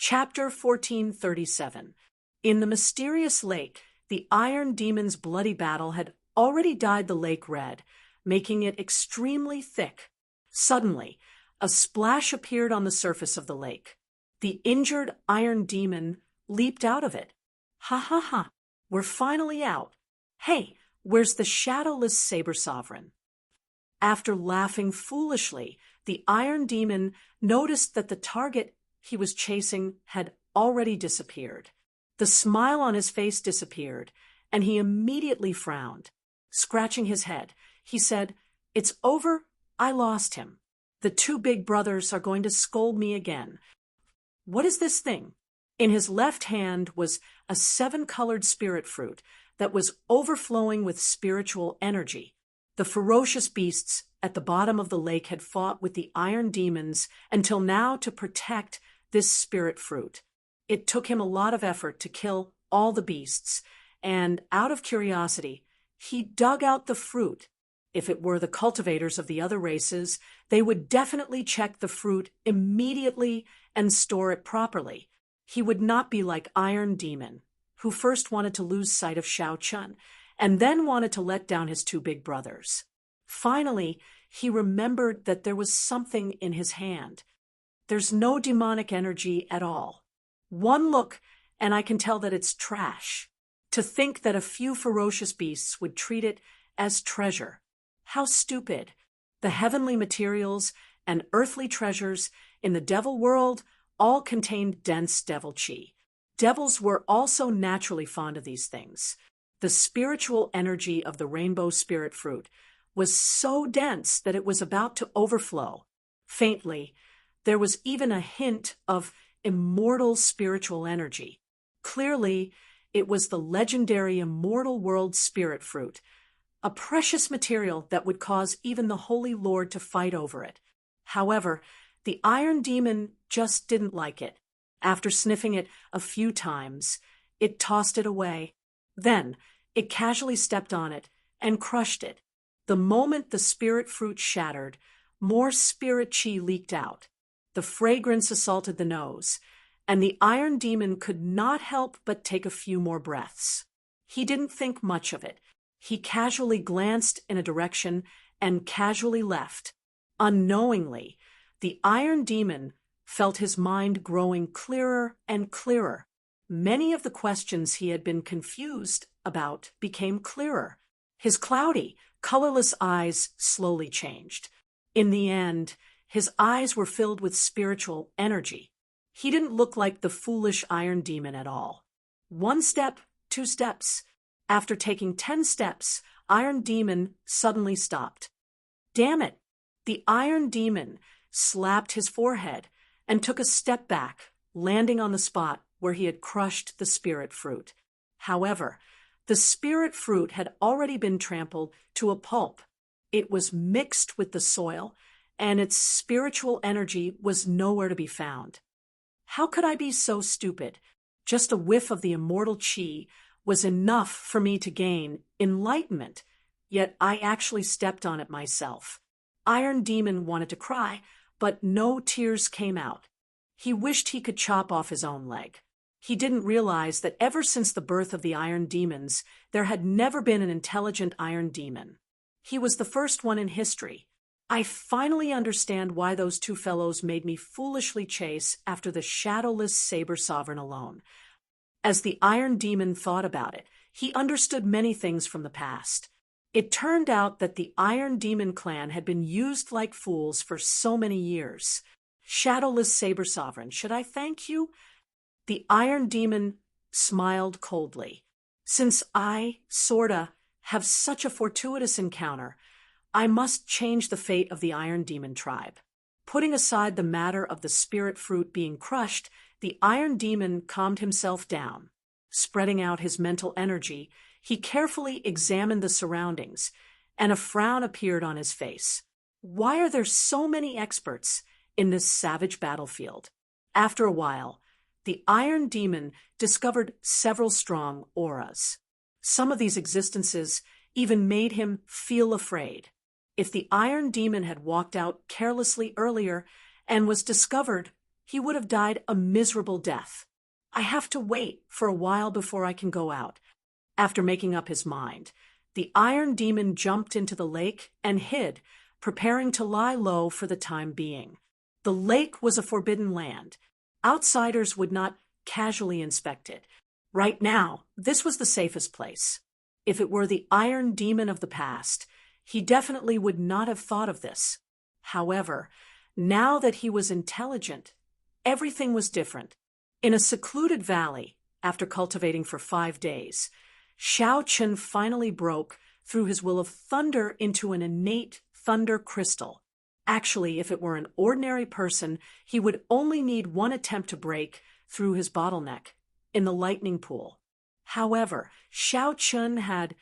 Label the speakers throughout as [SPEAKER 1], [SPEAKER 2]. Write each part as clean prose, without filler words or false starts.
[SPEAKER 1] Chapter 1437. In the mysterious lake, the Iron Demon's bloody battle had already dyed the lake red, making it extremely thick. Suddenly, a splash appeared on the surface of the lake. The injured Iron Demon leaped out of it. Ha ha ha, we're finally out. Hey, where's the shadowless Saber Sovereign? After laughing foolishly, the Iron Demon noticed that the target he was chasing had already disappeared. The smile on his face disappeared, and he immediately frowned. Scratching his head, he said, "It's over, I lost him. The two big brothers are going to scold me again. What is this thing?" In his left hand was a 7-colored spirit fruit that was overflowing with spiritual energy. The ferocious beasts at the bottom of the lake had fought with the Iron Demons until now to protect this spirit fruit. It took him a lot of effort to kill all the beasts, and out of curiosity, he dug out the fruit. If it were the cultivators of the other races, they would definitely check the fruit immediately and store it properly. He would not be like Iron Demon, who first wanted to lose sight of Shao Chun, and then wanted to let down his two big brothers. Finally, he remembered that there was something in his hand. There's no demonic energy at all. One look, and I can tell that it's trash. To think that a few ferocious beasts would treat it as treasure. How stupid. The heavenly materials and earthly treasures in the devil world all contained dense devil chi. Devils were also naturally fond of these things. The spiritual energy of the rainbow spirit fruit was so dense that it was about to overflow. Faintly, there was even a hint of immortal spiritual energy. Clearly, it was the legendary Immortal World Spirit Fruit, a precious material that would cause even the Holy Lord to fight over it. However, the Iron Demon just didn't like it. After sniffing it a few times, it tossed it away. Then, it casually stepped on it and crushed it. The moment the spirit fruit shattered, more spirit chi leaked out. The fragrance assaulted the nose, and the Iron Demon could not help but take a few more breaths. He didn't think much of it. He casually glanced in a direction and casually left. Unknowingly, the Iron Demon felt his mind growing clearer and clearer. Many of the questions he had been confused about became clearer. His cloudy, colorless eyes slowly changed. In the end, his eyes were filled with spiritual energy. He didn't look like the foolish Iron Demon at all. 1 step, 2 steps. After taking 10 steps, Iron Demon suddenly stopped. Damn it! The Iron Demon slapped his forehead and took a step back, landing on the spot where he had crushed the spirit fruit. However, the spirit fruit had already been trampled to a pulp. It was mixed with the soil, and its spiritual energy was nowhere to be found. How could I be so stupid? Just a whiff of the immortal chi was enough for me to gain enlightenment, yet I actually stepped on it myself. Iron Demon wanted to cry, but no tears came out. He wished he could chop off his own leg. He didn't realize that ever since the birth of the Iron Demons, there had never been an intelligent Iron Demon. He was the first one in history. I finally understand why those two fellows made me foolishly chase after the shadowless Saber Sovereign alone. As the Iron Demon thought about it, he understood many things from the past. It turned out that the Iron Demon clan had been used like fools for so many years. Shadowless Saber Sovereign, should I thank you? The Iron Demon smiled coldly. Since I, sorta, have such a fortuitous encounter, I must change the fate of the Iron Demon tribe. Putting aside the matter of the spirit fruit being crushed, the Iron Demon calmed himself down. Spreading out his mental energy, he carefully examined the surroundings, and a frown appeared on his face. Why are there so many experts in this savage battlefield? After a while, the Iron Demon discovered several strong auras. Some of these existences even made him feel afraid. If the Iron Demon had walked out carelessly earlier and was discovered, he would have died a miserable death. I have to wait for a while before I can go out. After making up his mind, the Iron Demon jumped into the lake and hid, preparing to lie low for the time being. The lake was a forbidden land. Outsiders would not casually inspect it. Right now, this was the safest place. If it were the Iron Demon of the past, he definitely would not have thought of this. However, now that he was intelligent, everything was different. In a secluded valley, after cultivating for 5 days, Xiao Chun finally broke through his will of thunder into an innate thunder crystal. Actually, if it were an ordinary person, he would only need one attempt to break through his bottleneck in the lightning pool. However, Xiao Chun had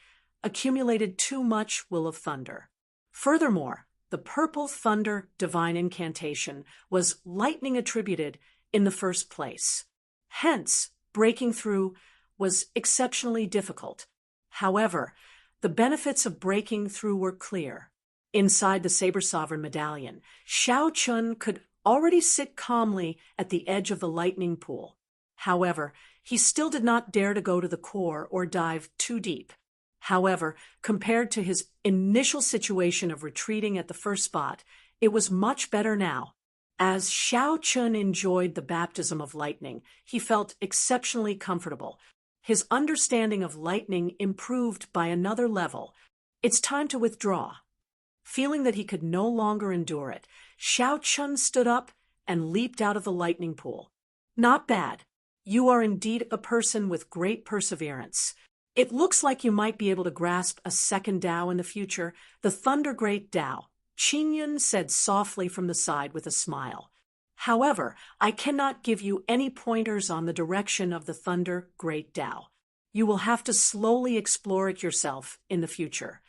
[SPEAKER 1] accumulated too much will of thunder. Furthermore, the purple thunder divine incantation was lightning attributed in the first place. Hence, breaking through was exceptionally difficult. However, the benefits of breaking through were clear. Inside the Saber Sovereign Medallion, Xiao Chun could already sit calmly at the edge of the lightning pool. However, he still did not dare to go to the core or dive too deep. However, compared to his initial situation of retreating at the first spot, it was much better now. As Xiao Chun enjoyed the baptism of lightning, he felt exceptionally comfortable. His understanding of lightning improved by another level. It's time to withdraw. Feeling that he could no longer endure it, Xiao Chun stood up and leaped out of the lightning pool. Not bad. You are indeed a person with great perseverance. It looks like you might be able to grasp a second Tao in the future, the Thunder Great Tao, Qingyun said softly from the side with a smile. However, I cannot give you any pointers on the direction of the Thunder Great Tao. You will have to slowly explore it yourself in the future.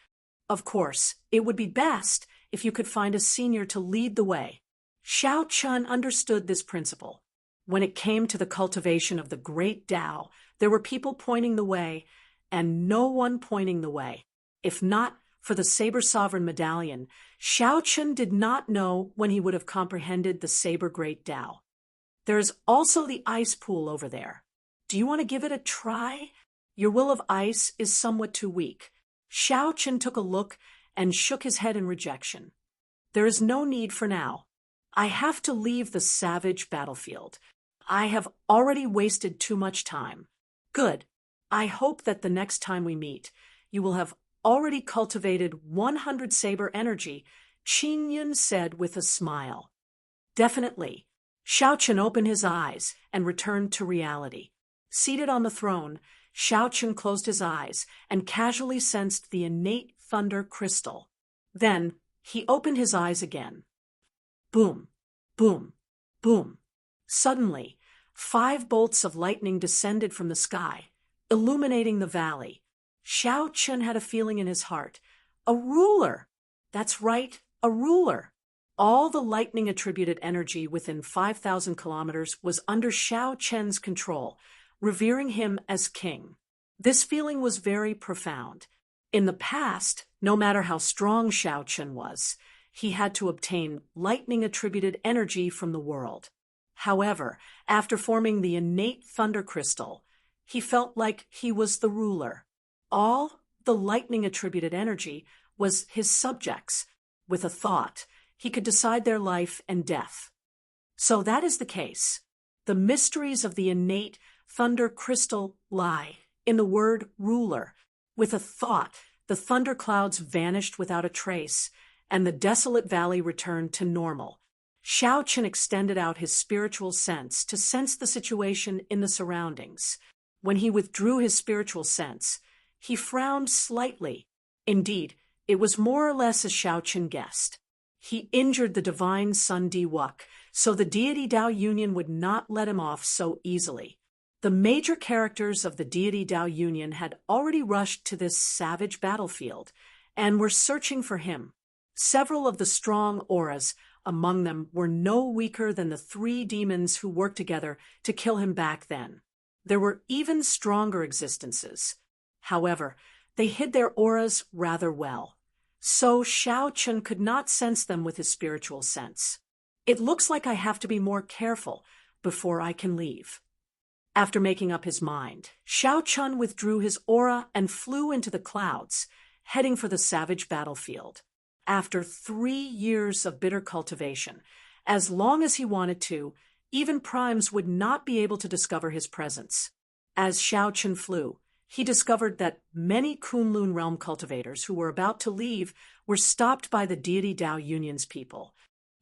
[SPEAKER 1] Of course, it would be best if you could find a senior to lead the way. Xiao Chun understood this principle. When it came to the cultivation of the Great Tao, there were people pointing the way, and no one pointing the way. If not for the Saber Sovereign Medallion, Xiao Chun did not know when he would have comprehended the Saber Great Tao. There is also the ice pool over there. Do you want to give it a try? Your will of ice is somewhat too weak. Xiao Chun took a look and shook his head in rejection. There is no need for now. I have to leave the savage battlefield. I have already wasted too much time. Good. I hope that the next time we meet, you will have already cultivated 100 saber energy, Qingyun said with a smile. Definitely. Xiao Chun opened his eyes and returned to reality. Seated on the throne, Xiao Chun closed his eyes and casually sensed the innate thunder crystal. Then, he opened his eyes again. Boom, boom, boom. Suddenly, 5 bolts of lightning descended from the sky, illuminating the valley. Xiao Chun had a feeling in his heart. A ruler! That's right, a ruler. All the lightning-attributed energy within 5,000 kilometers was under Xiao Chun's control, revering him as king. This feeling was very profound. In the past, no matter how strong Xiao Chun was, he had to obtain lightning-attributed energy from the world. However, after forming the innate thunder crystal, he felt like he was the ruler. All the lightning-attributed energy was his subjects. With a thought, he could decide their life and death. So that is the case. The mysteries of the innate thunder crystal lie in the word ruler. With a thought, the thunderclouds vanished without a trace, and the desolate valley returned to normal. Xiao Chun extended out his spiritual sense to sense the situation in the surroundings. When he withdrew his spiritual sense, he frowned slightly. Indeed, it was more or less as Xiao Chun guessed. He injured the divine Sun Di Wuk, so the deity Tao Union would not let him off so easily. The major characters of the deity Tao Union had already rushed to this savage battlefield and were searching for him. Several of the strong auras among them were no weaker than the 3 demons who worked together to kill him back then. There were even stronger existences. However, they hid their auras rather well, so Xiao Chun could not sense them with his spiritual sense. It looks like I have to be more careful before I can leave. After making up his mind, Xiao Chun withdrew his aura and flew into the clouds, heading for the savage battlefield. After 3 years of bitter cultivation, as long as he wanted to, even primes would not be able to discover his presence. As Xiao Chun flew, he discovered that many Kunlun realm cultivators who were about to leave were stopped by the deity Dao Union's people.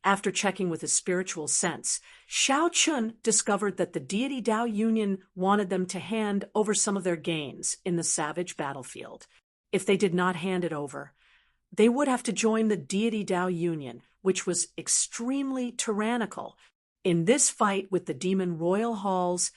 [SPEAKER 1] After checking with his spiritual sense, Xiao Chun discovered that the deity Dao Union wanted them to hand over some of their gains in the savage battlefield. If they did not hand it over, they would have to join the deity Dao Union, which was extremely tyrannical. In this fight with the demon royal halls,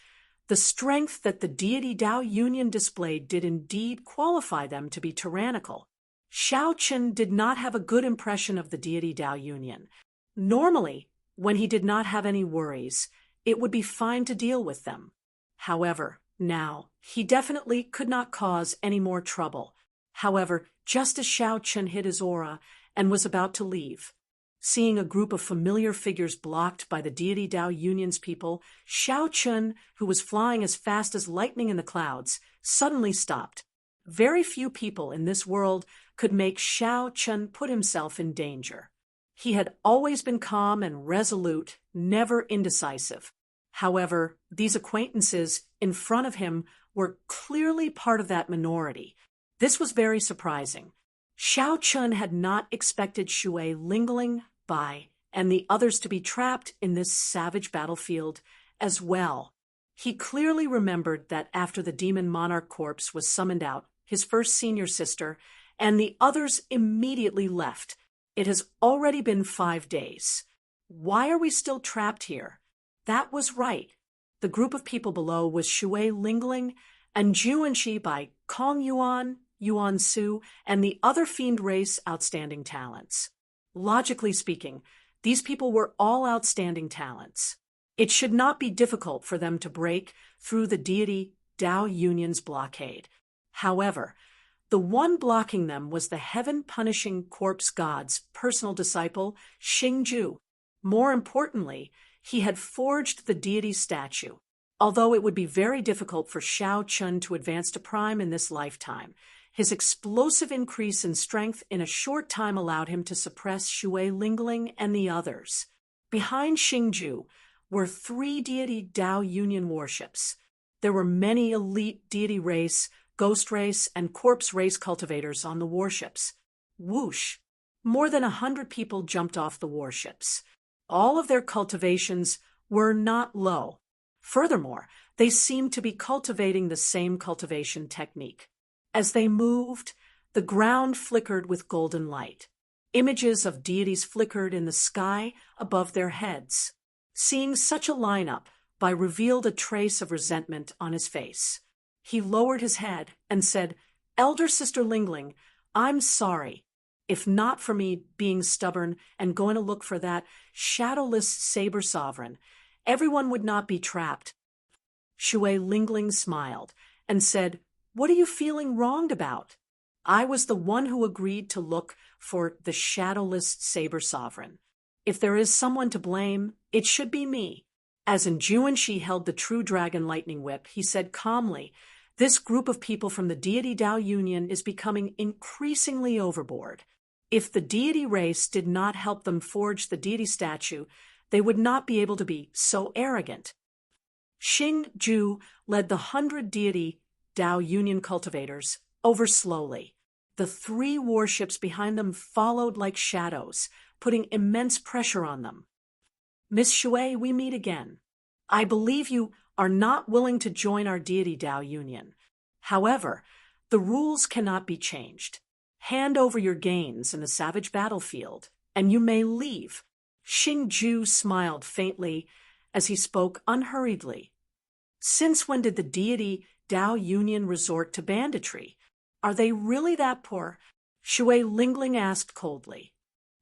[SPEAKER 1] the strength that the deity Dao Union displayed did indeed qualify them to be tyrannical. Xiao Chun did not have a good impression of the deity Dao Union. Normally, when he did not have any worries, it would be fine to deal with them. However, now, he definitely could not cause any more trouble. However, just as Xiao Chun hid his aura and was about to leave, seeing a group of familiar figures blocked by the deity Dao Union's people, Xiao Chun, who was flying as fast as lightning in the clouds, suddenly stopped. Very few people in this world could make Xiao Chun put himself in danger. He had always been calm and resolute, never indecisive. However, these acquaintances in front of him were clearly part of that minority. This was very surprising. Xiao Chun had not expected Shui Lingling, Bai, and the others to be trapped in this savage battlefield as well. He clearly remembered that after the demon monarch corpse was summoned out, his first senior sister, and the others immediately left. It has already been 5 days. Why are we still trapped here? That was right. The group of people below was Shui Lingling and Juanxi by Kong Yuan, Yuan Su, and the other fiend race outstanding talents. Logically speaking, these people were all outstanding talents. It should not be difficult for them to break through the deity Dao Union's blockade. However, the one blocking them was the heaven-punishing corpse god's personal disciple, Xingju. More importantly, he had forged the deity's statue. Although it would be very difficult for Xiao Chun to advance to prime in this lifetime, his explosive increase in strength in a short time allowed him to suppress Shui Lingling and the others. Behind Xingju were 3 deity Dao Union warships. There were many elite deity race, ghost race, and corpse race cultivators on the warships. Whoosh! More than 100 people jumped off the warships. All of their cultivations were not low. Furthermore, they seemed to be cultivating the same cultivation technique. As they moved, the ground flickered with golden light. Images of deities flickered in the sky above their heads. Seeing such a lineup, Bai revealed a trace of resentment on his face. He lowered his head and said, "Elder Sister Lingling, I'm sorry. If not for me being stubborn and going to look for that shadowless saber sovereign, everyone would not be trapped." Shui Lingling smiled and said, "What are you feeling wronged about? I was the one who agreed to look for the shadowless saber sovereign. If there is someone to blame, it should be me." As Juanxi held the true dragon lightning whip, he said calmly, "This group of people from the deity Dao Union is becoming increasingly overboard. If the deity race did not help them forge the deity statue, they would not be able to be so arrogant." Xingju led the 100 deity Dao Union cultivators over slowly. The 3 warships behind them followed like shadows, putting immense pressure on them. "Miss Shui, we meet again. I believe you are not willing to join our deity Dao Union. However, the rules cannot be changed. Hand over your gains in the savage battlefield, and you may leave." Xingju smiled faintly as he spoke unhurriedly. "Since when did the deity Dao Union resort to banditry? Are they really that poor?" Shui Lingling asked coldly.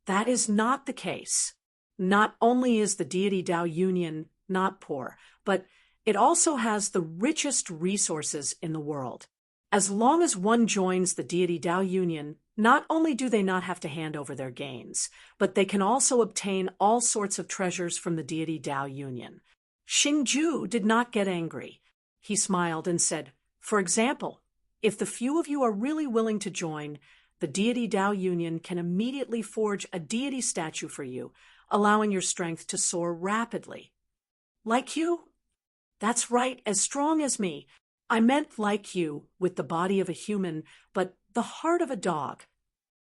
[SPEAKER 1] "That is not the case. Not only is the deity Dao Union not poor, but it also has the richest resources in the world. As long as one joins the deity Dao Union, Not only do they not have to hand over their gains, but they can also obtain all sorts of treasures from the deity Dao Union. Xingju did not get angry. He smiled and said, "For example, if the few of you are really willing to join, the deity Dao Union can immediately forge a deity statue for you, allowing your strength to soar rapidly." "Like you?" "That's right, as strong as me. I meant like you, with the body of a human, but the heart of a dog."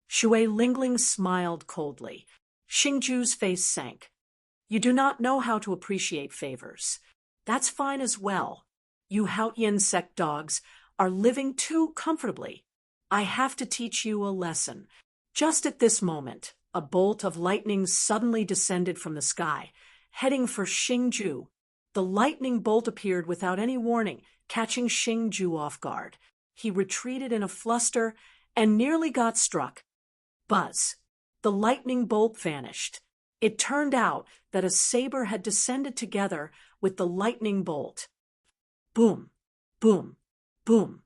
[SPEAKER 1] Shui Lingling smiled coldly. Xingju's face sank. "You do not know how to appreciate favors. That's fine as well. You Haotian sect dogs are living too comfortably. I have to teach you a lesson." Just at this moment, a bolt of lightning suddenly descended from the sky, heading for Xingju. The lightning bolt appeared without any warning, catching Xingju off guard. He retreated in a fluster and nearly got struck. Buzz! The lightning bolt vanished. It turned out that a saber had descended together with the lightning bolt. Boom! Boom! Boom!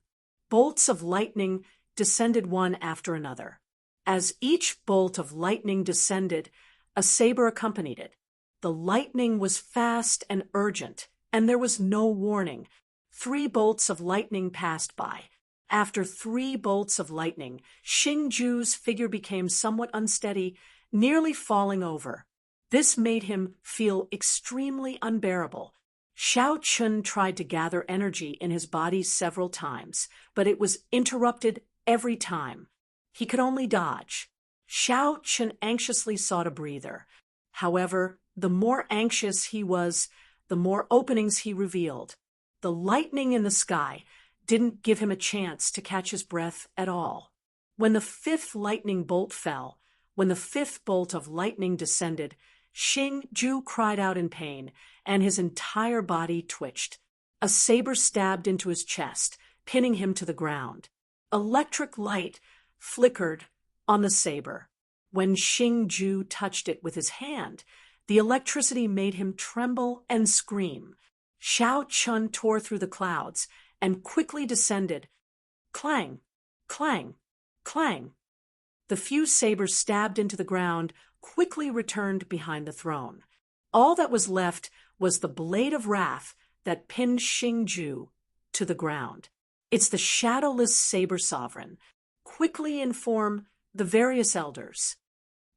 [SPEAKER 1] Bolts of lightning descended one after another. As each bolt of lightning descended, a saber accompanied it. The lightning was fast and urgent, and there was no warning. 3 bolts of lightning passed by. After 3 bolts of lightning, Xingju's figure became somewhat unsteady, nearly falling over. This made him feel extremely unbearable. Xiao Chun tried to gather energy in his body several times, but it was interrupted every time. He could only dodge. Xiao Chun anxiously sought a breather. However, the more anxious he was, the more openings he revealed. The lightning in the sky didn't give him a chance to catch his breath at all. When the 5th lightning bolt fell, when the 5th bolt of lightning descended, Xingju cried out in pain, and his entire body twitched. A saber stabbed into his chest, pinning him to the ground. Electric light flickered on the saber. When Xingju touched it with his hand, the electricity made him tremble and scream. Xiao Chun tore through the clouds and quickly descended. Clang! Clang! Clang! The few sabers stabbed into the ground quickly returned behind the throne. All that was left was the blade of wrath that pinned Xingju to the ground. "It's the shadowless saber sovereign. Quickly inform the various elders."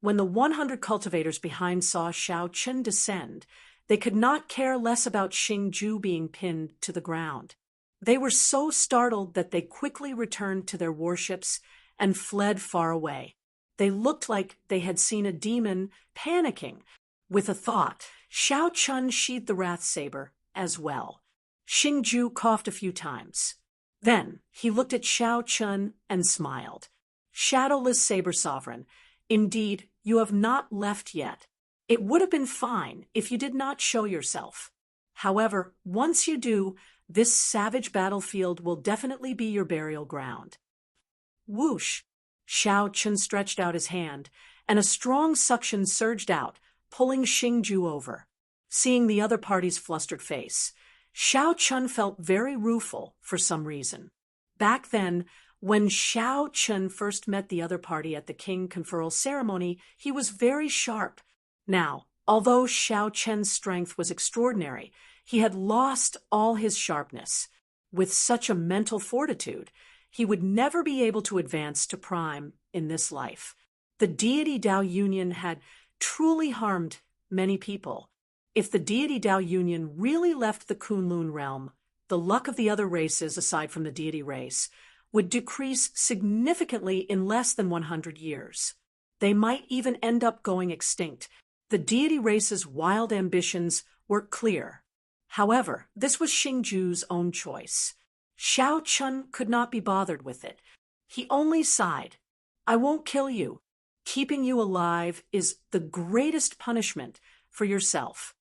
[SPEAKER 1] When the 100 cultivators behind saw Xiao Chun descend, they could not care less about Xingju being pinned to the ground. They were so startled that they quickly returned to their warships and fled far away. They looked like they had seen a demon panicking. With a thought, Xiao Chun sheathed the wrath saber as well. Xingju coughed a few times. Then he looked at Xiao Chun and smiled. "Shadowless saber sovereign, indeed, you have not left yet. It would have been fine if you did not show yourself. However, once you do, this savage battlefield will definitely be your burial ground." Whoosh! Xiao Chun stretched out his hand, and a strong suction surged out, pulling Xingju over. Seeing the other party's flustered face, Xiao Chun felt very rueful for some reason. Back then, when Xiao Chun first met the other party at the king conferral ceremony, he was very sharp. Now, although Xiao Chun's strength was extraordinary, he had lost all his sharpness. With such a mental fortitude, he would never be able to advance to prime in this life. The deity Dao Union had truly harmed many people. If the deity Dao Union really left the Kunlun realm, the luck of the other races, aside from the deity race, would decrease significantly in less than 100 years. They might even end up going extinct. The deity race's wild ambitions were clear. However, this was Xingju's own choice. Xiao Chun could not be bothered with it. He only sighed. "I won't kill you. Keeping you alive is the greatest punishment for yourself."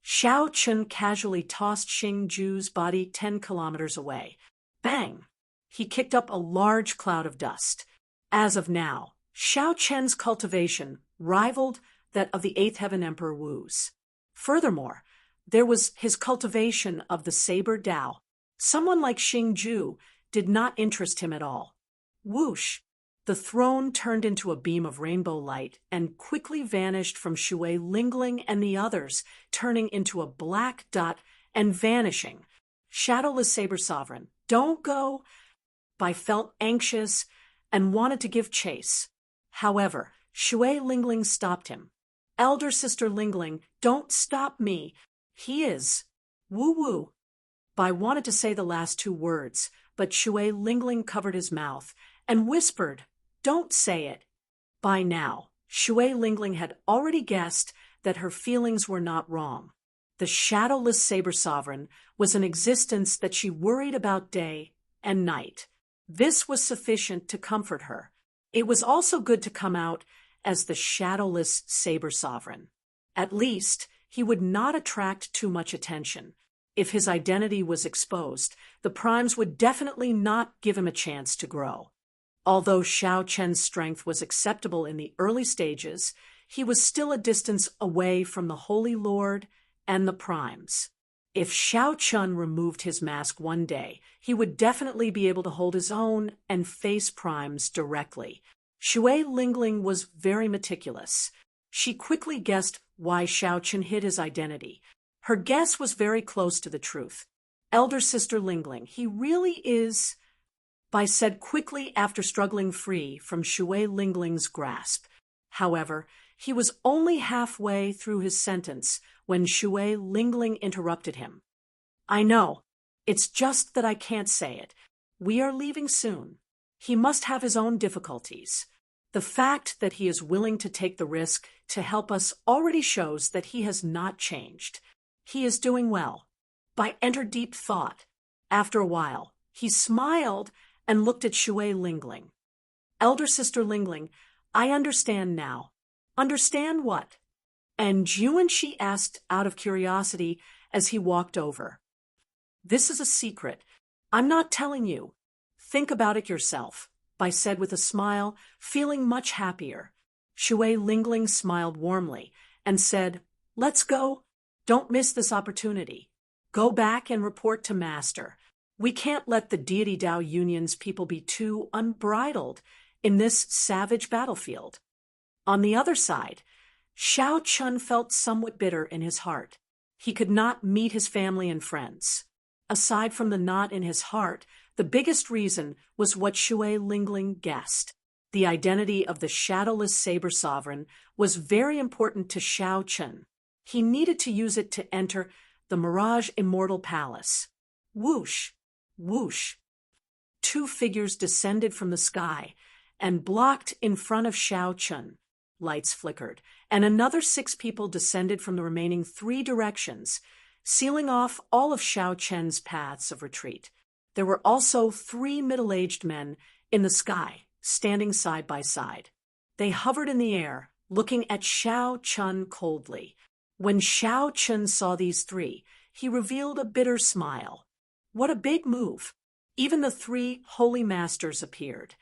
[SPEAKER 1] Xiao Chun casually tossed Xingju's body 10 kilometers away. Bang! He kicked up a large cloud of dust. As of now, Xiao Chun's cultivation rivaled that of the 8th Heaven Emperor Wu's. Furthermore, there was his cultivation of the Saber Dao. Someone like Xingju did not interest him at all. Whoosh! The throne turned into a beam of rainbow light and quickly vanished from Shui Lingling and the others, turning into a black dot and vanishing. Shadowless Saber Sovereign, don't go! Bai felt anxious and wanted to give chase. However, Shui Lingling stopped him. Elder Sister Lingling, don't stop me. He is. Woo-woo. Bai wanted to say the last two words, but Shui Lingling covered his mouth and whispered, don't say it. By now, Shui Lingling had already guessed that her feelings were not wrong. The shadowless Saber Sovereign was an existence that she worried about day and night. This was sufficient to comfort her. It was also good to come out as the shadowless Saber Sovereign. At least, he would not attract too much attention. If his identity was exposed, the primes would definitely not give him a chance to grow. Although Xiao Chen's strength was acceptable in the early stages, he was still a distance away from the Holy Lord and the primes. If Xiao Chen removed his mask one day, he would definitely be able to hold his own and face primes directly. Shui Lingling was very meticulous. She quickly guessed why Xiao Chen hid his identity. Her guess was very close to the truth. Elder Sister Lingling, he really is... Bai said quickly after struggling free from Shui Lingling's grasp. However, he was only halfway through his sentence when Shui Lingling interrupted him. I know. It's just that I can't say it. We are leaving soon. He must have his own difficulties. The fact that he is willing to take the risk to help us already shows that he has not changed. He is doing well. Bai entered deep thought. After a while, he smiled and looked at Shui Lingling. Elder Sister Lingling, I understand now. Understand what? And Yuan, she asked out of curiosity as he walked over. This is a secret. I'm not telling you. Think about it yourself, Bai said with a smile, feeling much happier. Shui Lingling smiled warmly and said, let's go. Don't miss this opportunity. Go back and report to Master. We can't let the Deity Dao Union's people be too unbridled in this savage battlefield. On the other side, Xiao Chun felt somewhat bitter in his heart. He could not meet his family and friends. Aside from the knot in his heart, the biggest reason was what Shui Lingling guessed. The identity of the shadowless Saber Sovereign was very important to Xiao Chun. He needed to use it to enter the Mirage Immortal Palace. Whoosh! Whoosh! Two figures descended from the sky and blocked in front of Xiao Chun. Lights flickered, and another 6 people descended from the remaining 3 directions, sealing off all of Xiao Chen's paths of retreat. There were also 3 middle-aged men in the sky, standing side by side. They hovered in the air, looking at Xiao Chun coldly. When Xiao Chun saw these 3, he revealed a bitter smile. What a big move! Even the 3 holy masters appeared.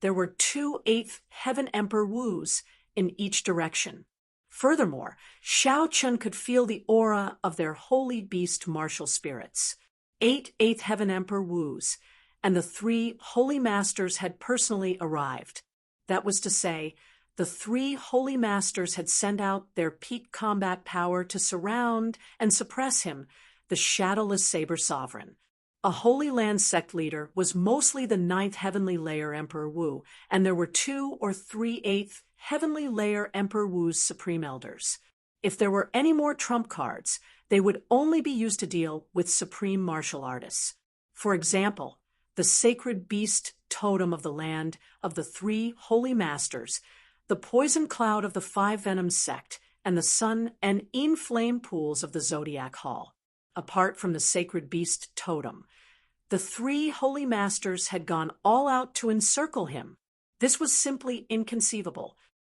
[SPEAKER 1] There were 2 8th Heaven Emperor Wus in each direction. Furthermore, Xiao Chun could feel the aura of their holy beast martial spirits. 8 8th Heaven Emperor Wus and the 3 holy masters had personally arrived. That was to say, the 3 holy masters had sent out their peak combat power to surround and suppress him, the shadowless Saber Sovereign. A Holy Land sect leader was mostly the 9th Heavenly Layer Emperor Wu, and there were 2 or 3 8th Heavenly Layer Emperor Wu's Supreme Elders. If there were any more trump cards, they would only be used to deal with Supreme Martial Artists. For example, the Sacred Beast Totem of the Land of the 3 Holy Masters, the Poison Cloud of the 5 Venom Sect, and the Sun and Flame Pools of the Zodiac Hall. Apart from the Sacred Beast Totem, the 3 Holy Masters had gone all out to encircle him. This was simply inconceivable.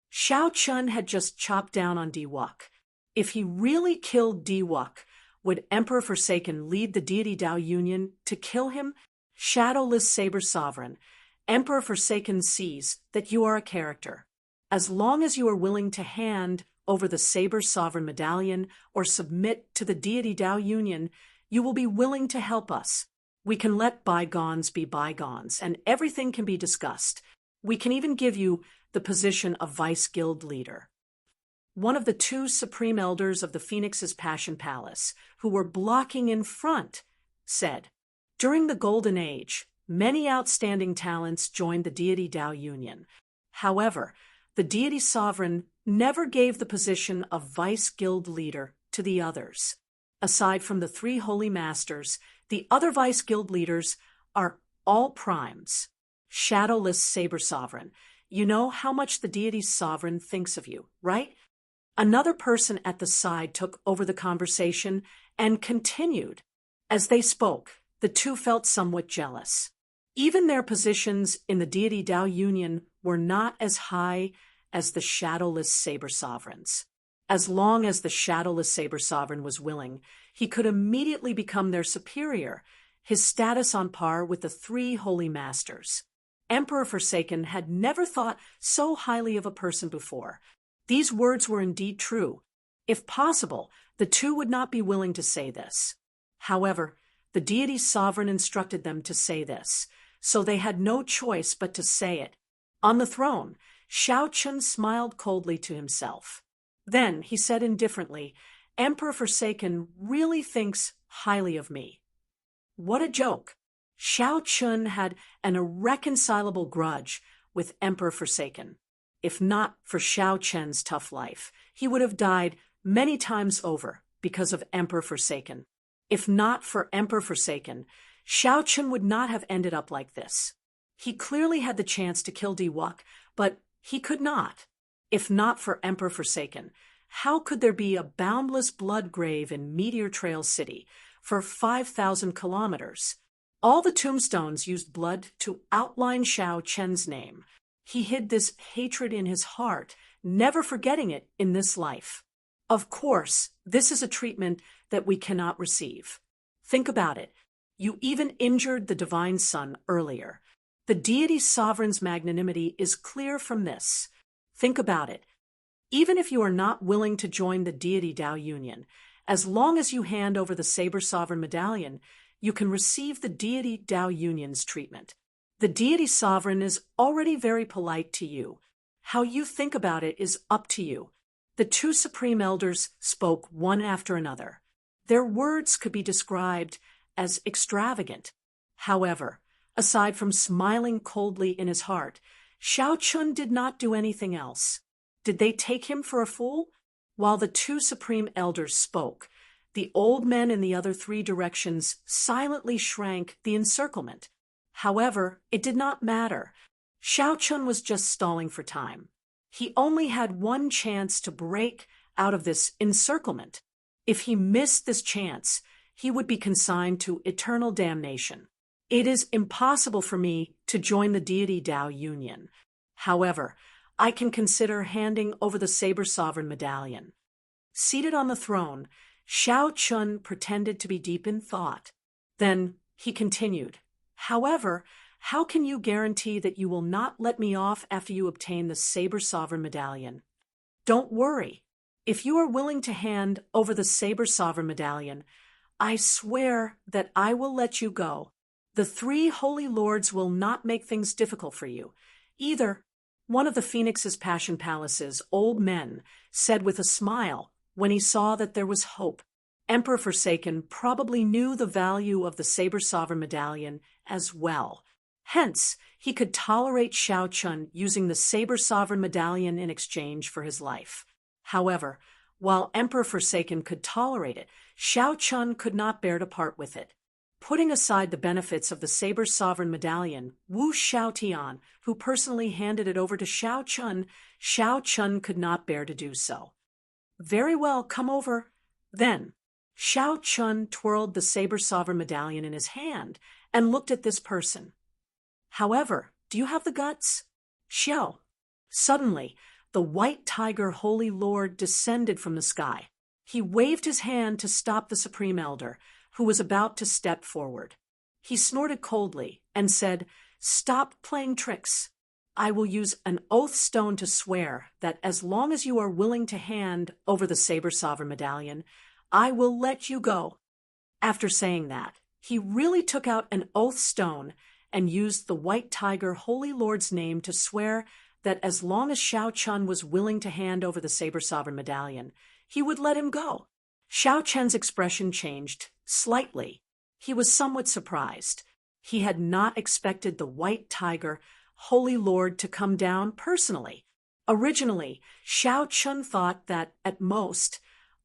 [SPEAKER 1] Xiao Chun had just chopped down on Diwuk. If he really killed Diwuk, would Emperor Forsaken lead the Deity Dao Union to kill him? Shadowless Saber Sovereign, Emperor Forsaken sees that you are a character. As long as you are willing to hand over the Saber Sovereign Medallion or submit to the Deity Dao Union, you will be willing to help us. We can let bygones be bygones, and everything can be discussed. We can even give you the position of Vice Guild leader. One of the two supreme elders of the Phoenix's Passion Palace, who were blocking in front, said, "During the Golden Age, many outstanding talents joined the Deity Dao Union. However, the deity sovereign never gave the position of Vice Guild leader to the others. Aside from the three holy masters, the other Vice Guild leaders are all primes. Shadowless Saber Sovereign, you know how much the deity sovereign thinks of you, right?" Another person at the side took over the conversation and continued. As they spoke, the two felt somewhat jealous. Even their positions in the Deity Dao Union were not as high as the Shadowless Saber Sovereign's. As long as the Shadowless Saber Sovereign was willing, he could immediately become their superior, his status on par with the three holy masters. Emperor Forsaken had never thought so highly of a person before. These words were indeed true. If possible, the two would not be willing to say this. However, the deity sovereign instructed them to say this, so they had no choice but to say it. On the throne, Xiao Chun smiled coldly to himself. Then he said indifferently, "Emperor Forsaken really thinks highly of me." What a joke! Xiao Chun had an irreconcilable grudge with Emperor Forsaken. If not for Xiao Chen's tough life, he would have died many times over because of Emperor Forsaken. If not for Emperor Forsaken, Xiao Chun would not have ended up like this. He clearly had the chance to kill Diwok, but he could not. If not for Emperor Forsaken, how could there be a boundless blood grave in Meteor Trail City for 5,000 kilometers? All the tombstones used blood to outline Xiao Chen's name. He hid this hatred in his heart, never forgetting it in this life. Of course, this is a treatment that we cannot receive. Think about it. You even injured the Divine Son earlier. The deity sovereign's magnanimity is clear from this. Think about it. Even if you are not willing to join the Deity Dao Union, as long as you hand over the Saber Sovereign Medallion, you can receive the Deity Dao Union's treatment. The deity sovereign is already very polite to you. How you think about it is up to you. The two supreme elders spoke one after another. Their words could be described as extravagant. However, aside from smiling coldly in his heart, Xiao Chun did not do anything else. Did they take him for a fool? While the two supreme elders spoke, the old men in the other three directions silently shrank the encirclement. However, it did not matter. Xiao Chun was just stalling for time. He only had one chance to break out of this encirclement. If he missed this chance, he would be consigned to eternal damnation. It is impossible for me to join the Deity Dao Union. However, I can consider handing over the Saber Sovereign Medallion. Seated on the throne, Xiao Chun pretended to be deep in thought. Then he continued, "However, how can you guarantee that you will not let me off after you obtain the Saber Sovereign Medallion? Don't worry. If you are willing to hand over the Saber Sovereign Medallion, I swear that I will let you go. The three holy lords will not make things difficult for you. Either." One of the Phoenix's Passion Palace's old men said with a smile when he saw that there was hope. Emperor Forsaken probably knew the value of the Saber Sovereign Medallion as well. Hence, he could tolerate Xiao Chun using the Saber Sovereign Medallion in exchange for his life. However, while Emperor Forsaken could tolerate it, Xiao Chun could not bear to part with it. Putting aside the benefits of the Saber Sovereign Medallion, Wu Xiaotian, who personally handed it over to Xiao Chun could not bear to do so. "Very well, come over." Then, Xiao Chun twirled the Saber Sovereign Medallion in his hand and looked at this person. "However, do you have the guts?" "Xiao." Suddenly, the White Tiger Holy Lord descended from the sky. He waved his hand to stop the Supreme Elder, who was about to step forward. He snorted coldly and said, "Stop playing tricks. I will use an oath stone to swear that as long as you are willing to hand over the Saber Sovereign Medallion, I will let you go." After saying that, he really took out an oath stone and used the White Tiger Holy Lord's name to swear that as long as Shao Chun was willing to hand over the Saber Sovereign Medallion, he would let him go. Shao Chun's expression changed slightly. He was somewhat surprised. He had not expected the White Tiger Holy Lord to come down personally. Originally, Shao Chun thought that, at most,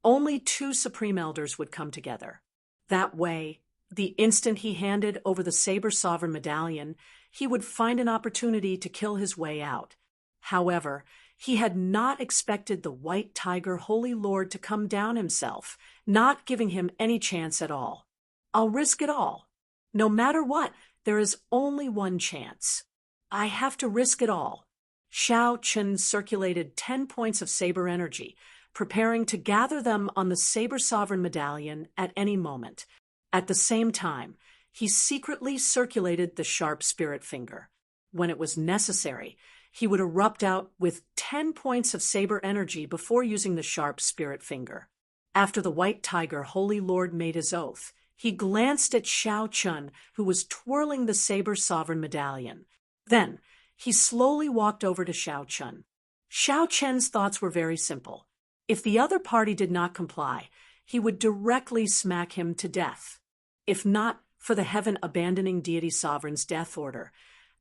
[SPEAKER 1] only 2 Supreme Elders would come together. That way, the instant he handed over the Saber Sovereign Medallion, he would find an opportunity to kill his way out. However, he had not expected the White Tiger Holy Lord to come down himself, not giving him any chance at all. I'll risk it all. No matter what, there is only one chance. I have to risk it all. Shao Chun circulated 10 points of saber energy, preparing to gather them on the Saber Sovereign Medallion at any moment. At the same time, he secretly circulated the sharp spirit finger. When it was necessary, he would erupt out with 10 points of saber energy before using the sharp spirit finger. After the White Tiger Holy Lord made his oath, he glanced at Shao Chun, who was twirling the Saber Sovereign Medallion. Then, he slowly walked over to Shao Chun. Shao Chun's thoughts were very simple. If the other party did not comply, he would directly smack him to death. If not for the heaven-abandoning deity sovereign's death order,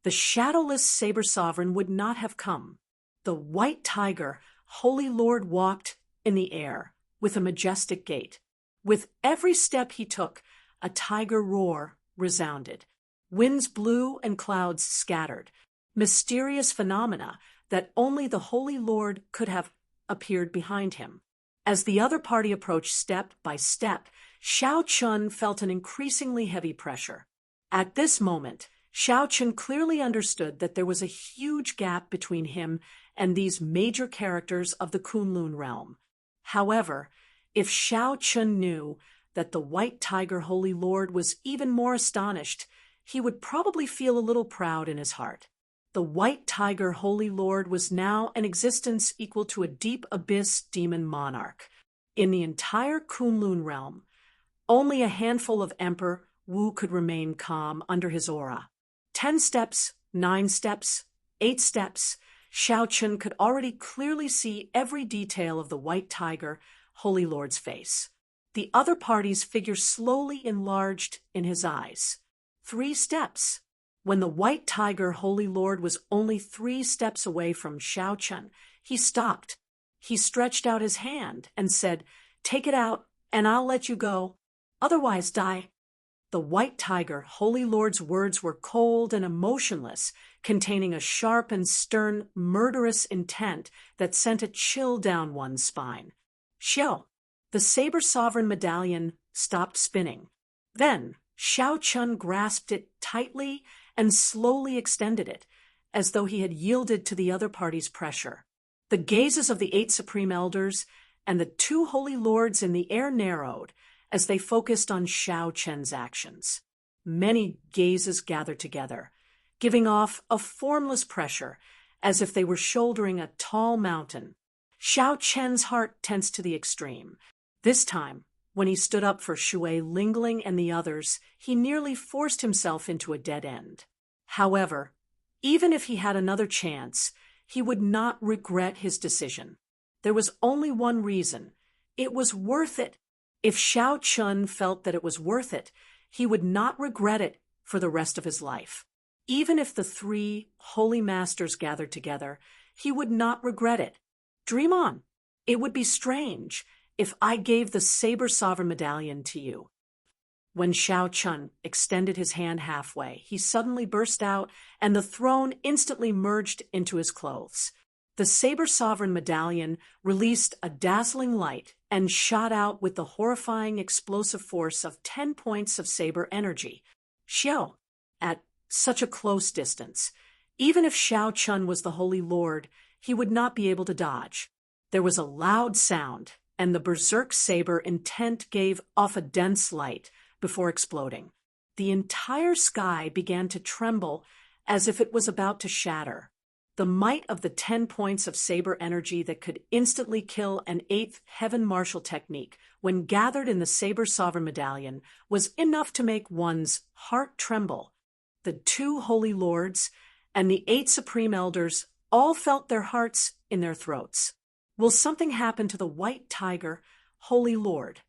[SPEAKER 1] the shadowless Saber Sovereign would not have come. The White Tiger Holy Lord walked in the air with a majestic gait. With every step he took, a tiger roar resounded. Winds blew and clouds scattered. Mysterious phenomena that only the Holy Lord could have appeared behind him. As the other party approached step by step, Shao Chun felt an increasingly heavy pressure. At this moment, Shao Chun clearly understood that there was a huge gap between him and these major characters of the Kunlun realm. However, if Shao Chun knew that the White Tiger Holy Lord was even more astonished, he would probably feel a little proud in his heart. The White Tiger Holy Lord was now an existence equal to a deep abyss demon monarch. In the entire Kunlun realm, only a handful of Emperor Wu could remain calm under his aura. 10 steps, 9 steps, 8 steps, Shao Chun could already clearly see every detail of the White Tiger Holy Lord's face. The other party's figure slowly enlarged in his eyes. 3 steps. When the White Tiger Holy Lord was only 3 steps away from Shao Chun, he stopped. He stretched out his hand and said, "Take it out, and I'll let you go. Otherwise die." The White Tiger Holy Lord's words were cold and emotionless, containing a sharp and stern, murderous intent that sent a chill down one's spine. Xiao, the Saber Sovereign Medallion stopped spinning. Then Shao Chun grasped it tightly and slowly extended it, as though he had yielded to the other party's pressure. The gazes of the 8 Supreme Elders and the 2 Holy Lords in the air narrowed as they focused on Shao Chun's actions. Many gazes gathered together, giving off a formless pressure, as if they were shouldering a tall mountain. Shao Chun's heart tensed to the extreme. This time, when he stood up for Shui Lingling and the others, he nearly forced himself into a dead end. However, even if he had another chance, he would not regret his decision. There was only one reason. It was worth it. If Shao Chun felt that it was worth it, he would not regret it for the rest of his life. Even if the 3 holy masters gathered together, he would not regret it. Dream on. It would be strange if I gave the Saber Sovereign Medallion to you. When Shao Chun extended his hand halfway, he suddenly burst out, and the throne instantly merged into his clothes. The Saber Sovereign Medallion released a dazzling light and shot out with the horrifying explosive force of 10 points of saber energy. Xiao, at such a close distance, even if Shao Chun was the Holy Lord, he would not be able to dodge. There was a loud sound, and the berserk saber intent gave off a dense light before exploding. The entire sky began to tremble as if it was about to shatter. The might of the 10 points of saber energy that could instantly kill an 8th heaven martial technique when gathered in the Saber Sovereign Medallion was enough to make one's heart tremble. The the 2 holy lords and the 8 supreme elders all felt their hearts in their throats. Will something happen to the white tiger, holy lord?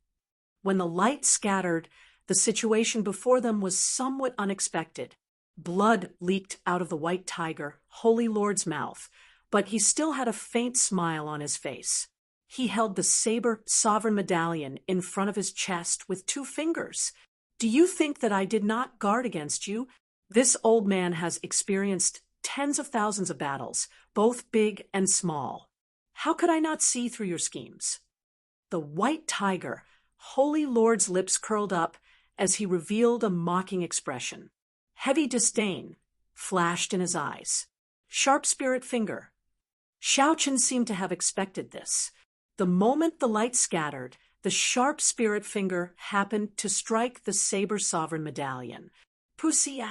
[SPEAKER 1] When the light scattered, the situation before them was somewhat unexpected. Blood leaked out of the white tiger, holy lord's mouth, but he still had a faint smile on his face. He held the saber sovereign medallion in front of his chest with 2 fingers. Do you think that I did not guard against you? This old man has experienced tens of thousands of battles, both big and small. How could I not see through your schemes? The white tiger, holy lord's lips curled up as he revealed a mocking expression. Heavy disdain flashed in his eyes. Sharp spirit finger. Xiao Chen seemed to have expected this. The moment the light scattered, the sharp spirit finger happened to strike the saber sovereign medallion. Pussy.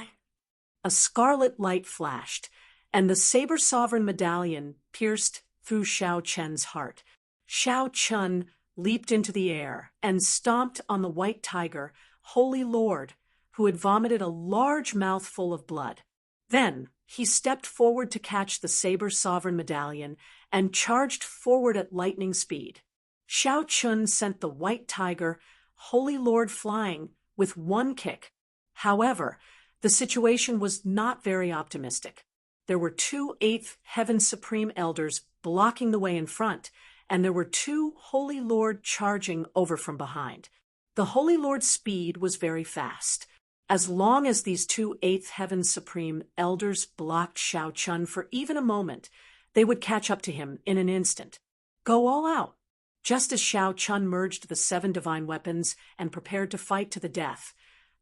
[SPEAKER 1] A scarlet light flashed, and the saber sovereign medallion pierced through Xiao Chen's heart. Xiao Chen leaped into the air and stomped on the white tiger, holy lord, who had vomited a large mouthful of blood. Then he stepped forward to catch the saber sovereign medallion and charged forward at lightning speed. Xiao Chen sent the white tiger, holy lord, flying with 1 kick. However, the situation was not very optimistic. There were 2 8th Heaven Supreme Elders blocking the way in front, and there were 2 Holy Lord charging over from behind. The Holy Lord's speed was very fast. As long as these 2 8th Heaven Supreme Elders blocked Xiao Chen for even a moment, they would catch up to him in an instant. Go all out. Just as Xiao Chen merged the 7 divine weapons and prepared to fight to the death,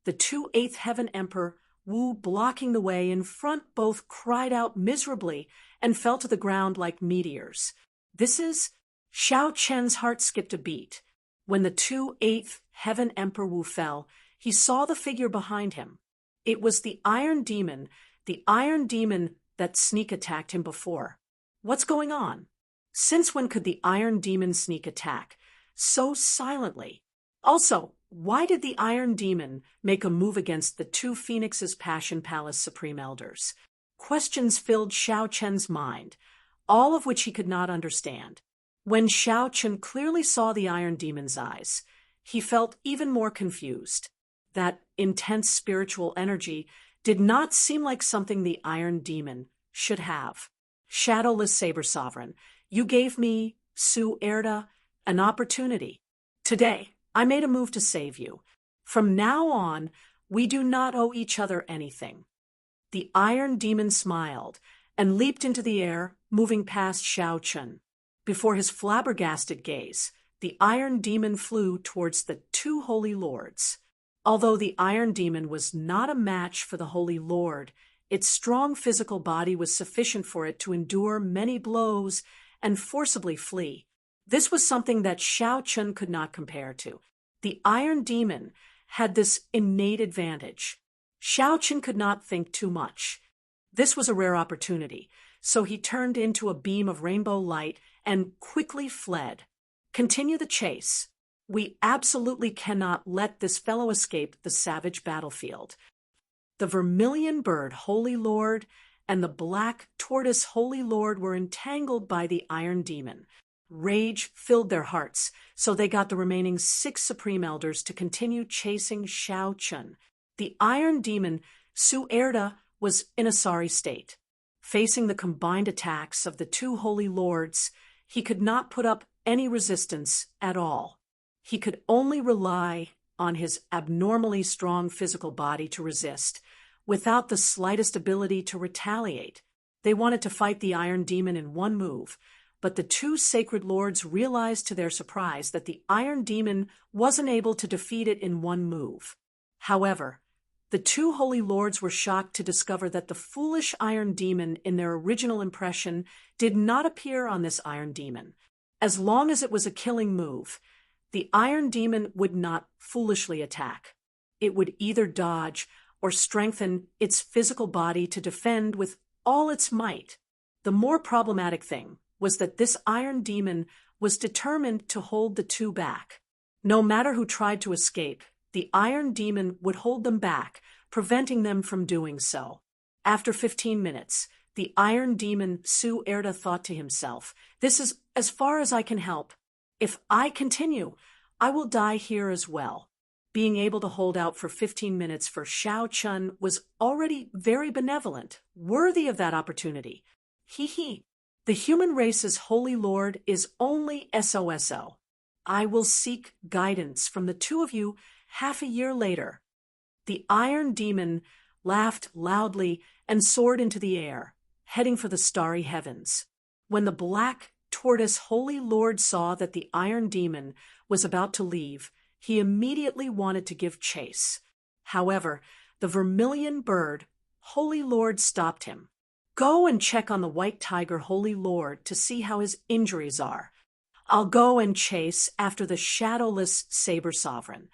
[SPEAKER 1] the 2 8th Heaven Emperor Wu, blocking the way in front, both cried out miserably and fell to the ground like meteors. Xiao Chen's heart skipped a beat. When the 2 8th Heaven Emperor Wu fell, he saw the figure behind him. It was the Iron Demon that sneak attacked him before. What's going on? Since when could the Iron Demon sneak attack so silently? Also, why did the Iron Demon make a move against the 2 Phoenix's Passion Palace Supreme Elders? Questions filled Xiao Chen's mind, all of which he could not understand. When Xiao Chen clearly saw the Iron Demon's eyes, he felt even more confused. That intense spiritual energy did not seem like something the Iron Demon should have. Shadowless Saber Sovereign, you gave me, Su Erda, an opportunity. Today, I made a move to save you. From now on, we do not owe each other anything. The Iron Demon smiled and leaped into the air, moving past Xiao Chen. Before his flabbergasted gaze, the Iron Demon flew towards the 2 Holy Lords. Although the Iron Demon was not a match for the Holy Lord, its strong physical body was sufficient for it to endure many blows and forcibly flee. This was something that Xiao Chen could not compare to. The Iron Demon had this innate advantage. Xiao Chen could not think too much. This was a rare opportunity, so he turned into a beam of rainbow light and quickly fled. Continue the chase. We absolutely cannot let this fellow escape the savage battlefield. The Vermilion Bird Holy Lord and the Black Tortoise Holy Lord were entangled by the Iron Demon. Rage filled their hearts, so they got the remaining 6 Supreme Elders to continue chasing Xiao Chen. The Iron Demon, Su Erda, was in a sorry state. Facing the combined attacks of the 2 Holy Lords, he could not put up any resistance at all. He could only rely on his abnormally strong physical body to resist, without the slightest ability to retaliate. They wanted to fight the Iron Demon in one move, but the 2 Sacred Lords realized to their surprise that the Iron Demon wasn't able to defeat it in one move. However, the 2 Holy Lords were shocked to discover that the foolish Iron Demon in their original impression did not appear on this Iron Demon. As long as it was a killing move, the Iron Demon would not foolishly attack. It would either dodge or strengthen its physical body to defend with all its might. The more problematic thing was that this Iron Demon was determined to hold the 2 back. No matter who tried to escape, the iron demon would hold them back, preventing them from doing so. After 15 minutes, the iron demon Su-Erda thought to himself, "This is as far as I can help. If I continue, I will die here as well." Being able to hold out for 15 minutes for Xiao Chun was already very benevolent, worthy of that opportunity. Hee. The human race's holy lord is only SOSO. I will seek guidance from the two of you half a year later. The iron demon laughed loudly and soared into the air, heading for the starry heavens. When the black tortoise holy lord saw that the iron demon was about to leave, he immediately wanted to give chase. However, the vermilion bird holy lord stopped him. "Go and check on the white tiger holy lord to see how his injuries are. I'll go and chase after the shadowless saber sovereign."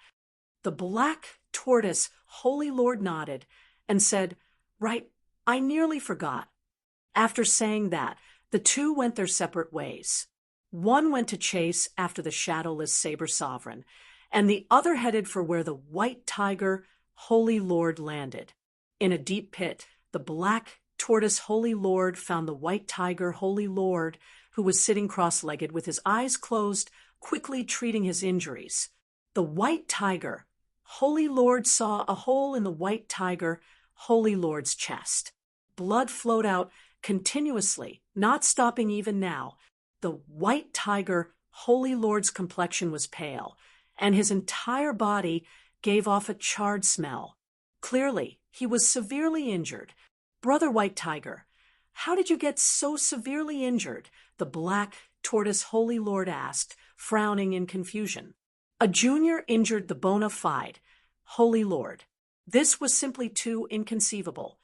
[SPEAKER 1] The black tortoise holy lord nodded and said, "Right, I nearly forgot." After saying that, the two went their separate ways. One went to chase after the shadowless saber sovereign, and the other headed for where the white tiger holy lord landed. In a deep pit, the black tortoise holy lord found the white tiger holy lord, who was sitting cross-legged with his eyes closed, quickly treating his injuries. The white tiger holy lord saw a hole in the white tiger holy lord's chest. Blood flowed out continuously, not stopping even now. The white tiger holy lord's complexion was pale, and his entire body gave off a charred smell. Clearly, he was severely injured. "Brother White Tiger, how did you get so severely injured?" the black tortoise holy lord asked, frowning in confusion. "A junior injured the bona fide holy lord. This was simply too inconceivable."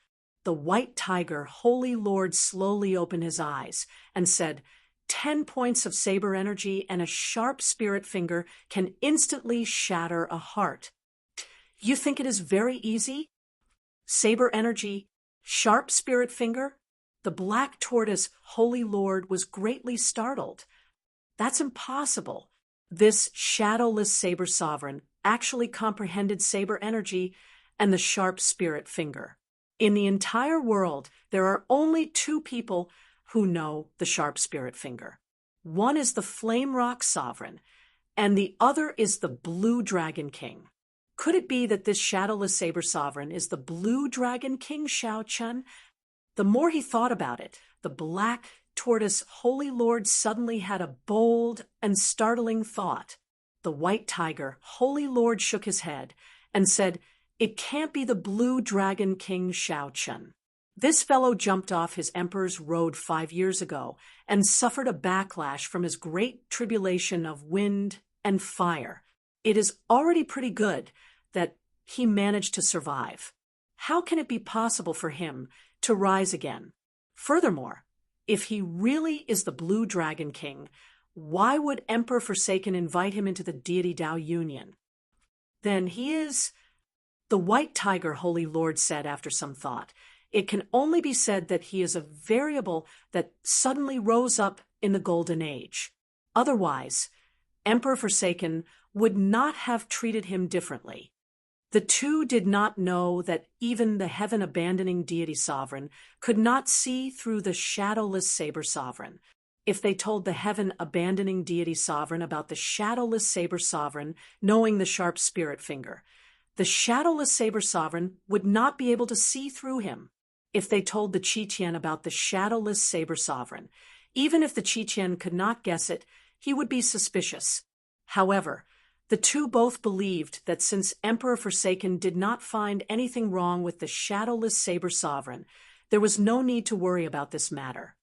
[SPEAKER 1] The white tiger holy lord slowly opened his eyes and said, 10 points of saber energy and a sharp spirit finger can instantly shatter a heart. You think it is very easy? Saber energy, sharp spirit finger? The black tortoise holy lord was greatly startled. That's impossible. This shadowless saber sovereign actually comprehended saber energy and the sharp spirit finger. In the entire world, there are only two people who know the sharp spirit finger. One is the Flame Rock Sovereign, and the other is the Blue Dragon King. Could it be that this shadowless saber sovereign is the Blue Dragon King Xiao Chun? The more he thought about it, the black tortoise holy lord suddenly had a bold and startling thought. The white tiger holy lord shook his head and said, "It can't be the Blue Dragon King Xiao Chun. This fellow jumped off his emperor's road 5 years ago and suffered a backlash from his great tribulation of wind and fire. It is already pretty good that he managed to survive. How can it be possible for him to rise again? Furthermore, if he really is the Blue Dragon King, why would Emperor Forsaken invite him into the Deity Tao Union? Then he is..." The white tiger holy lord said after some thought, "It can only be said that he is a variable that suddenly rose up in the Golden Age. Otherwise, Emperor Forsaken would not have treated him differently." The two did not know that even the heaven-abandoning deity sovereign could not see through the shadowless saber sovereign. If they told the heaven-abandoning deity sovereign about the shadowless saber sovereign knowing the sharp spirit finger, the shadowless saber sovereign would not be able to see through him. If they told the Qi-Tian about the shadowless saber sovereign, even if the Qi-Tian could not guess it, he would be suspicious. However, the two both believed that since Emperor Forsaken did not find anything wrong with the shadowless saber sovereign, there was no need to worry about this matter.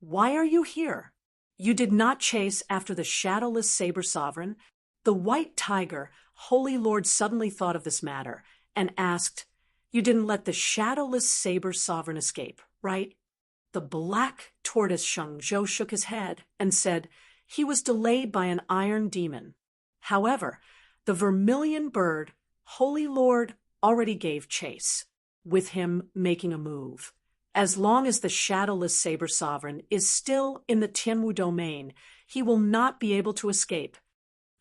[SPEAKER 1] "Why are you here? You did not chase after the shadowless saber sovereign?" The white tiger holy lord suddenly thought of this matter and asked, "You didn't let the shadowless saber sovereign escape, right?" The black tortoise Shengzhou shook his head and said, "He was delayed by an iron demon." However, the vermilion bird holy lord already gave chase, with him making a move. As long as the shadowless saber sovereign is still in the Tianwu domain, he will not be able to escape.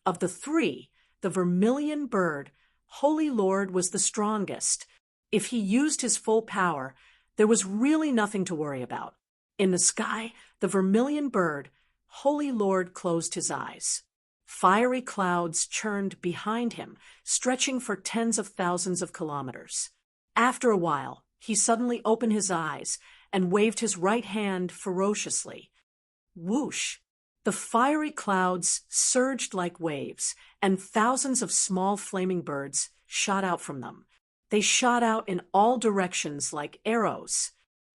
[SPEAKER 1] Of the three, the vermilion bird, Holy Lord, was the strongest. If he used his full power, there was really nothing to worry about. In the sky, the vermilion bird, Holy Lord, closed his eyes. Fiery clouds churned behind him, stretching for tens of thousands of kilometers. After a while, he suddenly opened his eyes and waved his right hand ferociously. Whoosh! The fiery clouds surged like waves, and thousands of small flaming birds shot out from them. They shot out in all directions like arrows.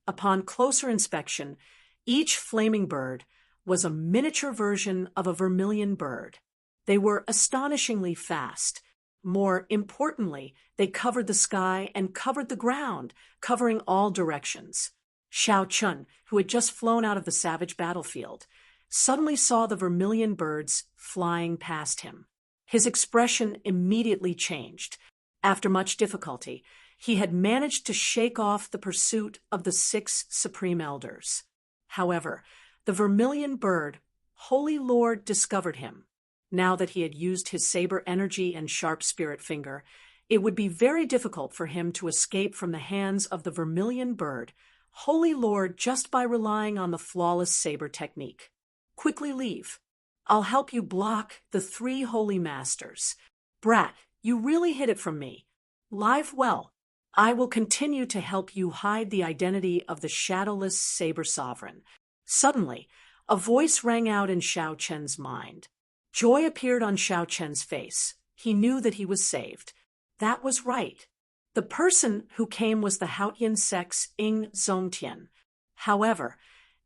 [SPEAKER 1] Upon closer inspection, each flaming bird was a miniature version of a vermilion bird. They were astonishingly fast. More importantly, they covered the sky and covered the ground, covering all directions. Xiao Chun, who had just flown out of the savage battlefield, suddenly saw the vermilion birds flying past him. His expression immediately changed. After much difficulty, he had managed to shake off the pursuit of the 6 supreme elders. However, the vermilion bird, Holy Lord, discovered him. Now that he had used his saber energy and sharp spirit finger, it would be very difficult for him to escape from the hands of the vermilion bird, Holy Lord, just by relying on the flawless saber technique. Quickly leave. I'll help you block the 3 holy masters. Brat, you really hid it from me. Live well. I will continue to help you hide the identity of the shadowless saber sovereign. Suddenly, a voice rang out in Xiao Chen's mind. Joy appeared on Xiao Chen's face. He knew that he was saved. That was right. The person who came was the Haotian sex Ing Zongtian. However,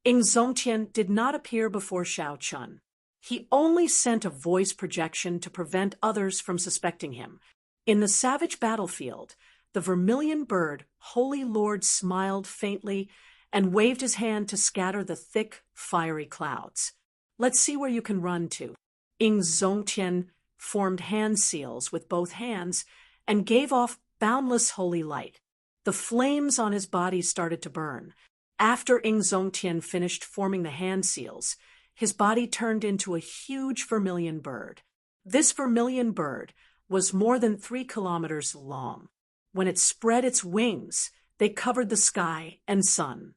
[SPEAKER 1] Ing Zongtian did not appear before Xiao Chun. He only sent a voice projection to prevent others from suspecting him. In the savage battlefield, the vermilion bird, Holy Lord, smiled faintly and waved his hand to scatter the thick, fiery clouds. Let's see where you can run to. Ing Zongtian formed hand seals with both hands and gave off boundless holy light. The flames on his body started to burn. After Ing Zongtian finished forming the hand seals, his body turned into a huge vermilion bird. This vermilion bird was more than 3 kilometers long. When it spread its wings, they covered the sky and sun.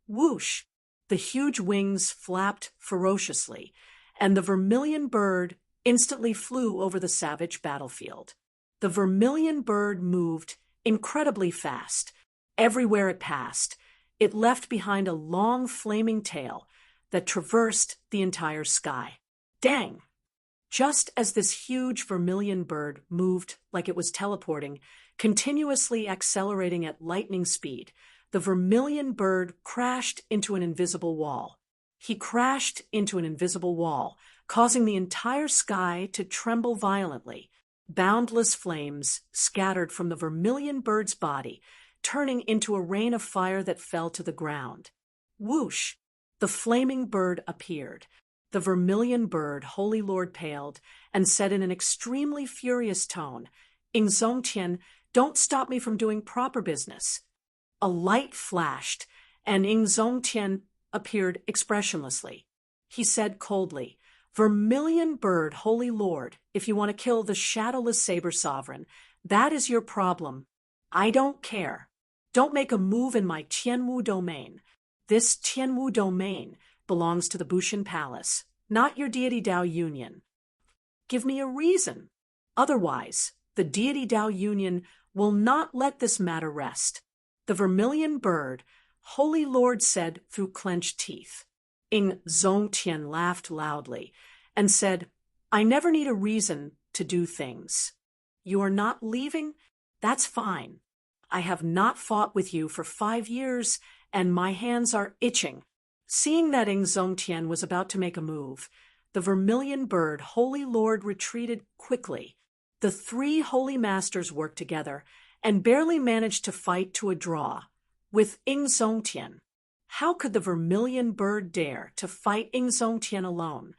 [SPEAKER 1] Whoosh! The huge wings flapped ferociously, and the vermilion bird instantly flew over the savage battlefield. The vermilion bird moved incredibly fast. Everywhere it passed, it left behind a long flaming tail that traversed the entire sky. Dang! Just as this huge vermilion bird moved like it was teleporting, continuously accelerating at lightning speed, the vermilion bird crashed into an invisible wall. He crashed into an invisible wall, causing the entire sky to tremble violently. Boundless flames scattered from the vermilion bird's body, turning into a rain of fire that fell to the ground. Whoosh! The flaming bird appeared. The vermilion bird, Holy Lord, paled and said in an extremely furious tone, Ing Zongtian, don't stop me from doing proper business. A light flashed, and Ing Zongtian appeared expressionlessly. He said coldly, Vermilion bird, Holy Lord, if you want to kill the shadowless saber sovereign, that is your problem. I don't care. Don't make a move in my Tianwu domain. This Tianwu domain belongs to the Bushan Palace, not your deity Dao Union. Give me a reason. Otherwise, the deity Dao Union will not let this matter rest. The vermilion bird, Holy Lord, said through clenched teeth. Ing Zongtian laughed loudly and said, I never need a reason to do things. You are not leaving? That's fine. I have not fought with you for 5 years, and my hands are itching. Seeing that Ing Zongtian was about to make a move, the vermilion bird, Holy Lord, retreated quickly. The 3 holy masters worked together and barely managed to fight to a draw with Ing Zongtian. How could the vermilion bird dare to fight Ing Zongtian alone?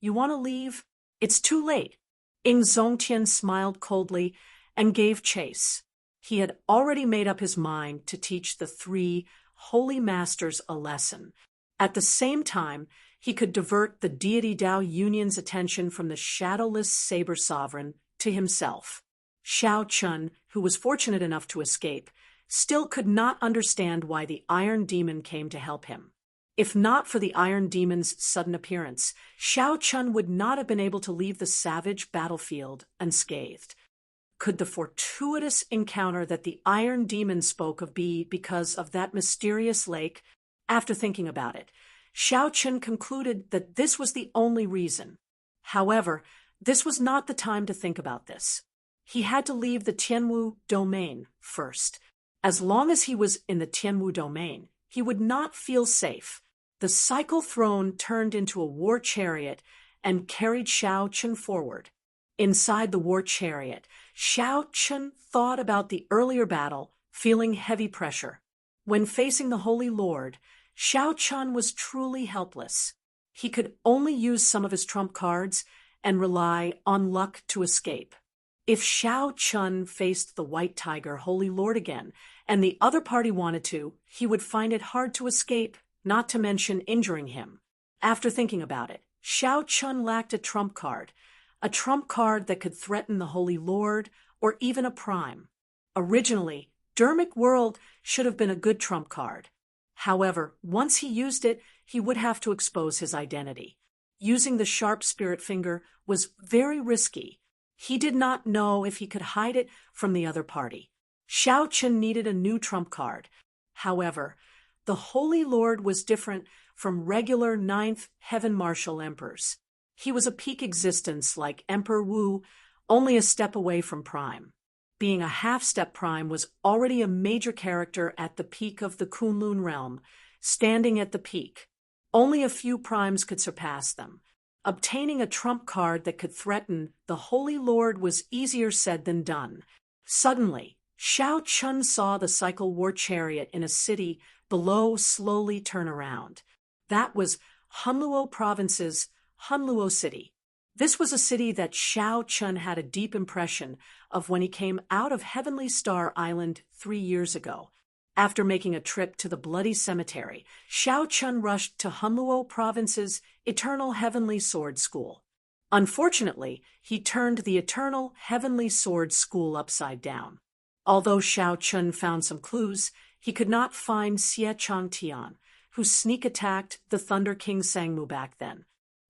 [SPEAKER 1] You want to leave? It's too late. Ing Zongtian smiled coldly and gave chase. He had already made up his mind to teach the 3 holy masters a lesson. At the same time, he could divert the deity Dao Union's attention from the shadowless saber sovereign to himself. Xiao Chun, who was fortunate enough to escape, still could not understand why the Iron Demon came to help him. If not for the Iron Demon's sudden appearance, Xiao Chun would not have been able to leave the savage battlefield unscathed. Could the fortuitous encounter that the Iron Demon spoke of be because of that mysterious lake? After thinking about it, Xiao Chun concluded that this was the only reason. However, this was not the time to think about this. He had to leave the Tianwu domain first. As long as he was in the Tianwu domain, he would not feel safe. The cycle throne turned into a war chariot and carried Xiao Chun forward. Inside the war chariot, Xiao Chun thought about the earlier battle, feeling heavy pressure. When facing the Holy Lord, Xiao Chun was truly helpless. He could only use some of his trump cards and rely on luck to escape. If Xiao Chun faced the White Tiger Holy Lord again, and the other party wanted to, he would find it hard to escape, not to mention injuring him. After thinking about it, Xiao Chun lacked a trump card that could threaten the Holy Lord or even a prime. Originally, Dermic World should have been a good trump card. However, once he used it, he would have to expose his identity. Using the sharp spirit finger was very risky. He did not know if he could hide it from the other party. Xiao Chun needed a new trump card. However, the Holy Lord was different from regular Ninth Heaven Marshal Emperors. He was a peak existence like Emperor Wu, only a step away from Prime. Being a half-step Prime was already a major character at the peak of the Kunlun realm, standing at the peak. Only a few Primes could surpass them. Obtaining a trump card that could threaten the Holy Lord was easier said than done. Suddenly, Xiao Chun saw the cycle war chariot in a city below slowly turn around. That was Hunluo Province's Hunluo City. This was a city that Xiao Chun had a deep impression of when he came out of Heavenly Star Island 3 years ago. After making a trip to the Bloody Cemetery, Xiao Chun rushed to Hunluo Province's Eternal Heavenly Sword School. Unfortunately, he turned the Eternal Heavenly Sword School upside down. Although Xiao Chun found some clues, he could not find Xie Changtian, who sneak attacked the Thunder King Sangmu back then.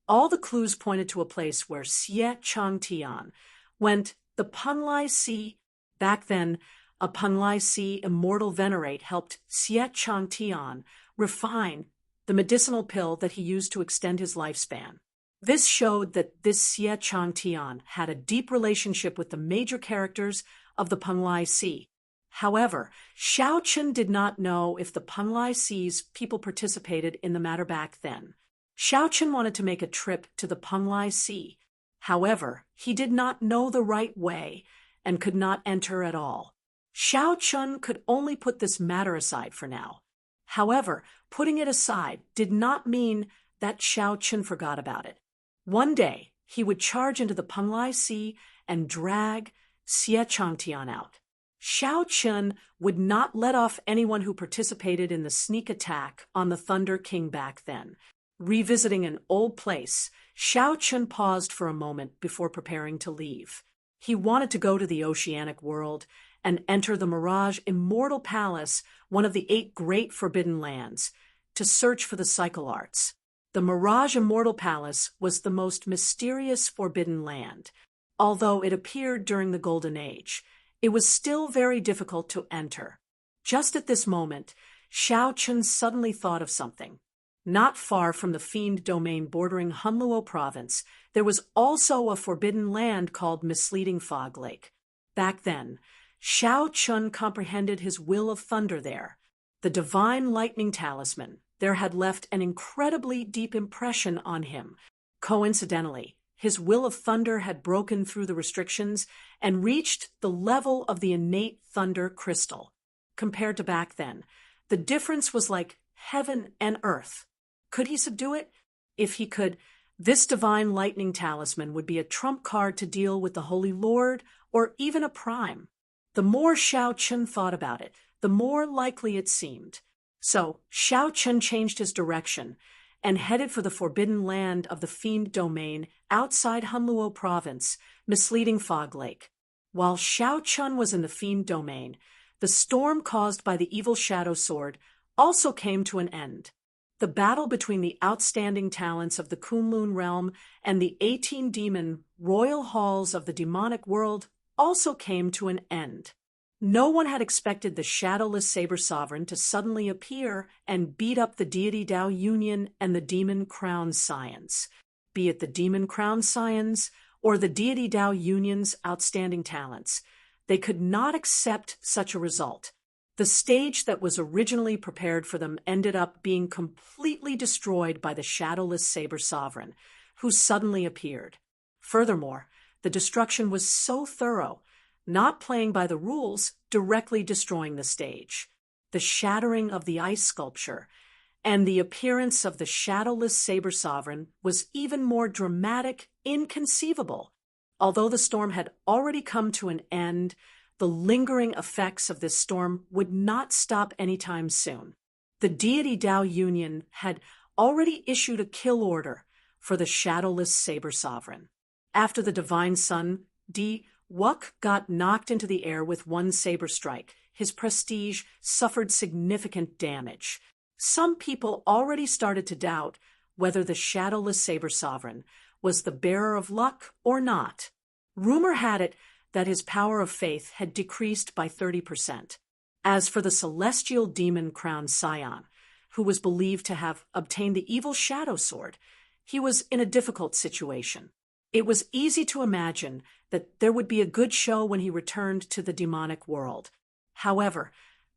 [SPEAKER 1] All the clues pointed to a place where Xie Changtian went. The Punlai Si. Back then, a Punlai Si immortal venerate helped Xie Changtian refine the medicinal pill that he used to extend his lifespan. This showed that this Xie Changtian had a deep relationship with the major characters of the Punlai Si. However, Xiao Chun did not know if the Punlai Si's people participated in the matter back then. Xiao Chun wanted to make a trip to the Punlai Si. However, he did not know the right way and could not enter at all. Xiao Chun could only put this matter aside for now. However, putting it aside did not mean that Xiao Chun forgot about it. One day, he would charge into the Punlai Si and drag Xie Changtian out. Xiao Chun would not let off anyone who participated in the sneak attack on the Thunder King back then. Revisiting an old place, Xiao Chun paused for a moment before preparing to leave. He wanted to go to the oceanic world and enter the Mirage Immortal Palace, one of the 8 great forbidden lands, to search for the cycle arts. The Mirage Immortal Palace was the most mysterious forbidden land. Although it appeared during the Golden Age, it was still very difficult to enter. Just at this moment, Xiao Chun suddenly thought of something. Not far from the Fiend domain bordering Hunluo Province, there was also a forbidden land called Misleading Fog Lake. Back then, Xiao Chun comprehended his will of thunder there. The divine lightning talisman there had left an incredibly deep impression on him. Coincidentally, his will of thunder had broken through the restrictions and reached the level of the innate thunder crystal. Compared to back then, the difference was like heaven and earth. Could he subdue it? If he could, this divine lightning talisman would be a trump card to deal with the Holy Lord or even a prime. The more Xiao Chun thought about it, the more likely it seemed. So Xiao Chun changed his direction and headed for the forbidden land of the Fiend Domain outside Hunluo Province, Misleading Fog Lake. While Xiao Chun was in the Fiend Domain, the storm caused by the evil Shadow Sword also came to an end. The battle between the outstanding talents of the Kunlun realm and the 18 demon royal halls of the demonic world also came to an end. No one had expected the shadowless Saber Sovereign to suddenly appear and beat up the Deity Dao Union and the Demon Crown Scions. Be it the Demon Crown Scions or the Deity Dao Union's outstanding talents, they could not accept such a result. The stage that was originally prepared for them ended up being completely destroyed by the shadowless Saber Sovereign, who suddenly appeared. Furthermore, the destruction was so thorough, not playing by the rules, directly destroying the stage. The shattering of the ice sculpture and the appearance of the shadowless Saber Sovereign was even more dramatic, inconceivable. Although the storm had already come to an end, the lingering effects of this storm would not stop anytime soon. The Deity Dao Union had already issued a kill order for the shadowless Saber Sovereign. After the Divine Son, Di Wuk got knocked into the air with one saber strike, his prestige suffered significant damage. Some people already started to doubt whether the shadowless Saber Sovereign was the bearer of luck or not. Rumor had it that his power of faith had decreased by 30%. As for the celestial demon Crown Scion, who was believed to have obtained the evil Shadow Sword, he was in a difficult situation. It was easy to imagine that there would be a good show when he returned to the demonic world. However,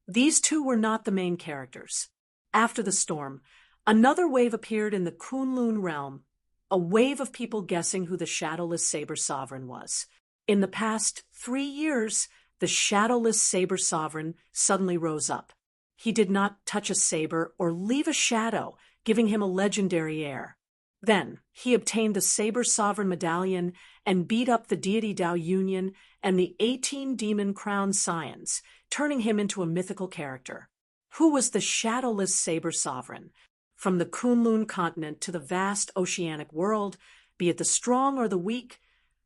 [SPEAKER 1] these two were not the main characters. After the storm, another wave appeared in the Kunlun realm, a wave of people guessing who the shadowless Saber Sovereign was. In the past 3 years, the shadowless Saber Sovereign suddenly rose up. He did not touch a saber or leave a shadow, giving him a legendary air. Then, he obtained the Saber Sovereign Medallion and beat up the Deity Dao Union and the 18 Demon Crown Scions, turning him into a mythical character. Who was the shadowless Saber Sovereign? From the Kunlun continent to the vast oceanic world, be it the strong or the weak,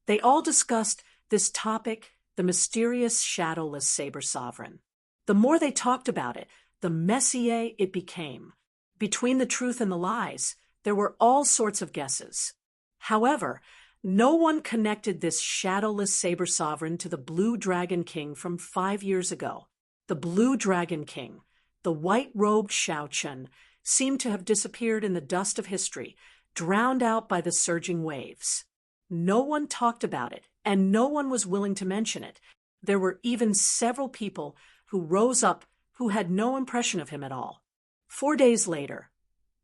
[SPEAKER 1] they all discussed this topic, the mysterious shadowless Saber Sovereign. The more they talked about it, the messier it became. Between the truth and the lies, there were all sorts of guesses. However, no one connected this shadowless Saber Sovereign to the Blue Dragon King from 5 years ago. The Blue Dragon King, the white-robed Xiao Chun, seemed to have disappeared in the dust of history, drowned out by the surging waves. No one talked about it, and no one was willing to mention it. There were even several people who rose up who had no impression of him at all. 4 days later,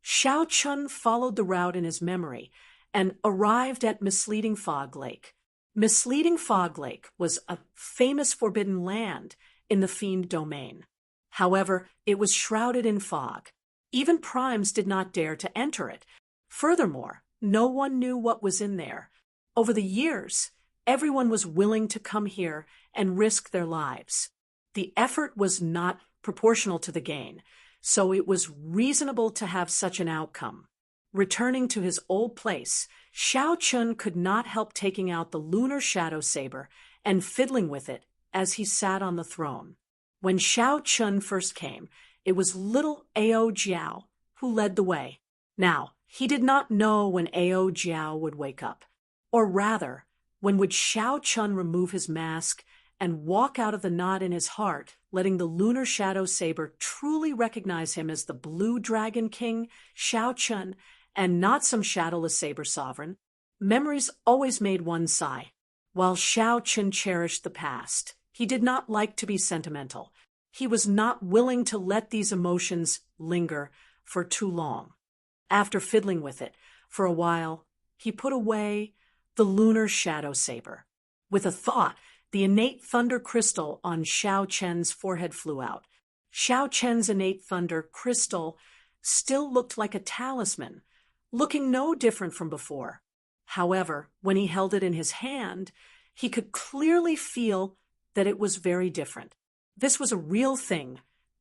[SPEAKER 1] Xiao Chun followed the route in his memory and arrived at Misleading Fog Lake. Misleading Fog Lake was a famous forbidden land in the Fiend Domain. However, it was shrouded in fog. Even primes did not dare to enter it. Furthermore, no one knew what was in there. Over the years, everyone was willing to come here and risk their lives. The effort was not proportional to the gain, so it was reasonable to have such an outcome. Returning to his old place, Xiao Chun could not help taking out the lunar shadow saber and fiddling with it as he sat on the throne. When Xiao Chun first came, it was little Ao Jiao who led the way. Now, he did not know when Ao Jiao would wake up. Or rather, when would Xiao Chun remove his mask and walk out of the knot in his heart, letting the lunar shadow saber truly recognize him as the Blue Dragon King, Xiao Chun, and not some shadowless Saber Sovereign. Memories always made one sigh. While Xiao Chun cherished the past, he did not like to be sentimental. He was not willing to let these emotions linger for too long. After fiddling with it for a while, he put away the lunar shadow saber. With a thought, the innate thunder crystal on Xiao Chen's forehead flew out. Xiao Chen's innate thunder crystal still looked like a talisman, looking no different from before. However, when he held it in his hand, he could clearly feel that it was very different. This was a real thing,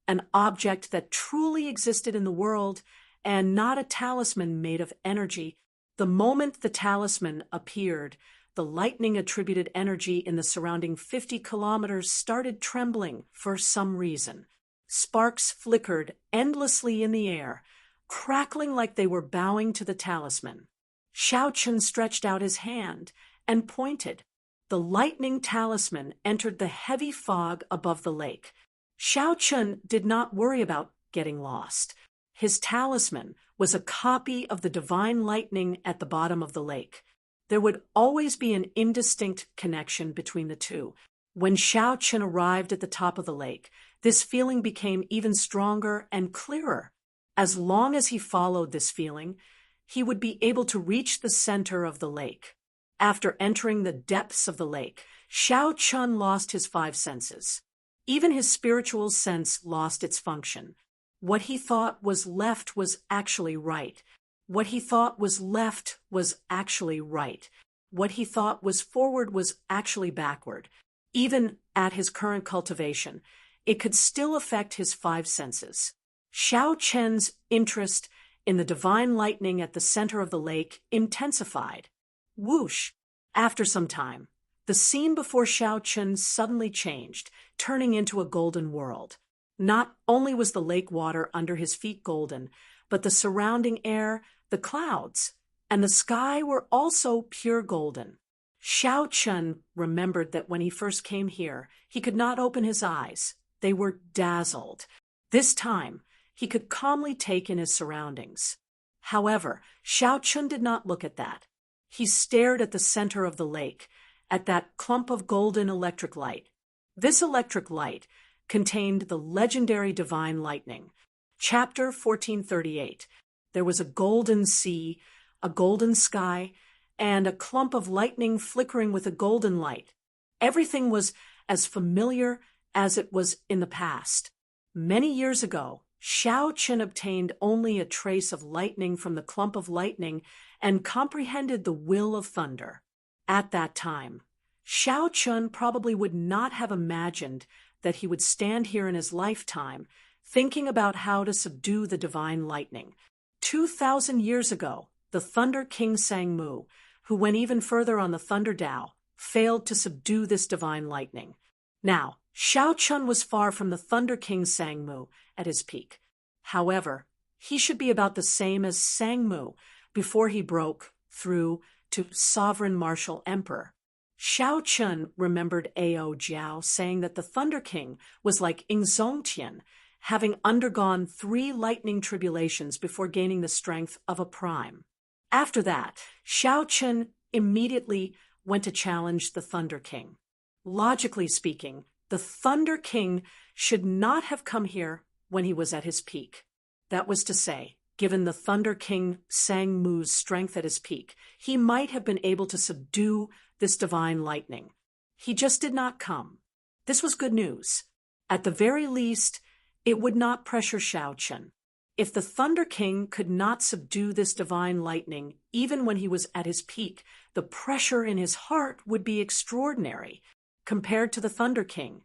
[SPEAKER 1] an object that truly existed in the world and not a talisman made of energy. The moment the talisman appeared, the lightning-attributed energy in the surrounding 50 kilometers started trembling for some reason. Sparks flickered endlessly in the air, crackling like they were bowing to the talisman. Xiao Chun stretched out his hand and pointed. The lightning talisman entered the heavy fog above the lake. Xiao Chun did not worry about getting lost. His talisman was a copy of the divine lightning at the bottom of the lake. There would always be an indistinct connection between the two. When Xiao Chun arrived at the top of the lake, this feeling became even stronger and clearer. As long as he followed this feeling, he would be able to reach the center of the lake. After entering the depths of the lake, Xiao Chun lost his 5 senses. Even his spiritual sense lost its function. What he thought was left was actually right. What he thought was left was actually right. What he thought was forward was actually backward. Even at his current cultivation, it could still affect his 5 senses. Xiao Chun's interest in the divine lightning at the center of the lake intensified. Whoosh! After some time, the scene before Xiao Chun suddenly changed, turning into a golden world. Not only was the lake water under his feet golden, but the surrounding air, the clouds, and the sky were also pure golden. Xiao Chun remembered that when he first came here, he could not open his eyes. They were dazzled. This time, he could calmly take in his surroundings. However, Xiao Chun did not look at that. He stared at the center of the lake, at that clump of golden electric light. This electric light contained the legendary divine lightning. Chapter 1438. There was a golden sea, a golden sky, and a clump of lightning flickering with a golden light. Everything was as familiar as it was in the past. Many years ago, Xiao Chun obtained only a trace of lightning from the clump of lightning and comprehended the will of thunder. At that time, Xiao Chun probably would not have imagined that he would stand here in his lifetime thinking about how to subdue the divine lightning. 2,000 years ago, the Thunder King Sang-mu, who went even further on the Thunder Dao, failed to subdue this divine lightning. Now, Xiao Chun was far from the Thunder King Sang-mu at his peak. However, he should be about the same as Sang-mu before he broke through to Sovereign Martial Emperor. Xiao Chun remembered Ao Jiao saying that the Thunder King was like Ingzongtian, having undergone 3 lightning tribulations before gaining the strength of a prime. After that, Xiao Chun immediately went to challenge the Thunder King. Logically speaking, the Thunder King should not have come here when he was at his peak. That was to say, given the Thunder King Sang-mu's strength at his peak, he might have been able to subdue this divine lightning. He just did not come. This was good news. At the very least, it would not pressure Xiao Chun. If the Thunder King could not subdue this divine lightning, even when he was at his peak, the pressure in his heart would be extraordinary. Compared to the Thunder King,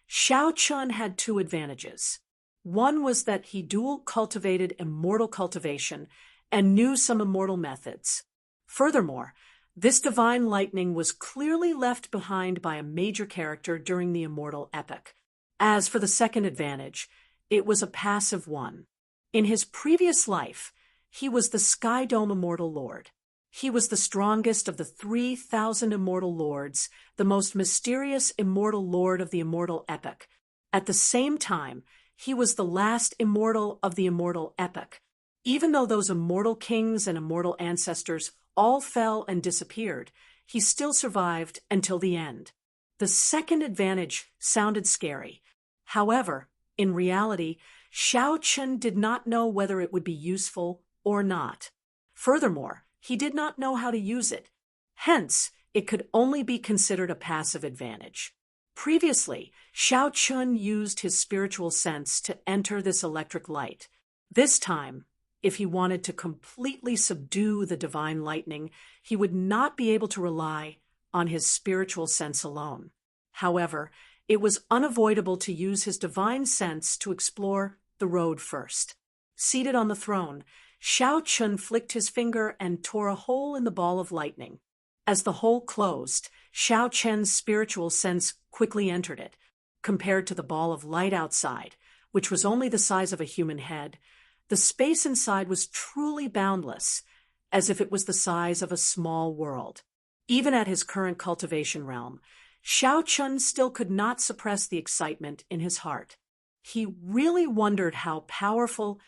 [SPEAKER 1] Xiao Chun had 2 advantages. One was that he dual-cultivated immortal cultivation and knew some immortal methods. Furthermore, this divine lightning was clearly left behind by a major character during the immortal epic. As for the second advantage, it was a passive one. In his previous life, he was the Sky Dome Immortal Lord. He was the strongest of the 3,000 immortal lords, the most mysterious immortal lord of the immortal epic. At the same time, he was the last immortal of the immortal epic. Even though those immortal kings and immortal ancestors all fell and disappeared, he still survived until the end. The second advantage sounded scary. However, in reality, Xiao Chun did not know whether it would be useful or not. Furthermore, he did not know how to use it. Hence, it could only be considered a passive advantage. Previously, Xiao Chun used his spiritual sense to enter this electric light. This time, if he wanted to completely subdue the divine lightning, he would not be able to rely on his spiritual sense alone. However, it was unavoidable to use his divine sense to explore the road first. Seated on the throne, Xiao Chun flicked his finger and tore a hole in the ball of lightning. As the hole closed, Xiao Chen's spiritual sense quickly entered it. Compared to the ball of light outside, which was only the size of a human head, the space inside was truly boundless, as if it was the size of a small world. Even at his current cultivation realm, Xiao Chun still could not suppress the excitement in his heart. He really wondered how powerful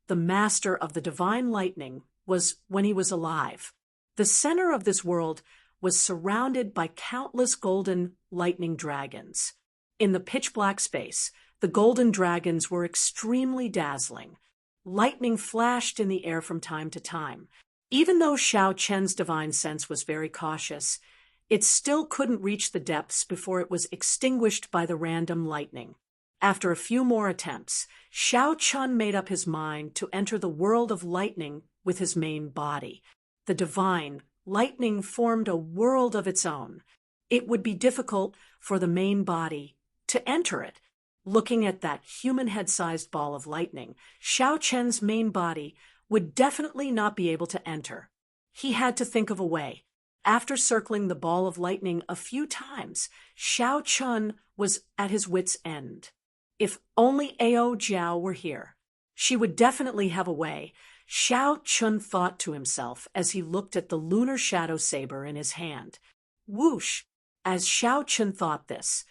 [SPEAKER 1] the master of the divine lightning was when he was alive. The center of this world was surrounded by countless golden lightning dragons. In the pitch-black space, the golden dragons were extremely dazzling. Lightning flashed in the air from time to time. Even though Xiao Chen's divine sense was very cautious, it still couldn't reach the depths before it was extinguished by the random lightning. After a few more attempts, Xiao Chun made up his mind to enter the world of lightning with his main body. The divine lightning formed a world of its own. It would be difficult for the main body to enter it. Looking at that human head-sized ball of lightning, Xiao Chen's main body would definitely not be able to enter. He had to think of a way. After circling the ball of lightning a few times, Xiao Chun was at his wit's end. If only Ao Jiao were here. She would definitely have a way, Xiao Chun thought to himself as he looked at the lunar shadow saber in his hand. Whoosh! As Xiao Chun thought this,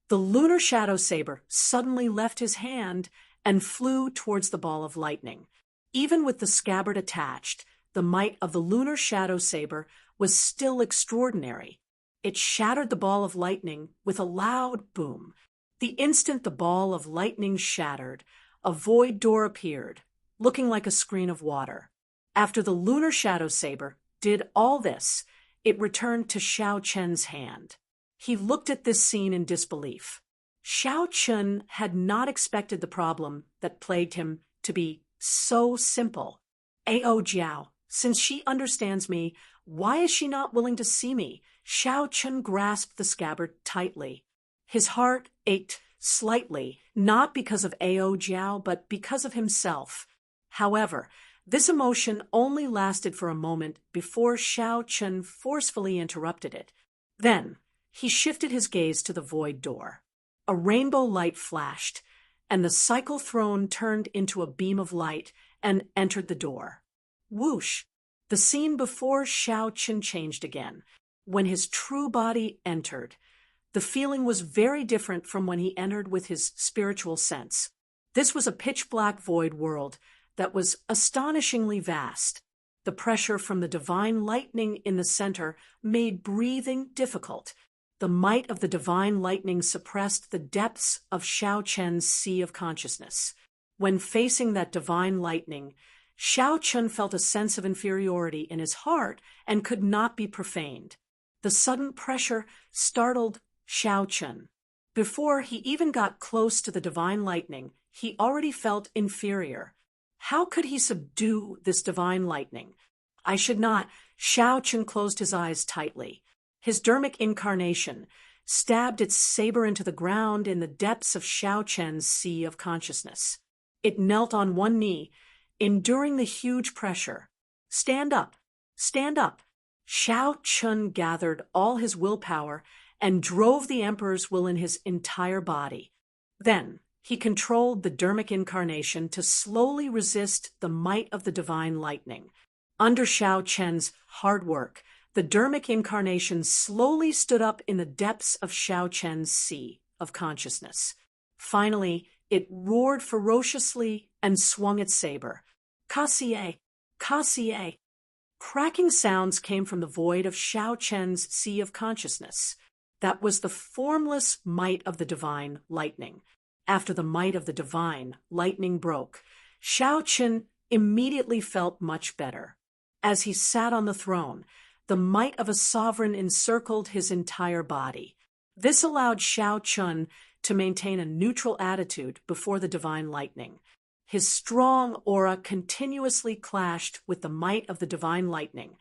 [SPEAKER 1] the lunar shadow saber suddenly left his hand and flew towards the ball of lightning. Even with the scabbard attached, the might of the lunar shadow saber was still extraordinary. It shattered the ball of lightning with a loud boom. The instant the ball of lightning shattered, a void door appeared, looking like a screen of water. After the lunar shadow saber did all this, it returned to Xiao Chen's hand. He looked at this scene in disbelief. Xiao Chun had not expected the problem that plagued him to be so simple. Ao Jiao, since she understands me, why is she not willing to see me? Xiao Chun grasped the scabbard tightly. His heart ached slightly, not because of Ao Jiao, but because of himself. However, this emotion only lasted for a moment before Xiao Chun forcefully interrupted it. Then, he shifted his gaze to the void door. A rainbow light flashed, and the cycle throne turned into a beam of light and entered the door. Whoosh! The scene before Xiao Chun changed again. When his true body entered, the feeling was very different from when he entered with his spiritual sense. This was a pitch-black void world that was astonishingly vast. The pressure from the divine lightning in the center made breathing difficult. The might of the divine lightning suppressed the depths of Xiao Chen's sea of consciousness. When facing that divine lightning, Xiao Chun felt a sense of inferiority in his heart and could not be profaned. The sudden pressure startled Xiao Chun. Before he even got close to the divine lightning, he already felt inferior. How could he subdue this divine lightning? I should not. Xiao Chun closed his eyes tightly. His dermic incarnation stabbed its saber into the ground in the depths of Xiao Chen's sea of consciousness. It knelt on one knee, enduring the huge pressure. Stand up! Stand up! Xiao Chun gathered all his willpower and drove the emperor's will in his entire body. Then, he controlled the dermic incarnation to slowly resist the might of the divine lightning. Under Xiao Chen's hard work, the dermic incarnation slowly stood up in the depths of Xiao Chen's sea of consciousness. Finally, it roared ferociously and swung its saber. Kassier! Kassier! Cracking sounds came from the void of Xiao Chen's sea of consciousness. That was the formless might of the divine lightning. After the might of the divine lightning broke, Xiao Chen immediately felt much better. As he sat on the throne, the might of a sovereign encircled his entire body. This allowed Xiao Chun to maintain a neutral attitude before the divine lightning. His strong aura continuously clashed with the might of the divine lightning.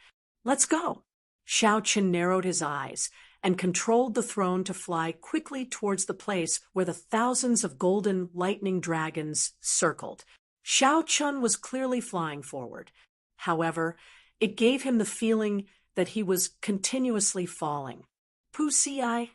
[SPEAKER 1] Let's go! Xiao Chun narrowed his eyes and controlled the throne to fly quickly towards the place where the thousands of golden lightning dragons circled. Xiao Chun was clearly flying forward. However, it gave him the feeling that he was continuously falling. Pussy-eye!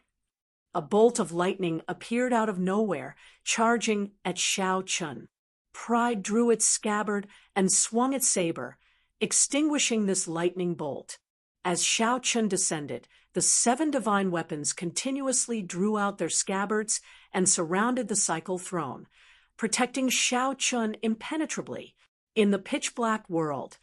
[SPEAKER 1] A bolt of lightning appeared out of nowhere, charging at Xiao Chun. Pride drew its scabbard and swung its saber, extinguishing this lightning bolt. As Xiao Chun descended, the 7 divine weapons continuously drew out their scabbards and surrounded the cycle throne, protecting Xiao Chun impenetrably. In the pitch-black world,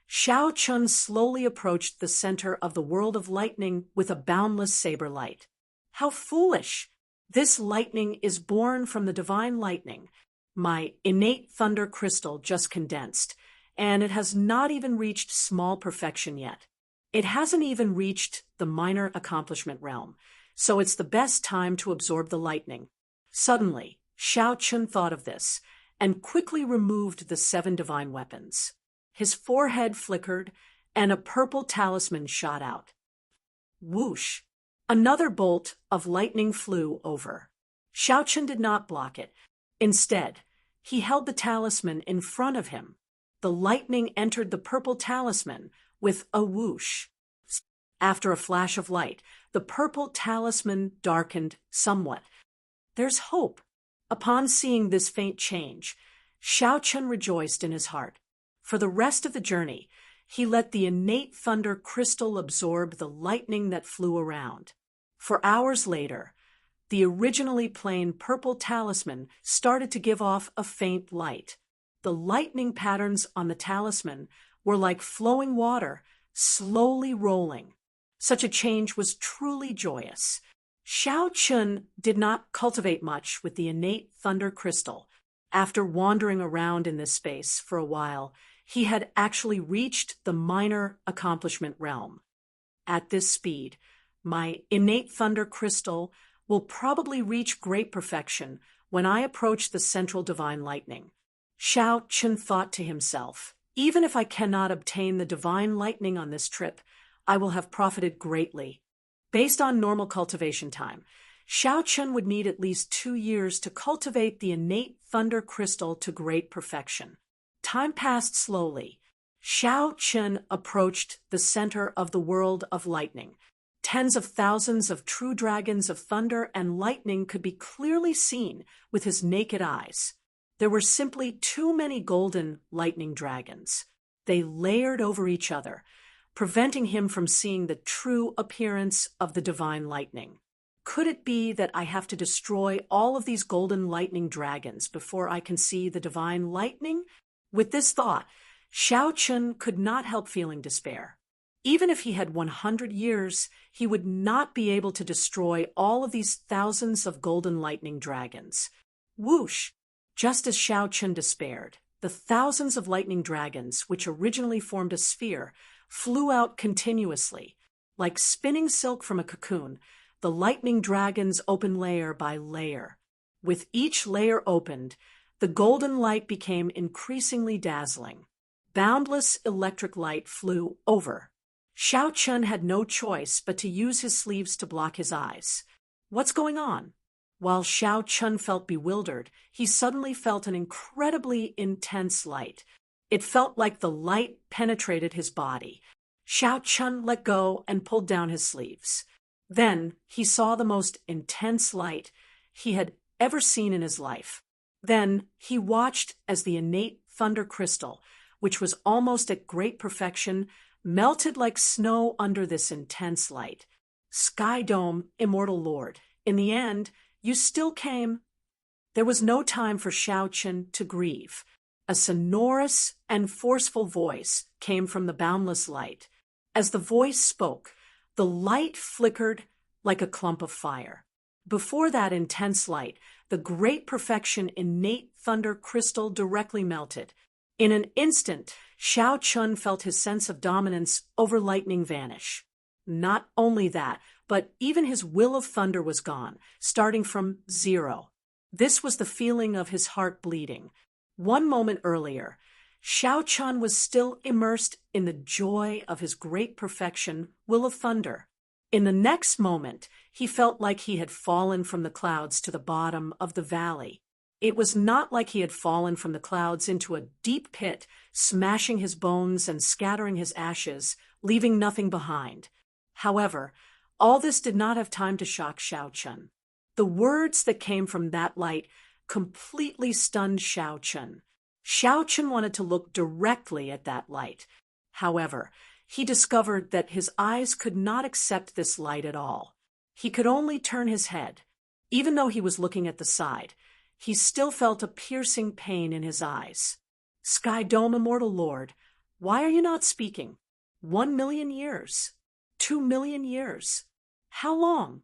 [SPEAKER 1] Xiao Chun slowly approached the center of the world of lightning with a boundless saber light. How foolish! This lightning is born from the divine lightning. My innate thunder crystal just condensed, and it has not even reached small perfection yet. It hasn't even reached the minor accomplishment realm, so it's the best time to absorb the lightning. Suddenly, Xiao Chun thought of this, and quickly removed the 7 divine weapons. His forehead flickered, and a purple talisman shot out. Whoosh! Another bolt of lightning flew over. Xiao Chun did not block it. Instead, he held the talisman in front of him. The lightning entered the purple talisman with a whoosh. After a flash of light, the purple talisman darkened somewhat. There's hope. Upon seeing this faint change, Xiao Chun rejoiced in his heart. For the rest of the journey, he let the innate thunder crystal absorb the lightning that flew around. For hours later, the originally plain purple talisman started to give off a faint light. The lightning patterns on the talisman were like flowing water, slowly rolling. Such a change was truly joyous. Xiao Chun did not cultivate much with the innate thunder crystal. After wandering around in this space for a while, he had actually reached the minor accomplishment realm. At this speed, my innate thunder crystal will probably reach great perfection when I approach the central divine lightning. Xiao Chun thought to himself, even if I cannot obtain the divine lightning on this trip, I will have profited greatly. Based on normal cultivation time, Xiao Chun would need at least 2 years to cultivate the innate thunder crystal to great perfection. Time passed slowly. Xiao Chun approached the center of the world of lightning. Tens of thousands of true dragons of thunder and lightning could be clearly seen with his naked eyes. There were simply too many golden lightning dragons. They layered over each other, preventing him from seeing the true appearance of the divine lightning. Could it be that I have to destroy all of these golden lightning dragons before I can see the divine lightning? With this thought, Xiao Chun could not help feeling despair. Even if he had 100 years, he would not be able to destroy all of these thousands of golden lightning dragons. Whoosh! Just as Xiao Chun despaired, the thousands of lightning dragons, which originally formed a sphere, flew out continuously. Like spinning silk from a cocoon, the lightning dragons opened layer by layer. With each layer opened, the golden light became increasingly dazzling. Boundless electric light flew over. Xiao Chun had no choice but to use his sleeves to block his eyes. What's going on? While Xiao Chun felt bewildered, he suddenly felt an incredibly intense light. It felt like the light penetrated his body. Xiao Chun let go and pulled down his sleeves. Then he saw the most intense light he had ever seen in his life. Then he watched as the innate thunder crystal, which was almost at great perfection, melted like snow under this intense light. Sky Dome, Immortal Lord, in the end, you still came. There was no time for Xiao Chun to grieve. A sonorous and forceful voice came from the boundless light. As the voice spoke, the light flickered like a clump of fire. Before that intense light, the great perfection innate thunder crystal directly melted. In an instant, Xiao Chun felt his sense of dominance over lightning vanish. Not only that, but even his will of thunder was gone, starting from 0. This was the feeling of his heart bleeding. 1 moment earlier, Xiao Chun was still immersed in the joy of his great perfection, will of thunder. In the next moment, he felt like he had fallen from the clouds to the bottom of the valley. It was not like he had fallen from the clouds into a deep pit, smashing his bones and scattering his ashes, leaving nothing behind. However, all this did not have time to shock Xiao Chun. The words that came from that light completely stunned Xiao Chun. Xiao Chun wanted to look directly at that light. However, he discovered that his eyes could not accept this light at all. He could only turn his head. Even though he was looking at the side, he still felt a piercing pain in his eyes. Sky Dome, Immortal Lord, why are you not speaking? 1,000,000 years. 2,000,000 years. How long?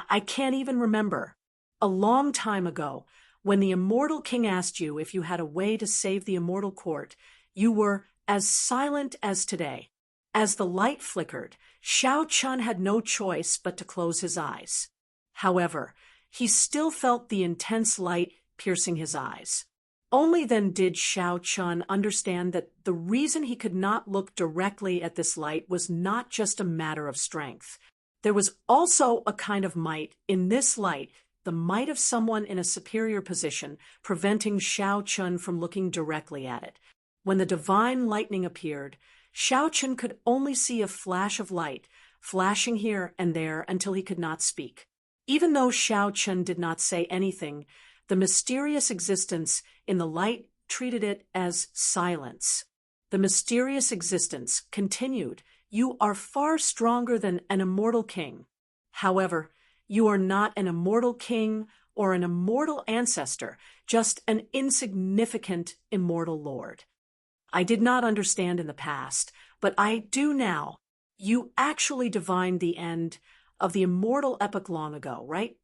[SPEAKER 1] I can't even remember. A long time ago, when the Immortal King asked you if you had a way to save the Immortal Court, you were as silent as today. As the light flickered, Xiao Chun had no choice but to close his eyes. However, he still felt the intense light piercing his eyes. Only then did Xiao Chun understand that the reason he could not look directly at this light was not just a matter of strength. There was also a kind of might in this light, the might of someone in a superior position, preventing Xiao Chun from looking directly at it. When the divine lightning appeared, Xiao Chun could only see a flash of light, flashing here and there until he could not speak. Even though Xiao Chun did not say anything, the mysterious existence in the light treated it as silence. The mysterious existence continued, "You are far stronger than an immortal king. However, you are not an immortal king or an immortal ancestor, just an insignificant immortal lord. I did not understand in the past, but I do now. You actually divined the end of the immortal epoch long ago, right?"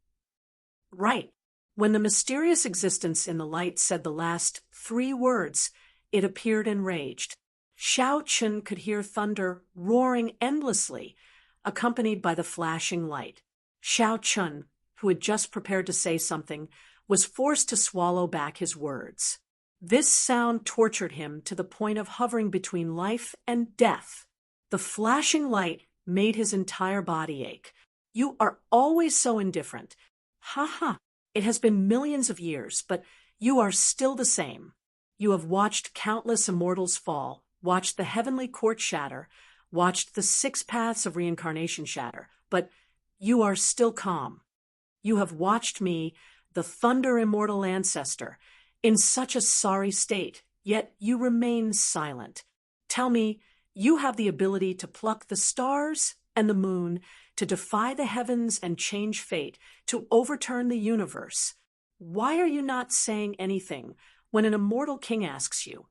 [SPEAKER 1] "Right." When the mysterious existence in the light said the last 3 words, it appeared enraged. Xiao Chun could hear thunder roaring endlessly, accompanied by the flashing light. Xiao Chun, who had just prepared to say something, was forced to swallow back his words. This sound tortured him to the point of hovering between life and death. The flashing light made his entire body ache. "You are always so indifferent. Ha ha. It has been millions of years, but you are still the same. You have watched countless immortals fall, watched the heavenly court shatter, watched the 6 paths of reincarnation shatter, but you are still calm. You have watched me, the thunder immortal ancestor, in such a sorry state, yet you remain silent. Tell me, you have the ability to pluck the stars and the moon, to defy the heavens and change fate, to overturn the universe. Why are you not saying anything when an immortal king asks you?"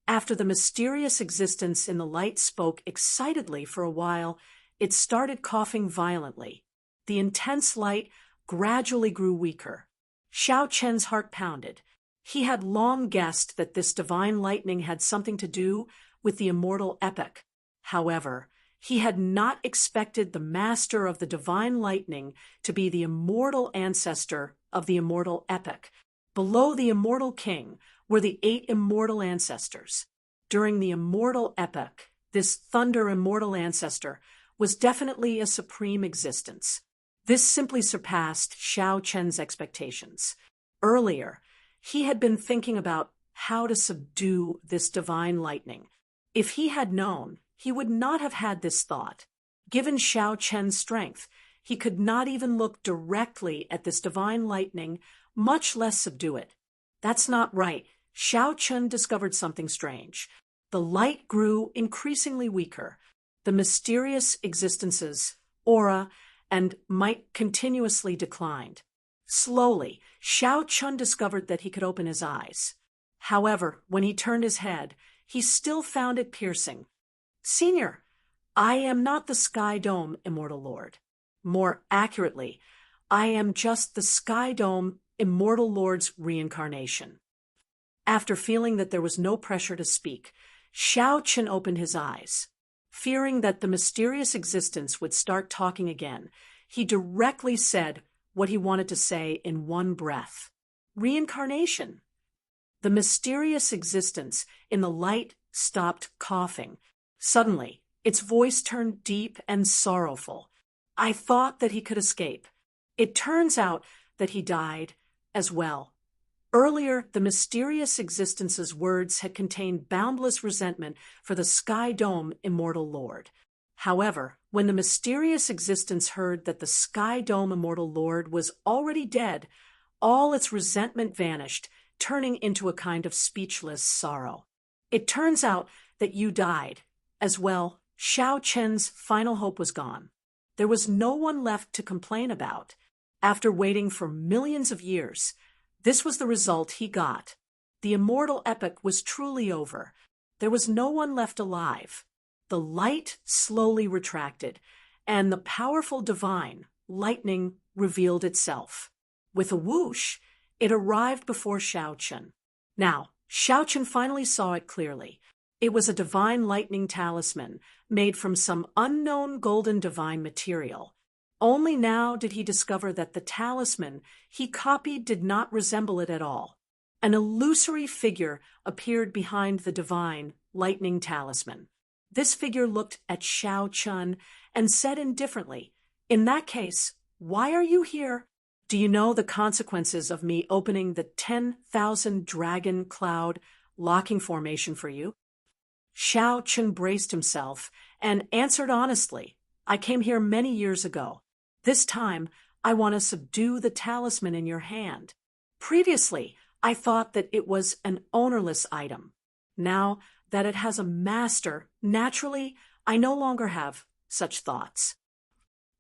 [SPEAKER 1] After the mysterious existence in the light spoke excitedly for a while, it started coughing violently. The intense light gradually grew weaker. Xiao Chen's heart pounded. He had long guessed that this divine lightning had something to do with the immortal epoch. However, he had not expected the master of the divine lightning to be the immortal ancestor of the immortal epoch. Below the immortal king were the 8 immortal ancestors. During the immortal epoch, this thunder immortal ancestor was definitely a supreme existence. This simply surpassed Xiao Chen's expectations. Earlier, he had been thinking about how to subdue this divine lightning. If he had known, he would not have had this thought. Given Xiao Chen's strength, he could not even look directly at this divine lightning, much less subdue it. That's not right. Xiao Chun discovered something strange. The light grew increasingly weaker. The mysterious existence's aura and might continuously declined. Slowly, Xiao Chun discovered that he could open his eyes. However, when he turned his head, he still found it piercing. "Senior, I am not the Sky Dome, Immortal Lord. More accurately, I am just the Sky Dome, Immortal Lord's reincarnation." After feeling that there was no pressure to speak, Xiao Chun opened his eyes. Fearing that the mysterious existence would start talking again, he directly said what he wanted to say in one breath. "Reincarnation." The mysterious existence in the light stopped coughing. Suddenly, its voice turned deep and sorrowful. "I thought that he could escape. It turns out that he died as well. Earlier, the mysterious existence's words had contained boundless resentment for the Sky Dome immortal lord. However, when the mysterious existence heard that the Sky Dome immortal lord was already dead, all its resentment vanished, turning into a kind of speechless sorrow. It turns out that you died. As well, Xiao Chen's final hope was gone. There was no one left to complain about. After waiting for millions of years, this was the result he got. The immortal epic was truly over. There was no one left alive. The light slowly retracted, and the powerful divine, lightning, revealed itself. With a whoosh, it arrived before Xiao Chen. Now, Xiao Chen finally saw it clearly. It was a divine lightning talisman, made from some unknown golden divine material. Only now did he discover that the talisman he copied did not resemble it at all. An illusory figure appeared behind the divine lightning talisman. This figure looked at Xiao Chen and said indifferently, "In that case, why are you here? Do you know the consequences of me opening the 10,000 dragon cloud locking formation for you?" Xiao Chen braced himself and answered honestly, "I came here many years ago. This time, I want to subdue the talisman in your hand. Previously, I thought that it was an ownerless item. Now that it has a master, naturally, I no longer have such thoughts."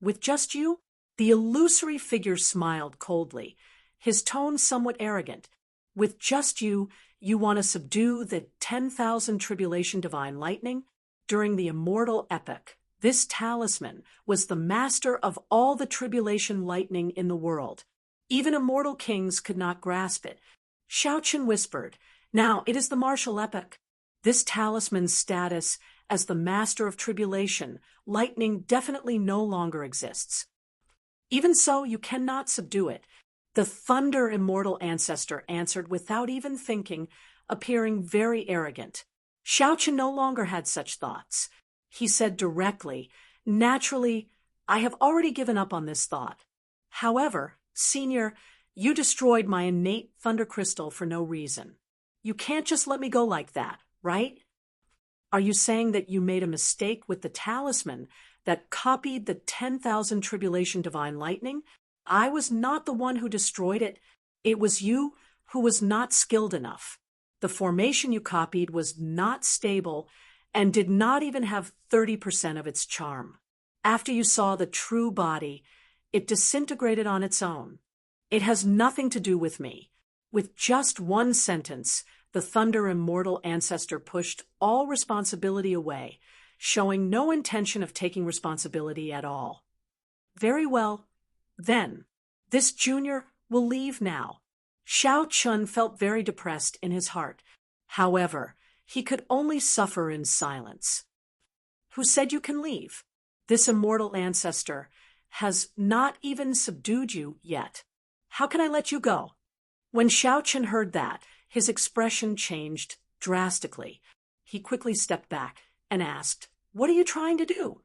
[SPEAKER 1] "With just you?" The illusory figure smiled coldly, his tone somewhat arrogant. "With just you, you want to subdue the 10,000 tribulation divine lightning? During the immortal epic, this talisman was the master of all the tribulation lightning in the world. Even immortal kings could not grasp it." Xiao Chen whispered, "Now it is the martial epic. This talisman's status as the master of tribulation lightning definitely no longer exists. Even so, you cannot subdue it." The thunder immortal ancestor answered without even thinking, appearing very arrogant. Xiao Chen no longer had such thoughts. He said directly, "Naturally, I have already given up on this thought. However, Senior, you destroyed my innate thunder crystal for no reason. You can't just let me go like that, right? Are you saying that you made a mistake with the talisman that copied the 10,000 tribulation divine lightning? I was not the one who destroyed it. It was you who was not skilled enough. The formation you copied was not stable and did not even have 30% of its charm. After you saw the true body, it disintegrated on its own. It has nothing to do with me." With just one sentence, the thunder immortal ancestor pushed all responsibility away, showing no intention of taking responsibility at all. "Very well. Then, this junior will leave now." Xiao Chen felt very depressed in his heart. However, he could only suffer in silence. "Who said you can leave? This immortal ancestor has not even subdued you yet. How can I let you go?" When Xiao Chen heard that, his expression changed drastically. He quickly stepped back and asked, "What are you trying to do?"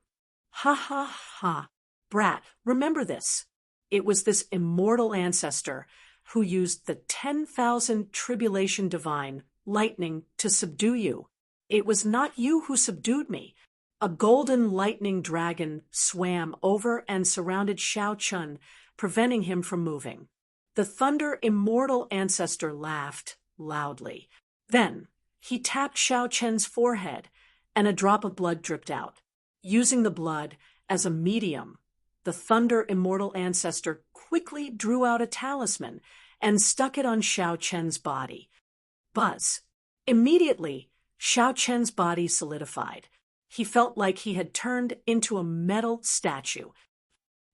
[SPEAKER 1] "Ha ha ha. Brat, remember this. It was this immortal ancestor who used the 10,000 tribulation divine lightning to subdue you. It was not you who subdued me." A golden lightning dragon swam over and surrounded Xiao Chen, preventing him from moving. The thunder immortal ancestor laughed loudly. Then he tapped Xiao Chen's forehead, and a drop of blood dripped out. Using the blood as a medium, the thunder immortal ancestor quickly drew out a talisman and stuck it on Xiao Chen's body. Buzz! Immediately, Xiao Chen's body solidified. He felt like he had turned into a metal statue.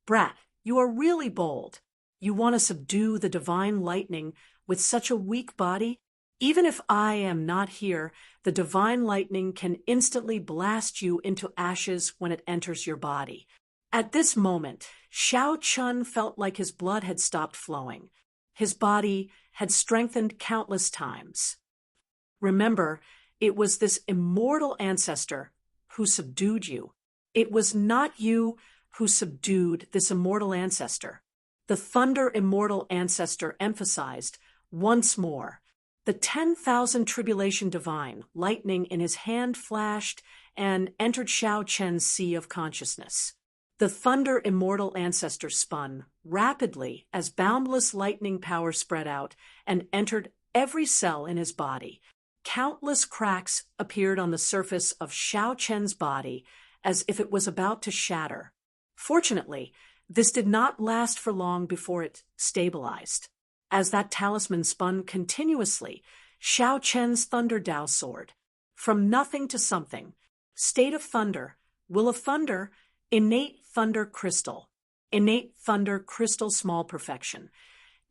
[SPEAKER 1] "Brat, you are really bold. You want to subdue the divine lightning with such a weak body? Even if I am not here, the divine lightning can instantly blast you into ashes when it enters your body." At this moment, Xiao Chen felt like his blood had stopped flowing. His body had strengthened countless times. Remember, it was this immortal ancestor who subdued you. It was not you who subdued this immortal ancestor. The thunder immortal ancestor emphasized, Once more, the 10,000 tribulation divine, lightning in his hand flashed and entered Xiao Chen's sea of consciousness. The thunder immortal ancestor spun rapidly as boundless lightning power spread out and entered every cell in his body. Countless cracks appeared on the surface of Xiao Chen's body as if it was about to shatter. Fortunately, this did not last for long before it stabilized. As that talisman spun continuously, Xiao Chen's thunder Dao soared. From nothing to something. State of thunder, will of thunder, innate thunder crystal. Innate thunder crystal small perfection.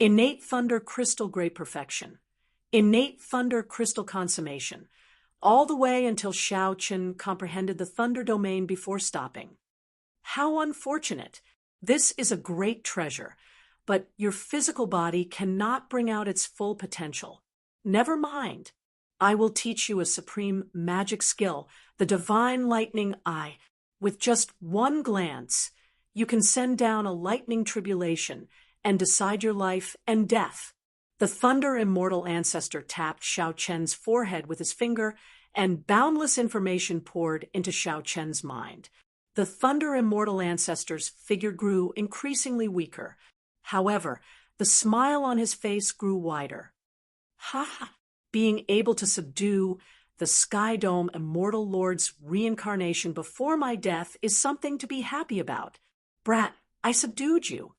[SPEAKER 1] Innate thunder crystal great perfection. Innate thunder crystal consummation. All the way until Xiao Chen comprehended the thunder domain before stopping. How unfortunate! This is a great treasure, but your physical body cannot bring out its full potential. Never mind. I will teach you a supreme magic skill, the divine lightning eye. With just one glance, you can send down a lightning tribulation and decide your life and death. The thunder immortal ancestor tapped Xiao Chen's forehead with his finger, and boundless information poured into Xiao Chen's mind. The thunder immortal ancestor's figure grew increasingly weaker. However, the smile on his face grew wider. Ha! Being able to subdue the Sky Dome Immortal Lord's reincarnation before my death is something to be happy about. Brat, I subdued you.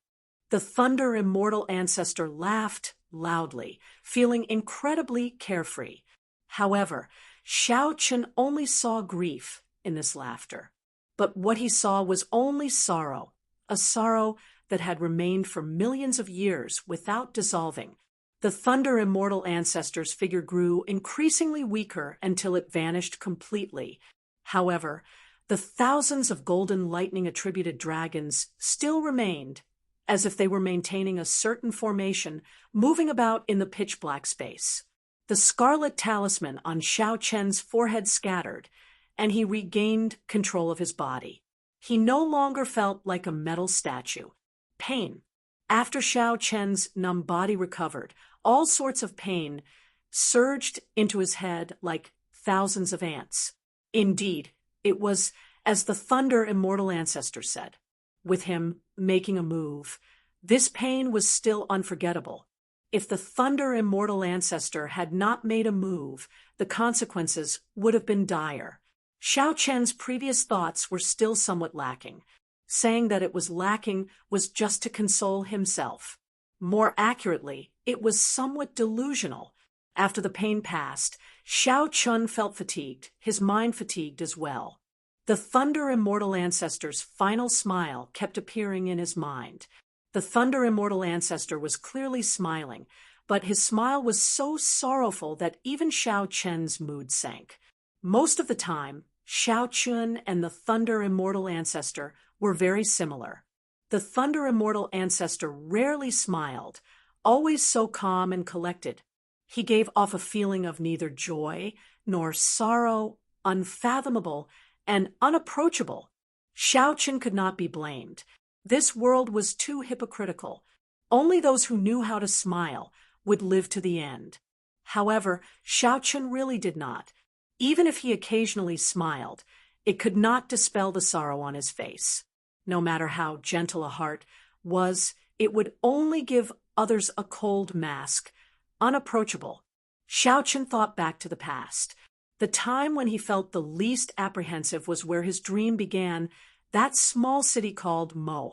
[SPEAKER 1] The thunder immortal ancestor laughed loudly, feeling incredibly carefree. However, Xiao Chen only saw grief in this laughter. But what he saw was only sorrow, a sorrow that had remained for millions of years without dissolving. The thunder immortal ancestor's figure grew increasingly weaker until it vanished completely. However, the thousands of golden lightning-attributed dragons still remained, as if they were maintaining a certain formation, moving about in the pitch-black space. The scarlet talisman on Xiao Chen's forehead scattered, and he regained control of his body. He no longer felt like a metal statue. Pain. After Xiao Chen's numb body recovered, all sorts of pain surged into his head like thousands of ants. Indeed, it was as the thunder immortal ancestor said. With him making a move, this pain was still unforgettable. If the thunder immortal ancestor had not made a move, the consequences would have been dire. Xiao Chen's previous thoughts were still somewhat lacking. Saying that it was lacking was just to console himself. More accurately, it was somewhat delusional. After the pain passed, Xiao Chen felt fatigued, his mind fatigued as well. The thunder immortal ancestor's final smile kept appearing in his mind. The thunder immortal ancestor was clearly smiling, but his smile was so sorrowful that even Xiao Chen's mood sank. Most of the time, Xiao Chen and the thunder immortal ancestor were very similar. The thunder immortal ancestor rarely smiled, always so calm and collected. He gave off a feeling of neither joy nor sorrow, unfathomable and unapproachable. Xiao Chen could not be blamed. This world was too hypocritical. Only those who knew how to smile would live to the end. However, Xiao Chen really did not. Even if he occasionally smiled, it could not dispel the sorrow on his face. No matter how gentle a heart was, it would only give others a cold mask, unapproachable. Xiao Chen thought back to the past. The time when he felt the least apprehensive was where his dream began, that small city called Mo.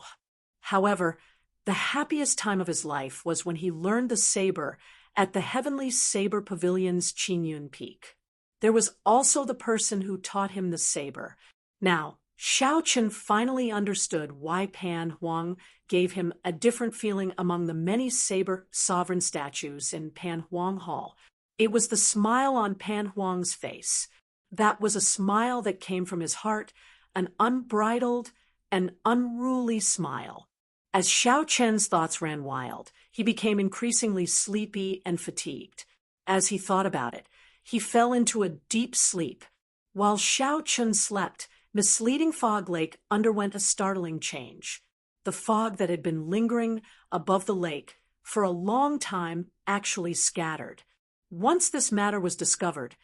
[SPEAKER 1] However, the happiest time of his life was when he learned the saber at the Heavenly Saber Pavilion's Qinyun Peak. There was also the person who taught him the saber. Now, Xiao Chen finally understood why Pan Huang gave him a different feeling among the many saber sovereign statues in Pan Huang Hall. It was the smile on Pan Huang's face. That was a smile that came from his heart, an unbridled and unruly smile. As Xiao Chen's thoughts ran wild, he became increasingly sleepy and fatigued. As he thought about it, he fell into a deep sleep. While Xiao Chen slept, Misleading Fog Lake underwent a startling change. The fog that had been lingering above the lake for a long time actually scattered. Once this matter was discovered,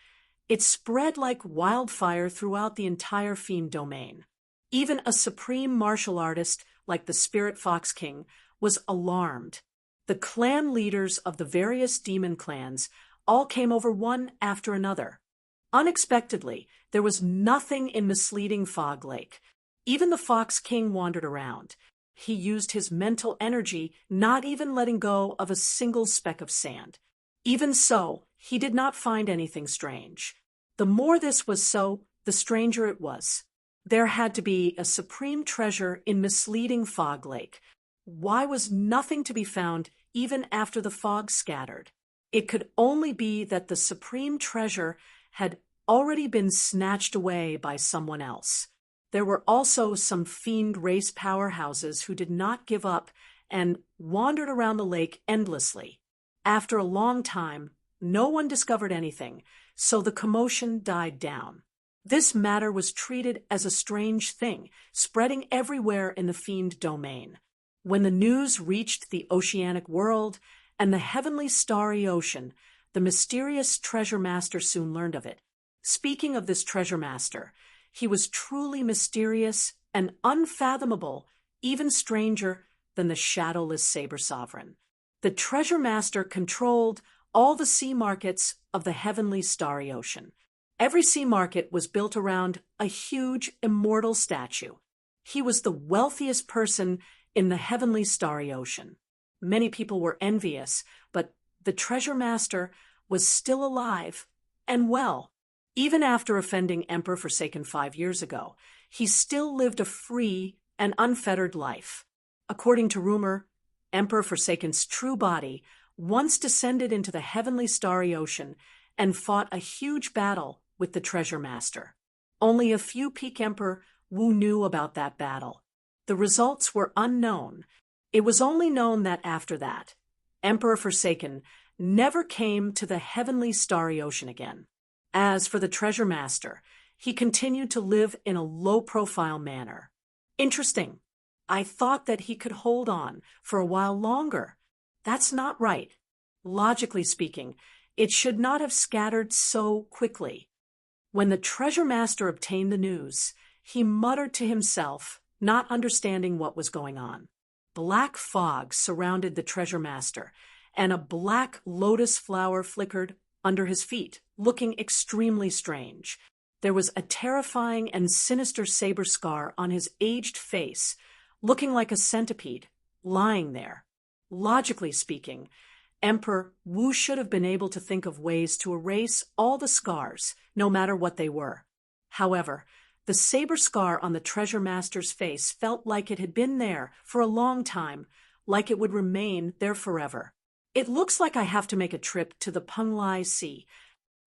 [SPEAKER 1] it spread like wildfire throughout the entire fiend domain. Even a supreme martial artist like the Spirit Fox King was alarmed. The clan leaders of the various demon clans all came over one after another. Unexpectedly, there was nothing in misleading Fog Lake. Even the Fox King wandered around. He used his mental energy, not even letting go of a single speck of sand. Even so, he did not find anything strange. The more this was so, the stranger it was. There had to be a supreme treasure in misleading Fog Lake. Why was nothing to be found even after the fog scattered? It could only be that the supreme treasure had already been snatched away by someone else. There were also some fiend race powerhouses who did not give up and wandered around the lake endlessly. After a long time, no one discovered anything, so the commotion died down. This matter was treated as a strange thing, spreading everywhere in the fiend domain. When the news reached the oceanic world and the heavenly starry ocean, the mysterious treasure master soon learned of it. Speaking of this treasure master, he was truly mysterious and unfathomable, even stranger than the shadowless saber sovereign. The treasure master controlled all the sea markets of the heavenly starry ocean. Every sea market was built around a huge immortal statue. He was the wealthiest person in the heavenly starry ocean. Many people were envious, but the treasure master was still alive and well. Even after offending Emperor Forsaken 5 years ago, he still lived a free and unfettered life. According to rumor, Emperor Forsaken's true body once descended into the heavenly starry ocean and fought a huge battle with the treasure master. Only a few Peak Emperor Wu knew about that battle. The results were unknown. It was only known that after that, Emperor Forsaken never came to the heavenly starry ocean again. As for the treasure master, he continued to live in a low-profile manner. Interesting. I thought that he could hold on for a while longer. That's not right. Logically speaking, it should not have scattered so quickly. When the treasure master obtained the news, he muttered to himself, not understanding what was going on. Black fog surrounded the treasure master, and a black lotus flower flickered under his feet, looking extremely strange. There was a terrifying and sinister saber scar on his aged face, looking like a centipede, lying there. Logically speaking, Emperor Wu should have been able to think of ways to erase all the scars, no matter what they were. However, the saber scar on the treasure master's face felt like it had been there for a long time, like it would remain there forever. It looks like I have to make a trip to the Penglai Sea.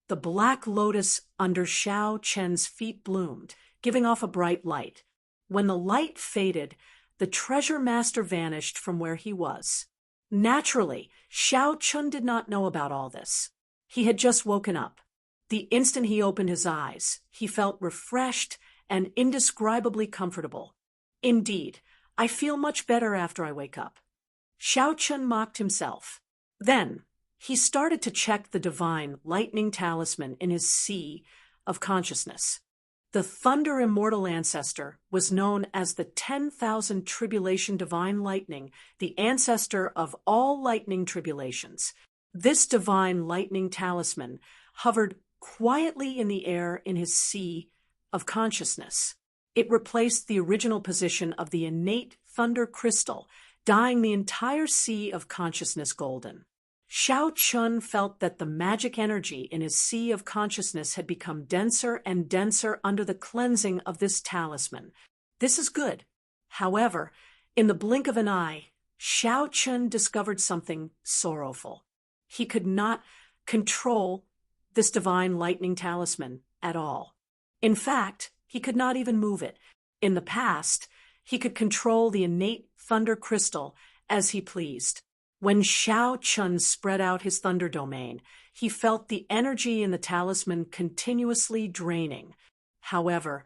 [SPEAKER 1] The black lotus under Xiao Chen's feet bloomed, giving off a bright light. When the light faded, the treasure master vanished from where he was. Naturally, Xiao Chun did not know about all this. He had just woken up. The instant he opened his eyes, he felt refreshed and indescribably comfortable. Indeed, I feel much better after I wake up. Xiao Chun mocked himself. Then, he started to check the divine lightning talisman in his sea of consciousness. The Thunder Immortal Ancestor was known as the 10,000 Tribulation Divine Lightning, the ancestor of all lightning tribulations. This divine lightning talisman hovered quietly in the air in his sea of consciousness. It replaced the original position of the innate thunder crystal, dyeing the entire sea of consciousness golden. Xiao Chun felt that the magic energy in his sea of consciousness had become denser and denser under the cleansing of this talisman. This is good. However, in the blink of an eye, Xiao Chun discovered something sorrowful. He could not control this divine lightning talisman at all. In fact, he could not even move it. In the past, he could control the innate thunder crystal as he pleased. When Xiao Chun spread out his thunder domain, he felt the energy in the talisman continuously draining. However,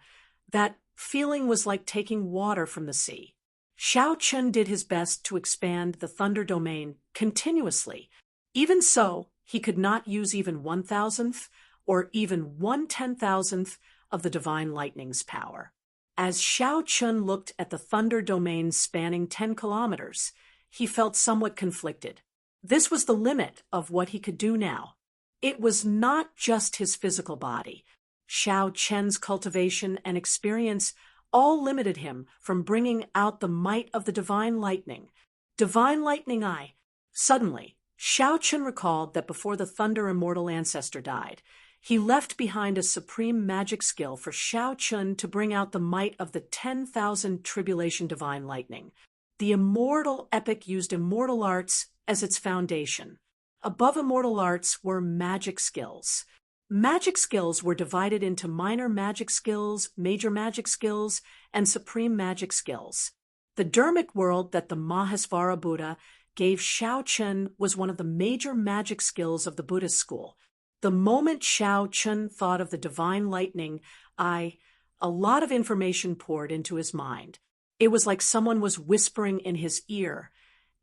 [SPEAKER 1] that feeling was like taking water from the sea. Xiao Chun did his best to expand the thunder domain continuously, Even so, he could not use even 1,000th or even 1/10,000th of the divine lightning's power. As Xiao Chun looked at the thunder domain spanning 10 kilometers, he felt somewhat conflicted. This was the limit of what he could do now. It was not just his physical body. Xiao Chen's cultivation and experience all limited him from bringing out the might of the divine lightning. Divine lightning eye. Suddenly, Xiao Chen recalled that before the Thunder Immortal Ancestor died, he left behind a supreme magic skill for Xiao Chun to bring out the might of the 10,000 Tribulation Divine Lightning. The immortal epic used immortal arts as its foundation. Above immortal arts were magic skills. Magic skills were divided into minor magic skills, major magic skills, and supreme magic skills. The Dharmic world that the Mahasvara Buddha gave Xiao Chun was one of the major magic skills of the Buddhist school. The moment Xiao Chun thought of the divine lightning, a lot of information poured into his mind. It was like someone was whispering in his ear,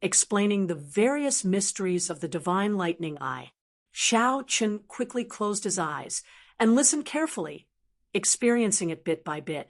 [SPEAKER 1] explaining the various mysteries of the divine lightning eye. Xiao Chun quickly closed his eyes and listened carefully, experiencing it bit by bit.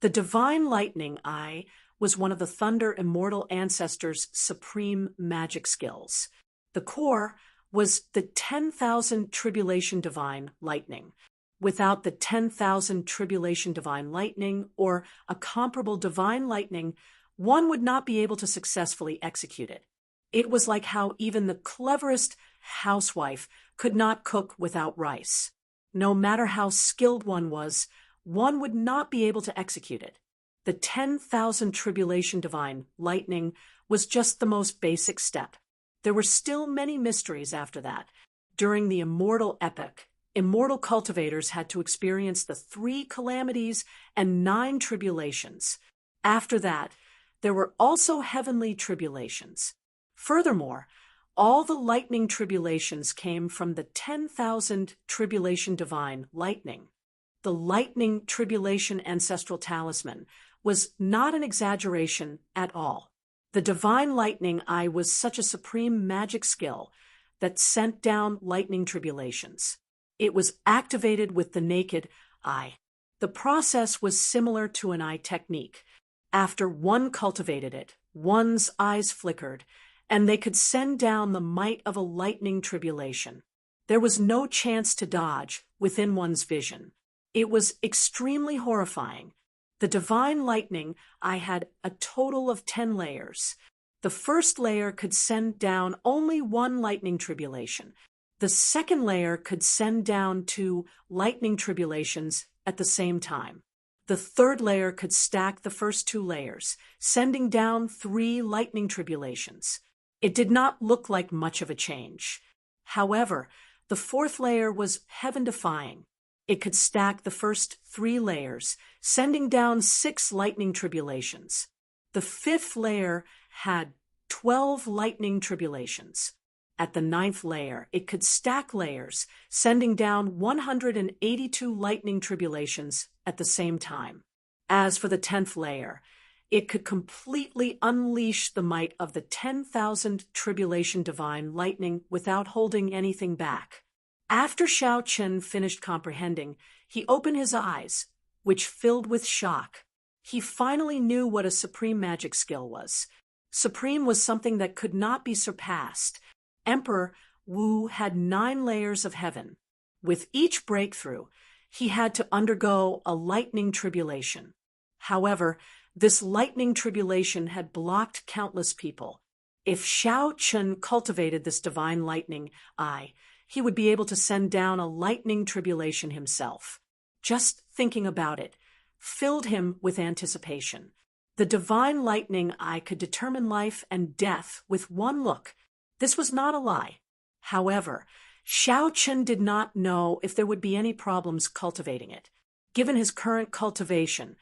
[SPEAKER 1] The divine lightning eye was one of the Thunder Immortal Ancestor's supreme magic skills. The core was the 10,000 Tribulation Divine Lightning. Without the 10,000 Tribulation Divine Lightning or a comparable divine lightning, one would not be able to successfully execute it. It was like how even the cleverest housewife could not cook without rice. No matter how skilled one would not be able to execute it. The 10,000 Tribulation Divine Lightning was just the most basic step. There were still many mysteries after that. During the immortal epic, immortal cultivators had to experience the 3 calamities and 9 tribulations. After that, there were also heavenly tribulations. Furthermore, all the lightning tribulations came from the 10,000 Tribulation Divine Lightning. The lightning tribulation ancestral talisman was not an exaggeration at all. The divine lightning eye was such a supreme magic skill that sent down lightning tribulations. It was activated with the naked eye. The process was similar to an eye technique. After one cultivated it, one's eyes flickered, and they could send down the might of a lightning tribulation. There was no chance to dodge within one's vision. It was extremely horrifying. The divine lightning eye had a total of 10 layers. The first layer could send down only one lightning tribulation. The second layer could send down 2 lightning tribulations at the same time. The third layer could stack the first 2 layers, sending down 3 lightning tribulations. It did not look like much of a change. However, the fourth layer was heaven-defying. It could stack the first 3 layers, sending down 6 lightning tribulations. The fifth layer had 12 lightning tribulations. At the 9th layer, it could stack layers, sending down 182 lightning tribulations at the same time. As for the 10th layer, it could completely unleash the might of the 10,000 Tribulation Divine Lightning without holding anything back. After Xiao Chen finished comprehending, he opened his eyes, which filled with shock. He finally knew what a supreme magic skill was. Supreme was something that could not be surpassed. Emperor Wu had 9 layers of heaven. With each breakthrough, he had to undergo a lightning tribulation. However, this lightning tribulation had blocked countless people. If Xiao Chen cultivated this divine lightning eye, he would be able to send down a lightning tribulation himself. Just thinking about it filled him with anticipation. The divine lightning eye could determine life and death with one look. This was not a lie. However, Xiao Chen did not know if there would be any problems cultivating it. Given his current cultivation,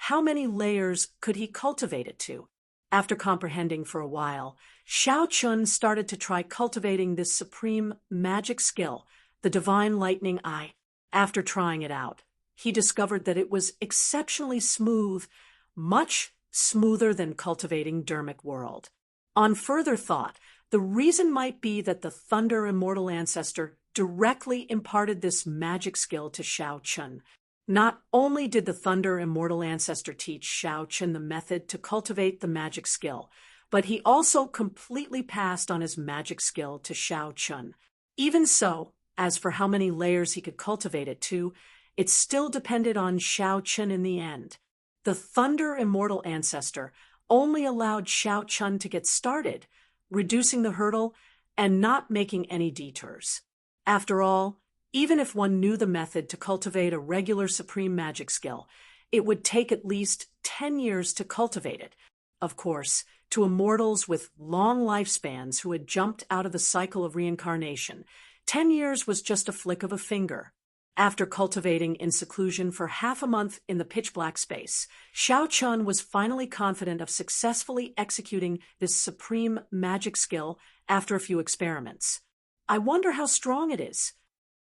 [SPEAKER 1] how many layers could he cultivate it to? After comprehending for a while, Xiao Chun started to try cultivating this supreme magic skill, the divine lightning eye. After trying it out, he discovered that it was exceptionally smooth, much smoother than cultivating Dharmic world. On further thought, The reason might be that the Thunder Immortal Ancestor directly imparted this magic skill to Shao Chun. Not only did the Thunder Immortal Ancestor teach Shao Chun the method to cultivate the magic skill, but he also completely passed on his magic skill to Shao Chun. Even so, as for how many layers he could cultivate it to, it still depended on Shao Chun in the end. The Thunder Immortal Ancestor only allowed Shao Chun to get started, reducing the hurdle and not making any detours. After all, even if one knew the method to cultivate a regular supreme magic skill, it would take at least 10 years to cultivate it. Of course, to immortals with long lifespans who had jumped out of the cycle of reincarnation, 10 years was just a flick of a finger. After cultivating in seclusion for half a month in the pitch-black space, Shao Chun was finally confident of successfully executing this supreme magic skill after a few experiments. I wonder how strong it is.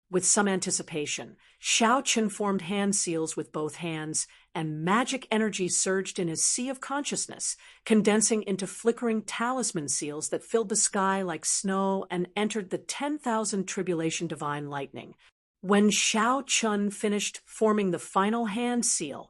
[SPEAKER 1] With some anticipation, Shao Chun formed hand seals with both hands, and magic energy surged in his sea of consciousness, condensing into flickering talisman seals that filled the sky like snow and entered the 10,000 tribulation divine lightning. When Shao Chun finished forming the final hand seal,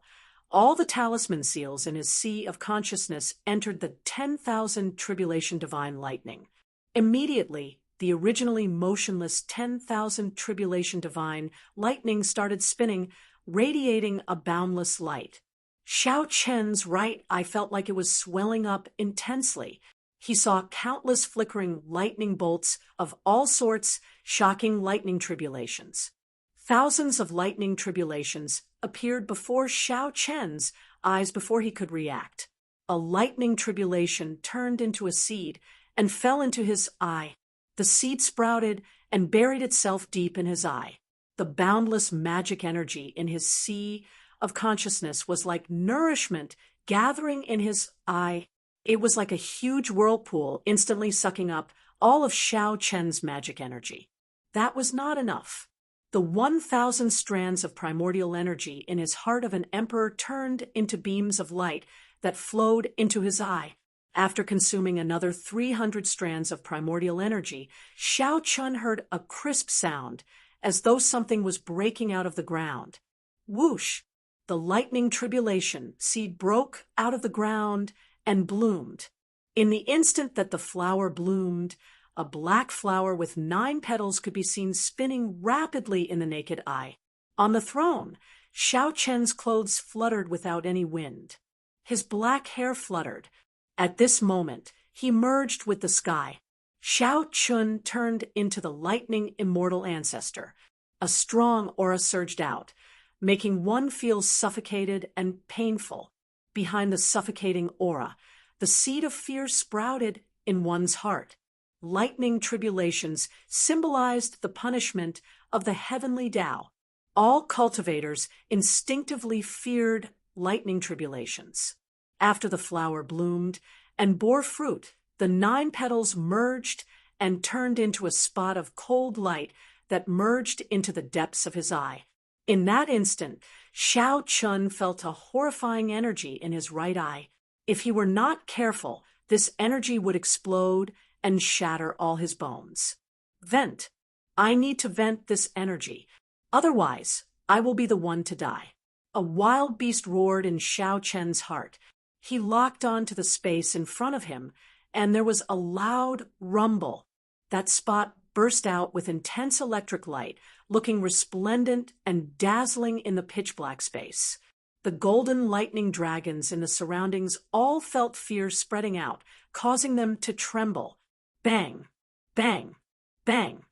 [SPEAKER 1] all the talisman seals in his sea of consciousness entered the 10,000 tribulation divine lightning. Immediately, the originally motionless 10,000 tribulation divine lightning started spinning, radiating a boundless light. Shao Chun's right eye felt like it was swelling up intensely. He saw countless flickering lightning bolts of all sorts, shocking lightning tribulations. Thousands of lightning tribulations appeared before Shao Chun's eyes before he could react. A lightning tribulation turned into a seed and fell into his eye. The seed sprouted and buried itself deep in his eye. The boundless magic energy in his sea of consciousness was like nourishment gathering in his eye. It was like a huge whirlpool instantly sucking up all of Shao Chun's magic energy. That was not enough. The 1,000 strands of primordial energy in his heart of an emperor turned into beams of light that flowed into his eye. After consuming another 300 strands of primordial energy, Shao Chun heard a crisp sound, as though something was breaking out of the ground. Whoosh! The lightning tribulation seed broke out of the ground and bloomed. In the instant that the flower bloomed, a black flower with 9 petals could be seen spinning rapidly in the naked eye. On the throne, Shao Chun's clothes fluttered without any wind. His black hair fluttered. At this moment, he merged with the sky. Shao Chun turned into the lightning immortal ancestor. A strong aura surged out, making one feel suffocated and painful. Behind the suffocating aura, the seed of fear sprouted in one's heart. Lightning tribulations symbolized the punishment of the heavenly Tao. All cultivators instinctively feared lightning tribulations. After the flower bloomed and bore fruit, the 9 petals merged and turned into a spot of cold light that merged into the depths of his eye. In that instant, Shao Chun felt a horrifying energy in his right eye. If he were not careful, this energy would explode and shatter all his bones. Vent. I need to vent this energy. Otherwise, I will be the one to die. A wild beast roared in Shao Chun's heart. He locked on to the space in front of him, and there was a loud rumble. That spot burst out with intense electric light, looking resplendent and dazzling in the pitch-black space. The golden lightning dragons in the surroundings all felt fear spreading out, causing them to tremble. Bang! Bang! Bang!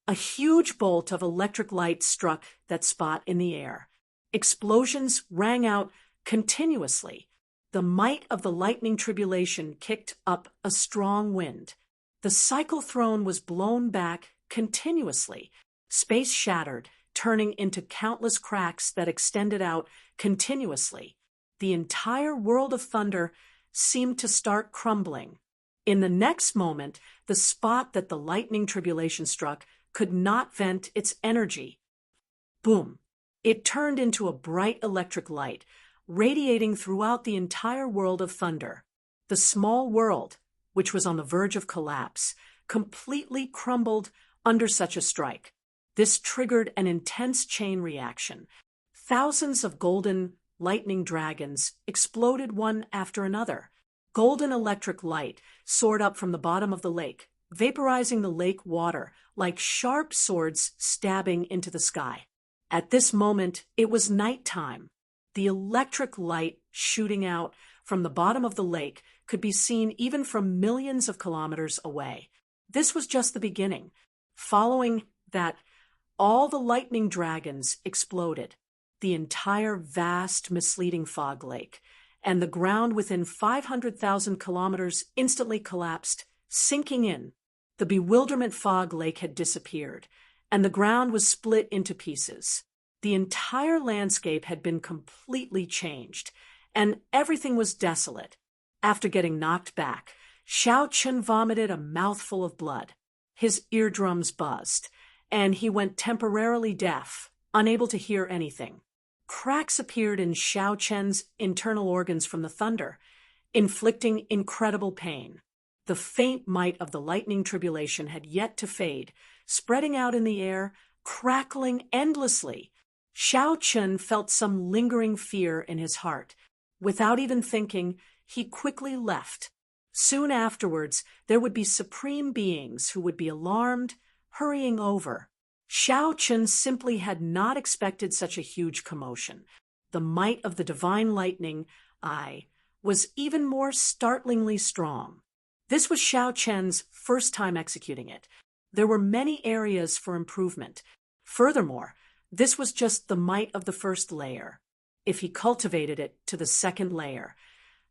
[SPEAKER 1] A huge bolt of electric light struck that spot in the air. Explosions rang out continuously. The might of the lightning tribulation kicked up a strong wind. The cycle throne was blown back continuously. Space shattered, turning into countless cracks that extended out continuously. The entire world of thunder seemed to start crumbling. In the next moment, the spot that the lightning tribulation struck could not vent its energy. Boom! It turned into a bright electric light, radiating throughout the entire world of thunder. The small world, which was on the verge of collapse, completely crumbled under such a strike. This triggered an intense chain reaction. Thousands of golden lightning dragons exploded one after another. Golden electric light soared up from the bottom of the lake, vaporizing the lake water like sharp swords stabbing into the sky. At this moment, it was nighttime. The electric light shooting out from the bottom of the lake could be seen even from millions of kilometers away. This was just the beginning. Following that, all the lightning dragons exploded. The entire vast, misleading fog lake, and the ground within 500,000 kilometers instantly collapsed, sinking in. The bewilderment fog lake had disappeared, and the ground was split into pieces. The entire landscape had been completely changed, and everything was desolate. After getting knocked back, Xiao Chun vomited a mouthful of blood. His eardrums buzzed, and he went temporarily deaf, unable to hear anything. Cracks appeared in Xiao Chen's internal organs from the thunder, inflicting incredible pain. The faint might of the lightning tribulation had yet to fade, spreading out in the air, crackling endlessly. Xiao Chun felt some lingering fear in his heart. Without even thinking, he quickly left. Soon afterwards, there would be supreme beings who would be alarmed, hurrying over. Xiao Chun simply had not expected such a huge commotion. The might of the divine lightning eye was even more startlingly strong. This was Xiao Chen's first time executing it. There were many areas for improvement. Furthermore, this was just the might of the first layer. If he cultivated it to the second layer,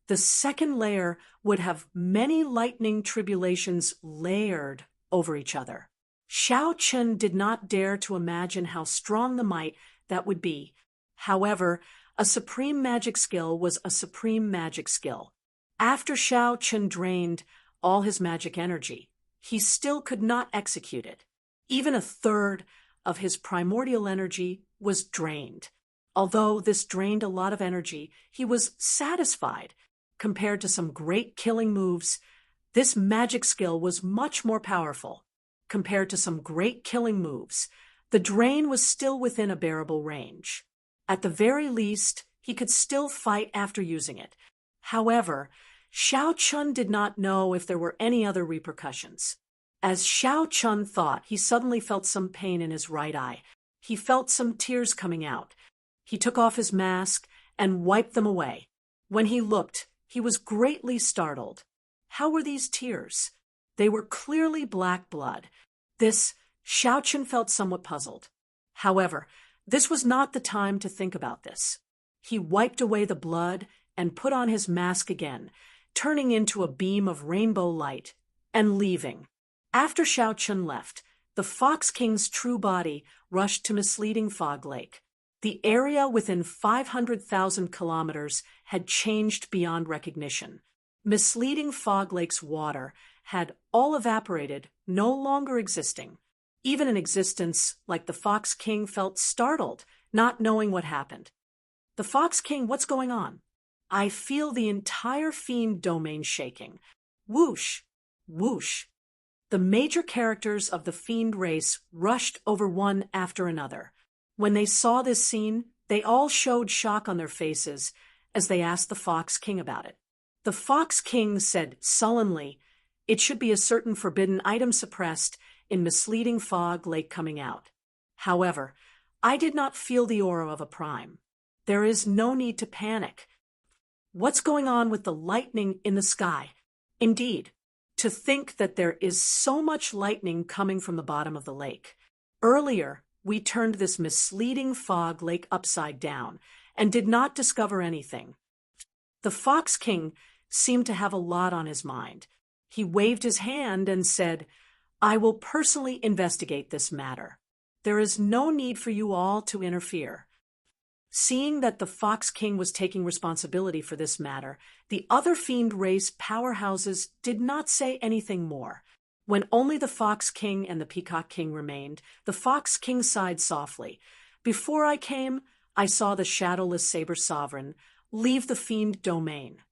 [SPEAKER 1] the second layer would have many lightning tribulations layered over each other. Xiao Chun did not dare to imagine how strong the might that would be. However, a supreme magic skill was a supreme magic skill. After Xiao Chun drained all his magic energy, he still could not execute it. Even a third of his primordial energy was drained. Although this drained a lot of energy, he was satisfied. Compared to some great killing moves, this magic skill was much more powerful. Compared to some great killing moves, the drain was still within a bearable range. At the very least, he could still fight after using it. However, Xiao Chun did not know if there were any other repercussions. As Xiao Chun thought, he suddenly felt some pain in his right eye. He felt some tears coming out. He took off his mask and wiped them away. When he looked, he was greatly startled. How were these tears? They were clearly black blood. Xiao Chun felt somewhat puzzled. However, this was not the time to think about this. He wiped away the blood and put on his mask again, turning into a beam of rainbow light, and leaving. After Xiao Chun left, the Fox King's true body rushed to Misleading Fog Lake. The area within 500,000 kilometers had changed beyond recognition. Misleading Fog Lake's water had all evaporated, no longer existing. Even an existence like the Fox King felt startled, not knowing what happened. The Fox King, what's going on? I feel the entire fiend domain shaking. Whoosh, whoosh. The major characters of the fiend race rushed over one after another. When they saw this scene, they all showed shock on their faces as they asked the Fox King about it. The Fox King said sullenly, "It should be a certain forbidden item suppressed in Misleading Fog Lake coming out." However, I did not feel the aura of a prime. There is no need to panic. What's going on with the lightning in the sky? Indeed, to think that there is so much lightning coming from the bottom of the lake. Earlier, we turned this Misleading Fog Lake upside down and did not discover anything. The Fox King seemed to have a lot on his mind. He waved his hand and said, "I will personally investigate this matter. There is no need for you all to interfere." Seeing that the Fox King was taking responsibility for this matter, the other fiend race powerhouses did not say anything more. When only the Fox King and the Peacock King remained, the Fox King sighed softly. "Before I came, I saw the shadowless Saber Sovereign leave the fiend domain."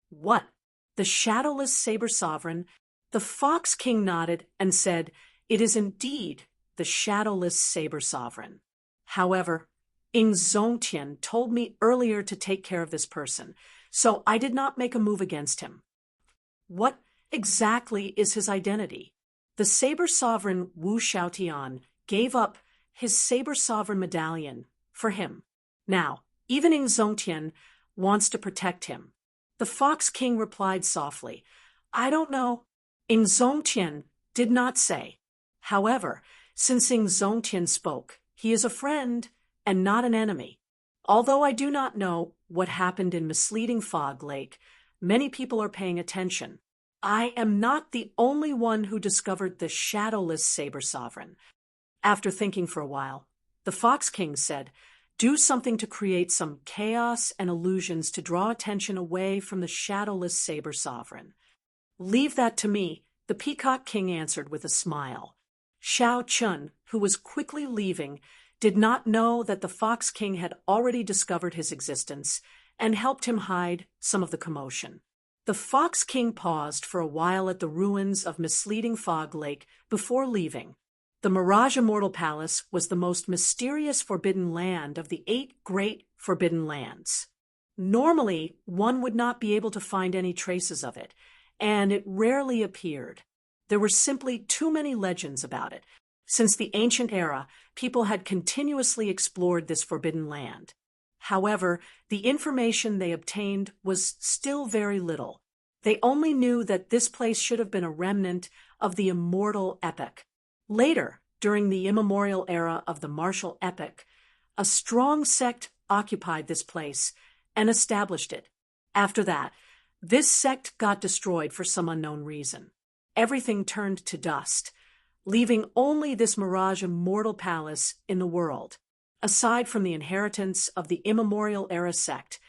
[SPEAKER 1] What? The shadowless Saber Sovereign? The Fox King nodded and said, "It is indeed the shadowless saber sovereign. However, Enchanting told me earlier to take care of this person, so I did not make a move against him." What exactly is his identity? The saber sovereign Wu Xiaotian gave up his saber sovereign medallion for him. Now, even Enchanting wants to protect him. The Fox King replied softly, "I don't know." Enchanting did not say. However, since Enchanting spoke, he is a friend and not an enemy. Although I do not know what happened in Misleading Fog Lake, many people are paying attention. I am not the only one who discovered the shadowless saber sovereign. After thinking for a while, the Fox King said, "Do something to create some chaos and illusions to draw attention away from the shadowless saber sovereign." "Leave that to me," the Peacock King answered with a smile. Xiao Chun, who was quickly leaving, did not know that the Fox King had already discovered his existence and helped him hide some of the commotion. The Fox King paused for a while at the ruins of Misleading Fog Lake before leaving. The Mirage Immortal Palace was the most mysterious forbidden land of the 8 great forbidden lands. Normally, one would not be able to find any traces of it, and it rarely appeared. There were simply too many legends about it. Since the ancient era, people had continuously explored this forbidden land. However, the information they obtained was still very little. They only knew that this place should have been a remnant of the immortal epoch. Later, during the immemorial era of the martial epoch, a strong sect occupied this place and established it. After that, this sect got destroyed for some unknown reason. Everything turned to dust, leaving only this Mirage Immortal Palace in the world. Aside from the inheritance of the immemorial era sect,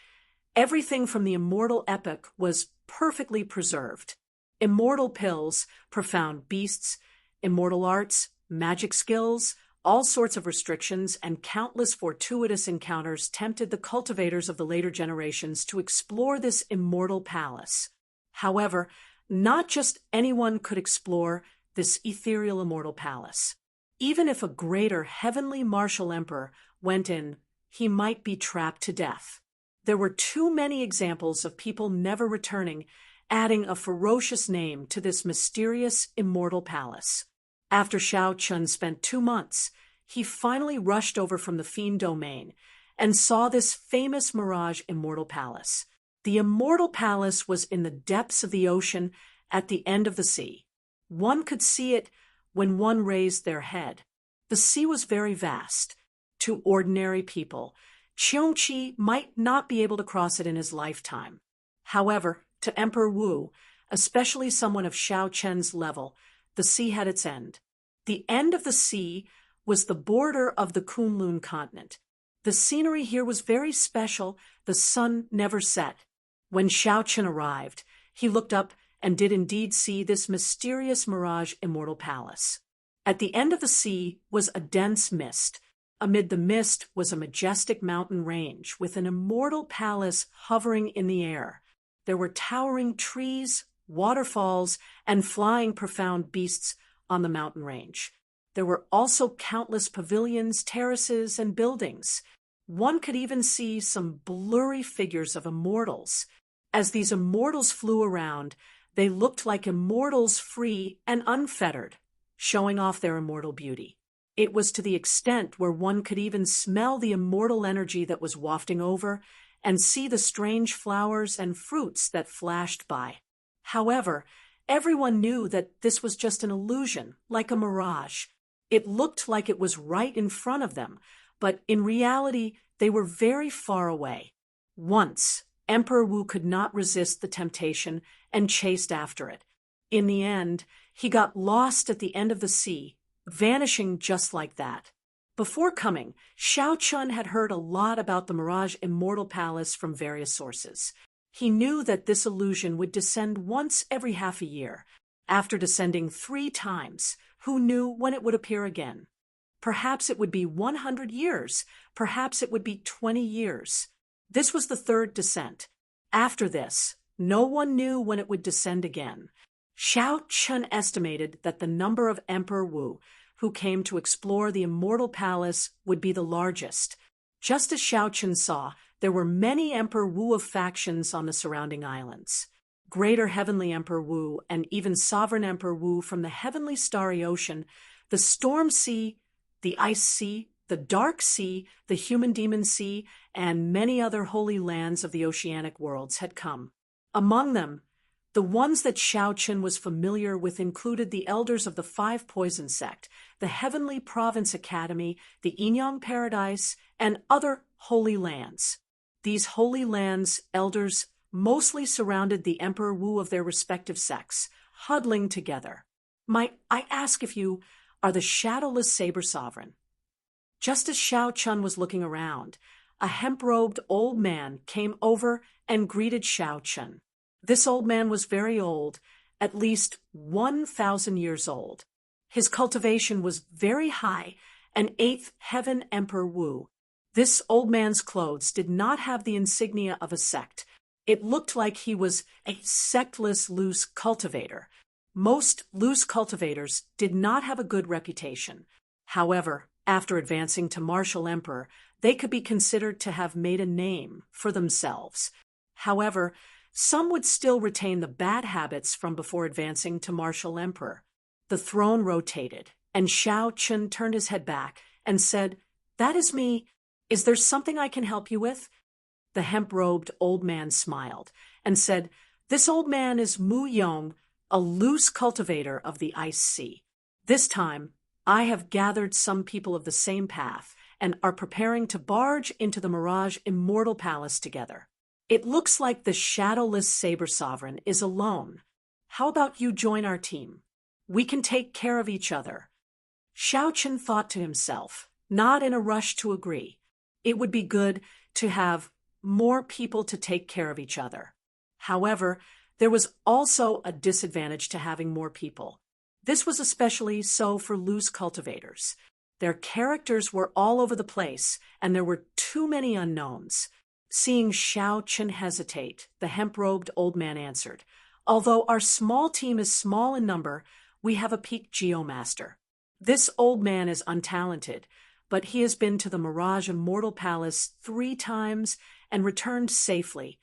[SPEAKER 1] everything from the immortal epoch was perfectly preserved. Immortal pills, profound beasts, immortal arts, magic skills, all sorts of restrictions, and countless fortuitous encounters tempted the cultivators of the later generations to explore this immortal palace. However, not just anyone could explore this ethereal immortal palace. Even if a greater heavenly martial emperor went in, he might be trapped to death. There were too many examples of people never returning, adding a ferocious name to this mysterious immortal palace. After Xiao Chun spent 2 months, he finally rushed over from the Fiend Domain and saw this famous Mirage Immortal Palace. The Immortal Palace was in the depths of the ocean at the end of the sea. One could see it when one raised their head. The sea was very vast. To ordinary people, Qiongqi might not be able to cross it in his lifetime. However, to Emperor Wu, especially someone of Xiao Chen's level, the sea had its end. The end of the sea was the border of the Kunlun continent. The scenery here was very special. The sun never set. When Xiao Chen arrived, he looked up and did indeed see this mysterious Mirage Immortal Palace. At the end of the sea was a dense mist. Amid the mist was a majestic mountain range with an immortal palace hovering in the air. There were towering trees, waterfalls, and flying profound beasts on the mountain range. There were also countless pavilions, terraces, and buildings. One could even see some blurry figures of immortals. As these immortals flew around, they looked like immortals free and unfettered, showing off their immortal beauty. It was to the extent where one could even smell the immortal energy that was wafting over and see the strange flowers and fruits that flashed by. However, everyone knew that this was just an illusion, like a mirage. It looked like it was right in front of them, but in reality, they were very far away. Once, Emperor Wu could not resist the temptation and chased after it. In the end, he got lost at the end of the sea, vanishing just like that. Before coming, Xiao Chun had heard a lot about the Mirage Immortal Palace from various sources. He knew that this illusion would descend once every half a year. After descending 3 times, who knew when it would appear again? Perhaps it would be 100 years. Perhaps it would be 20 years. This was the 3rd descent. After this, no one knew when it would descend again. Xiao Chun estimated that the number of Emperor Wu who came to explore the immortal palace would be the largest. Just as Xiao Chun saw, there were many Emperor Wu of factions on the surrounding islands. Greater Heavenly Emperor Wu and even Sovereign Emperor Wu from the Heavenly Starry Ocean, the Storm Sea, the Ice Sea, the Dark Sea, the Human Demon Sea, and many other holy lands of the oceanic worlds had come. Among them, the ones that Xiao Chun was familiar with included the elders of the Five Poison Sect, the Heavenly Province Academy, the Inyang Paradise, and other holy lands. These holy lands' elders mostly surrounded the Emperor Wu of their respective sects, huddling together. Might I ask if you are the shadowless Saber Sovereign? Just as Xiao Chun was looking around, a hemp-robed old man came over and greeted Xiao Chun. This old man was very old, at least 1,000 years old. His cultivation was very high, an eighth heaven Emperor Wu. This old man's clothes did not have the insignia of a sect. It looked like he was a sectless loose cultivator. Most loose cultivators did not have a good reputation. However, after advancing to martial emperor, they could be considered to have made a name for themselves. However, some would still retain the bad habits from before advancing to martial emperor. The throne rotated, and Xiao Chun turned his head back and said, "That is me. Is there something I can help you with?" The hemp-robed old man smiled and said, "This old man is Mu Yong, a loose cultivator of the Ice Sea. This time, I have gathered some people of the same path and are preparing to barge into the Mirage Immortal Palace together. It looks like the shadowless Saber Sovereign is alone. How about you join our team? We can take care of each other." Xiao Chun thought to himself, not in a rush to agree. It would be good to have more people to take care of each other. However, there was also a disadvantage to having more people. This was especially so for loose cultivators. Their characters were all over the place, and there were too many unknowns. Seeing Xiao Chun hesitate, the hemp-robed old man answered, "Although our small team is small in number, we have a peak geomaster. This old man is untalented, but he has been to the Mirage Immortal Palace 3 times and returned safely."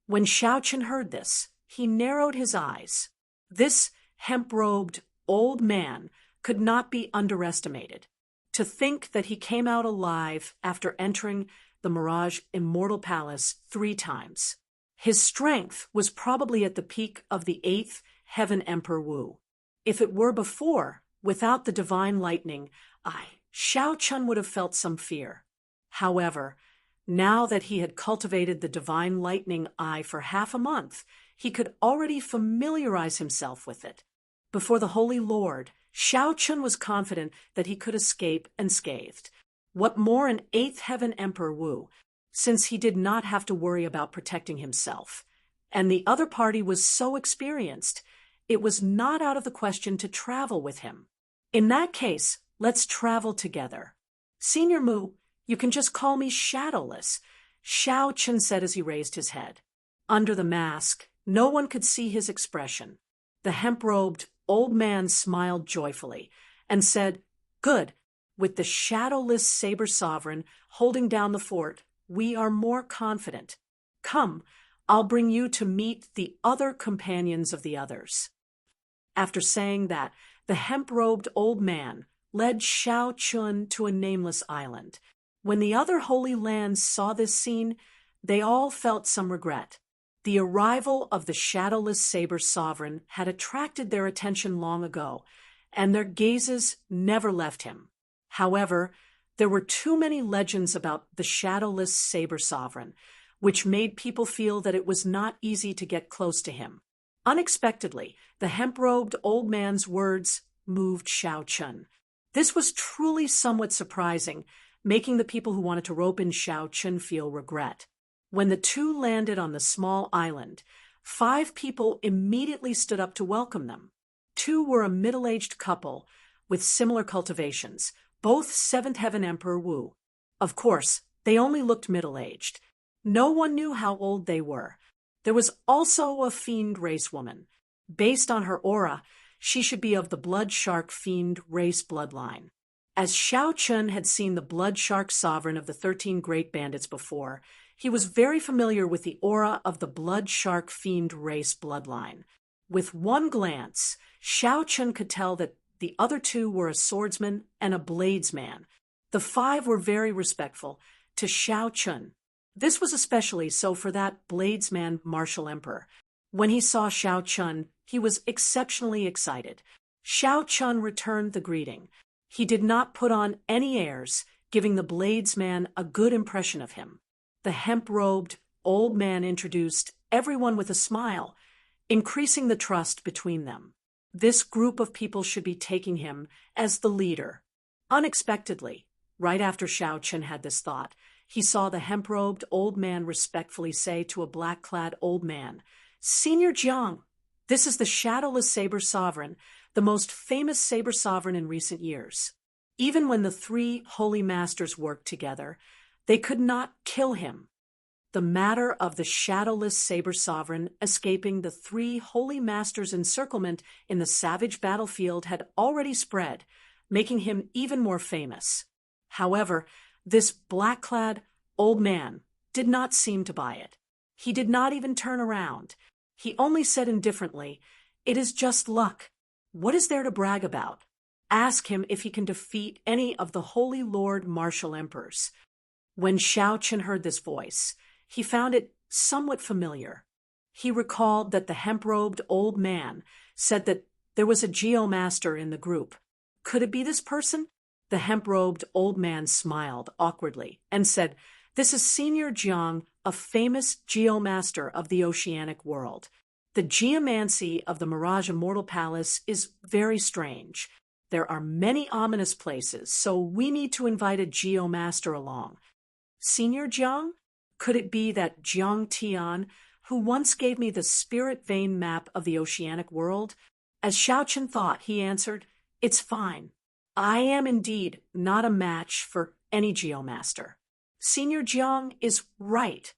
[SPEAKER 1] When Xiao Chun heard this, he narrowed his eyes. This hemp-robed old man could not be underestimated. To think that he came out alive after entering the Mirage Immortal Palace 3 times. His strength was probably at the peak of the 8th Heaven Emperor Wu. If it were before, without the divine lightning, Xiao Chun would have felt some fear. However, now that he had cultivated the divine lightning eye for half a month, he could already familiarize himself with it. Before the Holy Lord, Xiao Chun was confident that he could escape unscathed. What more an 8th Heaven Emperor Wu, since he did not have to worry about protecting himself. And the other party was so experienced, it was not out of the question to travel with him. In that case, let's travel together. Senior Mu, you can just call me Shadowless, Xiao Chun said as he raised his head. Under the mask, no one could see his expression. The hemp-robed old man smiled joyfully and said, "Good. With the shadowless Saber Sovereign holding down the fort, we are more confident. Come, I'll bring you to meet the other companions of the others." After saying that, the hemp-robed old man led Xiao Chun to a nameless island. When the other holy lands saw this scene, they all felt some regret. The arrival of the shadowless Saber Sovereign had attracted their attention long ago, and their gazes never left him. However, there were too many legends about the shadowless Saber Sovereign, which made people feel that it was not easy to get close to him. Unexpectedly, the hemp-robed old man's words moved Xiao Chun. This was truly somewhat surprising, making the people who wanted to rope in Xiao Chun feel regret. When the two landed on the small island, 5 people immediately stood up to welcome them. 2 were a middle-aged couple with similar cultivations, both 7th Heaven Emperor Wu. Of course, they only looked middle-aged. No one knew how old they were. There was also a fiend race woman. Based on her aura, she should be of the blood shark fiend race bloodline. As Xiao Chun had seen the blood shark sovereign of the 13 great bandits before, he was very familiar with the aura of the blood shark fiend race bloodline. With one glance, Xiao Chun could tell that the other two were a swordsman and a bladesman. The five were very respectful to Xiao Chun. This was especially so for that bladesman martial emperor. When he saw Xiao Chun, he was exceptionally excited. Xiao Chun returned the greeting. He did not put on any airs, giving the bladesman a good impression of him. The hemp-robed old man introduced everyone with a smile, increasing the trust between them. This group of people should be taking him as the leader. Unexpectedly, right after Xiao Chun had this thought, he saw the hemp-robed old man respectfully say to a black-clad old man, "Senior Jiang, this is the shadowless saber sovereign, the most famous saber sovereign in recent years. Even when the three holy masters worked together, they could not kill him." The matter of the shadowless saber sovereign escaping the three holy masters' encirclement in the savage battlefield had already spread, making him even more famous. However, this black-clad old man did not seem to buy it. He did not even turn around. He only said indifferently, "It is just luck. What is there to brag about? Ask him if he can defeat any of the Holy Lord Martial Emperors." When Xiao Chun heard this voice, he found it somewhat familiar. He recalled that the hemp-robed old man said that there was a geomaster in the group. Could it be this person? The hemp-robed old man smiled awkwardly and said, "This is Senior Jiang, a famous geomaster of the oceanic world. The geomancy of the Mirage Immortal Palace is very strange. There are many ominous places, so we need to invite a geomaster along." Senior Jiang? Could it be that Jiang Tian, who once gave me the spirit vein map of the oceanic world? As Xiao Chun thought, he answered, "It's fine. I am indeed not a match for any geomaster. Senior Jiang is right."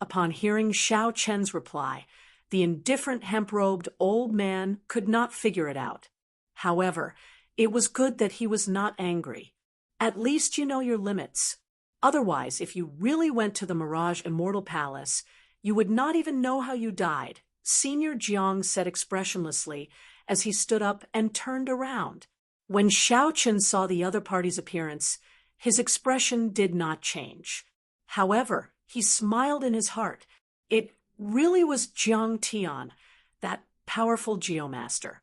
[SPEAKER 1] Upon hearing Xiao Chun's reply, the indifferent hemp-robed old man could not figure it out. However, it was good that he was not angry. At least you know your limits. Otherwise, if you really went to the Mirage Immortal Palace, you would not even know how you died, Senior Jiang said expressionlessly as he stood up and turned around. When Xiao Chun saw the other party's appearance, his expression did not change. However, he smiled in his heart. It really was Jiang Tian, that powerful geomaster.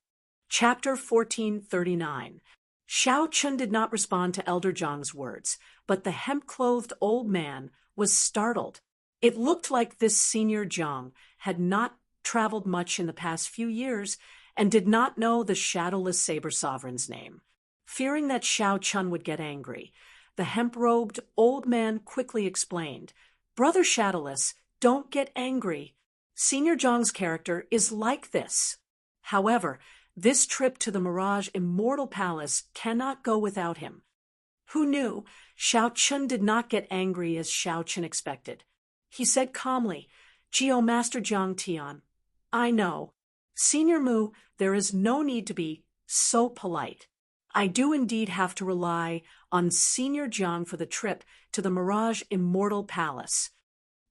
[SPEAKER 1] Chapter 1439. Xiao Chun did not respond to Elder Jiang's words, but the hemp-clothed old man was startled. It looked like this Senior Jiang had not traveled much in the past few years and did not know the shadowless saber sovereign's name. Fearing that Xiao Chun would get angry, the hemp-robed old man quickly explained, "Brother Shadowless, don't get angry. Senior Jiang's character is like this. However, this trip to the Mirage Immortal Palace cannot go without him." Who knew? Xiao Chun did not get angry as Xiao Chun expected. He said calmly, "Geomaster Jiang Tian, I know. Senior Mu, there is no need to be so polite. I do indeed have to rely on Senior Jiang for the trip to the Mirage Immortal Palace."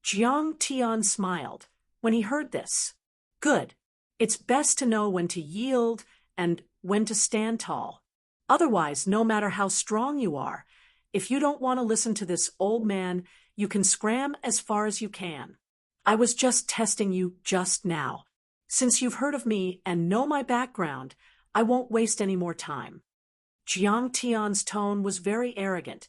[SPEAKER 1] Jiang Tian smiled when he heard this. "Good. It's best to know when to yield and when to stand tall. Otherwise, no matter how strong you are, if you don't want to listen to this old man, you can scram as far as you can. I was just testing you just now. Since you've heard of me and know my background, I won't waste any more time." Jiang Tian's tone was very arrogant,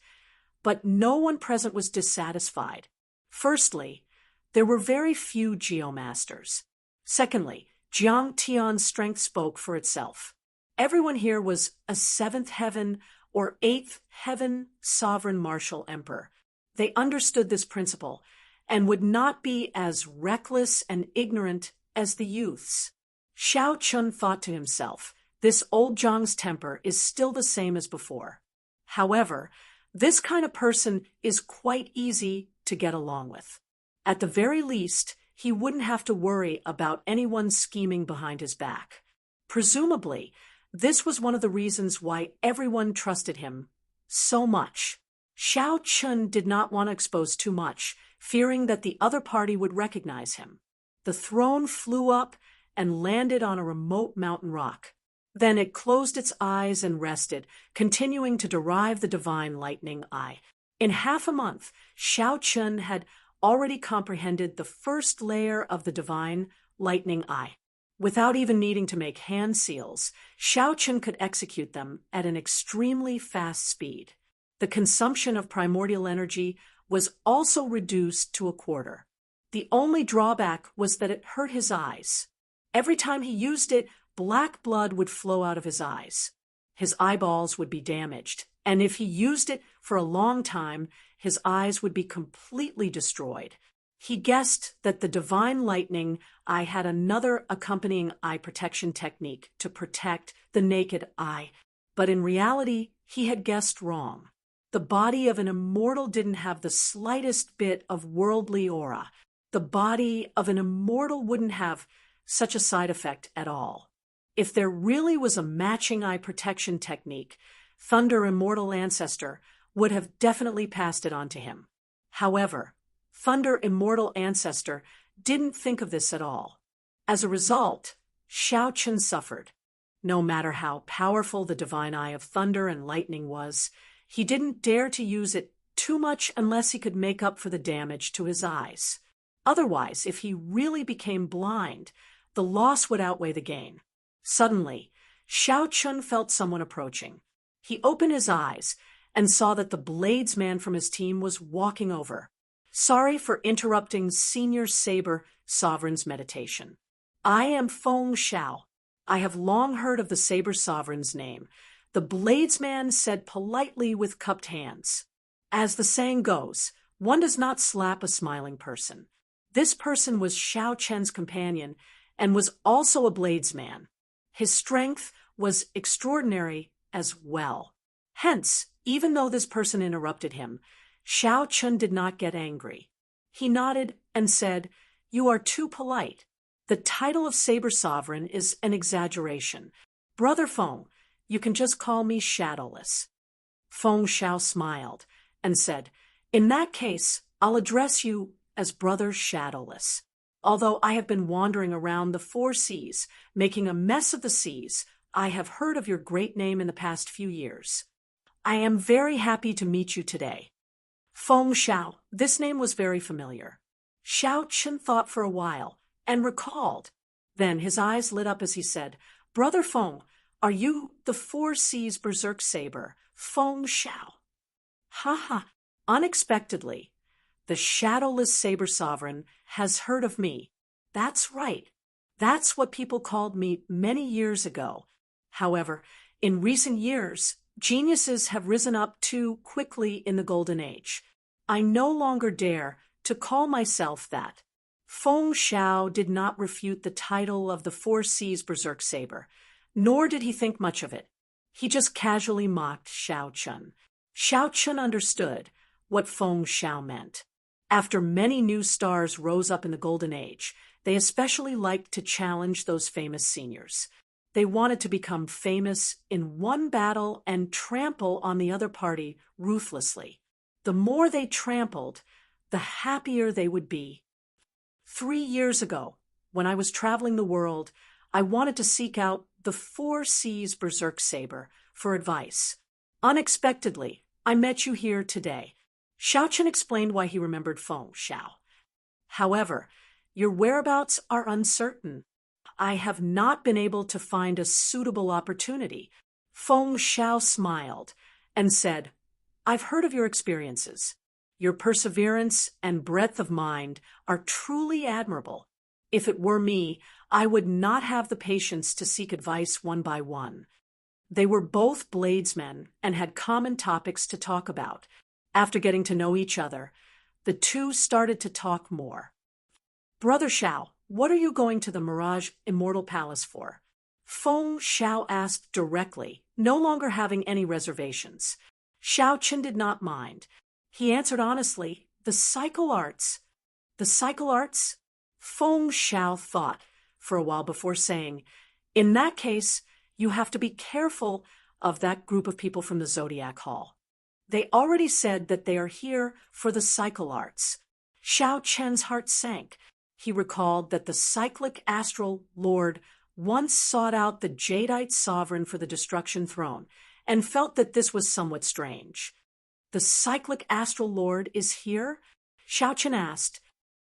[SPEAKER 1] but no one present was dissatisfied. Firstly, there were very few geomasters. Secondly, Jiang Tian's strength spoke for itself. Everyone here was a 7th heaven or 8th heaven sovereign martial emperor. They understood this principle and would not be as reckless and ignorant as the youths. Xiao Chun thought to himself, this old Jiang's temper is still the same as before. However, this kind of person is quite easy to get along with. At the very least, he wouldn't have to worry about anyone scheming behind his back. Presumably, this was one of the reasons why everyone trusted him so much. Xiao Chun did not want to expose too much, fearing that the other party would recognize him. The throne flew up and landed on a remote mountain rock. Then it closed its eyes and rested, continuing to derive the divine lightning eye. In half a month, Xiao Chun had already comprehended the first layer of the divine lightning eye. Without even needing to make hand seals, Xiao Chun could execute them at an extremely fast speed. The consumption of primordial energy was also reduced to a quarter. The only drawback was that it hurt his eyes. Every time he used it, black blood would flow out of his eyes. His eyeballs would be damaged, and if he used it for a long time, his eyes would be completely destroyed. He guessed that the divine lightning eye had another accompanying eye protection technique to protect the naked eye, but in reality, he had guessed wrong. The body of an immortal didn't have the slightest bit of worldly aura. The body of an immortal wouldn't have such a side effect at all. If there really was a matching eye protection technique, Thunder Immortal Ancestor would have definitely passed it on to him. However, Thunder Immortal Ancestor didn't think of this at all. As a result, Xiao Chun suffered. No matter how powerful the divine eye of thunder and lightning was, he didn't dare to use it too much unless he could make up for the damage to his eyes. Otherwise, if he really became blind, the loss would outweigh the gain. Suddenly, Xiao Chun felt someone approaching. He opened his eyes and saw that the bladesman from his team was walking over. Sorry for interrupting Senior Saber Sovereign's meditation. I am Feng Xiao. I have long heard of the Saber Sovereign's name. The bladesman said politely with cupped hands. As the saying goes, one does not slap a smiling person. This person was Xiao Chen's companion and was also a bladesman. His strength was extraordinary as well. Hence, even though this person interrupted him, Xiao Chun did not get angry. He nodded and said, "You are too polite. The title of Saber Sovereign is an exaggeration. Brother Feng, you can just call me Shadowless." Feng Xiao smiled and said, "In that case, I'll address you as Brother Shadowless. Although I have been wandering around the 4 seas, making a mess of the seas, I have heard of your great name in the past few years. I am very happy to meet you today." Feng Xiao, this name was very familiar. Xiao Chun thought for a while and recalled. Then his eyes lit up as he said, "Brother Feng, are you the 4 Seas Berserk Saber, Feng Xiao?" Ha! Unexpectedly, the Shadowless Saber Sovereign has heard of me. That's right. That's what people called me many years ago. However, in recent years, geniuses have risen up too quickly in the Golden Age. I no longer dare to call myself that. Feng Xiao did not refute the title of the 4 Seas Berserk Saber, nor did he think much of it. He just casually mocked Xiao Chun. Xiao Chun understood what Feng Xiao meant. After many new stars rose up in the Golden Age, they especially liked to challenge those famous seniors. They wanted to become famous in one battle and trample on the other party ruthlessly. The more they trampled, the happier they would be. 3 years ago, when I was traveling the world, I wanted to seek out the 4 Seas Berserk Saber for advice. Unexpectedly, I met you here today. Xiao Chun explained why he remembered Feng Xiao. However, your whereabouts are uncertain. I have not been able to find a suitable opportunity. Feng Xiao smiled and said, "I've heard of your experiences. Your perseverance and breadth of mind are truly admirable. If it were me, I would not have the patience to seek advice one by one." They were both bladesmen and had common topics to talk about. After getting to know each other, the two started to talk more. "Brother Xiao, what are you going to the Mirage Immortal Palace for?" Feng Xiao asked directly, no longer having any reservations. Xiao Chun did not mind. He answered honestly, "The psycho arts." "The psycho arts?" Feng Xiao thought for a while before saying, "In that case, you have to be careful of that group of people from the Zodiac Hall. They already said that they are here for the cycle arts." Xiao Chen's heart sank. He recalled that the cyclic astral lord once sought out the jadeite sovereign for the destruction throne, and felt that this was somewhat strange. "The cyclic astral lord is here?" Xiao Chen asked.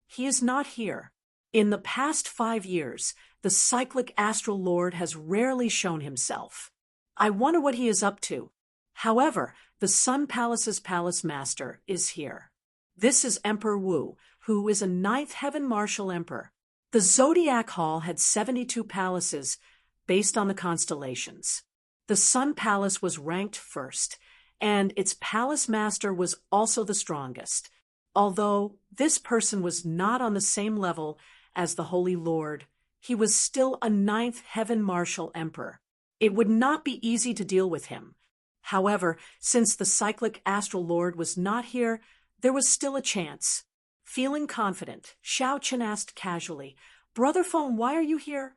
[SPEAKER 1] "He is not here. In the past 5 years, the cyclic astral lord has rarely shown himself. I wonder what he is up to. However, the Sun Palace's palace master is here. This is Emperor Wu, who is a 9th heaven martial emperor." The Zodiac Hall had 72 palaces based on the constellations. The Sun Palace was ranked first, and its palace master was also the strongest. Although this person was not on the same level as the Holy Lord, he was still a 9th heaven martial emperor. It would not be easy to deal with him. However, since the cyclic astral lord was not here, there was still a chance. Feeling confident, Xiao Chen asked casually, "Brother Feng, why are you here?"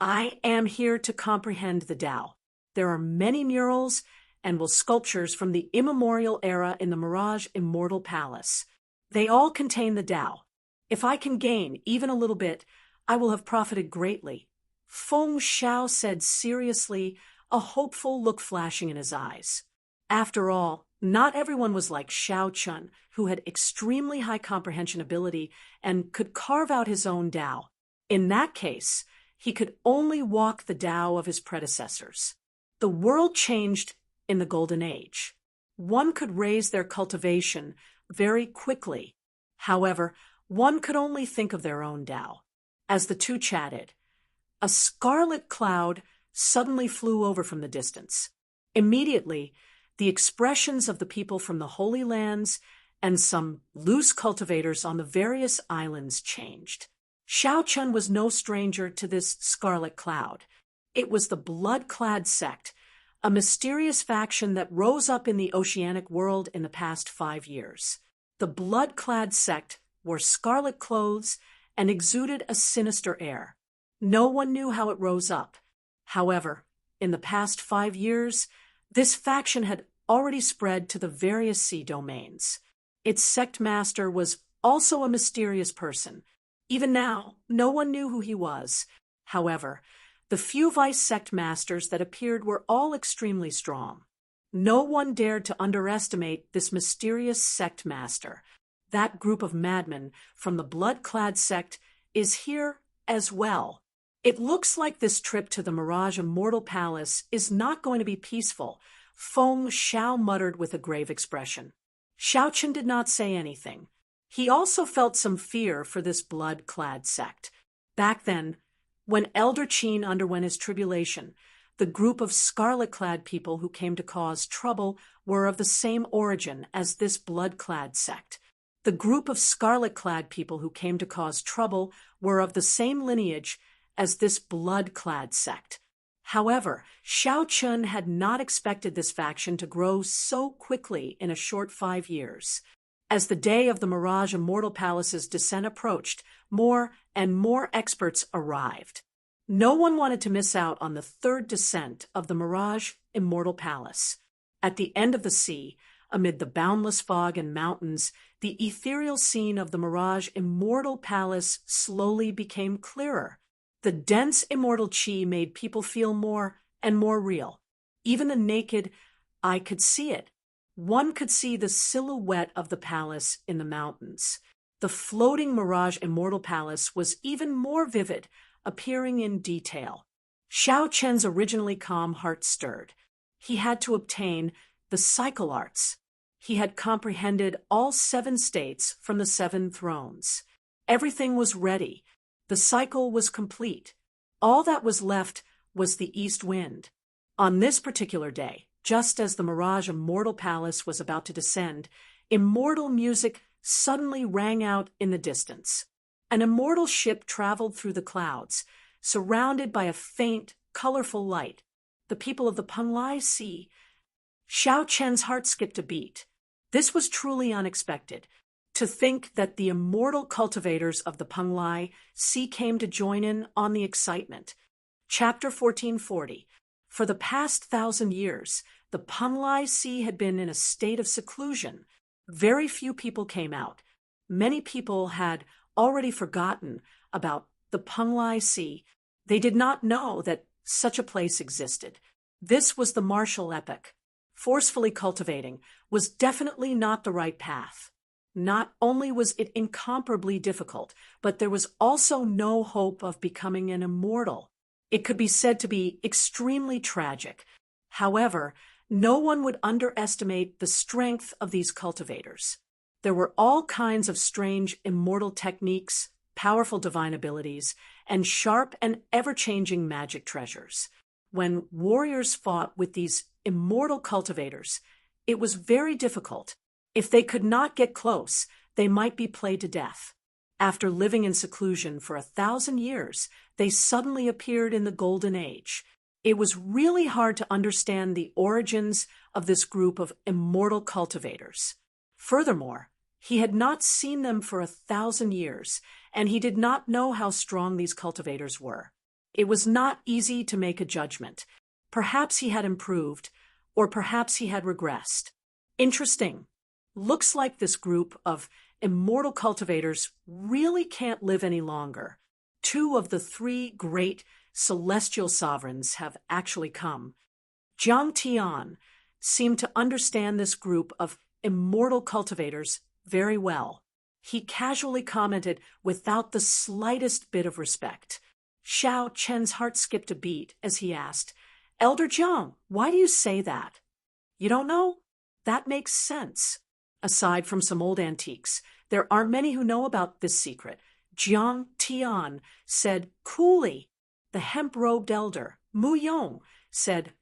[SPEAKER 1] "I am here to comprehend the Tao. There are many murals and sculptures from the immemorial era in the Mirage Immortal Palace. They all contain the Tao. If I can gain even a little bit, I will have profited greatly." Feng Xiao said seriously, a hopeful look flashing in his eyes. After all, not everyone was like Xiao Chen, who had extremely high comprehension ability and could carve out his own Tao. In that case, he could only walk the Tao of his predecessors. The world changed in the Golden Age. One could raise their cultivation very quickly. However, one could only think of their own Tao. As the two chatted, a scarlet cloud suddenly flew over from the distance. Immediately, the expressions of the people from the Holy Lands and some loose cultivators on the various islands changed. Xiao Chen was no stranger to this scarlet cloud. It was the blood-clad sect, a mysterious faction that rose up in the oceanic world in the past 5 years. The blood-clad sect wore scarlet clothes and exuded a sinister air. No one knew how it rose up. However, in the past 5 years, this faction had already spread to the various sea domains. Its sect master was also a mysterious person. Even now, no one knew who he was. However, the few vice sect masters that appeared were all extremely strong. No one dared to underestimate this mysterious sect master. That group of madmen from the blood-clad sect is here as well. It looks like this trip to the Mirage Immortal Palace is not going to be peaceful, Feng Xiao muttered with a grave expression. Xiao Chen did not say anything. He also felt some fear for this blood-clad sect. Back then, when Elder Qin underwent his tribulation, the group of scarlet-clad people who came to cause trouble were of the same origin as this blood-clad sect. The group of scarlet-clad people who came to cause trouble were of the same lineage as this blood-clad sect. However, Xiao Chen had not expected this faction to grow so quickly in a short 5 years. As the day of the Mirage Immortal Palace's descent approached, more and more experts arrived. No one wanted to miss out on the third descent of the Mirage Immortal Palace. At the end of the sea, amid the boundless fog and mountains, the ethereal scene of the Mirage Immortal Palace slowly became clearer. The dense immortal chi made people feel more and more real. Even the naked eye could see it. One could see the silhouette of the palace in the mountains. The floating Mirage Immortal Palace was even more vivid, appearing in detail. Xiao Chen's originally calm heart stirred. He had to obtain the cycle arts. He had comprehended all 7 states from the 7 thrones. Everything was ready. The cycle was complete. All that was left was the east wind. On this particular day, just as the Mirage Immortal Palace was about to descend, immortal music suddenly rang out in the distance. An immortal ship traveled through the clouds, surrounded by a faint, colorful light. The people of the Penglai Sea. Xiao Chen's heart skipped a beat. This was truly unexpected. To think that the immortal cultivators of the Penglai Sea came to join in on the excitement. Chapter 1440. For the past 1,000 years, the Penglai Sea had been in a state of seclusion. Very few people came out. Many people had already forgotten about the Penglai Sea. They did not know that such a place existed. This was the martial epoch. Forcefully cultivating was definitely not the right path. Not only was it incomparably difficult, but there was also no hope of becoming an immortal. It could be said to be extremely tragic. However, no one would underestimate the strength of these cultivators. There were all kinds of strange immortal techniques, powerful divine abilities, and sharp and ever-changing magic treasures. When warriors fought with these immortal cultivators, it was very difficult. If they could not get close, they might be played to death. After living in seclusion for 1,000 years, they suddenly appeared in the Golden Age. It was really hard to understand the origins of this group of immortal cultivators. Furthermore, he had not seen them for 1,000 years, and he did not know how strong these cultivators were. It was not easy to make a judgment. Perhaps he had improved, or perhaps he had regressed. Interesting. Looks like this group of immortal cultivators really can't live any longer. 2 of the 3 great celestial sovereigns have actually come. Jiang Tian seemed to understand this group of immortal cultivators very well. He casually commented without the slightest bit of respect. Xiao Chen's heart skipped a beat as he asked, "Elder Jiang, why do you say that?" "You don't know? That makes sense. Aside from some old antiques, there aren't many who know about this secret." Jiang Tian said coolly. The hemp-robed elder, Mu Yong, said,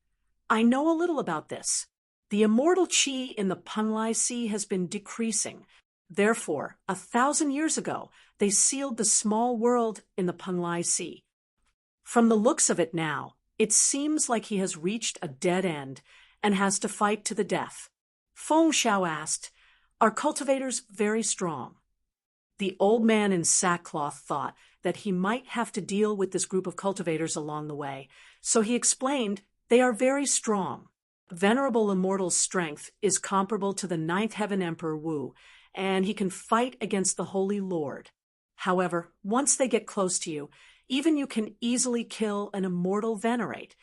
[SPEAKER 1] "I know a little about this. The immortal qi in the Penglai Sea has been decreasing. Therefore, 1,000 years ago, they sealed the small world in the Penglai Sea. From the looks of it now, it seems like he has reached a dead end and has to fight to the death." Feng Xiao asked, "Are cultivators very strong?" The old man in sackcloth thought that he might have to deal with this group of cultivators along the way, so he explained they are very strong. Venerable Immortal's strength is comparable to the 9th Heaven Emperor Wu, and he can fight against the Holy Lord. However, once they get close to you, even you can easily kill an immortal venerate.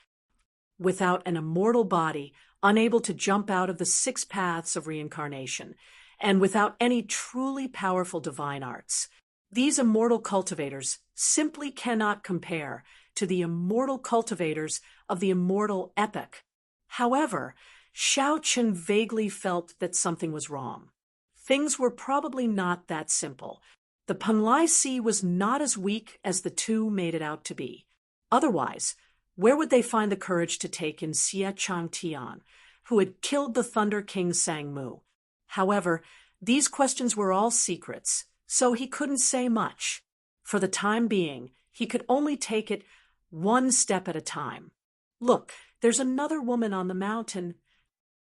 [SPEAKER 1] Without an immortal body, unable to jump out of the 6 paths of reincarnation, and without any truly powerful divine arts, these immortal cultivators simply cannot compare to the immortal cultivators of the immortal epoch. However, Xiao Chen vaguely felt that something was wrong. Things were probably not that simple. The Penglai Sea was not as weak as the 2 made it out to be. Otherwise, where would they find the courage to take in Xie Chang Tian, who had killed the Thunder King Sang Mu? However, these questions were all secrets, so he couldn't say much. For the time being, he could only take it one step at a time. "Look, there's another woman on the mountain."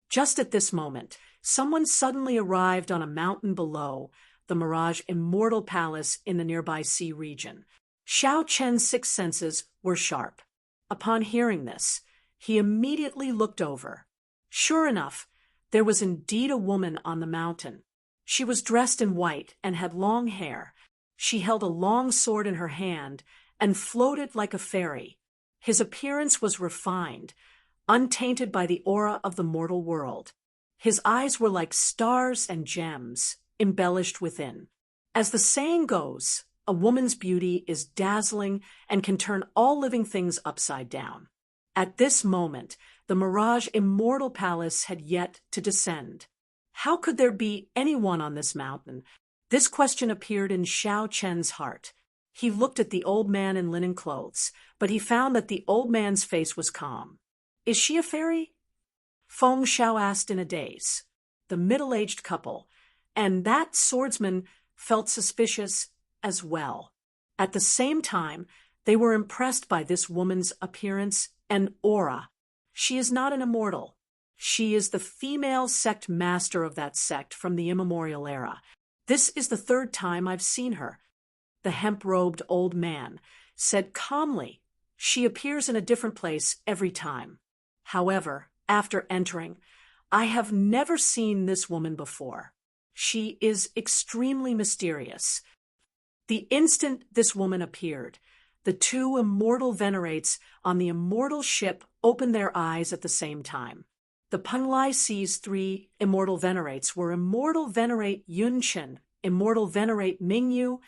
[SPEAKER 1] Just at this moment, someone suddenly arrived on a mountain below the Mirage Immortal Palace in the nearby sea region. Xiao Chen's 6 senses were sharp. Upon hearing this, he immediately looked over. Sure enough, there was indeed a woman on the mountain. She was dressed in white and had long hair. She held a long sword in her hand and floated like a fairy. His appearance was refined, untainted by the aura of the mortal world. His eyes were like stars and gems, embellished within. As the saying goes, a woman's beauty is dazzling and can turn all living things upside down. At this moment, the Mirage Immortal Palace had yet to descend. How could there be anyone on this mountain? This question appeared in Xiao Chen's heart. He looked at the old man in linen clothes, but he found that the old man's face was calm. "Is she a fairy?" Feng Xiao asked in a daze. The middle-aged couple, and that swordsman, felt suspicious as well. At the same time, they were impressed by this woman's appearance and aura. She is not an immortal. She is the female sect master of that sect from the immemorial era. This is the third time I've seen her," the hemp-robed old man said calmly. "She appears in a different place every time. However, after entering, I have never seen this woman before. She is extremely mysterious." The instant this woman appeared, the two immortal venerates on the immortal ship opened their eyes at the same time. The Penglai Sea's three immortal venerates were Immortal Venerate Yunchen, Immortal Venerate Mingyu,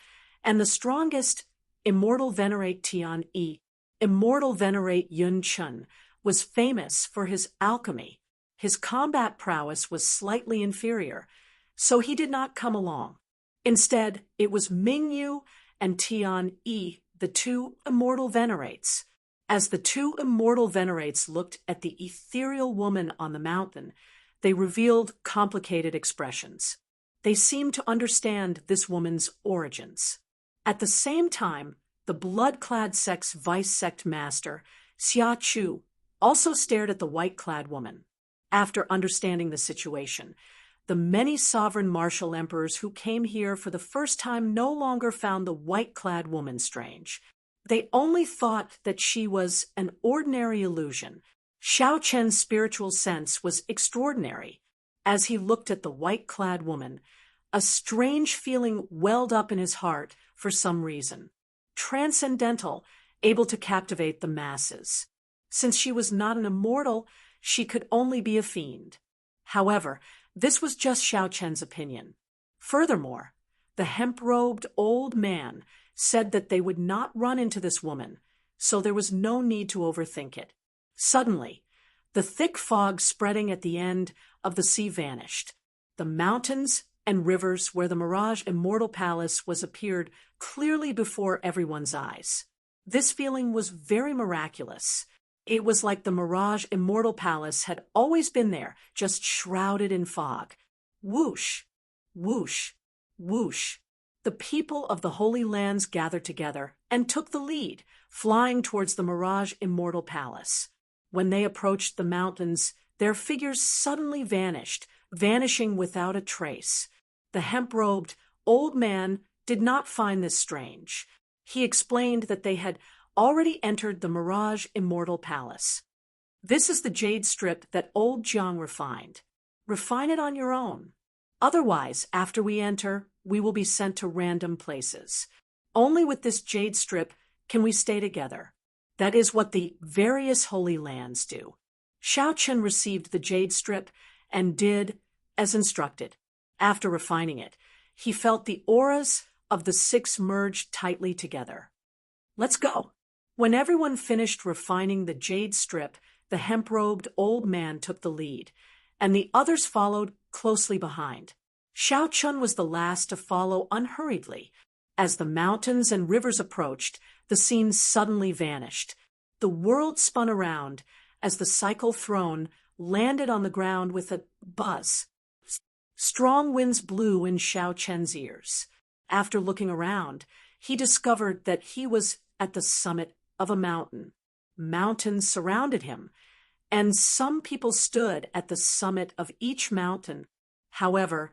[SPEAKER 1] and the strongest, Immortal Venerate Tian Yi. Immortal Venerate Yunchen was famous for his alchemy. His combat prowess was slightly inferior, so he did not come along. Instead, it was Mingyu and Tian Yi, the two immortal venerates. As the two immortal venerates looked at the ethereal woman on the mountain, they revealed complicated expressions. They seemed to understand this woman's origins. At the same time, the blood-clad sect's vice-sect master, Xia Chu, also stared at the white-clad woman. After understanding the situation, the many sovereign martial emperors who came here for the first time no longer found the white-clad woman strange. They only thought that she was an ordinary illusion. Xiao Chen's spiritual sense was extraordinary. As he looked at the white-clad woman, a strange feeling welled up in his heart for some reason. Transcendental, able to captivate the masses. Since she was not an immortal, she could only be a fiend. However, this was just Xiao Chen's opinion. Furthermore, the hemp-robed old man said that they would not run into this woman, so there was no need to overthink it. Suddenly, the thick fog spreading at the end of the sea vanished. The mountains and rivers where the Mirage Immortal Palace was appeared clearly before everyone's eyes. This feeling was very miraculous. It was like the Mirage Immortal Palace had always been there, just shrouded in fog. Whoosh, whoosh, whoosh. The people of the Holy Lands gathered together and took the lead, flying towards the Mirage Immortal Palace. When they approached the mountains, their figures suddenly vanished, vanishing without a trace. The hemp-robed old man did not find this strange. He explained that they had already entered the Mirage Immortal Palace. "This is the jade strip that old Jiang refined. Refine it on your own. Otherwise, after we enter, we will be sent to random places. Only with this jade strip can we stay together. That is what the various holy lands do." Xiao Chen received the jade strip and did as instructed. After refining it, he felt the auras of the six merged tightly together. "Let's go." When everyone finished refining the jade strip, the hemp-robed old man took the lead, and the others followed closely behind. Xiao Chun was the last to follow unhurriedly. As the mountains and rivers approached, the scene suddenly vanished. The world spun around as the cycle throne landed on the ground with a buzz. Strong winds blew in Xiao Chen's ears. After looking around, he discovered that he was at the summit of a mountain. Mountains surrounded him, and some people stood at the summit of each mountain. However,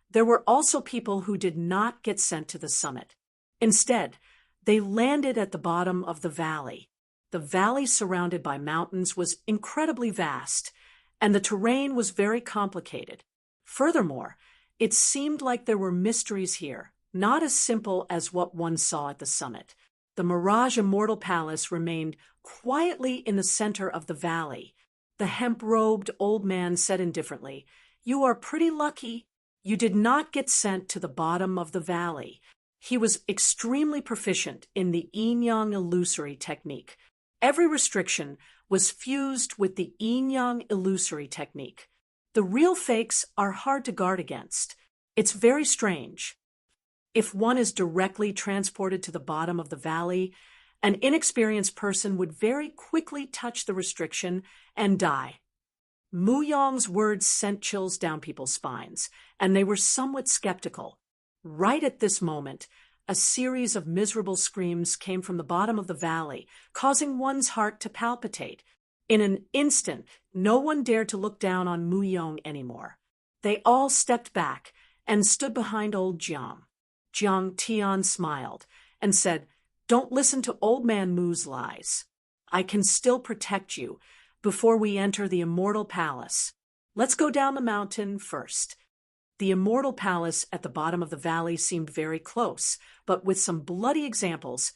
[SPEAKER 1] there were also people who did not get sent to the summit. Instead, they landed at the bottom of the valley. The valley surrounded by mountains was incredibly vast, and the terrain was very complicated. Furthermore, it seemed like there were mysteries here, not as simple as what one saw at the summit. The Mirage Immortal Palace remained quietly in the center of the valley. The hemp-robed old man said indifferently, "You are pretty lucky. You did not get sent to the bottom of the valley." He was extremely proficient in the yin-yang illusory technique. Every restriction was fused with the yin-yang illusory technique. The real fakes are hard to guard against. It's very strange. If one is directly transported to the bottom of the valley, an inexperienced person would very quickly touch the restriction and die. Mu Yong's words sent chills down people's spines, and they were somewhat skeptical. Right at this moment, a series of miserable screams came from the bottom of the valley, causing one's heart to palpitate. In an instant, no one dared to look down on Mu Yong anymore. They all stepped back and stood behind old Jiang. Jiang Tian smiled and said, "Don't listen to old man Mu's lies. I can still protect you before we enter the immortal palace. Let's go down the mountain first." The immortal palace at the bottom of the valley seemed very close, but with some bloody examples,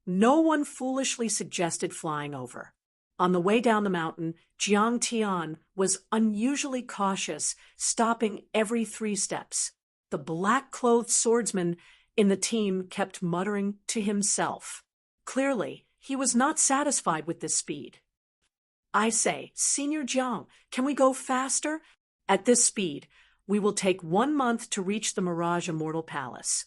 [SPEAKER 1] no one foolishly suggested flying over. On the way down the mountain, Jiang Tian was unusually cautious, stopping every 3 steps. The black-clothed swordsman in the team kept muttering to himself. Clearly, he was not satisfied with this speed. "I say, Senior Jiang, can we go faster? At this speed, we will take 1 month to reach the Mirage Immortal Palace.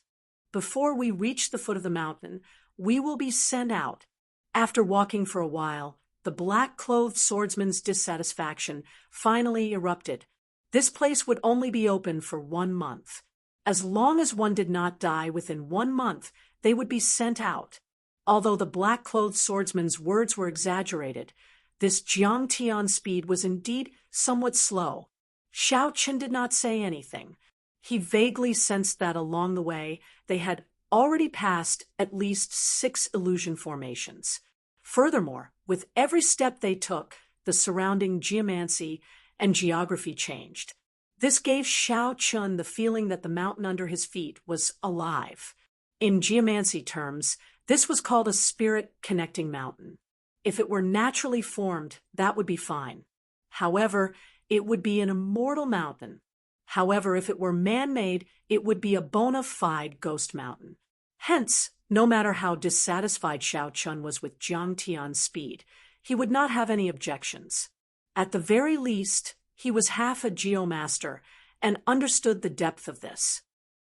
[SPEAKER 1] Before we reach the foot of the mountain, we will be sent out." After walking for a while, the black-clothed swordsman's dissatisfaction finally erupted. This place would only be open for 1 month. As long as one did not die within 1 month, they would be sent out. Although the black-clothed swordsman's words were exaggerated, this Jiang Tian's speed was indeed somewhat slow. Xiao Chen did not say anything. He vaguely sensed that along the way they had already passed at least 6 illusion formations. Furthermore, with every step they took, the surrounding geomancy and geography changed. This gave Xiao Chen the feeling that the mountain under his feet was alive. In geomancy terms, this was called a spirit-connecting mountain. If it were naturally formed, that would be fine. However, it would be an immortal mountain. However, if it were man-made, it would be a bona fide ghost mountain. Hence, no matter how dissatisfied Xiao Chen was with Jiang Tian's speed, he would not have any objections. At the very least, he was half a geomaster and understood the depth of this.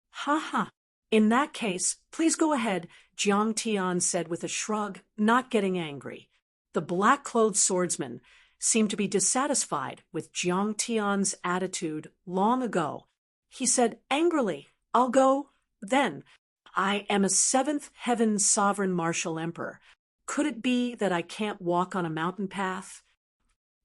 [SPEAKER 1] "Ha ha. In that case, please go ahead," Jiang Tian said with a shrug, not getting angry. The black-clothed swordsman seemed to be dissatisfied with Jiang Tian's attitude long ago. He said angrily, "I'll go, then. I am a 7th heaven sovereign martial emperor. Could it be that I can't walk on a mountain path?"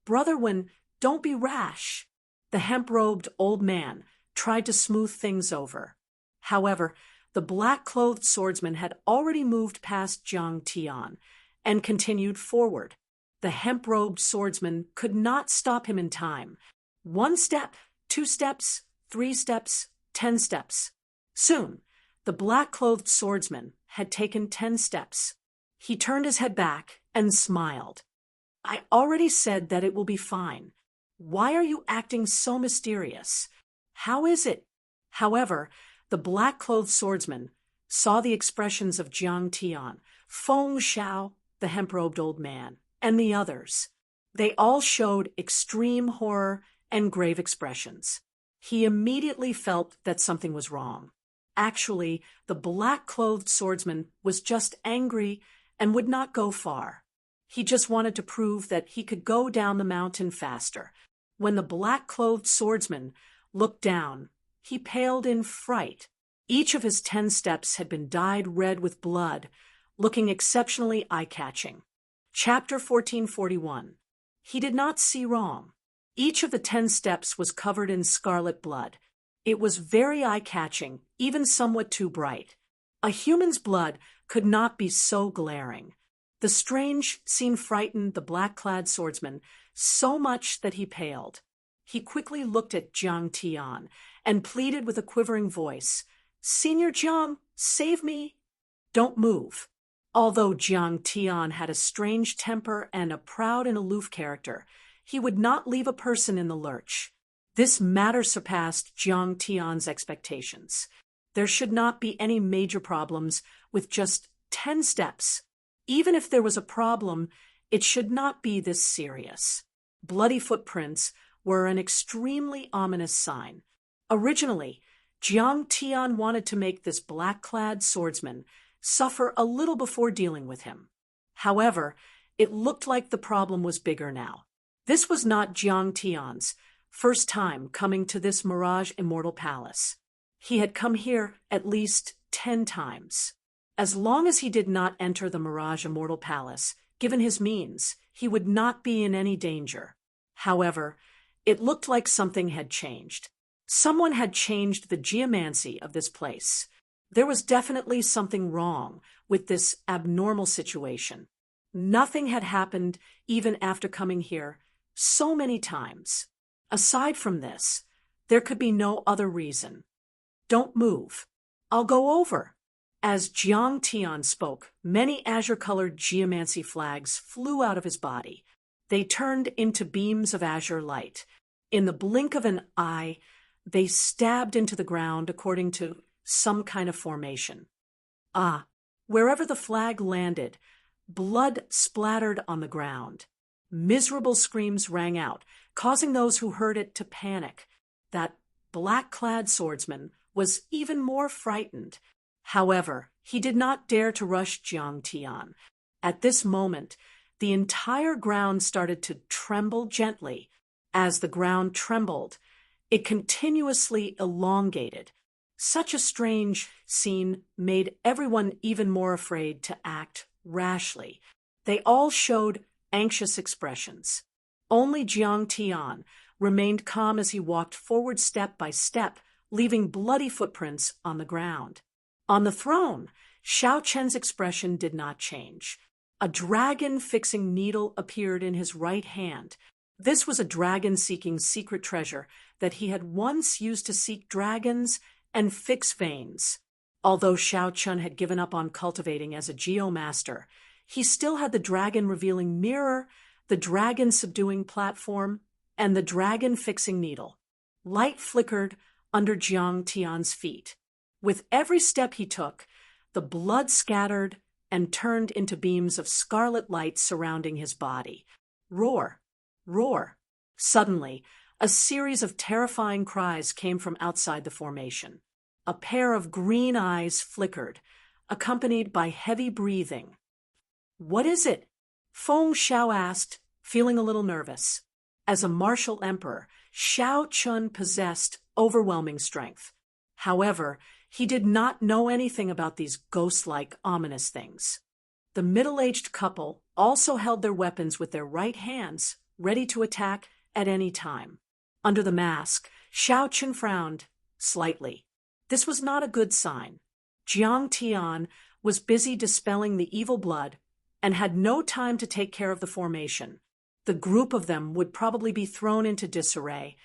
[SPEAKER 1] "Brother Wen, don't be rash." The hemp-robed old man tried to smooth things over. However, the black-clothed swordsman had already moved past Jiang Tian and continued forward. The hemp-robed swordsman could not stop him in time. 1 step, 2 steps, 3 steps, 10 steps. Soon, the black-clothed swordsman had taken 10 steps. He turned his head back and smiled. "I already said that it will be fine. Why are you acting so mysterious? How is it?" However, the black-clothed swordsman saw the expressions of Jiang Tian, Feng Xiao, the hemp-robed old man, and the others. They all showed extreme horror and grave expressions. He immediately felt that something was wrong. Actually, the black-clothed swordsman was just angry and would not go far. He just wanted to prove that he could go down the mountain faster. When the black-clothed swordsman looked down, he paled in fright. Each of his 10 steps had been dyed red with blood, looking exceptionally eye-catching. Chapter 1441. He did not see wrong. Each of the 10 steps was covered in scarlet blood. It was very eye-catching, even somewhat too bright. A human's blood could not be so glaring. The strange scene frightened the black-clad swordsman so much that he paled. He quickly looked at Jiang Tian and pleaded with a quivering voice, "Senior Jiang, save me." "Don't move." Although Jiang Tian had a strange temper and a proud and aloof character, he would not leave a person in the lurch. This matter surpassed Jiang Tian's expectations. There should not be any major problems with just 10 steps. Even if there was a problem, it should not be this serious. Bloody footprints were an extremely ominous sign. Originally, Jiang Tian wanted to make this black-clad swordsman suffer a little before dealing with him. However, it looked like the problem was bigger now. This was not Jiang Tian's first time coming to this Mirage Immortal Palace. He had come here at least 10 times. As long as he did not enter the Mirage Immortal Palace, given his means, he would not be in any danger. However, it looked like something had changed. Someone had changed the geomancy of this place. There was definitely something wrong with this abnormal situation. Nothing had happened even after coming here so many times. Aside from this, there could be no other reason. Don't move. I'll go over. As Jiang Tian spoke, many azure-colored geomancy flags flew out of his body. They turned into beams of azure light. In the blink of an eye, they stabbed into the ground according to some kind of formation. Wherever the flag landed, blood splattered on the ground. Miserable screams rang out, causing those who heard it to panic. That black-clad swordsman was even more frightened. However, he did not dare to rush Jiang Tian. At this moment, the entire ground started to tremble gently. As the ground trembled, it continuously elongated. Such a strange scene made everyone even more afraid to act rashly. They all showed anxious expressions. Only Jiang Tian remained calm as he walked forward step by step, leaving bloody footprints on the ground. On the throne, Xiao Chen's expression did not change. A dragon-fixing needle appeared in his right hand. This was a dragon-seeking secret treasure that he had once used to seek dragons and fix veins. Although Xiao Chen had given up on cultivating as a geomaster, he still had the dragon-revealing mirror, the dragon-subduing platform, and the dragon-fixing needle. Light flickered under Jiang Tian's feet. With every step he took, the blood scattered and turned into beams of scarlet light surrounding his body. Roar! Roar! Suddenly, a series of terrifying cries came from outside the formation. A pair of green eyes flickered, accompanied by heavy breathing. "What is it?" Feng Xiao asked, feeling a little nervous. As a martial emperor, Xiao Chun possessed overwhelming strength. However, he did not know anything about these ghost-like, ominous things. The middle-aged couple also held their weapons with their right hands, ready to attack at any time. Under the mask, Xiao Chun frowned slightly. This was not a good sign. Jiang Tian was busy dispelling the evil blood and had no time to take care of the formation. The group of them would probably be thrown into disarray,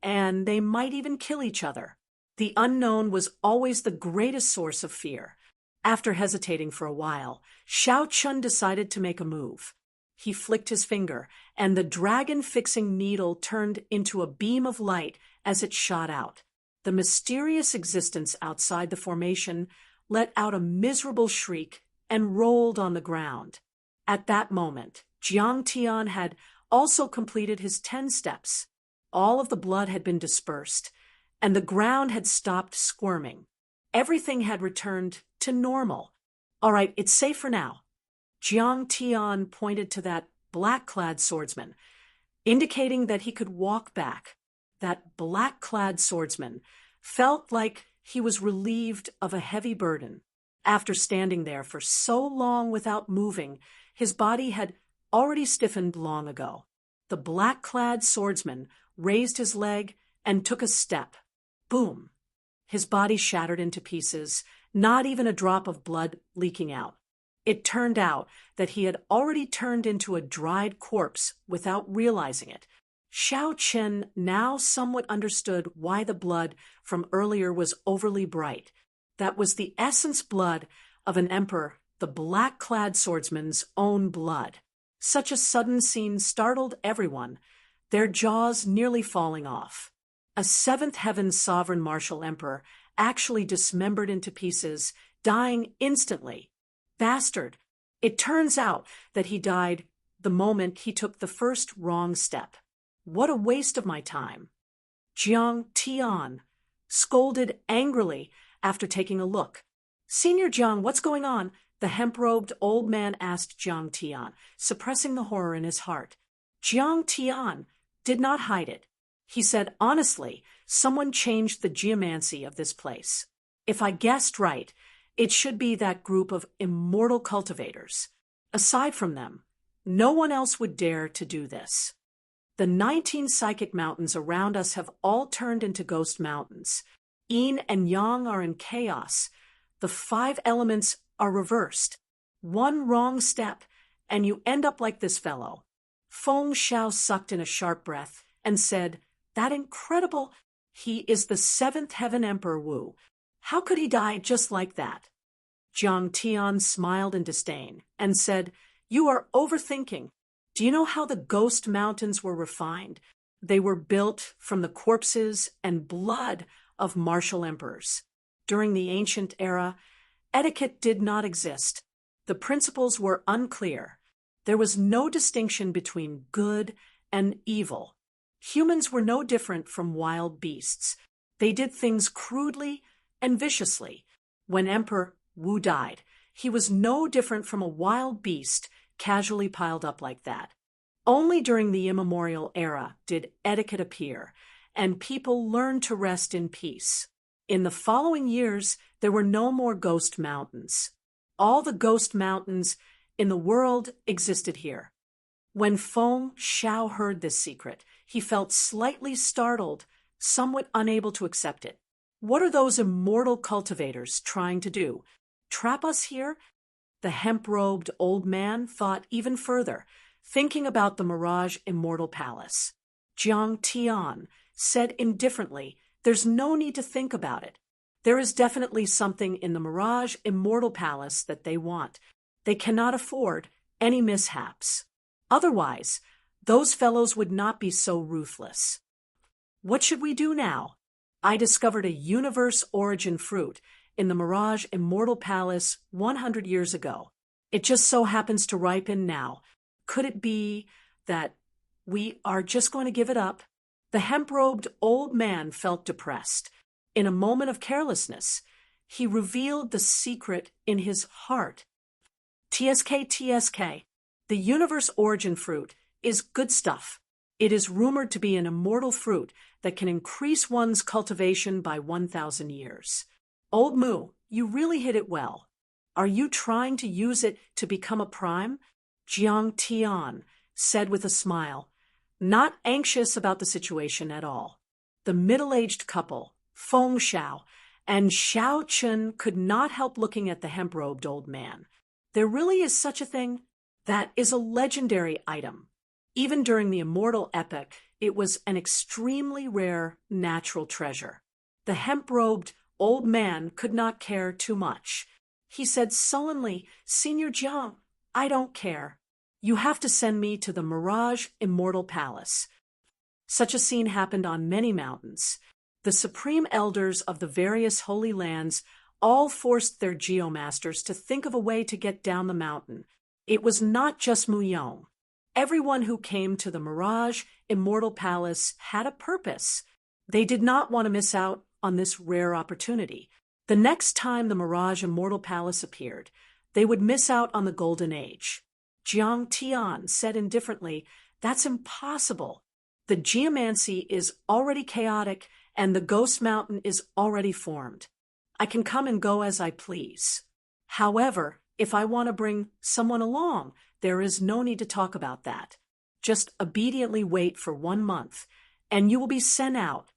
[SPEAKER 1] and they might even kill each other. The unknown was always the greatest source of fear. After hesitating for a while, Xiao Chun decided to make a move. He flicked his finger, and the dragon-fixing needle turned into a beam of light as it shot out. The mysterious existence outside the formation let out a miserable shriek and rolled on the ground. At that moment, Jiang Tian had also completed his 10 steps. All of the blood had been dispersed, and the ground had stopped squirming. Everything had returned to normal. "All right, it's safe for now." Jiang Tian pointed to that black-clad swordsman, indicating that he could walk back. That black-clad swordsman felt like he was relieved of a heavy burden. After standing there for so long without moving, his body had already stiffened long ago. The black-clad swordsman raised his leg and took a step. Boom! His body shattered into pieces, not even a drop of blood leaking out. It turned out that he had already turned into a dried corpse without realizing it. Xiao Chen now somewhat understood why the blood from earlier was overly bright. That was the essence blood of an emperor, the black-clad swordsman's own blood. Such a sudden scene startled everyone, their jaws nearly falling off. A seventh heaven sovereign martial emperor actually dismembered into pieces, dying instantly. Bastard! It turns out that he died the moment he took the first wrong step. What a waste of my time. Jiang Tian scolded angrily after taking a look. "Senior Jiang, what's going on?" the hemp-robed old man asked Jiang Tian, suppressing the horror in his heart. Jiang Tian did not hide it. He said, "Honestly, someone changed the geomancy of this place. If I guessed right, it should be that group of immortal cultivators. Aside from them, no one else would dare to do this." The 19 psychic mountains around us have all turned into ghost mountains. Yin and yang are in chaos. The 5 elements are reversed. One wrong step, and you end up like this fellow. Feng Xiao sucked in a sharp breath and said, "That incredible... He is the 7th Heaven Emperor Wu. How could he die just like that?" Jiang Tian smiled in disdain and said, "You are overthinking. Do you know how the ghost mountains were refined? They were built from the corpses and blood of martial emperors. During the ancient era, etiquette did not exist. The principles were unclear. There was no distinction between good and evil. Humans were no different from wild beasts. They did things crudely and viciously. When Emperor Wu died, he was no different from a wild beast casually piled up like that. Only during the immemorial era did etiquette appear, and people learned to rest in peace. In the following years, there were no more ghost mountains. All the ghost mountains in the world existed here." When Feng Xiao heard this secret, he felt slightly startled, somewhat unable to accept it. What are those immortal cultivators trying to do? Trap us here? The hemp-robed old man thought even further, thinking about the Mirage Immortal Palace. Jiang Tian said indifferently, "There's no need to think about it. There is definitely something in the Mirage Immortal Palace that they want. They cannot afford any mishaps. Otherwise, those fellows would not be so ruthless. What should we do now? I discovered a universe origin fruit in the Mirage Immortal Palace 100 years ago. It just so happens to ripen now. Could it be that we are just going to give it up?" The hemp-robed old man felt depressed. In a moment of carelessness, he revealed the secret in his heart. TSK, the universe origin fruit is good stuff. It is rumored to be an immortal fruit that can increase one's cultivation by 1,000 years. Old Mu, you really hit it well. Are you trying to use it to become a prime? Jiang Tian said with a smile, not anxious about the situation at all. The middle-aged couple, Feng Xiao and Xiao Chun, could not help looking at the hemp-robed old man. There really is such a thing? That is a legendary item. Even during the immortal epoch, it was an extremely rare natural treasure. The hemp-robed old man could not care too much. He said sullenly, "Senior Jiang, I don't care. You have to send me to the Mirage Immortal Palace." Such a scene happened on many mountains. The supreme elders of the various holy lands all forced their geomasters to think of a way to get down the mountain. It was not just Mu Yong. Everyone who came to the Mirage Immortal Palace had a purpose. They did not want to miss out on this rare opportunity. The next time the Mirage Immortal Palace appeared, they would miss out on the Golden Age. Jiang Tian said indifferently, "That's impossible. The geomancy is already chaotic and the Ghost Mountain is already formed. I can come and go as I please. However, if I want to bring someone along, there is no need to talk about that. Just obediently wait for 1 month, and you will be sent out."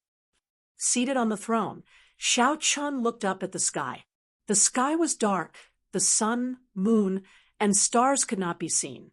[SPEAKER 1] Seated on the throne, Xiao Chun looked up at the sky. The sky was dark. The sun, moon, and stars could not be seen.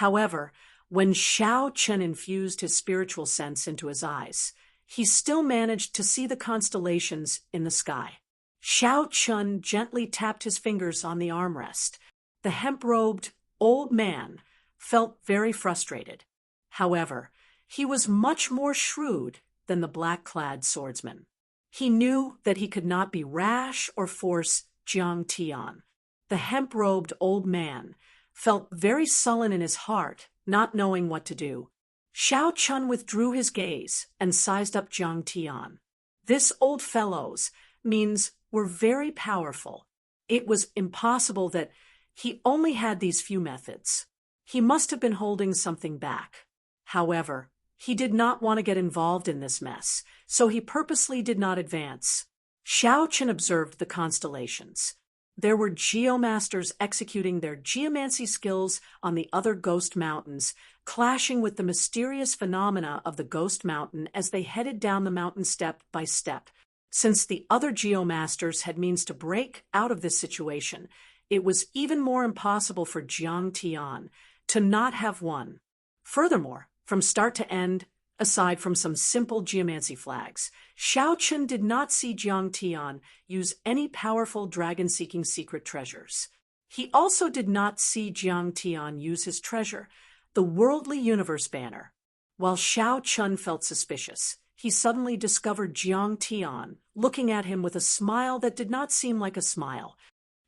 [SPEAKER 1] However, when Xiao Chun infused his spiritual sense into his eyes, he still managed to see the constellations in the sky. Xiao Chun gently tapped his fingers on the armrest. The hemp-robed old man felt very frustrated. However, he was much more shrewd than the black-clad swordsman. He knew that he could not be rash or force Jiang Tian. The hemp-robed old man felt very sullen in his heart, not knowing what to do. Xiao Chun withdrew his gaze and sized up Jiang Tian. This old fellow's means were very powerful. It was impossible that he only had these few methods. He must have been holding something back. However, he did not want to get involved in this mess, so he purposely did not advance. Xiao Chun observed the constellations. There were geomasters executing their geomancy skills on the other ghost mountains, clashing with the mysterious phenomena of the ghost mountain as they headed down the mountain step by step. Since the other geomasters had means to break out of this situation, it was even more impossible for Jiang Tian to not have won. Furthermore, from start to end, aside from some simple geomancy flags, Xiao Chun did not see Jiang Tian use any powerful dragon-seeking secret treasures. He also did not see Jiang Tian use his treasure, the Worldly Universe banner. While Xiao Chun felt suspicious, he suddenly discovered Jiang Tian looking at him with a smile that did not seem like a smile.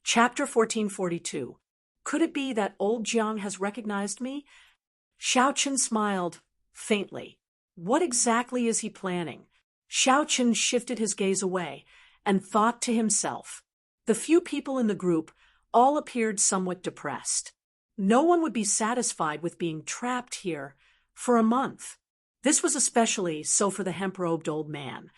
[SPEAKER 1] Chapter 1442. Could it be that old Jiang has recognized me? Xiao Chun smiled faintly. What exactly is he planning? Xiao Chun shifted his gaze away and thought to himself. The few people in the group all appeared somewhat depressed. No one would be satisfied with being trapped here for a month. This was especially so for the hemp-robed old man.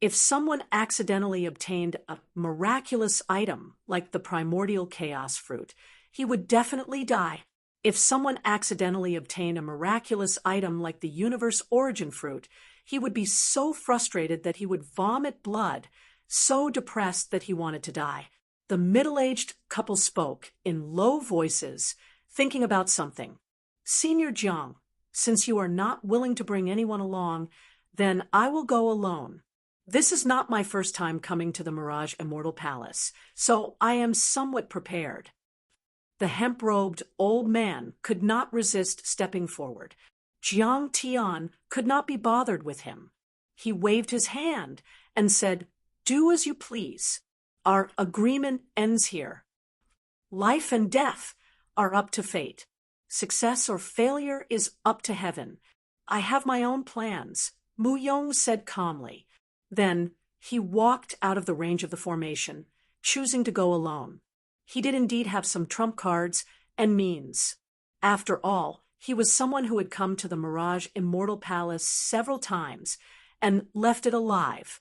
[SPEAKER 1] If someone accidentally obtained a miraculous item like the primordial chaos fruit, he would definitely die. If someone accidentally obtained a miraculous item like the universe origin fruit, he would be so frustrated that he would vomit blood, so depressed that he wanted to die. The middle-aged couple spoke in low voices, thinking about something. Senior Jiang, since you are not willing to bring anyone along, then I will go alone. This is not my first time coming to the Mirage Immortal Palace, so I am somewhat prepared. The hemp-robed old man could not resist stepping forward. Jiang Tian could not be bothered with him. He waved his hand and said, "Do as you please. Our agreement ends here. Life and death are up to fate. Success or failure is up to heaven. I have my own plans," Mu Yong said calmly. Then he walked out of the range of the formation, choosing to go alone. He did indeed have some trump cards and means. After all, he was someone who had come to the Mirage Immortal Palace several times and left it alive.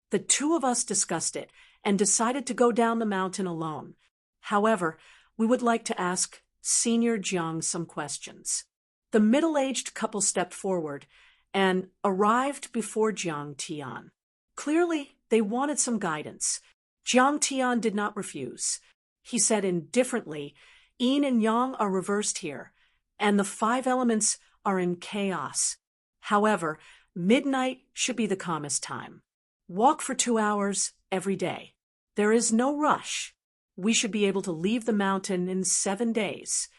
[SPEAKER 1] The two of us discussed it and decided to go down the mountain alone. However, we would like to ask Senior Jiang some questions. The middle-aged couple stepped forward and arrived before Jiang Tian. Clearly, they wanted some guidance. Jiang Tian did not refuse. He said indifferently, "Yin and Yang are reversed here, and the 5 elements are in chaos. However, midnight should be the calmest time. Walk for 2 hours every day. There is no rush. We should be able to leave the mountain in 7 days.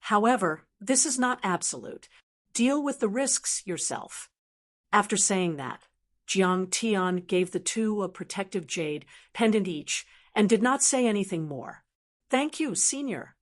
[SPEAKER 1] However, this is not absolute. Deal with the risks yourself." After saying that, Jiang Tian gave the two a protective jade pendant each and did not say anything more. "Thank you, Senior."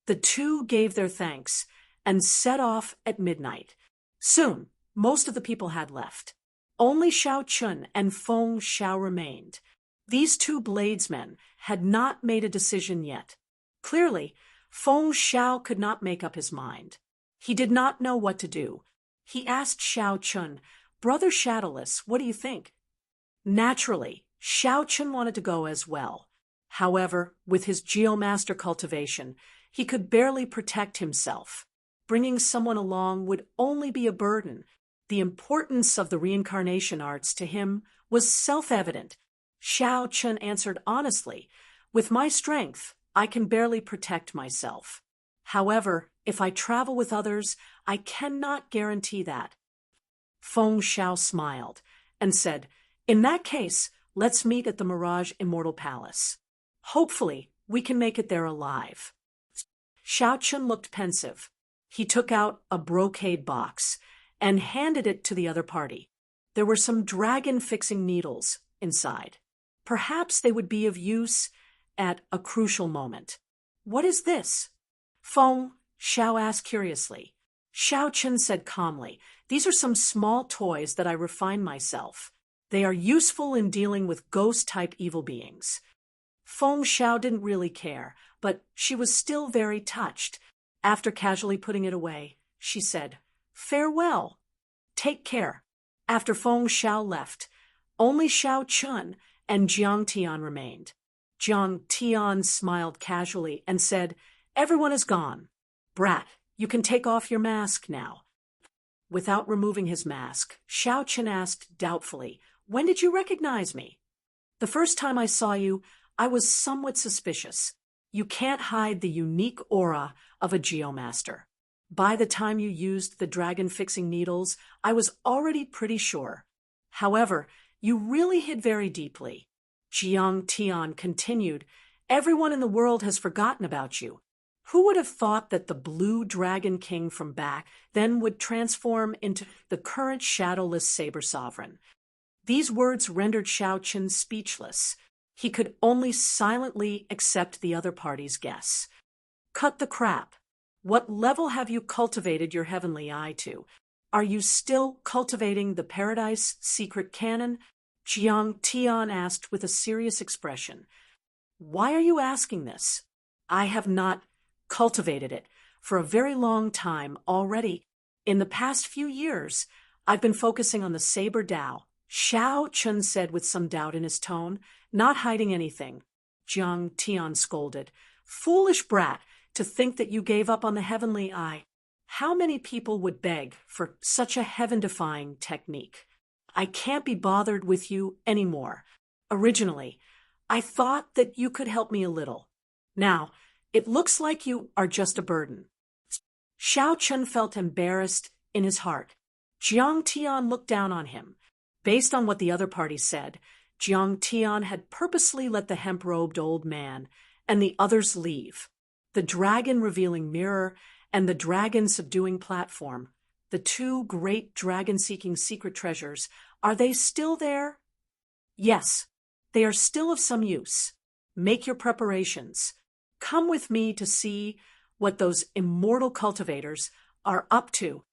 [SPEAKER 1] The two gave their thanks and set off at midnight. Soon, most of the people had left. Only Xiao Chun and Feng Xiao remained. These two bladesmen had not made a decision yet. Clearly, Feng Xiao could not make up his mind. He did not know what to do. He asked Xiao Chun, "Brother Shadowless, what do you think?" Naturally, Xiao Chun wanted to go as well. However, with his geomaster cultivation, he could barely protect himself. Bringing someone along would only be a burden. The importance of the reincarnation arts to him was self-evident. Xiao Chun answered honestly, "With my strength, I can barely protect myself. However, if I travel with others, I cannot guarantee that." Feng Xiao smiled and said, "In that case, let's meet at the Mirage Immortal Palace. Hopefully, we can make it there alive." Xiao Chun looked pensive. He took out a brocade box and handed it to the other party. There were some dragon-fixing needles inside. Perhaps they would be of use at a crucial moment. "What is this?" Feng Xiao asked curiously. Xiao Chun said calmly, "These are some small toys that I refined myself. They are useful in dealing with ghost-type evil beings." Feng Xiao didn't really care, but she was still very touched. After casually putting it away, she said, "Farewell. Take care." After Feng Xiao left, only Xiao Chun and Jiang Tian remained. Jiang Tian smiled casually and said, "Everyone is gone. Brat, you can take off your mask now." Without removing his mask, Xiao Chen asked doubtfully, "When did you recognize me?" "The first time I saw you, I was somewhat suspicious. You can't hide the unique aura of a geomaster. By the time you used the dragon-fixing needles, I was already pretty sure. However, you really hid very deeply." Jiang Tian continued, "Everyone in the world has forgotten about you. Who would have thought that the blue dragon king from back then would transform into the current shadowless saber sovereign?" These words rendered Xiao Chen speechless. He could only silently accept the other party's guess. "Cut the crap. What level have you cultivated your heavenly eye to? Are you still cultivating the Paradise Secret Canon?" Jiang Tian asked with a serious expression. "Why are you asking this? I have not cultivated it for a very long time already. In the past few years, I've been focusing on the Saber Dao," Xiao Chen said with some doubt in his tone. "Not hiding anything," Jiang Tian scolded. "Foolish brat, to think that you gave up on the heavenly eye. How many people would beg for such a heaven-defying technique? I can't be bothered with you anymore. Originally, I thought that you could help me a little. Now, it looks like you are just a burden." Xiao Chen felt embarrassed in his heart. Jiang Tian looked down on him. Based on what the other party said, Jiang Tian had purposely let the hemp-robed old man and the others leave. The dragon-revealing mirror and the dragon-subduing platform, the two great dragon-seeking secret treasures, are they still there? Yes, they are still of some use. Make your preparations. Come with me to see what those immortal cultivators are up to.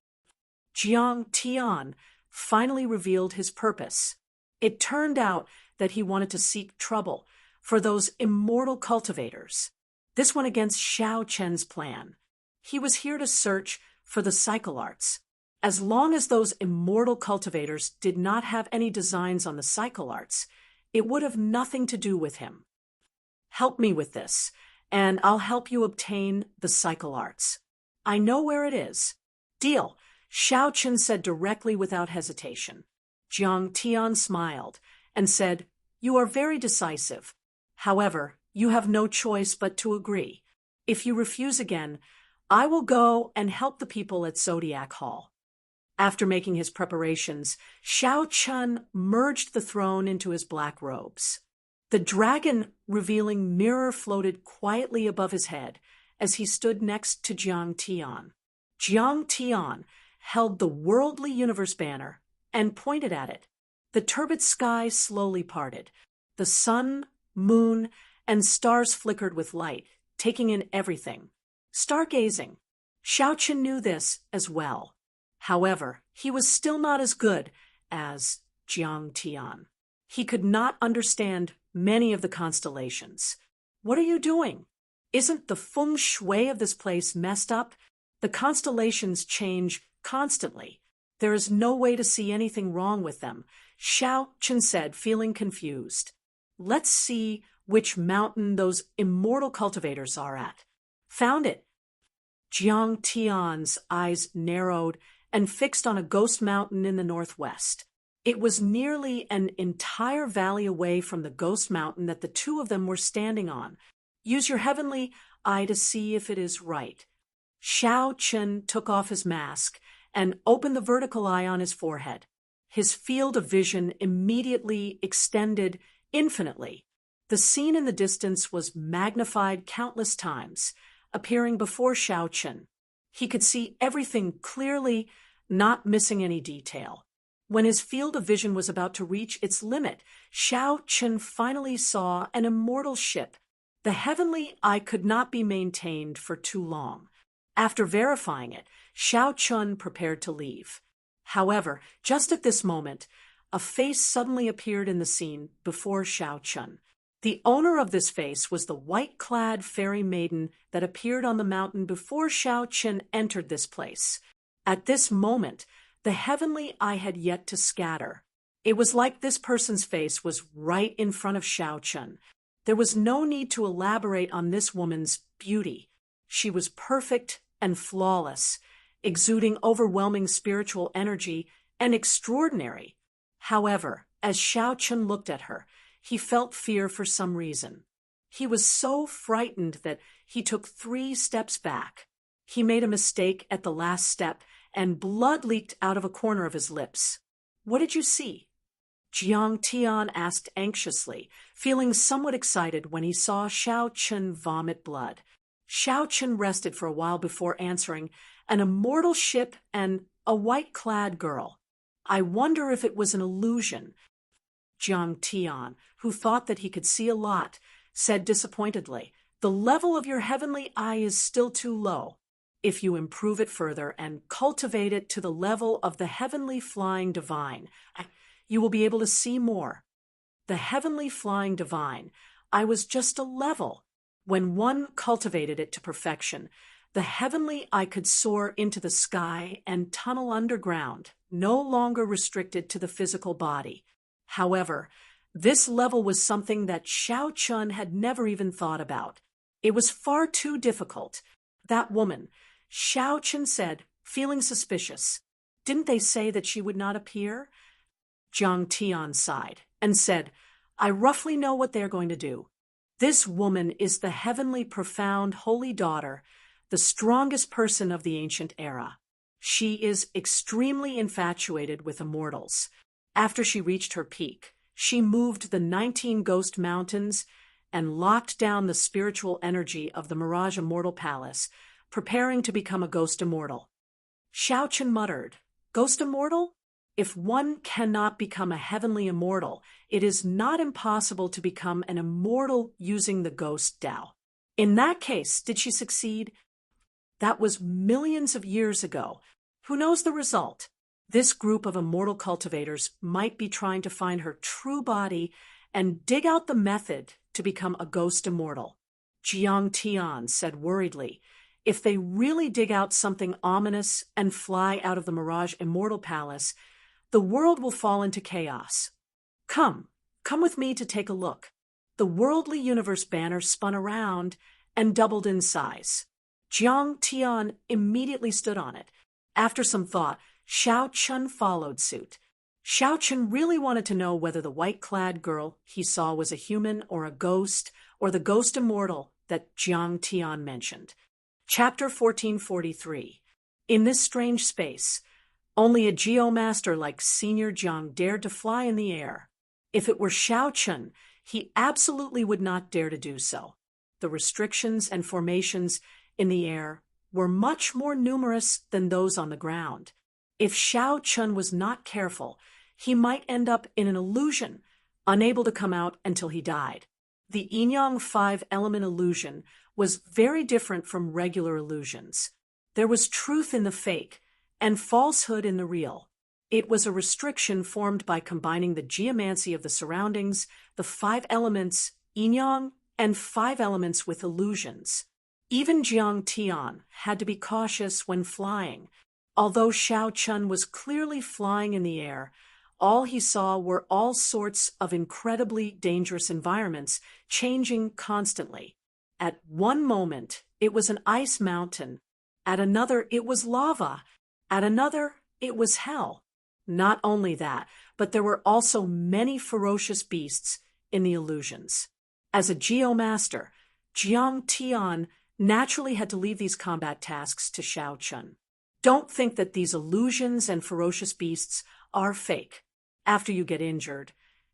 [SPEAKER 1] Jiang Tian finally revealed his purpose. It turned out that he wanted to seek trouble for those immortal cultivators. This went against Xiao Chen's plan. He was here to search for the cycle arts. As long as those immortal cultivators did not have any designs on the cycle arts, it would have nothing to do with him. "Help me with this, and I'll help you obtain the cycle arts. I know where it is." "Deal," Xiao Chen said directly without hesitation. Jiang Tian smiled and said, "You are very decisive. However, you have no choice but to agree. If you refuse again, I will go and help the people at Zodiac Hall." After making his preparations, Xiao Chen merged the throne into his black robes. The dragon-revealing mirror floated quietly above his head as he stood next to Jiang Tian. Jiang Tian held the worldly universe banner and pointed at it. The turbid sky slowly parted. The sun, moon, and stars flickered with light, taking in everything. Stargazing. Xiao Chen knew this as well. However, he was still not as good as Jiang Tian. He could not understand many of the constellations. "What are you doing? Isn't the feng shui of this place messed up? The constellations change constantly. There is no way to see anything wrong with them," Xiao Chen said, feeling confused. "Let's see which mountain those immortal cultivators are at." "Found it." Jiang Tian's eyes narrowed and fixed on a ghost mountain in the northwest. It was nearly an entire valley away from the ghost mountain that the two of them were standing on. "Use your heavenly eye to see if it is right." Xiao Chen took off his mask and opened the vertical eye on his forehead. His field of vision immediately extended infinitely. The scene in the distance was magnified countless times, appearing before Xiao Chen. He could see everything clearly, not missing any detail. When his field of vision was about to reach its limit, Xiao Chen finally saw an immortal ship. The heavenly eye could not be maintained for too long. After verifying it, Xiao Chen prepared to leave. However, just at this moment, a face suddenly appeared in the scene before Xiao Chen. The owner of this face was the white-clad fairy maiden that appeared on the mountain before Xiao Chen entered this place. At this moment, the heavenly eye had yet to scatter. It was like this person's face was right in front of Xiao Chen. There was no need to elaborate on this woman's beauty. She was perfect and flawless, exuding overwhelming spiritual energy and extraordinary. However, as Xiao Chun looked at her, he felt fear for some reason. He was so frightened that he took 3 steps back. He made a mistake at the last step, and blood leaked out of a corner of his lips. "What did you see?" Jiang Tian asked anxiously, feeling somewhat excited when he saw Xiao Chun vomit blood. Xiao Chun rested for a while before answering, "An immortal ship and a white-clad girl. I wonder if it was an illusion." Jiang Tian, who thought that he could see a lot, said disappointedly, "The level of your heavenly eye is still too low. If you improve it further and cultivate it to the level of the heavenly flying divine, you will be able to see more." The heavenly flying divine, I was just a level. When one cultivated it to perfection, the heavenly eye could soar into the sky and tunnel underground, no longer restricted to the physical body. However, this level was something that Xiao Chun had never even thought about. It was far too difficult. "That woman," Xiao Chun said, feeling suspicious. "Didn't they say that she would not appear?" Jiang Tian sighed and said, "I roughly know what they're going to do. This woman is the heavenly profound holy daughter, the strongest person of the ancient era. She is extremely infatuated with immortals. After she reached her peak, she moved the 19 ghost mountains and locked down the spiritual energy of the Mirage Immortal Palace, preparing to become a ghost immortal." Xiao Chun muttered, "Ghost immortal? If one cannot become a heavenly immortal, it is not impossible to become an immortal using the ghost Tao. In that case, did she succeed? That was millions of years ago. Who knows the result? This group of immortal cultivators might be trying to find her true body and dig out the method to become a ghost immortal." Jiang Tian said worriedly, "If they really dig out something ominous and fly out of the Mirage Immortal Palace, the world will fall into chaos. Come with me to take a look." The worldly universe banner spun around and doubled in size. Jiang Tian immediately stood on it. After some thought, Xiao Chun followed suit. Xiao Chun really wanted to know whether the white-clad girl he saw was a human or a ghost, or the ghost immortal that Jiang Tian mentioned. Chapter 1443. In this strange space, only a geomaster like Senior Jiang dared to fly in the air. If it were Xiao Chun, he absolutely would not dare to do so. The restrictions and formations in the air were much more numerous than those on the ground. If Xiao Chun was not careful, he might end up in an illusion, unable to come out until he died. The Yin-Yang 5-element illusion was very different from regular illusions. There was truth in the fake and falsehood in the real. It was a restriction formed by combining the geomancy of the surroundings, the 5 elements, Yin-Yang, and 5 elements with illusions. Even Jiang Tian had to be cautious when flying. Although Xiao Chun was clearly flying in the air, all he saw were all sorts of incredibly dangerous environments, changing constantly. At one moment, it was an ice mountain. At another, it was lava. At another, it was hell. Not only that, but there were also many ferocious beasts in the illusions. As a geomaster, Jiang Tian naturally had to leave these combat tasks to Xiao Chun. Don't think that these illusions and ferocious beasts are fake. After you get injured,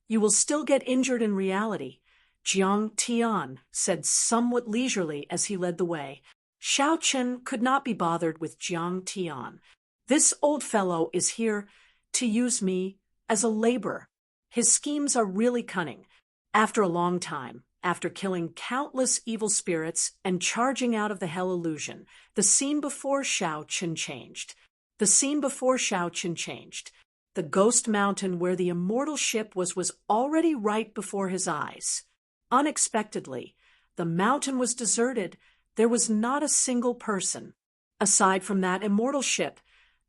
[SPEAKER 1] you will still get injured in reality, Jiang Tian said somewhat leisurely as he led the way. Xiao Chun could not be bothered with Jiang Tian. This old fellow is here to use me as a laborer. His schemes are really cunning. After a long time, after killing countless evil spirits and charging out of the hell illusion, the scene before Xiao Chun changed. The scene before Xiao Chun changed. The ghost mountain where the immortal ship was already right before his eyes. Unexpectedly, the mountain was deserted. There was not a single person. Aside from that immortal ship,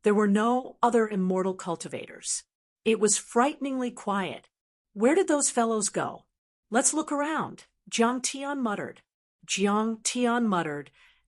[SPEAKER 1] there were no other immortal cultivators. It was frighteningly quiet. Where did those fellows go? Let's look around. Jiang Tian muttered,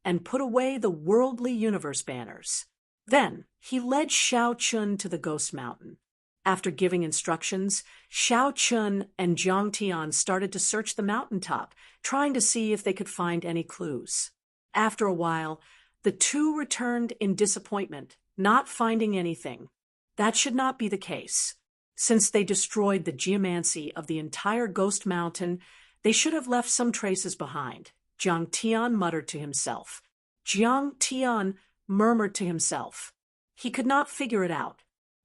[SPEAKER 1] and put away the worldly universe banners. Then he led Xiao Chun to the Ghost Mountain. After giving instructions, Xiao Chun and Jiang Tian started to search the mountaintop, trying to see if they could find any clues. After a while, the two returned in disappointment, not finding anything. That should not be the case. Since they destroyed the geomancy of the entire Ghost Mountain, they should have left some traces behind, Jiang Tian muttered to himself. Jiang Tian murmured to himself. He could not figure it out.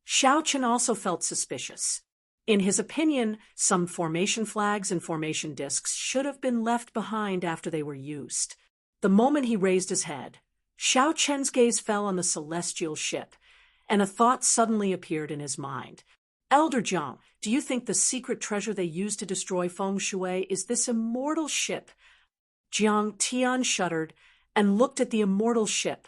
[SPEAKER 1] Xiao Chun also felt suspicious. In his opinion, some formation flags and formation discs should have been left behind after they were used. The moment he raised his head, Xiao Chen's gaze fell on the celestial ship, and a thought suddenly appeared in his mind. Elder Jiang, do you think the secret treasure they used to destroy Feng Shui is this immortal ship? Jiang Tian shuddered and looked at the immortal ship.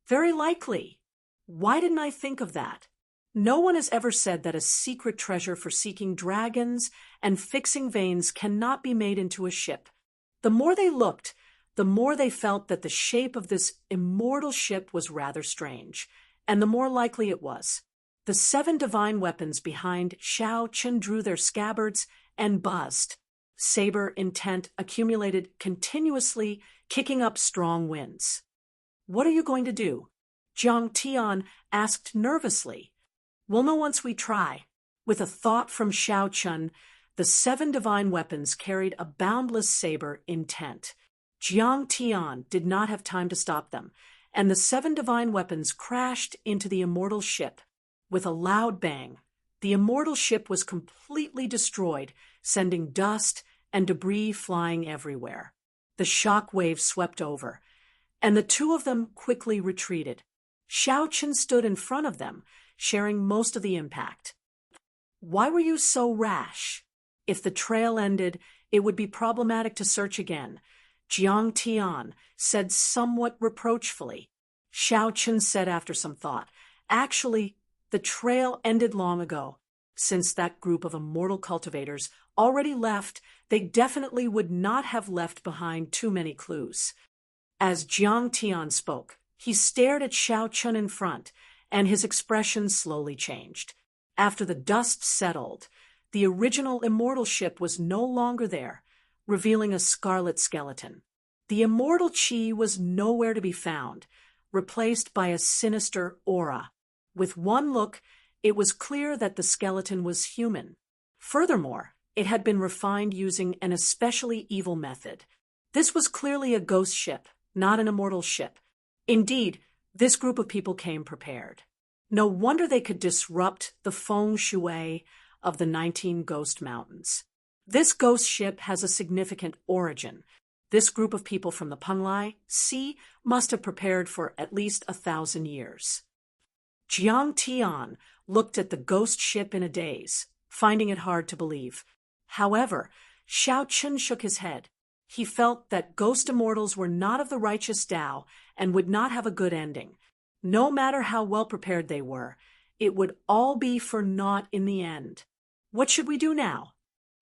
[SPEAKER 1] Very likely. Why didn't I think of that? No one has ever said that a secret treasure for seeking dragons and fixing veins cannot be made into a ship. The more they looked, the more they felt that the shape of this immortal ship was rather strange, and the more likely it was. The 7 divine weapons behind Xiao Chun drew their scabbards and buzzed. Saber intent accumulated continuously, kicking up strong winds. What are you going to do? Jiang Tian asked nervously. We'll know once we try. With a thought from Xiao Chun, the 7 divine weapons carried a boundless saber intent. Jiang Tian did not have time to stop them, and the 7 divine weapons crashed into the immortal ship. With a loud bang, the immortal ship was completely destroyed, sending dust and debris flying everywhere. The shock wave swept over, and the two of them quickly retreated. Xiao Chun stood in front of them, sharing most of the impact. Why were you so rash? If the trail ended, it would be problematic to search again, Jiang Tian said somewhat reproachfully. Xiao Chun said after some thought, Actually, the trail ended long ago. Since that group of immortal cultivators already left, they definitely would not have left behind too many clues. As Jiang Tian spoke, he stared at Xiao Chun in front, and his expression slowly changed. After the dust settled, the original immortal ship was no longer there, revealing a scarlet skeleton. The immortal chi was nowhere to be found, replaced by a sinister aura. With one look, it was clear that the skeleton was human. Furthermore, it had been refined using an especially evil method. This was clearly a ghost ship, not an immortal ship. Indeed, this group of people came prepared. No wonder they could disrupt the Feng Shui of the 19 Ghost Mountains. This ghost ship has a significant origin. This group of people from the Penglai Sea must have prepared for at least 1,000 years. Jiang Tian looked at the ghost ship in a daze, finding it hard to believe. However, Xiao Chun shook his head. He felt that ghost immortals were not of the righteous Tao and would not have a good ending. No matter how well prepared they were, it would all be for naught in the end. What should we do now?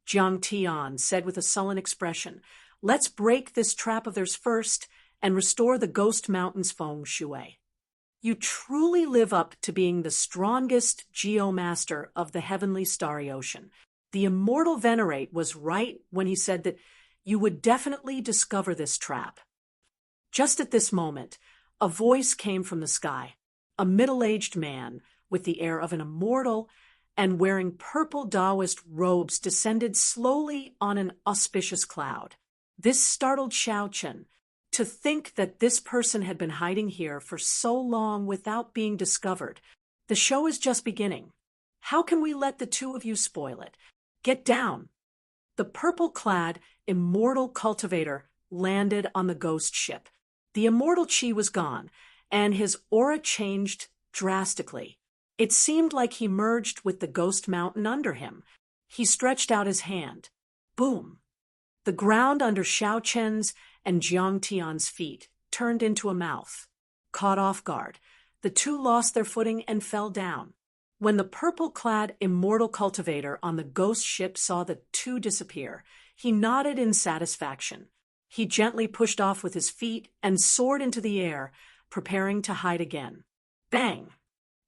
[SPEAKER 1] Jiang Tian said with a sullen expression. Let's break this trap of theirs first and restore the Ghost Mountain's Feng Shui. You truly live up to being the strongest geomaster of the heavenly starry ocean. The immortal Venerate was right when he said that you would definitely discover this trap. Just at this moment, a voice came from the sky. A middle-aged man, with the air of an immortal and wearing purple Taoist robes, descended slowly on an auspicious cloud. This startled Xiao Chun. To think that this person had been hiding here for so long without being discovered. The show is just beginning. How can we let the two of you spoil it? Get down. The purple-clad, immortal cultivator landed on the ghost ship. The immortal chi was gone, and his aura changed drastically. It seemed like he merged with the ghost mountain under him. He stretched out his hand. Boom! The ground under Xiao Chen's and Jiang Tian's feet turned into a mouth. Caught off guard, the two lost their footing and fell down. When the purple-clad immortal cultivator on the ghost ship saw the two disappear, He nodded in satisfaction. He gently pushed off with his feet and soared into the air, preparing to hide again. Bang!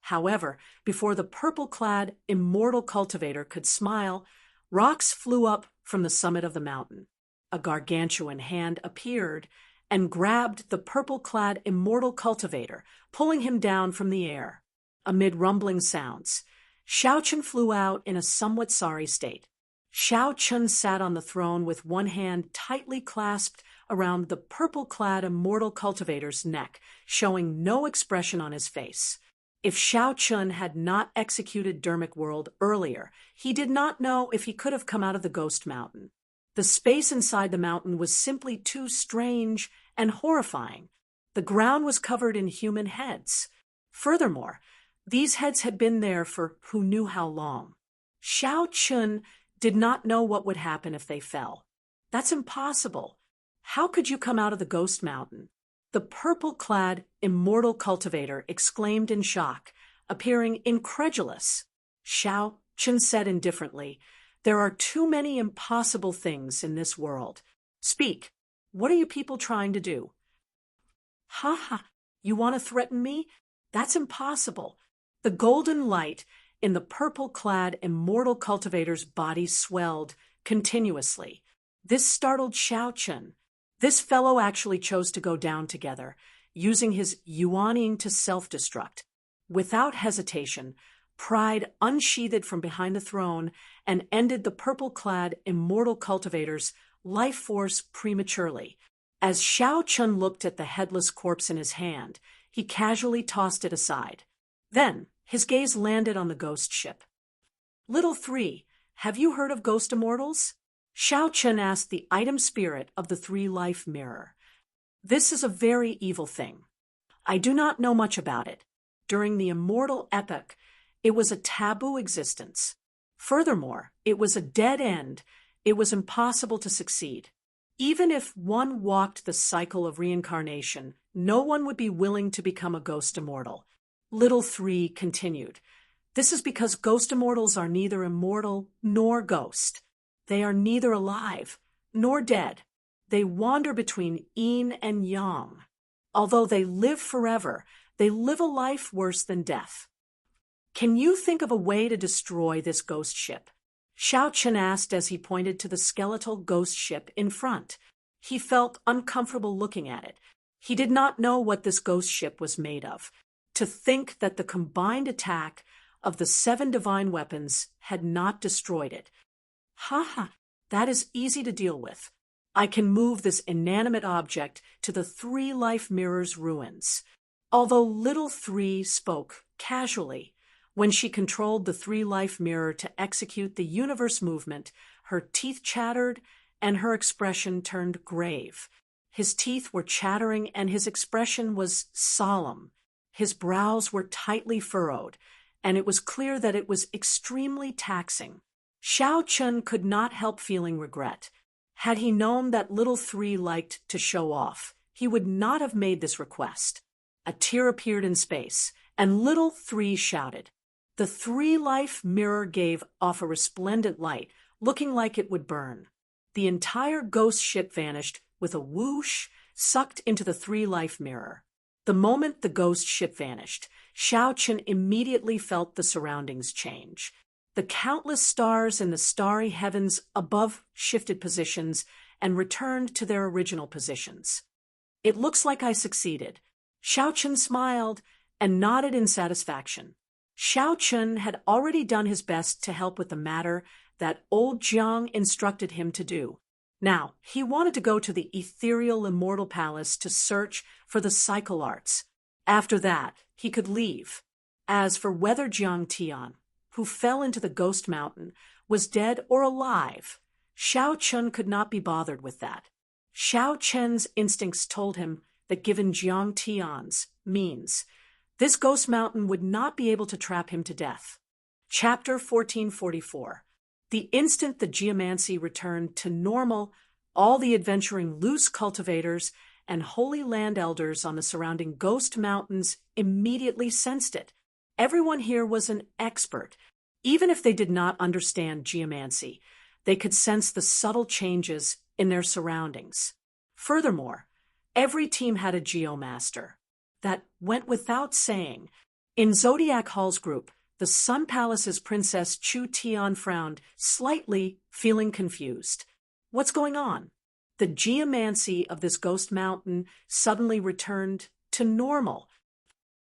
[SPEAKER 1] However, before the purple-clad, immortal cultivator could smile, rocks flew up from the summit of the mountain. A gargantuan hand appeared and grabbed the purple-clad, immortal cultivator, pulling him down from the air. Amid rumbling sounds, Xiao Chun flew out in a somewhat sorry state. Xiao Chun sat on the throne with one hand tightly clasped around the purple-clad immortal cultivator's neck, showing no expression on his face. If Xiao Chun had not executed Dermic World earlier, he did not know if he could have come out of the Ghost Mountain. The space inside the mountain was simply too strange and horrifying. The ground was covered in human heads. Furthermore, these heads had been there for who knew how long. Xiao Chun did not know what would happen if they fell. That's impossible. How could you come out of the Ghost Mountain? The purple-clad, immortal cultivator exclaimed in shock, appearing incredulous. Xiao Chun said indifferently, "There are too many impossible things in this world. Speak. What are you people trying to do?" "Ha ha, you want to threaten me? That's impossible." The golden light in the purple-clad, immortal cultivator's body swelled continuously. This startled Xiao Chun. This fellow actually chose to go down together, using his yuaning to self-destruct. Without hesitation, pride unsheathed from behind the throne and ended the purple-clad, immortal cultivator's life force prematurely. As Xiao Chun looked at the headless corpse in his hand, he casually tossed it aside. Then, his gaze landed on the ghost ship. "Little Three, have you heard of ghost immortals?" Xiao Chun asked the item spirit of the three-life mirror. "This is a very evil thing. I do not know much about it. During the immortal epoch, it was a taboo existence. Furthermore, it was a dead end. It was impossible to succeed. Even if one walked the cycle of reincarnation, no one would be willing to become a ghost immortal." Little Three continued, "This is because ghost immortals are neither immortal nor ghost. They are neither alive nor dead. They wander between yin and yang. Although they live forever, they live a life worse than death." "Can you think of a way to destroy this ghost ship?" Xiao Chun asked as he pointed to the skeletal ghost ship in front. He felt uncomfortable looking at it. He did not know what this ghost ship was made of. To think that the combined attack of the 7 divine weapons had not destroyed it. "Ha ha, that is easy to deal with. I can move this inanimate object to the 3-life mirror's ruins." Although Little Three spoke casually, when she controlled the 3-life mirror to execute the universe movement, her teeth chattered and her expression turned grave. His teeth were chattering and his expression was solemn. His brows were tightly furrowed, and it was clear that it was extremely taxing. Xiao Chun could not help feeling regret. Had he known that Little Three liked to show off, he would not have made this request. A tear appeared in space, and Little Three shouted. The 3-life mirror gave off a resplendent light, looking like it would burn. The entire ghost ship vanished with a whoosh, sucked into the 3-life mirror. The moment the ghost ship vanished, Xiao Chun immediately felt the surroundings change. The countless stars in the starry heavens above shifted positions and returned to their original positions. "It looks like I succeeded." Xiao Chun smiled and nodded in satisfaction. Xiao Chun had already done his best to help with the matter that old Jiang instructed him to do. Now, he wanted to go to the ethereal immortal palace to search for the cycle arts. After that, he could leave. As for whether Jiang Tian, who fell into the Ghost Mountain, was dead or alive, Xiao Chun could not be bothered with that. Xiao Chen's instincts told him that given Jiang Tian's means, this Ghost Mountain would not be able to trap him to death. Chapter 1444. The instant the geomancy returned to normal, all the adventuring loose cultivators and Holy Land elders on the surrounding Ghost Mountains immediately sensed it. Everyone here was an expert. Even if they did not understand geomancy, They could sense the subtle changes in their surroundings. Furthermore, every team had a geomaster. That went without saying. In Zodiac Hall's group, the Sun Palace's Princess Chu Tian frowned slightly, feeling confused. What's going on? The geomancy of this ghost mountain suddenly returned to normal.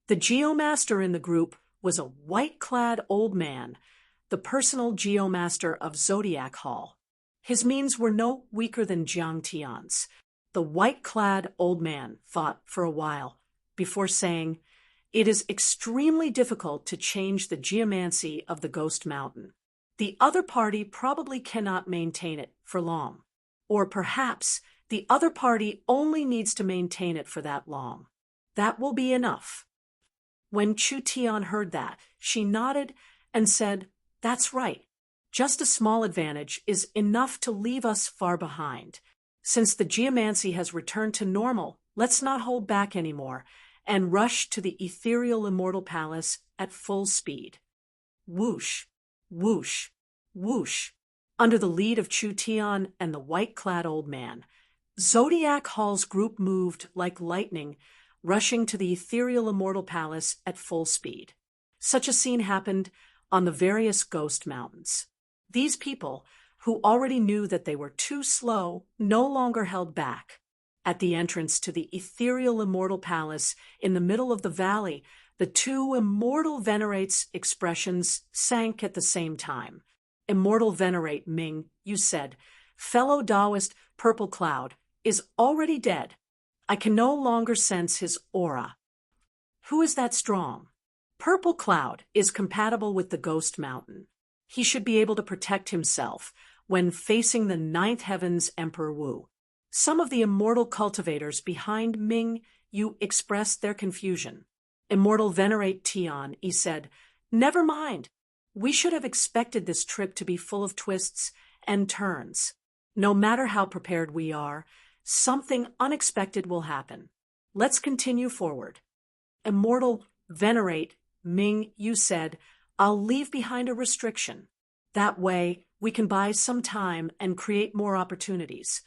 [SPEAKER 1] The geomaster in the group was a white-clad old man, the personal geomaster of Zodiac Hall. His means were no weaker than Jiang Tian's. The white-clad old man thought for a while, before saying, "It is extremely difficult to change the geomancy of the ghost mountain. The other party probably cannot maintain it for long. Or perhaps the other party only needs to maintain it for that long. That will be enough." When Chu Tian heard that, she nodded and said, "That's right. Just a small advantage is enough to leave us far behind. Since the geomancy has returned to normal, let's not hold back anymore and rush to the ethereal immortal palace at full speed." Whoosh, whoosh, whoosh. Under the lead of Chu Tian and the white-clad old man, Zodiac Hall's group moved like lightning, rushing to the ethereal immortal palace at full speed. Such a scene happened on the various ghost mountains. These people, who already knew that they were too slow, no longer held back. At the entrance to the ethereal immortal palace in the middle of the valley, the two immortal venerates' expressions sank at the same time. Immortal venerate Ming, you said, "Fellow Taoist Purple Cloud is already dead. I can no longer sense his aura." Who is that strong? Purple Cloud is compatible with the ghost mountain. He should be able to protect himself when facing the ninth heaven's Emperor Wu. Some of the immortal cultivators behind Ming Yu expressed their confusion. Immortal venerate Tian, he said, "Never mind. We should have expected this trip to be full of twists and turns. No matter how prepared we are, something unexpected will happen. Let's continue forward." Immortal venerate Ming Yu said, "I'll leave behind a restriction. That way, we can buy some time and create more opportunities."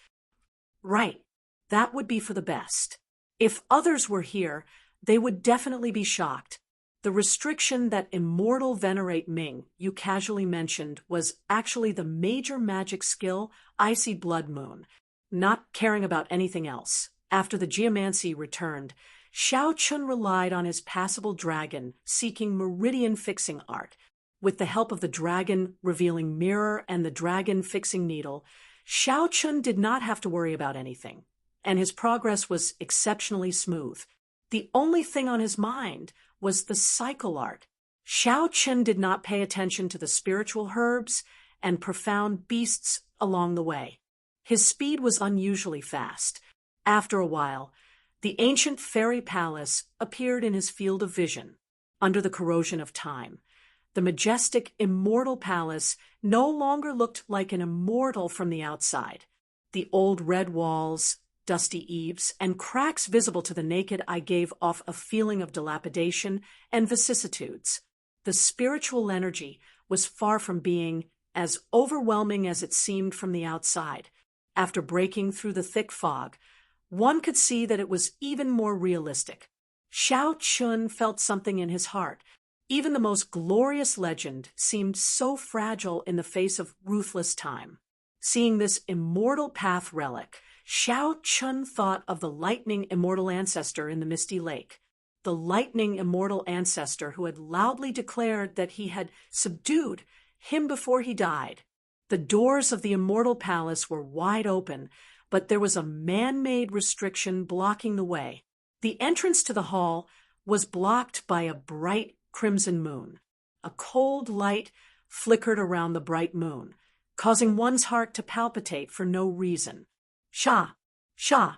[SPEAKER 1] Right. That would be for the best. If others were here, they would definitely be shocked. The restriction that Immortal Venerate Ming you casually mentioned was actually the major magic skill Icy Blood Moon, not caring about anything else. After the geomancy returned, Xiao Chun relied on his passable dragon seeking meridian fixing art. With the help of the dragon revealing mirror and the dragon fixing needle, Xiao Chun did not have to worry about anything, and his progress was exceptionally smooth. The only thing on his mind was the cycle art. Xiao Chun did not pay attention to the spiritual herbs and profound beasts along the way. His speed was unusually fast. After a while, the ancient fairy palace appeared in his field of vision. Under the corrosion of time, the majestic immortal palace no longer looked like an immortal from the outside. The old red walls, dusty eaves, and cracks visible to the naked eye gave off a feeling of dilapidation and vicissitudes. The spiritual energy was far from being as overwhelming as it seemed from the outside. After breaking through the thick fog, one could see that it was even more realistic. Xiao Chun felt something in his heart. Even the most glorious legend seemed so fragile in the face of ruthless time. Seeing this immortal path relic, Xiao Chun thought of the lightning immortal ancestor in the misty lake. The lightning immortal ancestor who had loudly declared that he had subdued him before he died. The doors of the immortal palace were wide open, but there was a man-made restriction blocking the way. The entrance to the hall was blocked by a bright crimson moon. A cold light flickered around the bright moon, causing one's heart to palpitate for no reason. "Sha! Sha!"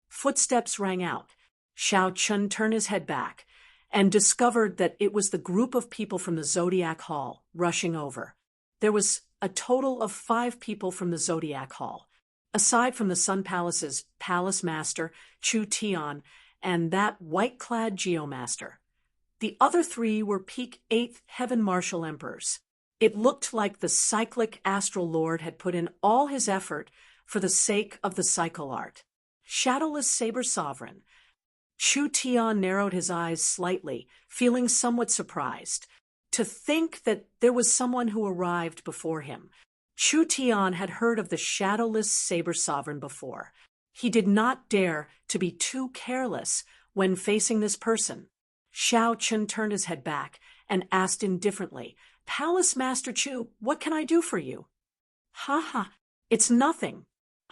[SPEAKER 1] Footsteps rang out. Xiao Chun turned his head back and discovered that it was the group of people from the Zodiac Hall rushing over. There was a total of 5 people from the Zodiac Hall, aside from the Sun Palace's palace master, Chu Tian, and that white-clad geomaster. The other 3 were peak 8th Heaven Marshal Emperors. It looked like the cyclic astral lord had put in all his effort for the sake of the cycle art. Shadowless Saber Sovereign. Chu Tian narrowed his eyes slightly, feeling somewhat surprised. To think that there was someone who arrived before him. Chu Tian had heard of the Shadowless Saber Sovereign before. He did not dare to be too careless when facing this person. Xiao Chun turned his head back and asked indifferently, "Palace Master Chu, what can I do for you?" "Ha ha, it's nothing.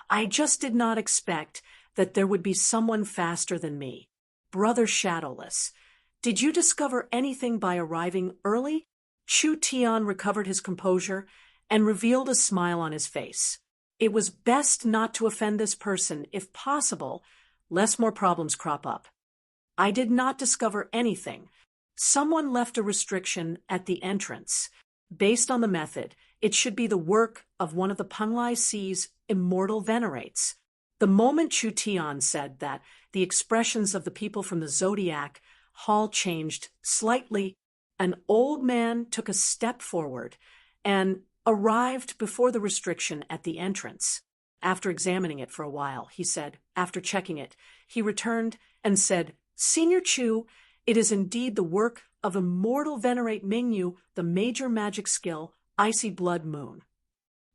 [SPEAKER 1] I just did not expect that there would be someone faster than me. Brother Shadowless, did you discover anything by arriving early?" Chu Tian recovered his composure and revealed a smile on his face. It was best not to offend this person, if possible, lest more problems crop up. "I did not discover anything. Someone left a restriction at the entrance. Based on the method, it should be the work of one of the Penglai Sea's immortal venerates." The moment Chu Tian said that, the expressions of the people from the Zodiac Hall changed slightly. An old man took a step forward and arrived before the restriction at the entrance. After examining it for a while, he said, after checking it, he returned and said, "Senior Chu, it is indeed the work of immortal venerate Mingyu, the major magic skill, Icy Blood Moon."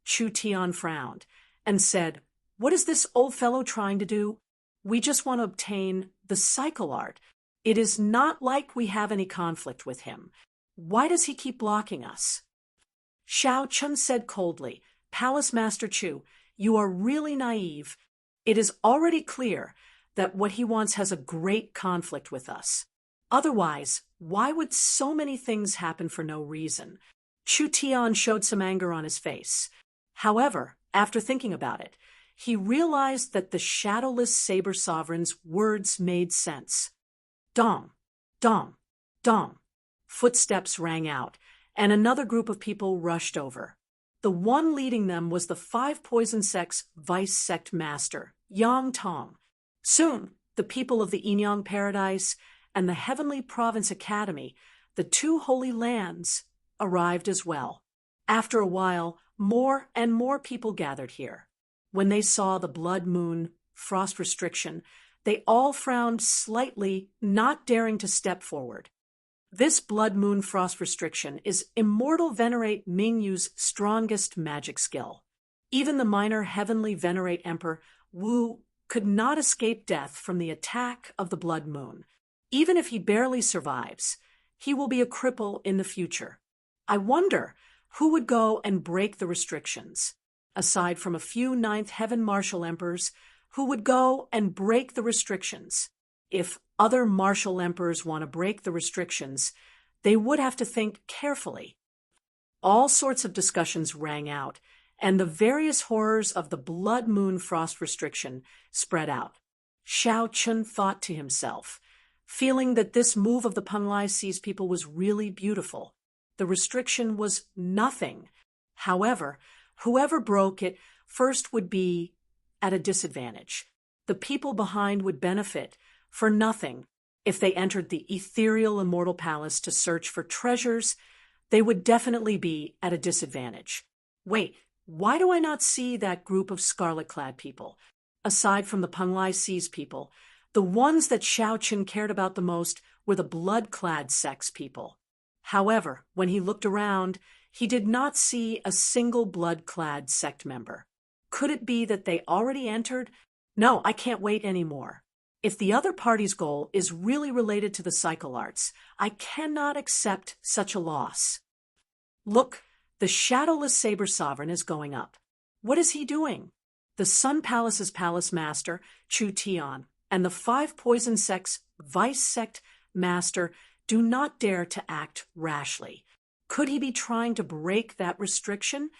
[SPEAKER 1] Chu Tian frowned and said, "What is this old fellow trying to do? We just want to obtain the cycle art. It is not like we have any conflict with him. Why does he keep blocking us?" Xiao Chun said coldly, "Palace Master Chu, you are really naive. It is already clear that what he wants has a great conflict with us. Otherwise, why would so many things happen for no reason?" Chu Tian showed some anger on his face. However, after thinking about it, he realized that the Shadowless Saber Sovereign's words made sense. Dong, dong, dong. Footsteps rang out, and another group of people rushed over. The one leading them was the 5 Poison Sect's Vice Sect Master, Yang Tong. Soon, the people of the Inyang Paradise and the Heavenly Province Academy, the 2 holy lands, arrived as well. After a while, more and more people gathered here. When they saw the Blood Moon frost restriction, they all frowned slightly, not daring to step forward. This Blood Moon frost restriction is Immortal Venerate Mingyu's strongest magic skill. Even the minor Heavenly Venerate Emperor Wu could not escape death from the attack of the Blood Moon. Even if he barely survives, he will be a cripple in the future. I wonder who would go and break the restrictions. Aside from a few Ninth Heaven Martial Emperors, who would go and break the restrictions. If other Martial Emperors want to break the restrictions, they would have to think carefully. All sorts of discussions rang out, and the various horrors of the Blood Moon frost restriction spread out. Xiao Chun thought to himself, feeling that this move of the Penglai Sea's people was really beautiful. The restriction was nothing. However, whoever broke it first would be at a disadvantage. The people behind would benefit for nothing. If they entered the ethereal immortal palace to search for treasures, they would definitely be at a disadvantage. Wait, why do I not see that group of scarlet-clad people? Aside from the Penglai Sea's people, the ones that Xiao Chun cared about the most were the blood-clad sect's people. However, when he looked around, he did not see a single blood-clad sect member. Could it be that they already entered? No, I can't wait anymore. If the other party's goal is really related to the cycle arts, I cannot accept such a loss. Look, the Shadowless Saber Sovereign is going up. What is he doing? The Sun Palace's Palace Master, Chu Tian, and the 5 Poison Sect's Vice Sect Master do not dare to act rashly. Could he be trying to break that restriction?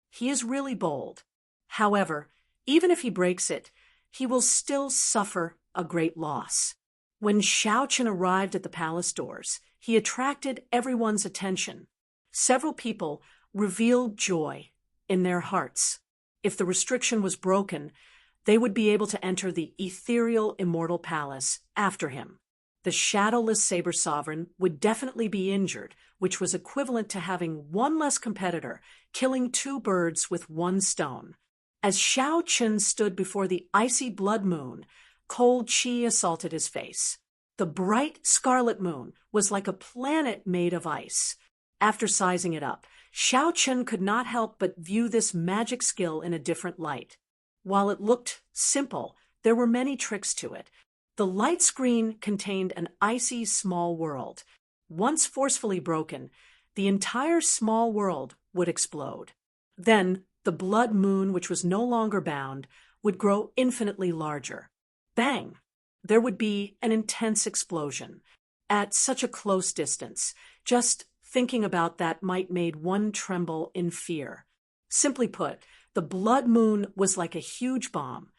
[SPEAKER 1] He is really bold. However, even if he breaks it, he will still suffer a great loss. When Xiao Chun arrived at the palace doors, he attracted everyone's attention. Several people revealed joy in their hearts. If the restriction was broken, they would be able to enter the ethereal immortal palace after him. The Shadowless Saber Sovereign would definitely be injured, which was equivalent to having one less competitor, killing two birds with one stone. As Xiao Chun stood before the icy blood moon, cold qi assaulted his face. The bright scarlet moon was like a planet made of ice. After sizing it up, Xiao Chun could not help but view this magic skill in a different light. While it looked simple, there were many tricks to it. The light screen contained an icy small world. Once forcefully broken, the entire small world would explode. Then, the blood moon, which was no longer bound, would grow infinitely larger. Bang! There would be an intense explosion. At such a close distance, just thinking about that might made one tremble in fear. Simply put, the blood moon was like a huge bomb,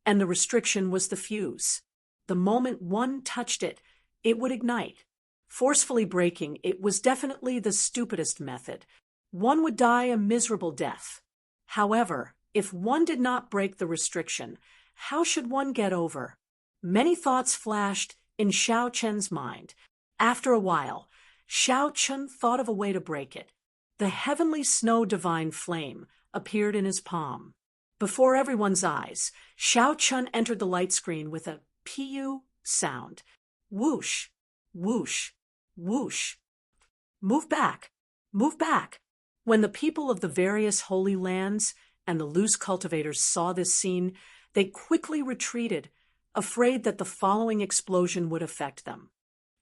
[SPEAKER 1] and the restriction was the fuse. The moment one touched it, it would ignite. Forcefully breaking it was definitely the stupidest method. One would die a miserable death. However, if one did not break the restriction, how should one get over? Many thoughts flashed in Xiao Chun's mind. After a while, Xiao Chun thought of a way to break it. The heavenly snow divine flame appeared in his palm. Before everyone's eyes, Xiao Chun entered the light screen with a pu sound. Whoosh, whoosh, whoosh. Move back, move back. When the people of the various holy lands and the loose cultivators saw this scene, they quickly retreated, afraid that the following explosion would affect them.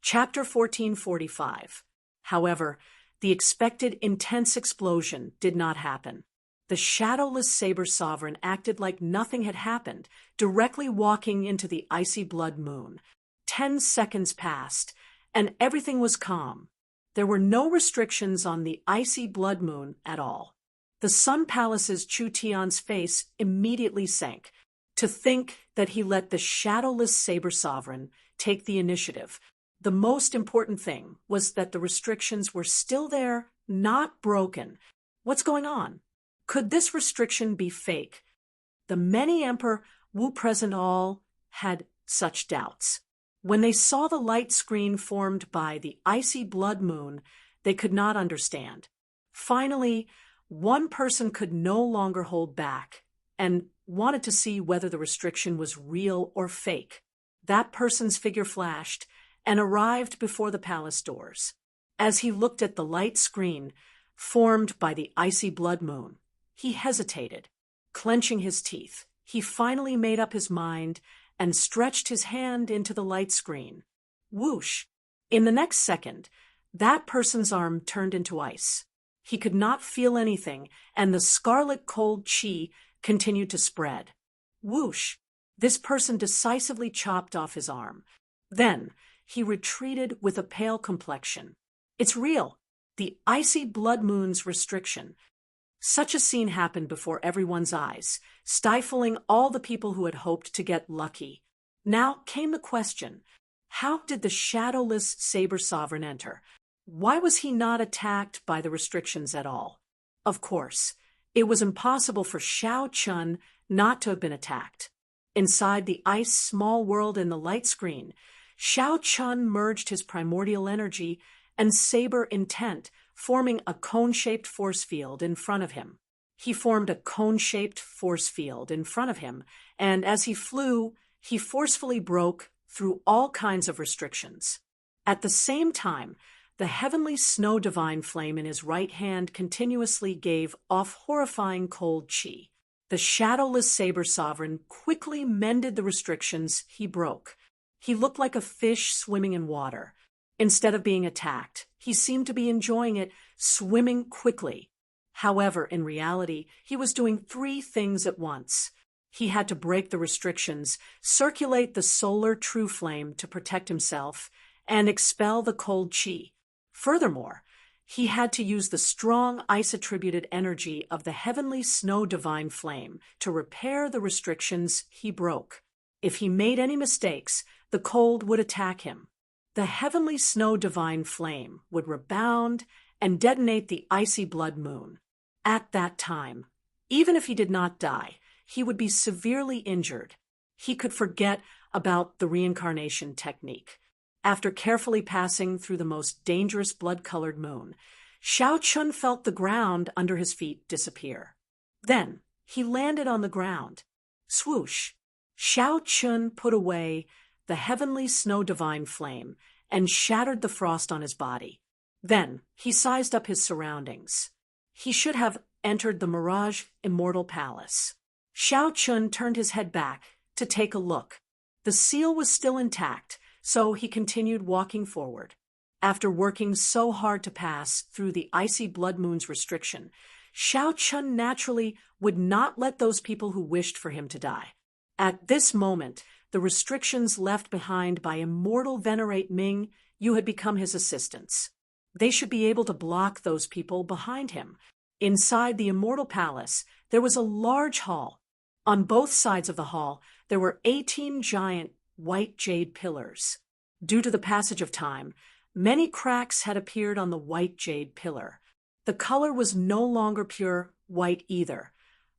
[SPEAKER 1] Chapter 1445. However, the expected intense explosion did not happen. The shadowless saber sovereign acted like nothing had happened, directly walking into the icy blood moon. 10 seconds passed, and everything was calm. There were no restrictions on the icy blood moon at all. The Sun Palace's Chu Tian's face immediately sank. To think that he let the shadowless saber sovereign take the initiative. The most important thing was that the restrictions were still there, not broken. What's going on? Could this restriction be fake? The many Emperor Wu present all had such doubts. When they saw the light screen formed by the icy blood moon, they could not understand. Finally, one person could no longer hold back and wanted to see whether the restriction was real or fake. That person's figure flashed and arrived before the palace doors. As he looked at the light screen formed by the icy blood moon, he hesitated. Clenching his teeth, he finally made up his mind and stretched his hand into the light screen. Whoosh! In the next second, that person's arm turned into ice. He could not feel anything, and the scarlet cold qi continued to spread. Whoosh! This person decisively chopped off his arm. Then, he retreated with a pale complexion. It's real. The icy blood moon's restriction. Such a scene happened before everyone's eyes, stifling all the people who had hoped to get lucky. Now came the question, how did the shadowless saber sovereign enter? Why was he not attacked by the restrictions at all? Of course, it was impossible for Xiao Chun not to have been attacked. Inside the ice small world in the light screen, Xiao Chun merged his primordial energy and saber intent, forming a cone-shaped force field in front of him. He formed a cone-shaped force field in front of him, and as he flew, he forcefully broke through all kinds of restrictions. At the same time, the heavenly snow divine flame in his right hand continuously gave off horrifying cold qi. The shadowless saber sovereign quickly mended the restrictions he broke. He looked like a fish swimming in water. Instead of being attacked, he seemed to be enjoying it, swimming quickly. However, in reality, he was doing 3 things at once. He had to break the restrictions, circulate the solar true flame to protect himself, and expel the cold qi. Furthermore, he had to use the strong ice-attributed energy of the heavenly snow divine flame to repair the restrictions he broke. If he made any mistakes, the cold would attack him. The heavenly snow divine flame would rebound and detonate the icy blood moon. At that time, even if he did not die, he would be severely injured. He could forget about the reincarnation technique. After carefully passing through the most dangerous blood-colored moon, Xiao Chun felt the ground under his feet disappear. Then he landed on the ground. Swoosh! Xiao Chun put away the heavenly snow divine flame and shattered the frost on his body. Then he sized up his surroundings. He should have entered the Mirage Immortal Palace. Xiao Chun turned his head back to take a look. The seal was still intact, so he continued walking forward. After working so hard to pass through the icy blood moon's restriction, Xiao Chun naturally would not let those people who wished for him to die. At this moment, the restrictions left behind by immortal Venerate Ming, you had become his assistants. They should be able to block those people behind him. Inside the Immortal Palace, there was a large hall. On both sides of the hall, there were 18 giant white jade pillars. Due to the passage of time, many cracks had appeared on the white jade pillar. The color was no longer pure white either.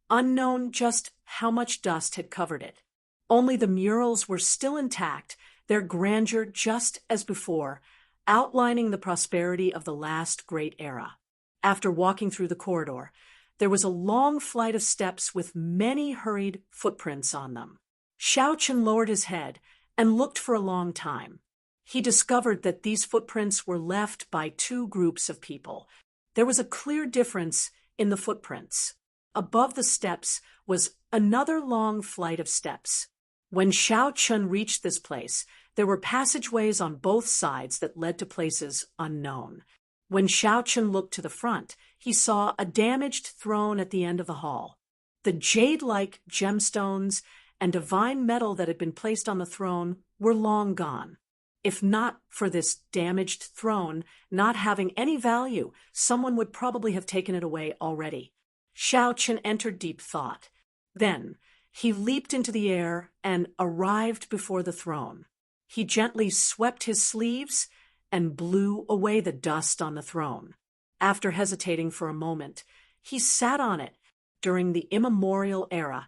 [SPEAKER 1] Unknown just how much dust had covered it. Only the murals were still intact, their grandeur just as before, outlining the prosperity of the last great era. After walking through the corridor, there was a long flight of steps with many hurried footprints on them. Xiao Chun lowered his head and looked for a long time. He discovered that these footprints were left by two groups of people. There was a clear difference in the footprints. Above the steps was another long flight of steps. When Xiao Chun reached this place, there were passageways on both sides that led to places unknown. When Xiao Chun looked to the front, he saw a damaged throne at the end of the hall. The jade-like gemstones and divine metal that had been placed on the throne were long gone. If not for this damaged throne not having any value, someone would probably have taken it away already. Xiao Chun entered deep thought. Then he leaped into the air and arrived before the throne. He gently swept his sleeves and blew away the dust on the throne. After hesitating for a moment, he sat on it. During the immemorial era,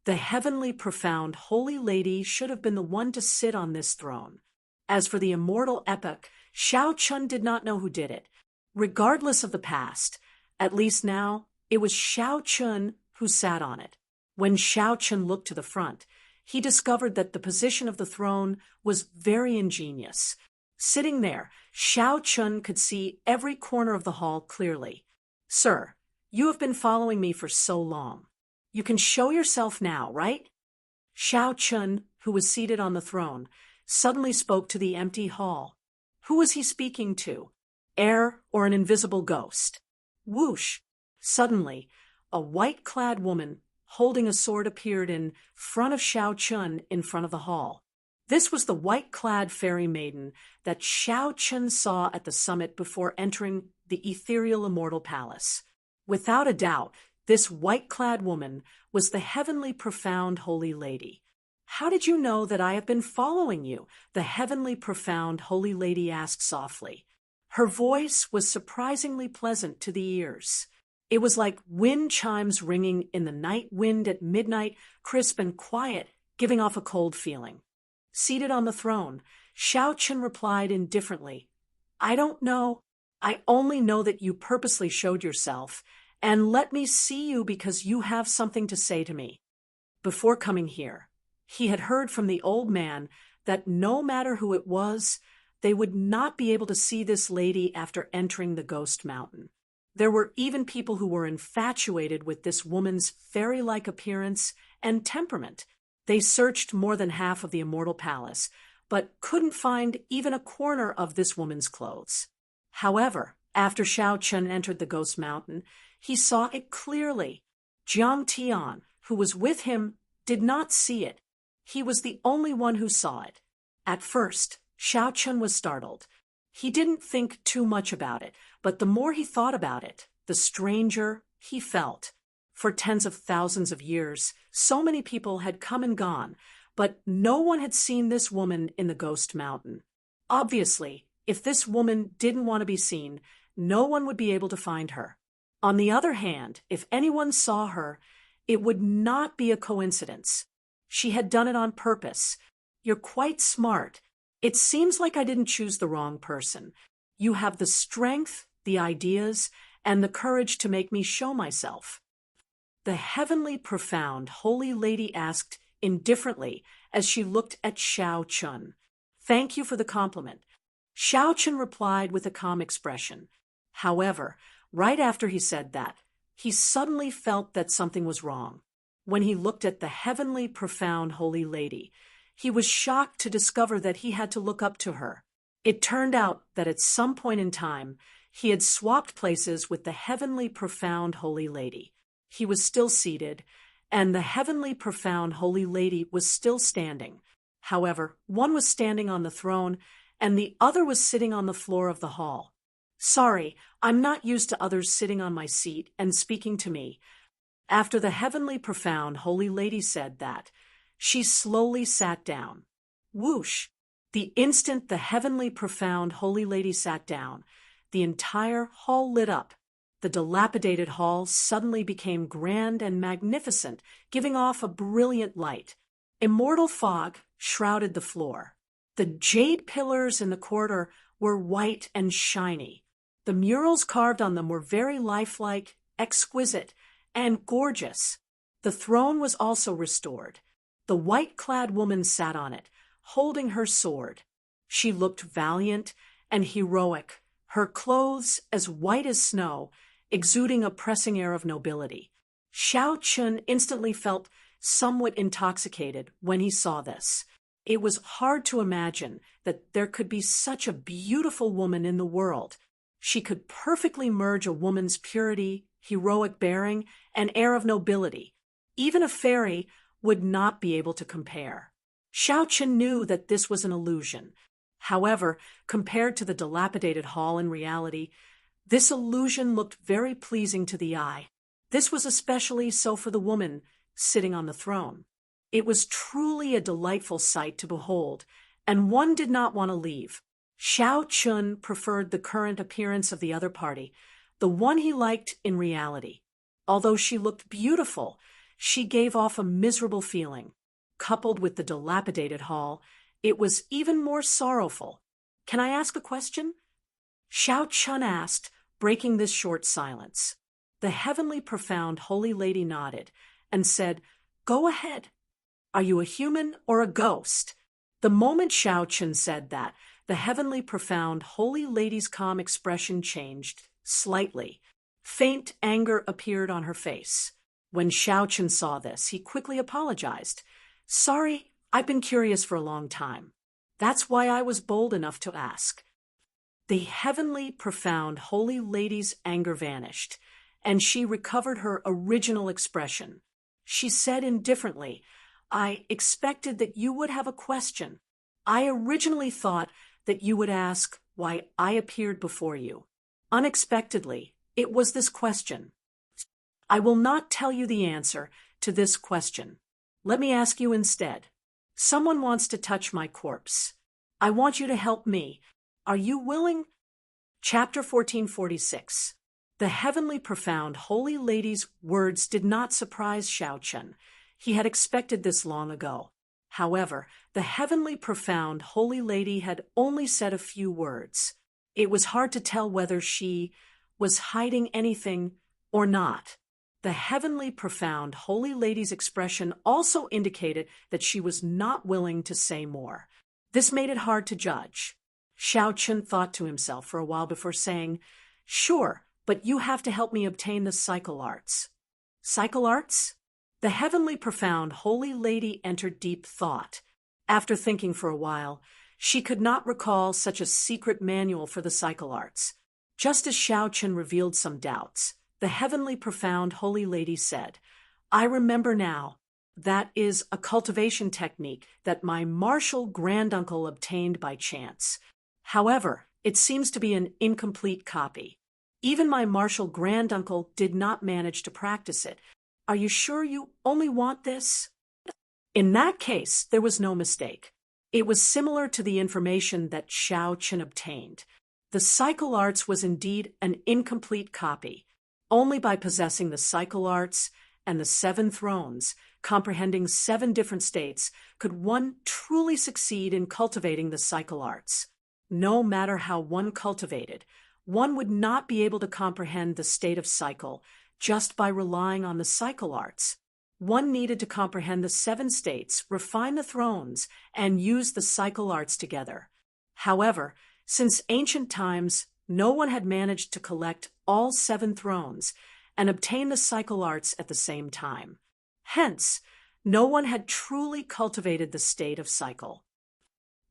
[SPEAKER 1] the heavenly profound Holy Lady should have been the one to sit on this throne. As for the immortal epoch, Xiao Chun did not know who did it. Regardless of the past, at least now, it was Xiao Chun who sat on it. When Xiao Chun looked to the front, he discovered that the position of the throne was very ingenious. Sitting there, Xiao Chun could see every corner of the hall clearly. "Sir, you have been following me for so long. You can show yourself now, right?" Xiao Chun, who was seated on the throne, suddenly spoke to the empty hall. Who was he speaking to? Air or an invisible ghost? Whoosh! Suddenly, a white-clad woman holding a sword appeared in front of Xiao Chun in front of the hall. This was the white-clad fairy maiden that Xiao Chun saw at the summit before entering the ethereal immortal palace. Without a doubt, this white-clad woman was the heavenly profound Holy Lady. "How did you know that I have been following you?" the heavenly profound Holy Lady asked softly. Her voice was surprisingly pleasant to the ears. It was like wind chimes ringing in the night wind at midnight, crisp and quiet, giving off a cold feeling. Seated on the throne, Xiao Chun replied indifferently, "I don't know. I only know that you purposely showed yourself, and let me see you because you have something to say to me." Before coming here, he had heard from the old man that no matter who it was, they would not be able to see this lady after entering the Ghost Mountain. There were even people who were infatuated with this woman's fairy-like appearance and temperament. They searched more than half of the Immortal Palace, but couldn't find even a corner of this woman's clothes. However, after Xiao Chun entered the Ghost Mountain, he saw it clearly. Jiang Tian, who was with him, did not see it. He was the only one who saw it. At first, Xiao Chun was startled. He didn't think too much about it, but the more he thought about it, the stranger he felt. For tens of thousands of years, so many people had come and gone, but no one had seen this woman in the Ghost Mountain. Obviously, if this woman didn't want to be seen, no one would be able to find her. On the other hand, if anyone saw her, it would not be a coincidence. She had done it on purpose. "You're quite smart. It seems like I didn't choose the wrong person. You have the strength, the ideas, and the courage to make me show myself." The heavenly profound holy lady asked indifferently as she looked at Xiao Chun. "Thank you for the compliment." Xiao Chun replied with a calm expression. However, right after he said that, he suddenly felt that something was wrong. When he looked at the heavenly profound holy lady, he was shocked to discover that he had to look up to her. It turned out that at some point in time, he had swapped places with the heavenly profound holy lady. He was still seated, and the heavenly profound holy lady was still standing. However, one was standing on the throne, and the other was sitting on the floor of the hall. "Sorry, I'm not used to others sitting on my seat and speaking to me." After the heavenly profound holy lady said that, she slowly sat down. Whoosh! The instant the heavenly profound holy lady sat down, the entire hall lit up. The dilapidated hall suddenly became grand and magnificent, giving off a brilliant light. Immortal fog shrouded the floor. The jade pillars in the corridor were white and shiny. The murals carved on them were very lifelike, exquisite, and gorgeous. The throne was also restored. The white-clad woman sat on it, holding her sword. She looked valiant and heroic, her clothes as white as snow, exuding a pressing air of nobility. Xiao Chun instantly felt somewhat intoxicated when he saw this. It was hard to imagine that there could be such a beautiful woman in the world. She could perfectly merge a woman's purity, heroic bearing, and air of nobility. Even a fairy would not be able to compare. Xiao Chun knew that this was an illusion. However, compared to the dilapidated hall in reality, this illusion looked very pleasing to the eye. This was especially so for the woman sitting on the throne. It was truly a delightful sight to behold, and one did not want to leave. Xiao Chun preferred the current appearance of the other party, the one he liked in reality. Although she looked beautiful, she gave off a miserable feeling. Coupled with the dilapidated hall, it was even more sorrowful. "Can I ask a question?" Xiao Chun asked, breaking this short silence. The heavenly profound holy lady nodded and said, "Go ahead. Are you a human or a ghost?" The moment Xiao Chun said that, the heavenly profound holy lady's calm expression changed slightly. Faint anger appeared on her face. When Xiao Chun saw this, he quickly apologized. "Sorry, I've been curious for a long time. That's why I was bold enough to ask." The heavenly profound holy lady's anger vanished, and she recovered her original expression. She said indifferently, "I expected that you would have a question. I originally thought that you would ask why I appeared before you. Unexpectedly, it was this question. I will not tell you the answer to this question. Let me ask you instead. Someone wants to touch my corpse. I want you to help me. Are you willing?" Chapter 1446. The heavenly profound holy lady's words did not surprise Xiao Chun. He had expected this long ago. However, the heavenly profound holy lady had only said a few words. It was hard to tell whether she was hiding anything or not. The heavenly profound holy lady's expression also indicated that she was not willing to say more. This made it hard to judge. Xiao Chun thought to himself for a while before saying, "Sure, but you have to help me obtain the cycle arts." Cycle arts? The heavenly profound holy lady entered deep thought. After thinking for a while, she could not recall such a secret manual for the cycle arts. Just as Xiao Chun revealed some doubts, the heavenly profound holy lady said, "I remember now. That is a cultivation technique that my martial granduncle obtained by chance. However, it seems to be an incomplete copy. Even my martial granduncle did not manage to practice it. Are you sure you only want this?" In that case, there was no mistake. It was similar to the information that Xiao Chun obtained. The cycle arts was indeed an incomplete copy. Only by possessing the cycle arts and the 7 thrones comprehending 7 different states, could one truly succeed in cultivating the cycle arts. No matter how one cultivated, one would not be able to comprehend the state of cycle just by relying on the cycle arts. One needed to comprehend the 7 states, refine the thrones, and use the cycle arts together. However, since ancient times, no one had managed to collect all 7 thrones and obtain the cycle arts at the same time. Hence, no one had truly cultivated the state of cycle.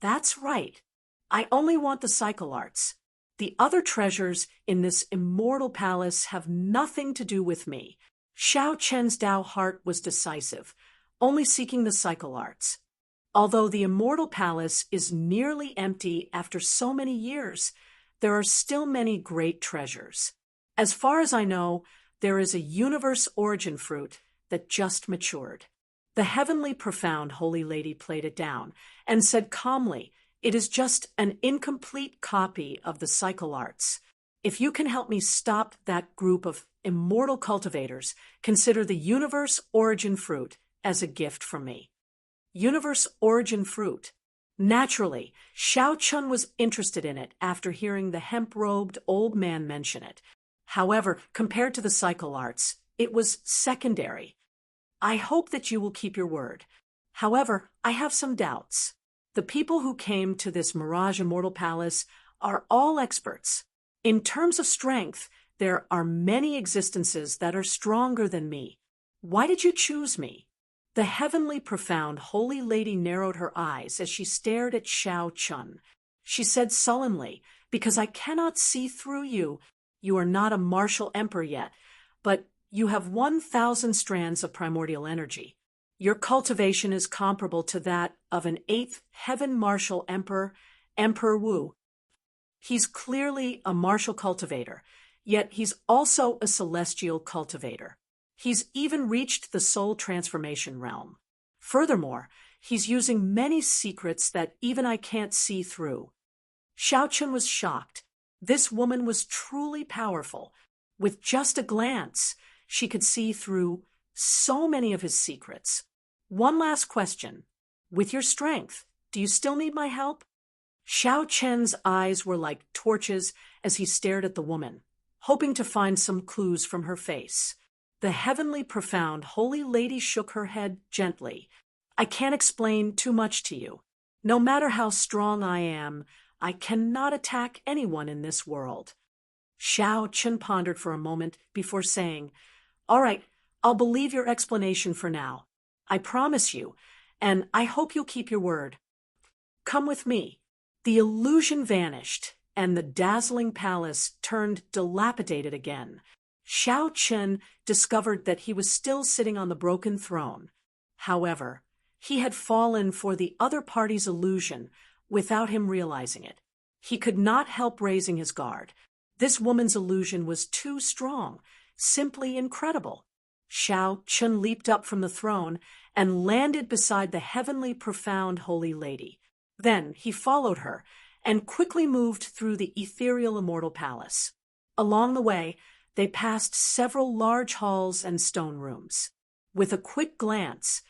[SPEAKER 1] That's right. I only want the cycle arts. The other treasures in this immortal palace have nothing to do with me. Xiao Chen's Dao heart was decisive, only seeking the cycle arts. Although the immortal palace is nearly empty after so many years, there are still many great treasures. As far as I know, there is a universe origin fruit that just matured. The heavenly profound Holy Lady played it down and said calmly, "It is just an incomplete copy of the cycle arts. If you can help me stop that group of immortal cultivators, consider the universe origin fruit as a gift from me." Universe origin fruit. Naturally, Xiao Chun was interested in it after hearing the hemp-robed old man mention it. However, compared to the cycle arts, it was secondary. I hope that you will keep your word. However, I have some doubts. The people who came to this Mirage Immortal Palace are all experts. In terms of strength, there are many existences that are stronger than me. Why did you choose me? The heavenly profound Holy Lady narrowed her eyes as she stared at Xiao Chun. She said sullenly, "Because I cannot see through you. You are not a martial emperor yet, but you have 1,000 strands of primordial energy. Your cultivation is comparable to that of an 8th heaven martial emperor, Emperor Wu. He's clearly a martial cultivator, yet he's also a celestial cultivator. He's even reached the soul transformation realm. Furthermore, he's using many secrets that even I can't see through." Xiao Chun was shocked. This woman was truly powerful. With just a glance, she could see through so many of his secrets. One last question. With your strength, do you still need my help? Xiao Chen's eyes were like torches as he stared at the woman, hoping to find some clues from her face. The heavenly profound Holy Lady shook her head gently. "I can't explain too much to you. No matter how strong I am, I cannot attack anyone in this world." Xiao Chen pondered for a moment before saying, "All right, I'll believe your explanation for now. I promise you, and I hope you'll keep your word. Come with me." The illusion vanished, and the dazzling palace turned dilapidated again. Xiao Chen discovered that he was still sitting on the broken throne. However, he had fallen for the other party's illusion without him realizing it. He could not help raising his guard. This woman's illusion was too strong, simply incredible. Xiao Chen leaped up from the throne and landed beside the heavenly profound Holy Lady. Then he followed her and quickly moved through the ethereal immortal palace. Along the way, they passed several large halls and stone rooms. With a quick glance,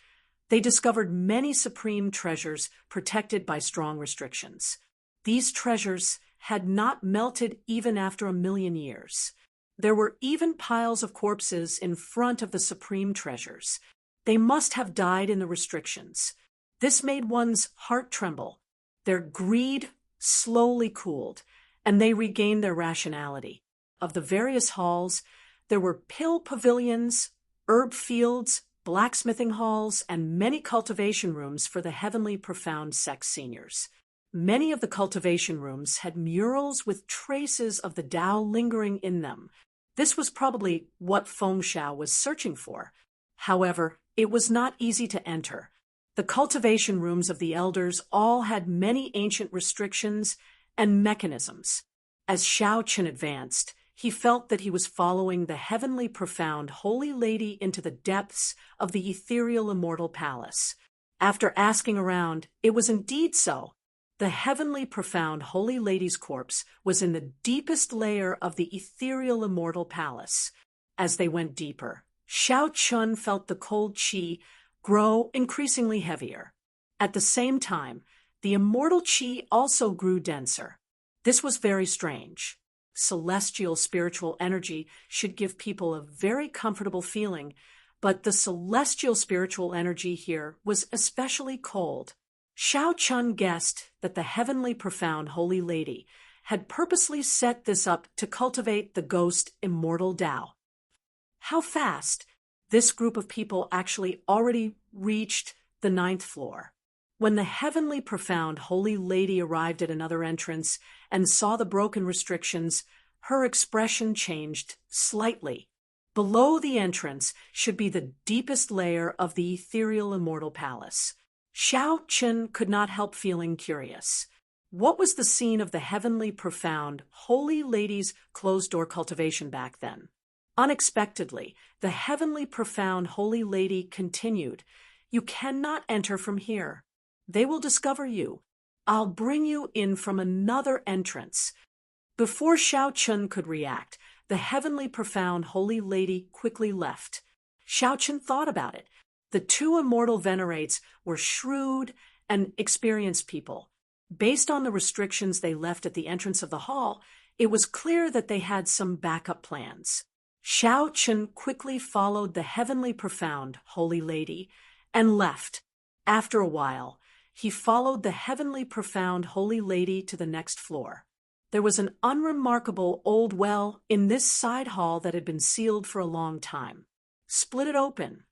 [SPEAKER 1] they discovered many supreme treasures protected by strong restrictions. These treasures had not melted even after 1,000,000 years. There were even piles of corpses in front of the supreme treasures. They must have died in the restrictions. This made one's heart tremble. Their greed slowly cooled, and they regained their rationality. Of the various halls, there were pill pavilions, herb fields, blacksmithing halls, and many cultivation rooms for the heavenly profound sex seniors. Many of the cultivation rooms had murals with traces of the Tao lingering in them. This was probably what Feng Xiao was searching for. However, it was not easy to enter. The cultivation rooms of the elders all had many ancient restrictions and mechanisms. As Xiao Chen advanced, he felt that he was following the heavenly profound Holy Lady into the depths of the ethereal immortal palace. After asking around, it was indeed so. The heavenly profound Holy Lady's corpse was in the deepest layer of the ethereal immortal palace. As they went deeper, Xiao Chun felt the cold qi grow increasingly heavier. At the same time, the immortal chi also grew denser. This was very strange. Celestial spiritual energy should give people a very comfortable feeling, but the celestial spiritual energy here was especially cold. Xiao Chun guessed that the heavenly profound holy lady had purposely set this up to cultivate the ghost immortal Tao. How fast! This group of people actually already reached the 9th floor. When the heavenly profound holy lady arrived at another entrance and saw the broken restrictions, her expression changed slightly. Below the entrance should be the deepest layer of the ethereal immortal palace. Xiao Chun could not help feeling curious. What was the scene of the heavenly profound holy lady's closed-door cultivation back then? Unexpectedly, the heavenly profound holy lady continued, "You cannot enter from here. They will discover you. I'll bring you in from another entrance." Before Xiao Chun could react, the heavenly profound holy lady quickly left. Xiao Chun thought about it. The two immortal venerates were shrewd and experienced people. Based on the restrictions they left at the entrance of the hall, it was clear that they had some backup plans. Xiao Chun quickly followed the heavenly profound holy lady and left. After a while, he followed the heavenly profound holy lady to the next floor. There was an unremarkable old well in this side hall that had been sealed for a long time. Split it open.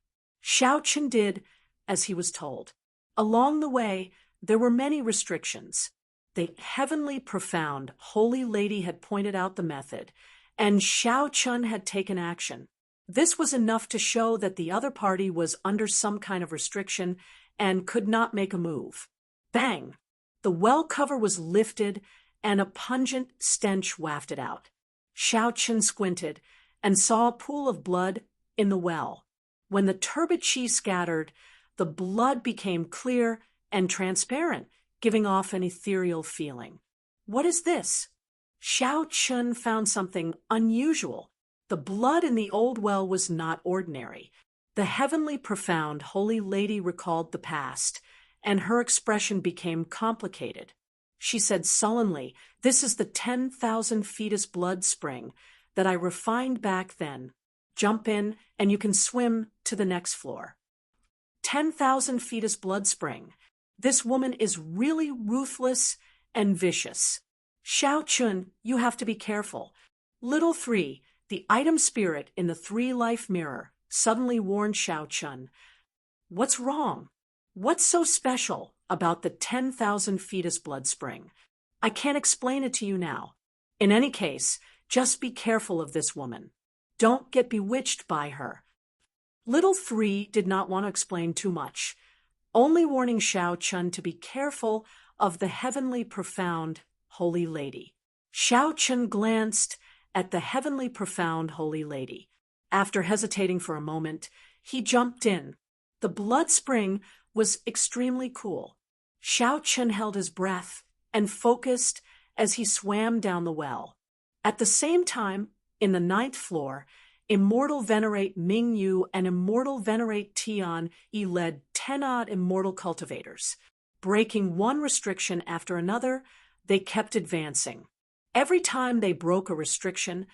[SPEAKER 1] Xiao Chun did as he was told. Along the way, there were many restrictions. The heavenly profound holy lady had pointed out the method, and Xiao Chun had taken action. This was enough to show that the other party was under some kind of restriction and could not make a move. Bang! The well cover was lifted, and a pungent stench wafted out. Xiao Chun squinted and saw a pool of blood in the well. When the turbid qi scattered, the blood became clear and transparent, giving off an ethereal feeling. What is this? Xiao Chun found something unusual. The blood in the old well was not ordinary. The heavenly profound holy lady recalled the past, and her expression became complicated. She said sullenly, "This is the 10,000 fetus blood spring that I refined back then. Jump in, and you can swim to the next floor." 10,000 fetus blood spring. This woman is really ruthless and vicious. Xiao Chun, you have to be careful. Little 3, the item spirit in the 3-life mirror, suddenly warned Xiao Chun. What's wrong? What's so special about the 10,000 fetus blood spring? I can't explain it to you now. In any case, just be careful of this woman. Don't get bewitched by her. Little 3 did not want to explain too much, only warning Xiao Chun to be careful of the heavenly profound holy lady. Xiao Chun glanced at the heavenly profound holy lady. After hesitating for a moment, he jumped in. The blood spring was extremely cool. Xiao Chun held his breath and focused as he swam down the well. At the same time, in the 9th floor, Immortal Venerate Ming Yu and Immortal Venerate Tian Yi led 10-odd immortal cultivators. Breaking one restriction after another, they kept advancing. Every time they broke a restriction,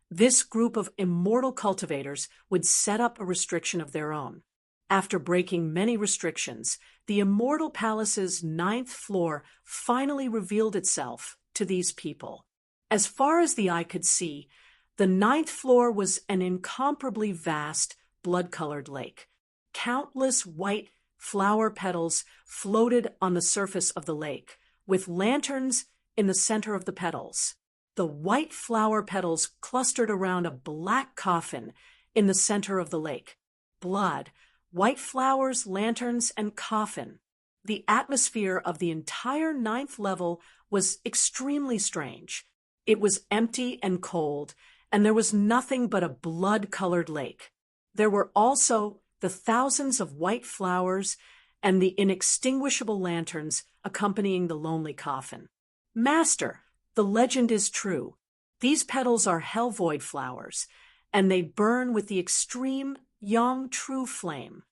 [SPEAKER 1] this group of immortal cultivators would set up a restriction of their own. After breaking many restrictions, the Immortal Palace's 9th floor finally revealed itself to these people. As far as the eye could see, the 9th floor was an incomparably vast, blood-colored lake. Countless white flower petals floated on the surface of the lake, with lanterns in the center of the petals. The white flower petals clustered around a black coffin in the center of the lake. Blood, white flowers, lanterns, and coffin. The atmosphere of the entire 9th level was extremely strange. It was empty and cold, and there was nothing but a blood-colored lake. There were also the thousands of white flowers and the inextinguishable lanterns accompanying the lonely coffin. Master, the legend is true. These petals are hellvoid flowers, and they burn with the extreme yang true flame.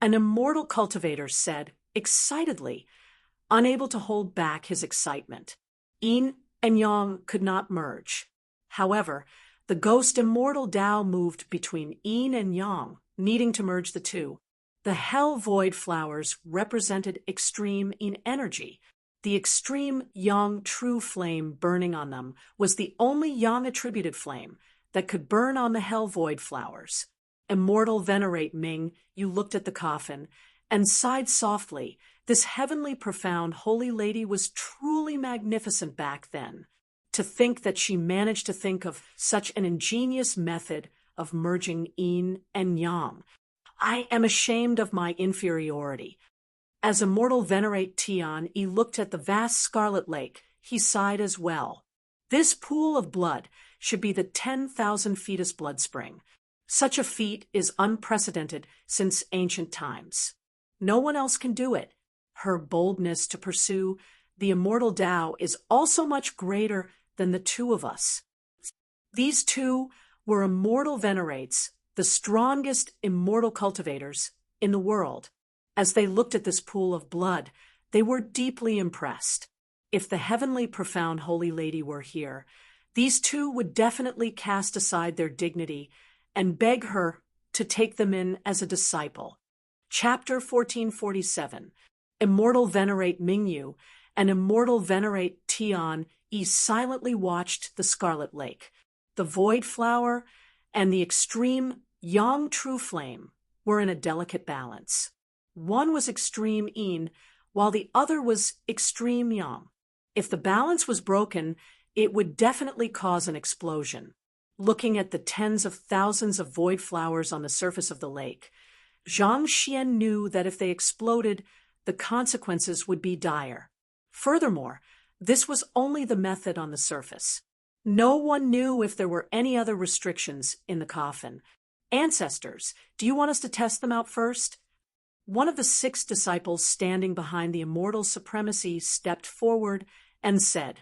[SPEAKER 1] An immortal cultivator said, excitedly, unable to hold back his excitement. Yin and Yang could not merge. However, the ghost immortal Tao moved between Yin and Yang, needing to merge the two. The hell void flowers represented extreme Yin energy. The extreme Yang true flame burning on them was the only Yang attributed flame that could burn on the hell void flowers. Immortal venerate Ming, you looked at the coffin and sighed softly. This heavenly profound holy lady was truly magnificent back then. To think that she managed to think of such an ingenious method of merging Yin and Yang. I am ashamed of my inferiority. As immortal venerate Tian, he looked at the vast scarlet lake. He sighed as well. This pool of blood should be the 10,000 fetus blood spring. Such a feat is unprecedented since ancient times. No one else can do it. Her boldness to pursue the immortal Tao is also much greater than the two of us. These two were immortal venerates, the strongest immortal cultivators in the world. As they looked at this pool of blood, they were deeply impressed. If the heavenly profound holy lady were here, these two would definitely cast aside their dignity and beg her to take them in as a disciple. Chapter 1447. Immortal venerate Mingyu and immortal venerate Tian silently watched the scarlet lake. The void flower and the extreme Yang true flame were in a delicate balance. One was extreme Yin, while the other was extreme Yang. If the balance was broken, it would definitely cause an explosion. Looking at the tens of thousands of void flowers on the surface of the lake, Zhang Xian knew that if they exploded, the consequences would be dire. Furthermore, this was only the method on the surface. No one knew if there were any other restrictions in the coffin. Ancestors, do you want us to test them out first? One of the 6 disciples standing behind the immortal supremacy stepped forward and said,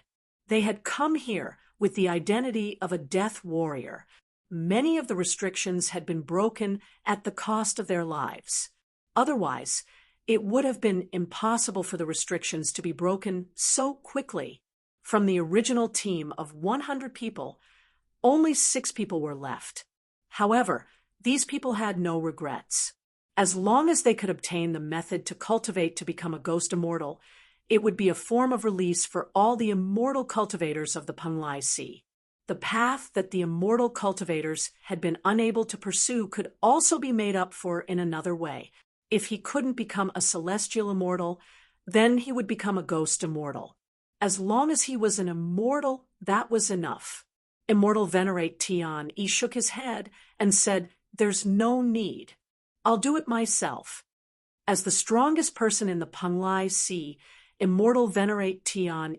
[SPEAKER 1] they had come here with the identity of a death warrior. Many of the restrictions had been broken at the cost of their lives. Otherwise, it would have been impossible for the restrictions to be broken so quickly. From the original team of 100 people, only 6 people were left. However, these people had no regrets. As long as they could obtain the method to cultivate to become a ghost immortal, it would be a form of release for all the immortal cultivators of the Penglai Sea. The path that the immortal cultivators had been unable to pursue could also be made up for in another way. If he couldn't become a celestial immortal, then he would become a ghost immortal. As long as he was an immortal, that was enough. Immortal venerate Tian, he shook his head and said, there's no need. I'll do it myself. As the strongest person in the Penglai Sea, immortal venerate Tian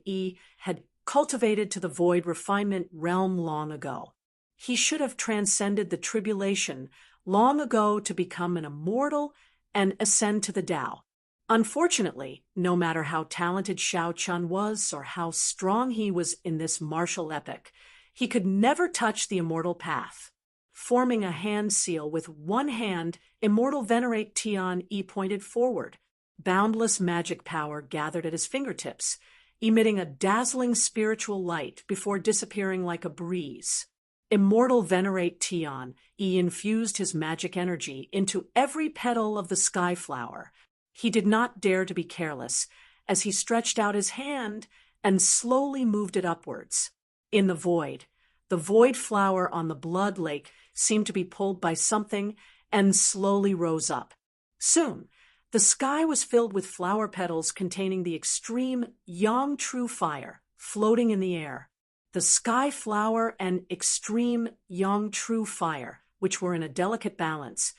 [SPEAKER 1] had cultivated to the void refinement realm long ago. He should have transcended the tribulation long ago to become an immortal and ascend to the Tao. Unfortunately, no matter how talented Xiao Chun was or how strong he was in this martial epic, he could never touch the immortal path. Forming a hand seal with one hand, immortal venerate Tian pointed forward. Boundless magic power gathered at his fingertips, emitting a dazzling spiritual light before disappearing like a breeze. Immortal venerate Tian, infused his magic energy into every petal of the sky flower. He did not dare to be careless, as he stretched out his hand and slowly moved it upwards. In the void flower on the blood lake seemed to be pulled by something and slowly rose up. Soon, the sky was filled with flower petals containing the extreme Yang true fire floating in the air. The sky flower and extreme Yang true fire, which were in a delicate balance,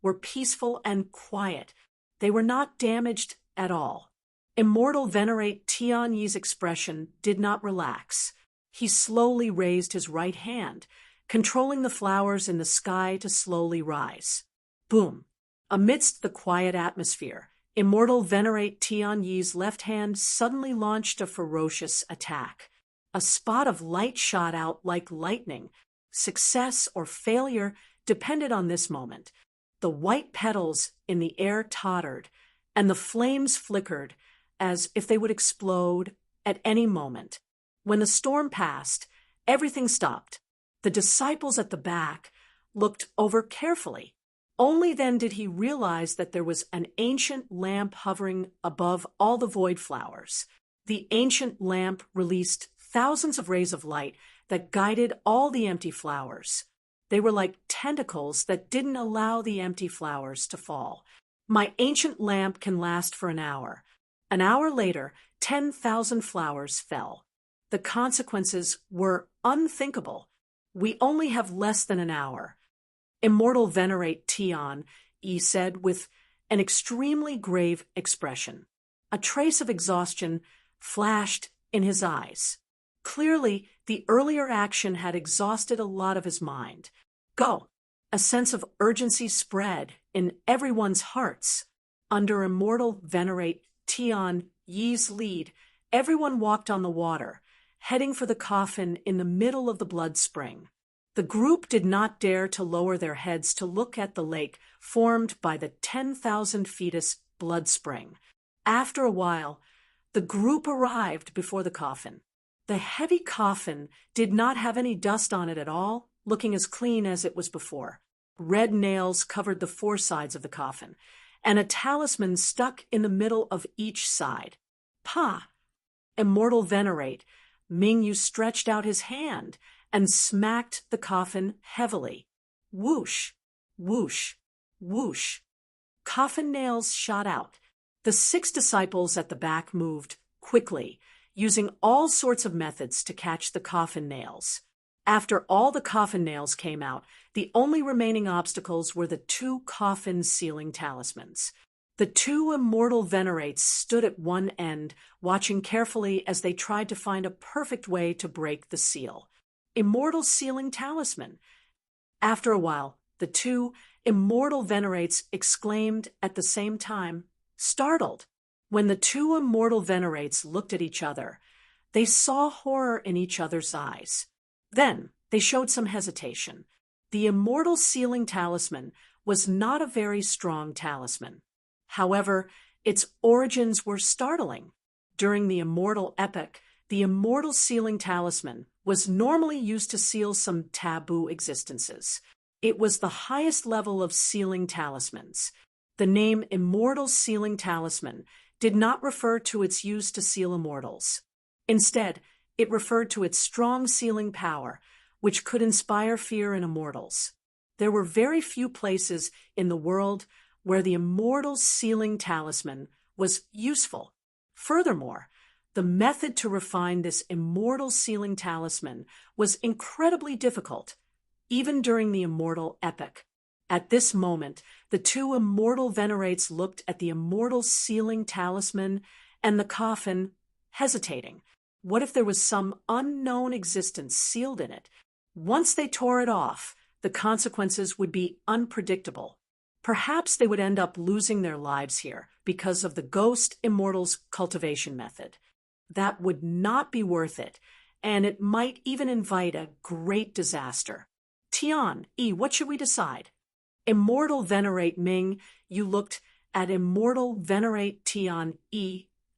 [SPEAKER 1] were peaceful and quiet. They were not damaged at all. Immortal venerate Tian Yi's expression did not relax. He slowly raised his right hand, controlling the flowers in the sky to slowly rise. Boom! Amidst the quiet atmosphere, immortal venerate Tian Yi's left hand suddenly launched a ferocious attack. A spot of light shot out like lightning. Success or failure depended on this moment. The white petals in the air tottered, and the flames flickered as if they would explode at any moment. When the storm passed, everything stopped. The disciples at the back looked over carefully. Only then did he realize that there was an ancient lamp hovering above all the void flowers. The ancient lamp released thousands of rays of light that guided all the empty flowers. They were like tentacles that didn't allow the empty flowers to fall. My ancient lamp can last for an hour. An hour later, 10,000 flowers fell. The consequences were unthinkable. We only have less than an hour. Immortal Venerate Tion, he said with an extremely grave expression. A trace of exhaustion flashed in his eyes. Clearly, the earlier action had exhausted a lot of his mind. Go! A sense of urgency spread in everyone's hearts. Under Immortal Venerate Tion Yi's lead, everyone walked on the water, heading for the coffin in the middle of the blood spring. The group did not dare to lower their heads to look at the lake formed by the 10,000 fetus blood spring. After a while, the group arrived before the coffin. The heavy coffin did not have any dust on it at all, looking as clean as it was before. Red nails covered the four sides of the coffin, and a talisman stuck in the middle of each side. Pa! Immortal Venerate, Mingyu stretched out his hand and smacked the coffin heavily. Whoosh, whoosh, whoosh. Coffin nails shot out. The 6 disciples at the back moved quickly, using all sorts of methods to catch the coffin nails. After all the coffin nails came out, the only remaining obstacles were the 2 coffin sealing talismans. The 2 immortal venerates stood at one end, watching carefully as they tried to find a perfect way to break the seal. Immortal sealing talisman. After a while, the 2 immortal venerates exclaimed at the same time, startled. When the 2 immortal venerates looked at each other, they saw horror in each other's eyes. Then they showed some hesitation. The immortal sealing talisman was not a very strong talisman. However, its origins were startling. During the immortal epoch, the immortal sealing talisman was normally used to seal some taboo existences. It was the highest level of sealing talismans. The name Immortal Sealing Talisman did not refer to its use to seal immortals. Instead, it referred to its strong sealing power, which could inspire fear in immortals. There were very few places in the world where the immortal sealing talisman was useful. Furthermore, the method to refine this immortal sealing talisman was incredibly difficult, even during the immortal epoch. At this moment, the 2 immortal venerates looked at the immortal sealing talisman and the coffin, hesitating. What if there was some unknown existence sealed in it? Once they tore it off, the consequences would be unpredictable. Perhaps they would end up losing their lives here because of the ghost immortals cultivation method. That would not be worth it, and it might even invite a great disaster. Tian, what should we decide? Immortal Venerate Ming, you looked at Immortal Venerate Tian,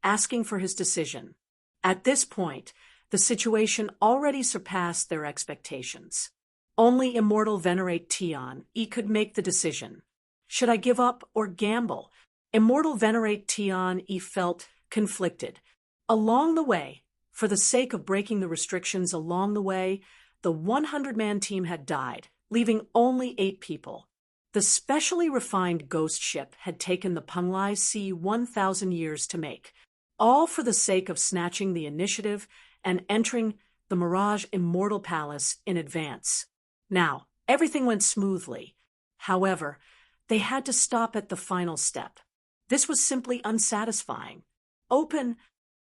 [SPEAKER 1] asking for his decision. At this point, the situation already surpassed their expectations. Only Immortal Venerate Tian, could make the decision. Should I give up or gamble? Immortal Venerate Tian, felt conflicted. Along the way, for the sake of breaking the restrictions along the way, the 100-man team had died, leaving only 8 people. The specially refined ghost ship had taken the Penglai Sea 1,000 years to make, all for the sake of snatching the initiative and entering the Mirage Immortal Palace in advance. Now, everything went smoothly. However, they had to stop at the final step. This was simply unsatisfying.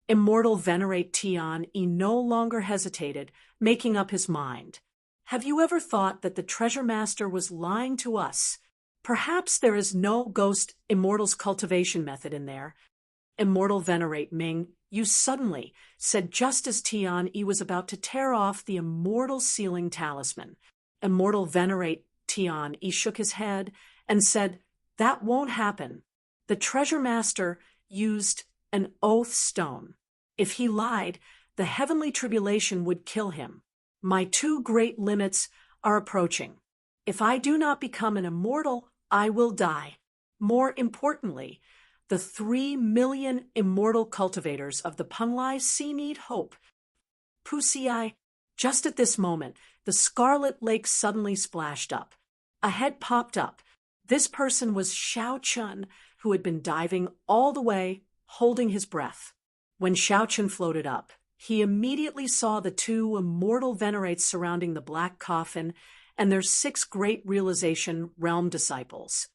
[SPEAKER 1] Immortal Venerate Tian no longer hesitated, making up his mind. Have you ever thought that the Treasure Master was lying to us? Perhaps there is no ghost immortals cultivation method in there. Immortal Venerate Ming, you suddenly said just as Tian was about to tear off the immortal sealing talisman. Immortal Venerate Tian shook his head and said, "That won't happen." The treasure master used an oath stone. If he lied, the heavenly tribulation would kill him. "My two great limits are approaching. If I do not become an immortal, I will die. More importantly, the 3 million immortal cultivators of the Punglai Sea need hope." Pusii, just at this moment, the scarlet lake suddenly splashed up. A head popped up. This person was Xiao Chun, who had been diving all the way, holding his breath. When Xiao Chun floated up, he immediately saw the 2 immortal venerates surrounding the black coffin and their 6 great realization realm disciples.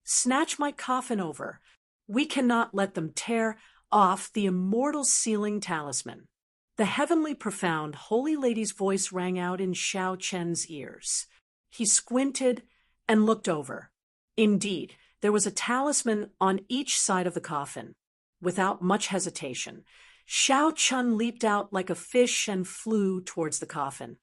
[SPEAKER 1] "Snatch my coffin over. We cannot let them tear off the immortal sealing talisman." The heavenly profound Holy Lady's voice rang out in Xiao Chen's ears. He squinted and looked over. Indeed, there was a talisman on each side of the coffin. Without much hesitation, Xiao Chun leaped out like a fish and flew towards the coffin.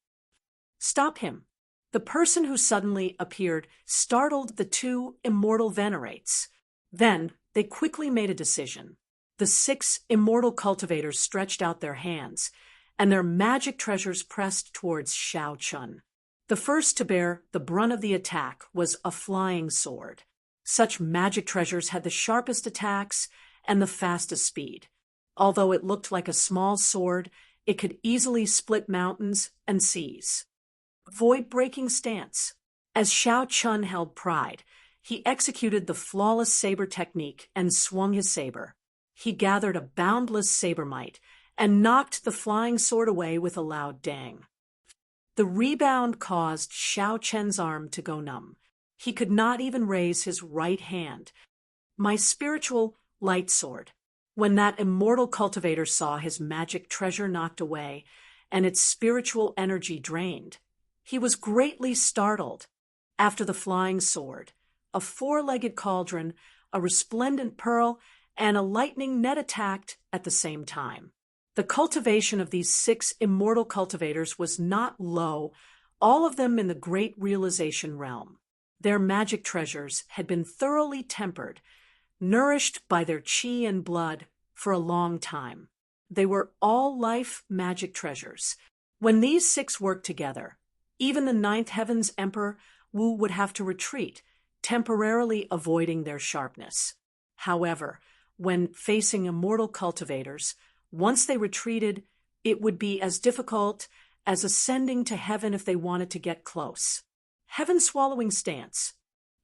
[SPEAKER 1] "Stop him." The person who suddenly appeared startled the 2 immortal venerates. Then they quickly made a decision. The 6 immortal cultivators stretched out their hands, and their magic treasures pressed towards Xiao Chun. The first to bear the brunt of the attack was a flying sword. Such magic treasures had the sharpest attacks and the fastest speed. Although it looked like a small sword, it could easily split mountains and seas. Void-breaking stance. As Xiao Chun held pride, he executed the flawless saber technique and swung his saber. He gathered a boundless saber might and knocked the flying sword away with a loud dang. The rebound caused Xiao Chen's arm to go numb. He could not even raise his right hand. "My spiritual light sword." When that immortal cultivator saw his magic treasure knocked away and its spiritual energy drained, he was greatly startled. After the flying sword, a 4-legged cauldron, a resplendent pearl, and a lightning net attacked at the same time. The cultivation of these 6 immortal cultivators was not low, all of them in the great realization realm. Their magic treasures had been thoroughly tempered, nourished by their qi and blood for a long time. They were all life magic treasures. When these 6 worked together, even the 9th Heaven's Emperor Wu would have to retreat, temporarily avoiding their sharpness. However, when facing immortal cultivators, once they retreated, it would be as difficult as ascending to heaven if they wanted to get close. Heaven-swallowing stance.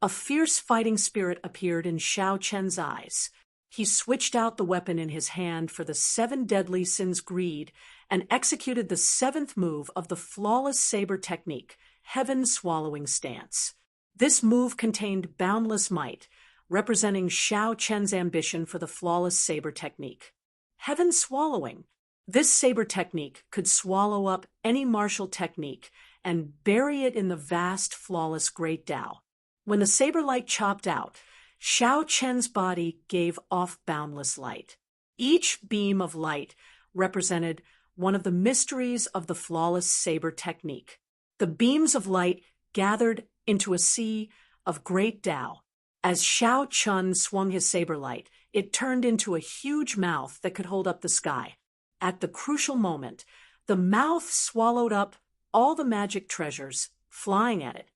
[SPEAKER 1] A fierce fighting spirit appeared in Xiao Chen's eyes. He switched out the weapon in his hand for the 7 deadly sins greed and executed the 7th move of the flawless saber technique, heaven-swallowing stance. This move contained boundless might, representing Xiao Chen's ambition for the flawless saber technique. Heaven-swallowing. This saber technique could swallow up any martial technique and bury it in the vast, flawless Great Tao. When the saber light chopped out, Xiao Chen's body gave off boundless light. Each beam of light represented one of the mysteries of the flawless saber technique. The beams of light gathered into a sea of great Tao. As Xiao Chun swung his saber light, it turned into a huge mouth that could hold up the sky. At the crucial moment, the mouth swallowed up all the magic treasures, flying at it.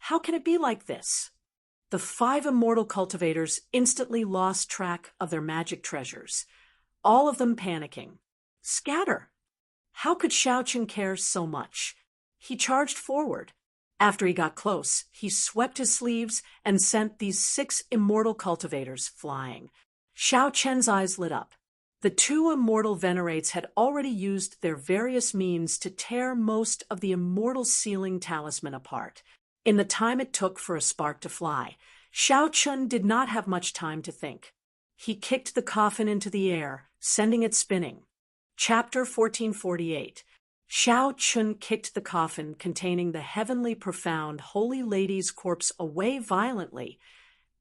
[SPEAKER 1] How can it be like this? The 5 immortal cultivators instantly lost track of their magic treasures, all of them panicking. Scatter! How could Xiao Chun care so much? He charged forward. After he got close, he swept his sleeves and sent these 6 immortal cultivators flying. Xiao Chen's eyes lit up. The 2 immortal venerates had already used their various means to tear most of the immortal sealing talisman apart. In the time it took for a spark to fly, Xiao Chun did not have much time to think. He kicked the coffin into the air, sending it spinning. Chapter 1448. Xiao Chun kicked the coffin containing the heavenly profound Holy Lady's corpse away violently,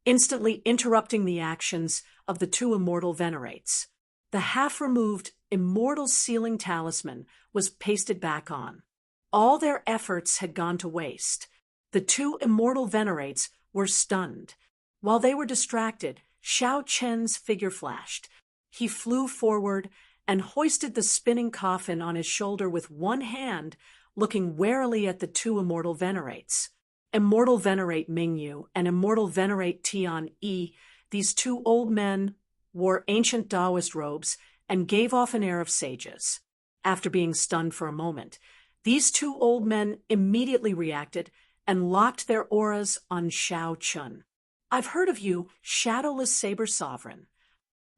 [SPEAKER 1] instantly interrupting the actions of the 2 immortal venerates. The half-removed immortal sealing talisman was pasted back on. All their efforts had gone to waste. The 2 immortal venerates were stunned. While they were distracted, Xiao Chen's figure flashed. He flew forward and hoisted the spinning coffin on his shoulder with one hand, looking warily at the two immortal venerates. Immortal venerate Mingyu and immortal venerate Tian Yi, these two old men wore ancient Taoist robes and gave off an air of sages. After being stunned for a moment, these two old men immediately reacted and locked their auras on Xiao Chun. "I've heard of you, shadowless saber sovereign."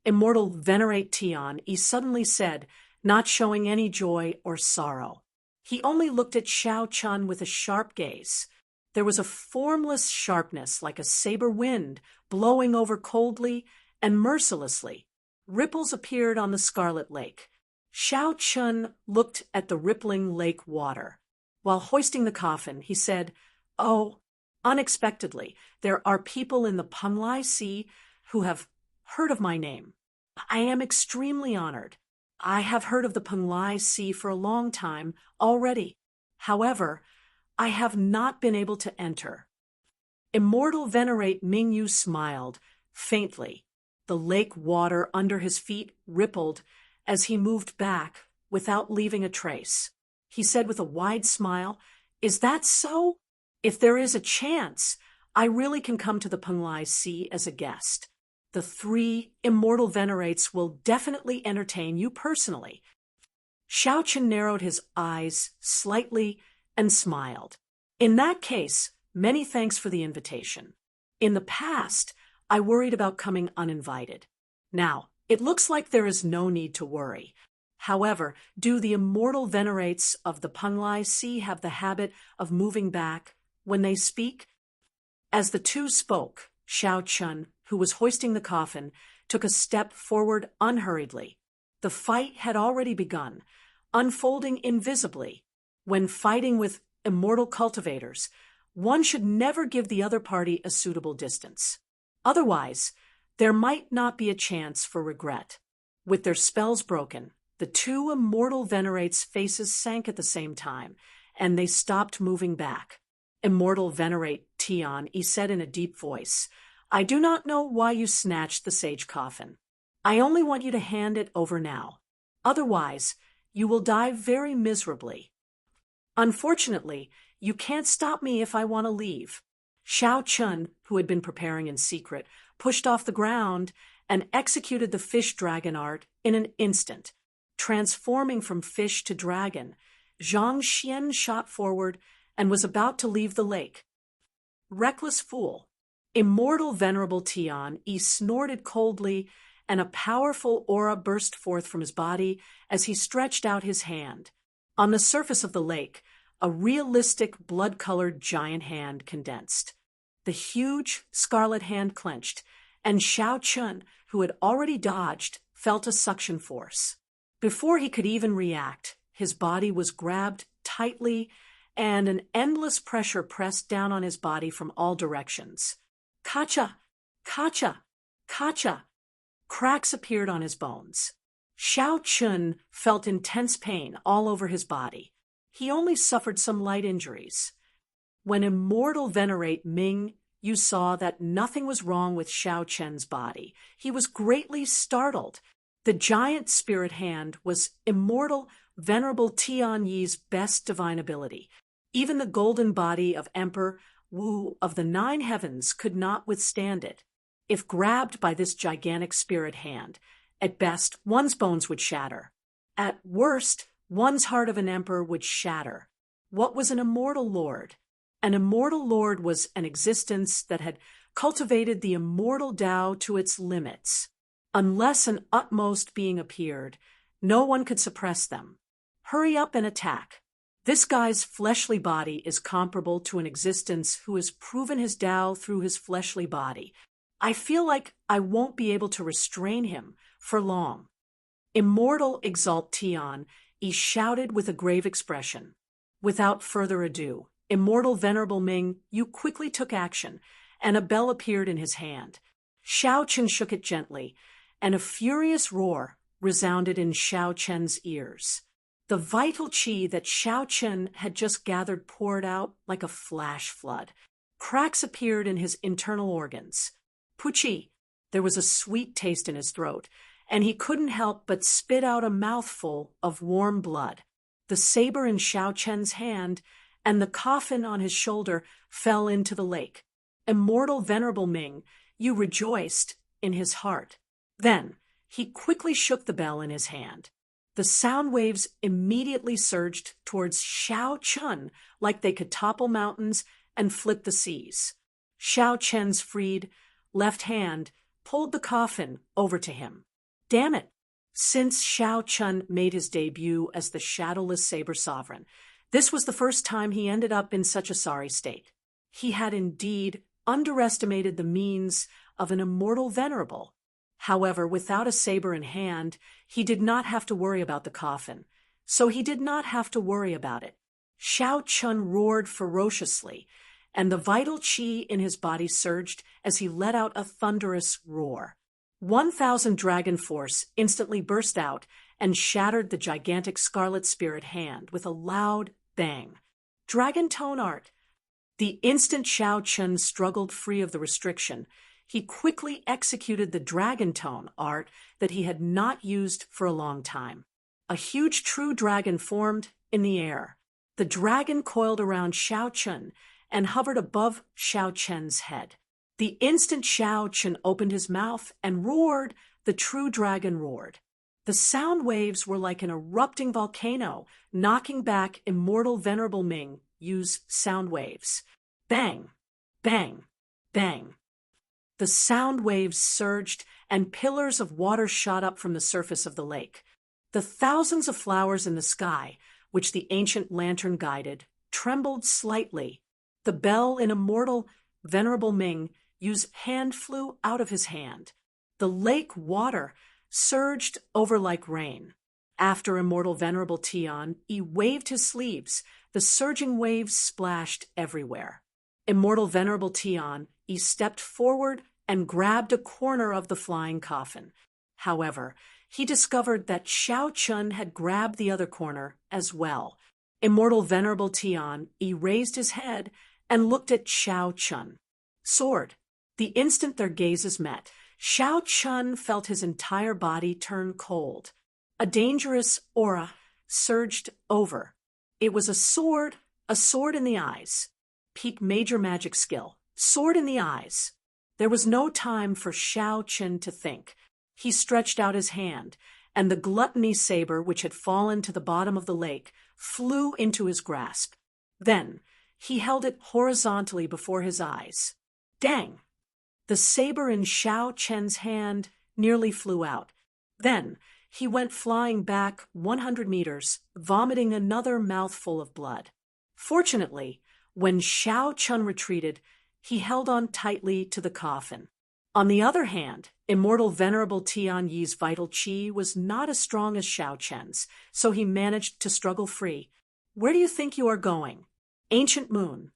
[SPEAKER 1] Immortal venerate Tian Yi suddenly said, not showing any joy or sorrow. He only looked at Xiao Chun with a sharp gaze. There was a formless sharpness like a saber wind blowing over coldly and mercilessly. Ripples appeared on the scarlet lake. Xiao Chun looked at the rippling lake water. While hoisting the coffin, he said, "Oh, unexpectedly, there are people in the Penglai Sea who have heard of my name. I am extremely honored. I have heard of the Penglai Sea for a long time already. However, I have not been able to enter." Immortal venerate Mingyu smiled, faintly. The lake water under his feet rippled as he moved back without leaving a trace. He said with a wide smile, "Is that so? If there is a chance, I really can come to the Penglai Sea as a guest. The three immortal venerates will definitely entertain you personally." Xiao Chen narrowed his eyes slightly and smiled. "In that case, many thanks for the invitation. In the past, I worried about coming uninvited. Now, it looks like there is no need to worry. However, do the immortal venerates of the Penglai Sea have the habit of moving back when they speak?" As the two spoke, Xiao Chun, who was hoisting the coffin, took a step forward unhurriedly. The fight had already begun, unfolding invisibly. When fighting with immortal cultivators, one should never give the other party a suitable distance. Otherwise, there might not be a chance for regret. With their spells broken, the two immortal venerates' faces sank at the same time, and they stopped moving back. Immortal venerate Tian Yi said in a deep voice, "I do not know why you snatched the sage coffin. I only want you to hand it over now. Otherwise, you will die very miserably. Unfortunately, you can't stop me if I want to leave." Xiao Chun, who had been preparing in secret, pushed off the ground and executed the fish dragon art in an instant. Transforming from fish to dragon, Zhang Xian shot forward and was about to leave the lake. "Reckless fool." Immortal venerable Tian Yi snorted coldly, and a powerful aura burst forth from his body as he stretched out his hand. On the surface of the lake, a realistic blood-colored giant hand condensed. The huge scarlet hand clenched, and Xiao Chun, who had already dodged, felt a suction force. Before he could even react, his body was grabbed tightly, and an endless pressure pressed down on his body from all directions. "Kacha! Kacha! Kacha!" Cracks appeared on his bones. Xiao Chun felt intense pain all over his body. He only suffered some light injuries. When immortal venerate Ming Yu saw that nothing was wrong with Xiao Chen's body, he was greatly startled. The giant spirit hand was immortal venerable Tian Yi's best divine ability. Even the golden body of Emperor Wu of the Nine Heavens could not withstand it. If grabbed by this gigantic spirit hand, at best, one's bones would shatter. At worst, one's heart of an emperor would shatter. What was an immortal lord? An immortal lord was an existence that had cultivated the immortal Tao to its limits. Unless an utmost being appeared, no one could suppress them. Hurry up and attack. This guy's fleshly body is comparable to an existence who has proven his Tao through his fleshly body. I feel like I won't be able to restrain him for long." Immortal Exalt Tian Yi shouted with a grave expression. Without further ado, Immortal Venerable Ming Yu quickly took action, and a bell appeared in his hand. Xiao Chen shook it gently, and a furious roar resounded in Xiao Chen's ears. The vital qi that Xiao Chen had just gathered poured out like a flash flood. Cracks appeared in his internal organs. Pucci, there was a sweet taste in his throat, and he couldn't help but spit out a mouthful of warm blood. The saber in Xiao Chen's hand and the coffin on his shoulder fell into the lake. Immortal Venerable Ming, you rejoiced in his heart. Then he quickly shook the bell in his hand. The sound waves immediately surged towards Xiao Chen like they could topple mountains and flip the seas. Xiao Chen's freed left hand pulled the coffin over to him. Damn it! Since Xiao Chen made his debut as the shadowless saber sovereign, this was the first time he ended up in such a sorry state. He had indeed underestimated the means of an immortal venerable. However, without a saber in hand, he did not have to worry about the coffin, so he did not have to worry about it. Xiao Chen roared ferociously, and the vital qi in his body surged as he let out a thunderous roar. 1,000 dragon force instantly burst out and shattered the gigantic scarlet spirit hand with a loud bang. Dragon tone art. The instant Xiao Chen struggled free of the restriction, he quickly executed the dragon tone art that he had not used for a long time. A huge true dragon formed in the air. The dragon coiled around Xiao Chen and hovered above Xiao Chen's head. The instant Xiao Chen opened his mouth and roared, the true dragon roared. The sound waves were like an erupting volcano, knocking back Immortal Venerable Ming Yu's sound waves. Bang! Bang! Bang! The sound waves surged, and pillars of water shot up from the surface of the lake. The thousands of flowers in the sky, which the ancient lantern guided, trembled slightly. The bell in Immortal Venerable Ming Yu's hand flew out of his hand. The lake water surged over like rain. After Immortal Venerable Tian waved his sleeves, the surging waves splashed everywhere. Immortal Venerable Tian stepped forward and grabbed a corner of the flying coffin. However, he discovered that Xiao Chen had grabbed the other corner as well. Immortal Venerable Tian raised his head and looked at Xiao Chen. Sword. The instant their gazes met, Xiao Chen felt his entire body turn cold. A dangerous aura surged over. It was a sword in the eyes. Peak major magic skill. Sword in the eyes. There was no time for Xiao Chen to think. He stretched out his hand, and the gluttony saber which had fallen to the bottom of the lake flew into his grasp. Then he held it horizontally before his eyes. Dang! The saber in Xiao Chen's hand nearly flew out. Then he went flying back 100 meters, vomiting another mouthful of blood. Fortunately, when Xiao Chen retreated, he held on tightly to the coffin. On the other hand, Immortal Venerable Tian Yi's vital qi was not as strong as Xiao Chen's, so he managed to struggle free. Where do you think you are going? Ancient Moon.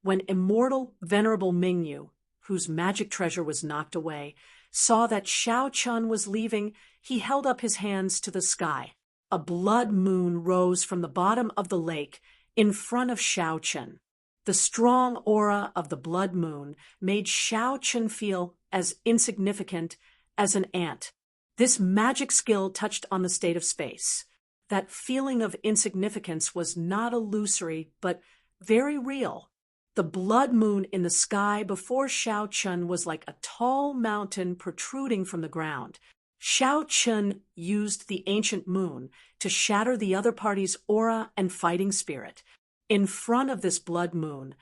[SPEAKER 1] When Immortal Venerable Mingyu, whose magic treasure was knocked away, saw that Xiao Chen was leaving, he held up his hands to the sky. A blood moon rose from the bottom of the lake in front of Xiao Chen. The strong aura of the blood moon made Xiao Chen feel as insignificant as an ant. This magic skill touched on the state of space. That feeling of insignificance was not illusory, but very real. The blood moon in the sky before Xiao Chen was like a tall mountain protruding from the ground. Xiao Chen used the ancient moon to shatter the other party's aura and fighting spirit. In front of this blood moon,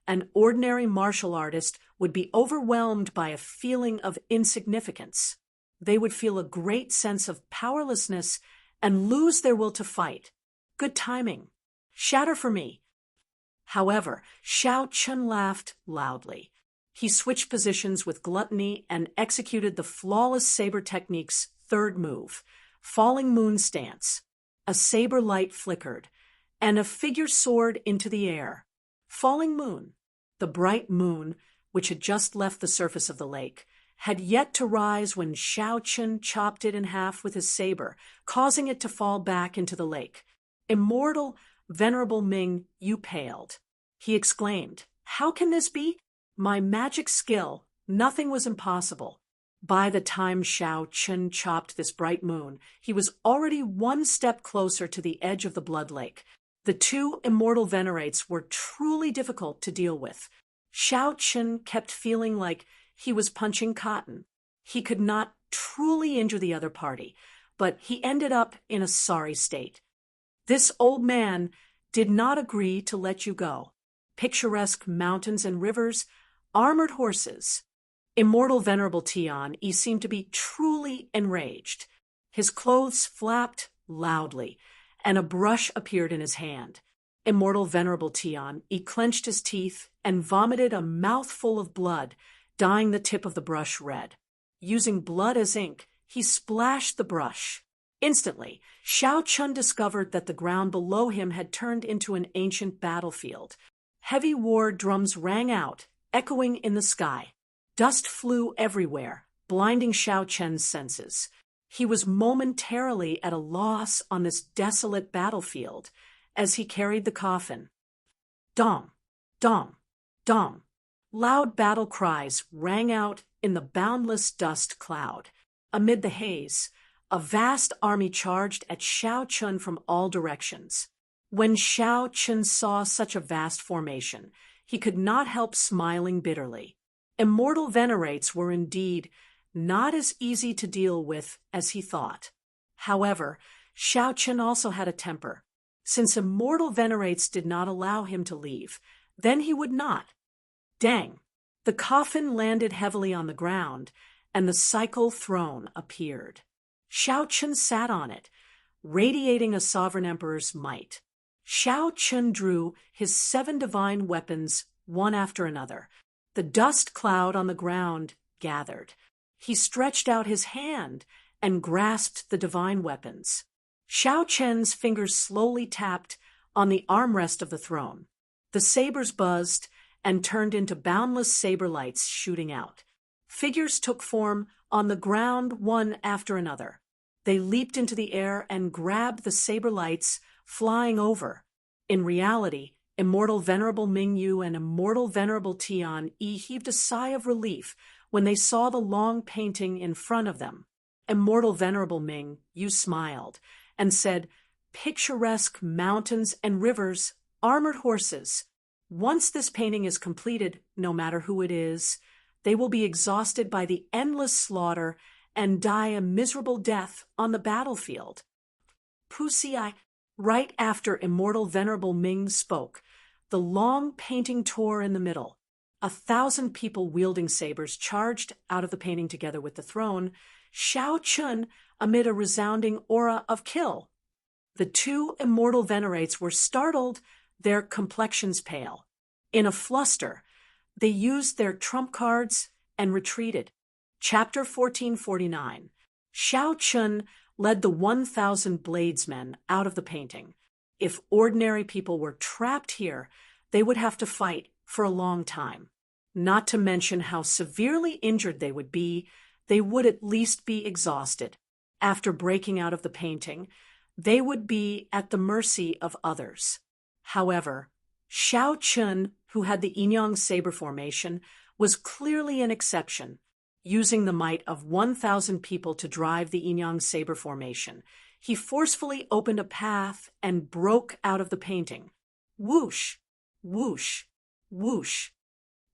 [SPEAKER 1] an ordinary martial artist would be overwhelmed by a feeling of insignificance. They would feel a great sense of powerlessness and lose their will to fight. Good timing. Shatter for me. However, Xiao Chen laughed loudly. He switched positions with gluttony and executed the flawless saber technique's third move, Falling Moon Stance. A saber light flickered, and a figure soared into the air. Falling Moon, the bright moon, which had just left the surface of the lake, had yet to rise when Xiao Chen chopped it in half with his saber, causing it to fall back into the lake. Immortal Venerable Ming Yu paled. He exclaimed, How can this be? My magic skill. Nothing was impossible. By the time Xiao Chun chopped this bright moon, he was already one step closer to the edge of the Blood Lake. The two immortal venerates were truly difficult to deal with. Xiao Chun kept feeling like he was punching cotton. He could not truly injure the other party, but he ended up in a sorry state. This old man did not agree to let you go. Picturesque mountains and rivers, armored horses. Immortal Venerable Tian, he seemed to be truly enraged. His clothes flapped loudly, and a brush appeared in his hand. Immortal Venerable Tian, he clenched his teeth and vomited a mouthful of blood, dyeing the tip of the brush red. Using blood as ink, he splashed the brush. Instantly, Xiao Chun discovered that the ground below him had turned into an ancient battlefield. Heavy war drums rang out, echoing in the sky. Dust flew everywhere, blinding Xiao Chun's senses. He was momentarily at a loss on this desolate battlefield as he carried the coffin. Dong, dong, dong. Loud battle cries rang out in the boundless dust cloud. Amid the haze, a vast army charged at Xiao Chun from all directions. When Xiao Chun saw such a vast formation, he could not help smiling bitterly. Immortal venerates were indeed not as easy to deal with as he thought. However, Xiao Chun also had a temper. Since immortal venerates did not allow him to leave, then he would not. Dang! The coffin landed heavily on the ground, and the cycle throne appeared. Xiao Chun sat on it, radiating a sovereign emperor's might. Xiao Chun drew his 7 divine weapons one after another. The dust cloud on the ground gathered. He stretched out his hand and grasped the divine weapons. Xiao Chun's fingers slowly tapped on the armrest of the throne. The sabers buzzed and turned into boundless saber lights shooting out. Figures took form on the ground one after another. They leaped into the air and grabbed the saber lights, flying over. In reality, Immortal Venerable Ming Yu and Immortal Venerable Tian Yi heaved a sigh of relief when they saw the long painting in front of them. Immortal Venerable Ming Yu smiled and said, "Picturesque mountains and rivers, armored horses. Once this painting is completed, no matter who it is, they will be exhausted by the endless slaughter and die a miserable death on the battlefield." Pusi, right after Immortal Venerable Ming spoke, the long painting tore in the middle. 1,000 people wielding sabers charged out of the painting together with the throne. Xiao Chun amid a resounding aura of kill. The two immortal venerates were startled, their complexions pale. In a fluster, they used their trump cards and retreated. Chapter 1449. Xiao Chun led the 1,000 bladesmen out of the painting. If ordinary people were trapped here, they would have to fight for a long time. Not to mention how severely injured they would at least be exhausted. After breaking out of the painting, they would be at the mercy of others. However, Xiao Chun, who had the Yinyang saber formation, was clearly an exception. Using the might of 1,000 people to drive the Yinyang saber formation, he forcefully opened a path and broke out of the painting. Whoosh, whoosh, whoosh.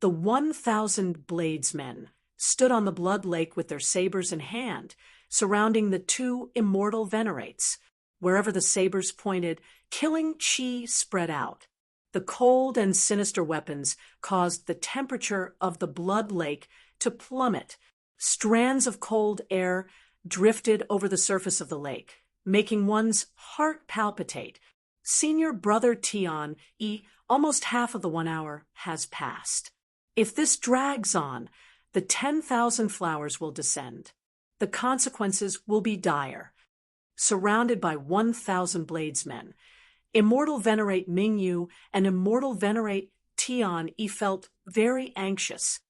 [SPEAKER 1] The 1,000 bladesmen stood on the blood lake with their sabers in hand, surrounding the two immortal venerates. Wherever the sabers pointed, killing chi spread out. The cold and sinister weapons caused the temperature of the blood lake to plummet. Strands of cold air drifted over the surface of the lake, making one's heart palpitate. Senior Brother Tian Yi, almost half of the 1 hour has passed. If this drags on, the 10,000 flowers will descend. The consequences will be dire. Surrounded by 1,000 bladesmen, Immortal Venerate Ming Yu and Immortal Venerate Tian Yi felt very anxious.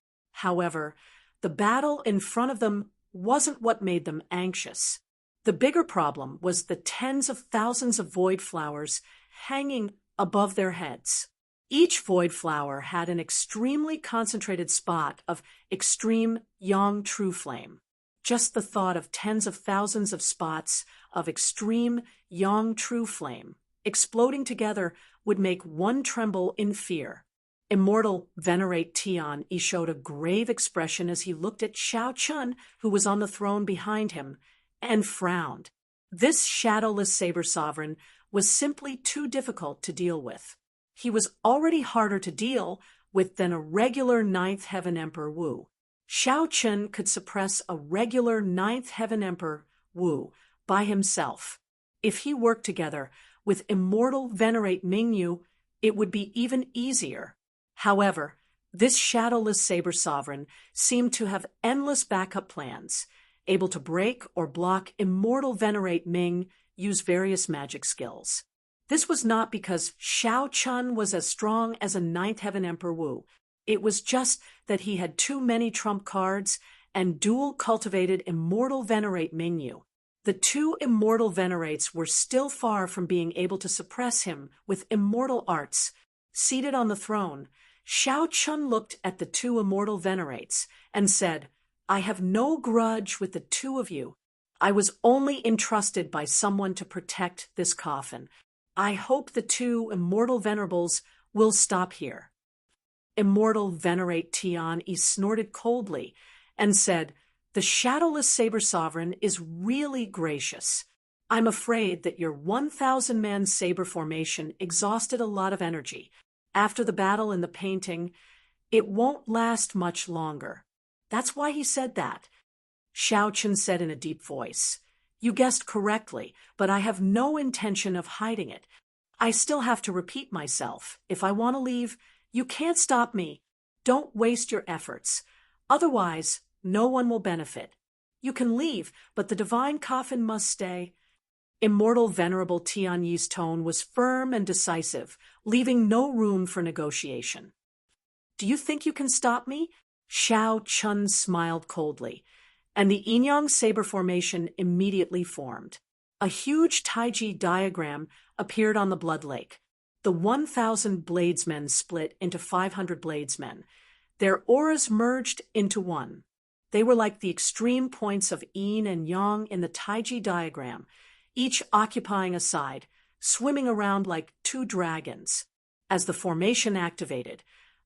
[SPEAKER 1] However, the battle in front of them wasn't what made them anxious. The bigger problem was the tens of thousands of void flowers hanging above their heads. Each void flower had an extremely concentrated spot of extreme yang true flame. Just the thought of tens of thousands of spots of extreme yang true flame exploding together would make one tremble in fear. Immortal Venerate Tian showed a grave expression as he looked at Xiao Chun, who was on the throne behind him, and frowned. This shadowless saber sovereign was simply too difficult to deal with. He was already harder to deal with than a regular Ninth Heaven Emperor Wu. Xiao Chun could suppress a regular Ninth Heaven Emperor Wu by himself. If he worked together with Immortal Venerate Mingyu, it would be even easier. However, this shadowless saber sovereign seemed to have endless backup plans, able to break or block Immortal Venerate Ming, use various magic skills. This was not because Xiao Chun was as strong as a Ninth Heaven Emperor Wu. It was just that he had too many trump cards and dual-cultivated Immortal Venerate Mingyu. The two Immortal Venerates were still far from being able to suppress him with immortal arts. Seated on the throne, Xiao Chun looked at the two Immortal Venerates and said, "I have no grudge with the two of you. I was only entrusted by someone to protect this coffin. I hope the two Immortal Venerables will stop here." Immortal Venerate Tian snorted coldly and said, "The shadowless saber sovereign is really gracious. I'm afraid that your 1,000-man saber formation exhausted a lot of energy. After the battle in the painting, it won't last much longer." That's why he said that. Xiao Chun said in a deep voice, "You guessed correctly, but I have no intention of hiding it. I still have to repeat myself. If I want to leave, you can't stop me. Don't waste your efforts. Otherwise, no one will benefit. You can leave, but the divine coffin must stay." Immortal Venerable Tian Yi's tone was firm and decisive, leaving no room for negotiation. "Do you think you can stop me?" Xiao Chun smiled coldly, and the Yin-Yang saber formation immediately formed. A huge Taiji diagram appeared on the blood lake. The 1,000 bladesmen split into 500 bladesmen. Their auras merged into one. They were like the extreme points of yin and yang in the Taiji diagram, each occupying a side, swimming around like two dragons. As the formation activated,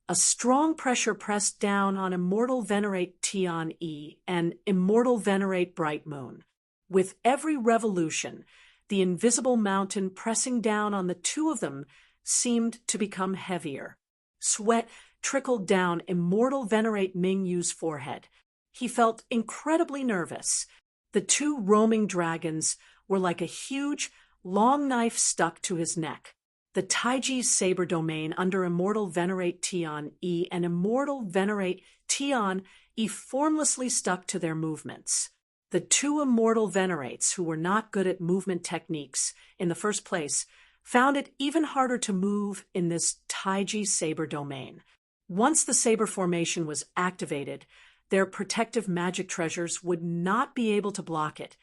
[SPEAKER 1] a strong pressure pressed down on Immortal Venerate Tian Yi and Immortal Venerate Bright Moon. With every revolution, the invisible mountain pressing down on the two of them seemed to become heavier. Sweat trickled down Immortal Venerate Mingyu's forehead. He felt incredibly nervous. The two roaming dragons were like a huge, long knife stuck to his neck. The Taiji's saber domain under Immortal Venerate Tian Yi and Immortal Venerate Tian Yi formlessly stuck to their movements. The two Immortal Venerates, who were not good at movement techniques in the first place, found it even harder to move in this Taiji saber domain. Once the saber formation was activated, their protective magic treasures would not be able to block it,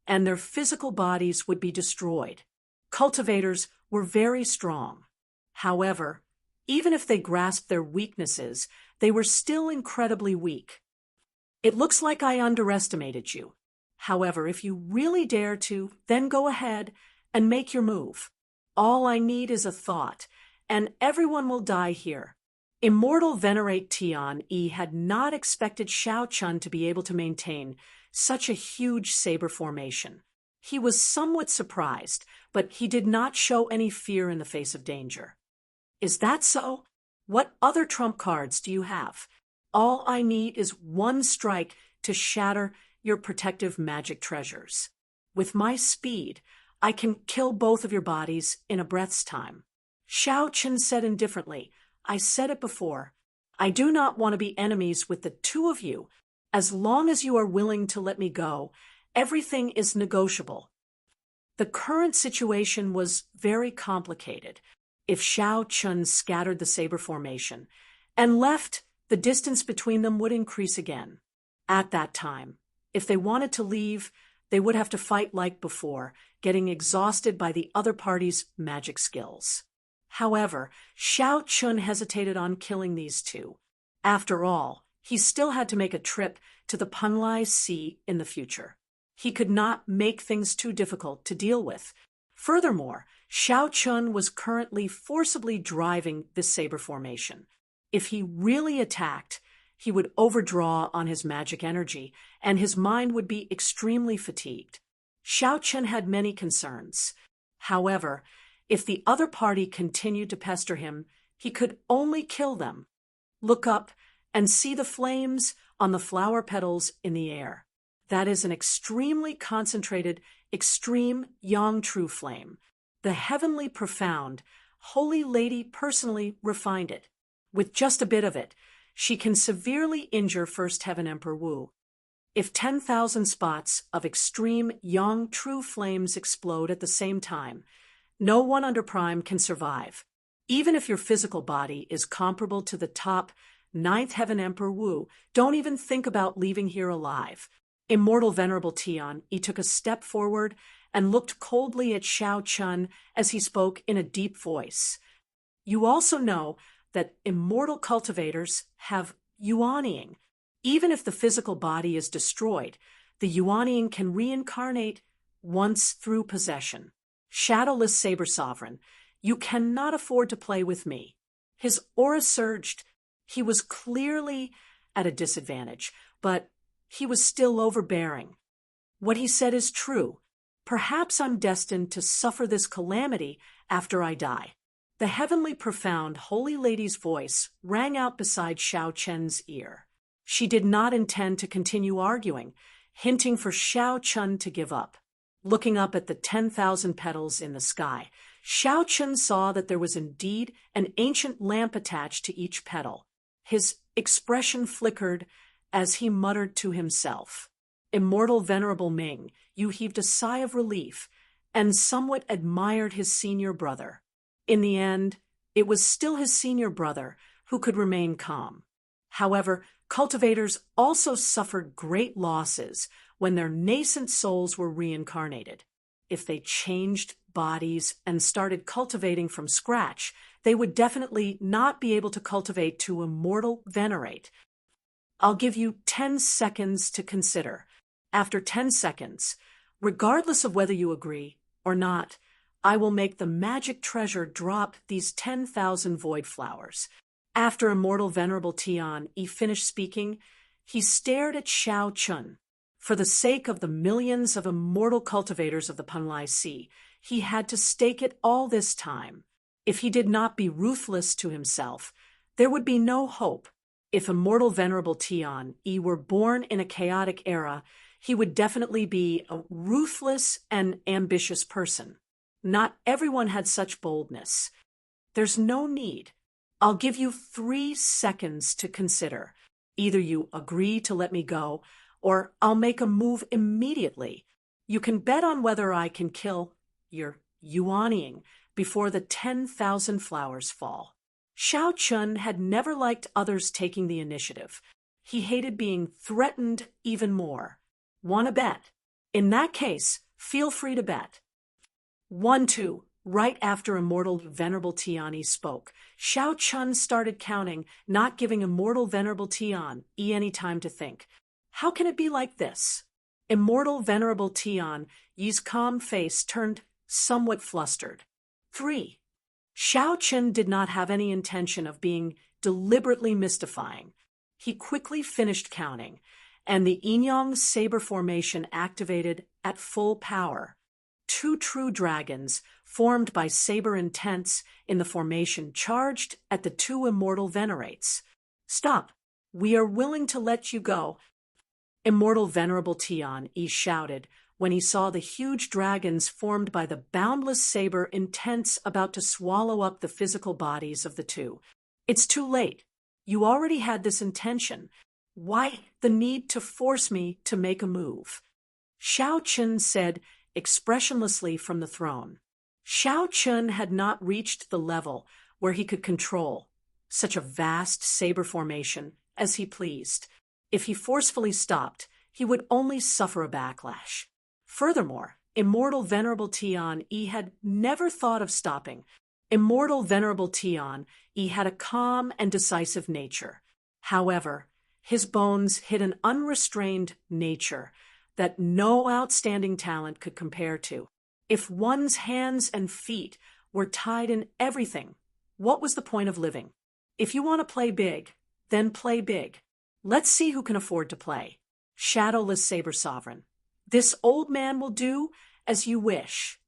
[SPEAKER 1] and their physical bodies would be destroyed. Cultivators were very strong. However, even if they grasped their weaknesses, they were still incredibly weak. "It looks like I underestimated you. However, if you really dare to, then go ahead and make your move. All I need is a thought, and everyone will die here." Immortal Venerate Tian Yi had not expected Xiao Chun to be able to maintain such a huge saber formation. He was somewhat surprised, but he did not show any fear in the face of danger. "Is that so? What other trump cards do you have? All I need is one strike to shatter your protective magic treasures. With my speed, I can kill both of your bodies in a breath's time." Xiao Chun said indifferently, "I said it before. I do not want to be enemies with the two of you. As long as you are willing to let me go, everything is negotiable." The current situation was very complicated. If Xiao Chun scattered the saber formation and left, the distance between them would increase again. At that time, if they wanted to leave, they would have to fight like before, getting exhausted by the other party's magic skills. However, Xiao Chun hesitated on killing these two. After all, he still had to make a trip to the Punlai Sea in the future. He could not make things too difficult to deal with. Furthermore, Xiao Chun was currently forcibly driving this saber formation. If he really attacked, he would overdraw on his magic energy, and his mind would be extremely fatigued. Xiao Chun had many concerns. However, if the other party continued to pester him, he could only kill them. Look up and see the flames on the flower petals in the air. That is an extremely concentrated, extreme yang true flame. The heavenly profound, Holy Lady personally refined it. With just a bit of it, she can severely injure First Heaven Emperor Wu. If 10,000 spots of extreme yang true flames explode at the same time, no one under Prime can survive. Even if your physical body is comparable to the top 9th Heaven Emperor Wu, don't even think about leaving here alive. Immortal Venerable Tian, he took a step forward and looked coldly at Xiao Chun as he spoke in a deep voice. You also know that immortal cultivators have yuanying. Even if the physical body is destroyed, the yuanying can reincarnate once through possession. Shadowless Saber Sovereign, you cannot afford to play with me. His aura surged. He was clearly at a disadvantage, but he was still overbearing. What he said is true. Perhaps I'm destined to suffer this calamity after I die. The heavenly profound Holy Lady's voice rang out beside Xiao Chen's ear. She did not intend to continue arguing, hinting for Xiao Chun to give up. Looking up at the 10,000 petals in the sky, Xiao Chun saw that there was indeed an ancient lamp attached to each petal. His expression flickered as he muttered to himself. Immortal Venerable Ming, you heaved a sigh of relief and somewhat admired his senior brother. In the end, it was still his senior brother who could remain calm. However, cultivators also suffered great losses when their nascent souls were reincarnated. If they changed bodies and started cultivating from scratch, they would definitely not be able to cultivate to immortal venerate. I'll give you 10 seconds to consider. After 10 seconds, regardless of whether you agree or not, I will make the magic treasure drop these 10,000 void flowers. After Immortal Venerable Tian finished speaking, he stared at Xiao Chun. For the sake of the millions of immortal cultivators of the Punlai Sea, he had to stake it all this time. If he did not be ruthless to himself, there would be no hope. If Immortal Venerable Tian were born in a chaotic era, he would definitely be a ruthless and ambitious person. Not everyone had such boldness. There's no need. I'll give you 3 seconds to consider. Either you agree to let me go, or I'll make a move immediately. You can bet on whether I can kill your yuanying before the 10,000 flowers fall. Xiao Chun had never liked others taking the initiative. He hated being threatened even more. Want to bet? In that case, feel free to bet. 1, 2. Right after Immortal Venerable Tian spoke, Xiao Chun started counting, not giving Immortal Venerable Tian any time to think. How can it be like this? Immortal Venerable Tian's calm face turned somewhat flustered. 3. Xiao Chun did not have any intention of being deliberately mystifying. He quickly finished counting, and the Yin-Yang saber formation activated at full power. 2 true dragons, formed by saber intents in the formation, charged at the 2 immortal venerates. Stop! We are willing to let you go. Immortal Venerable Tian shouted when he saw the huge dragons formed by the boundless saber intents about to swallow up the physical bodies of the 2. It's too late. You already had this intention. Why the need to force me to make a move? Xiao Chun said expressionlessly from the throne. Xiao Chun had not reached the level where he could control such a vast saber formation as he pleased. If he forcefully stopped, he would only suffer a backlash. Furthermore, Immortal Venerable Tian had never thought of stopping. Immortal Venerable Tion, he had a calm and decisive nature. However, his bones hid an unrestrained nature that no outstanding talent could compare to. If one's hands and feet were tied in everything, what was the point of living? If you want to play big, then play big. Let's see who can afford to play. Shadowless Saber Sovereign. This old man will do as you wish.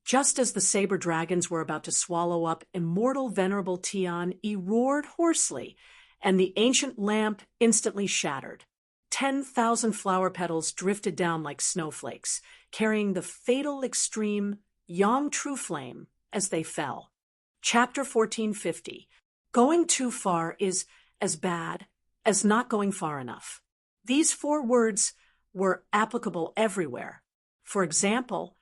[SPEAKER 1] Just as the saber dragons were about to swallow up Immortal Venerable Tion, he roared hoarsely, and the ancient lamp instantly shattered. 10,000 flower petals drifted down like snowflakes, carrying the fatal extreme Yang True Flame as they fell. Chapter 1450. Going too far is as bad as not going far enough. These 4 words were applicable everywhere. For example,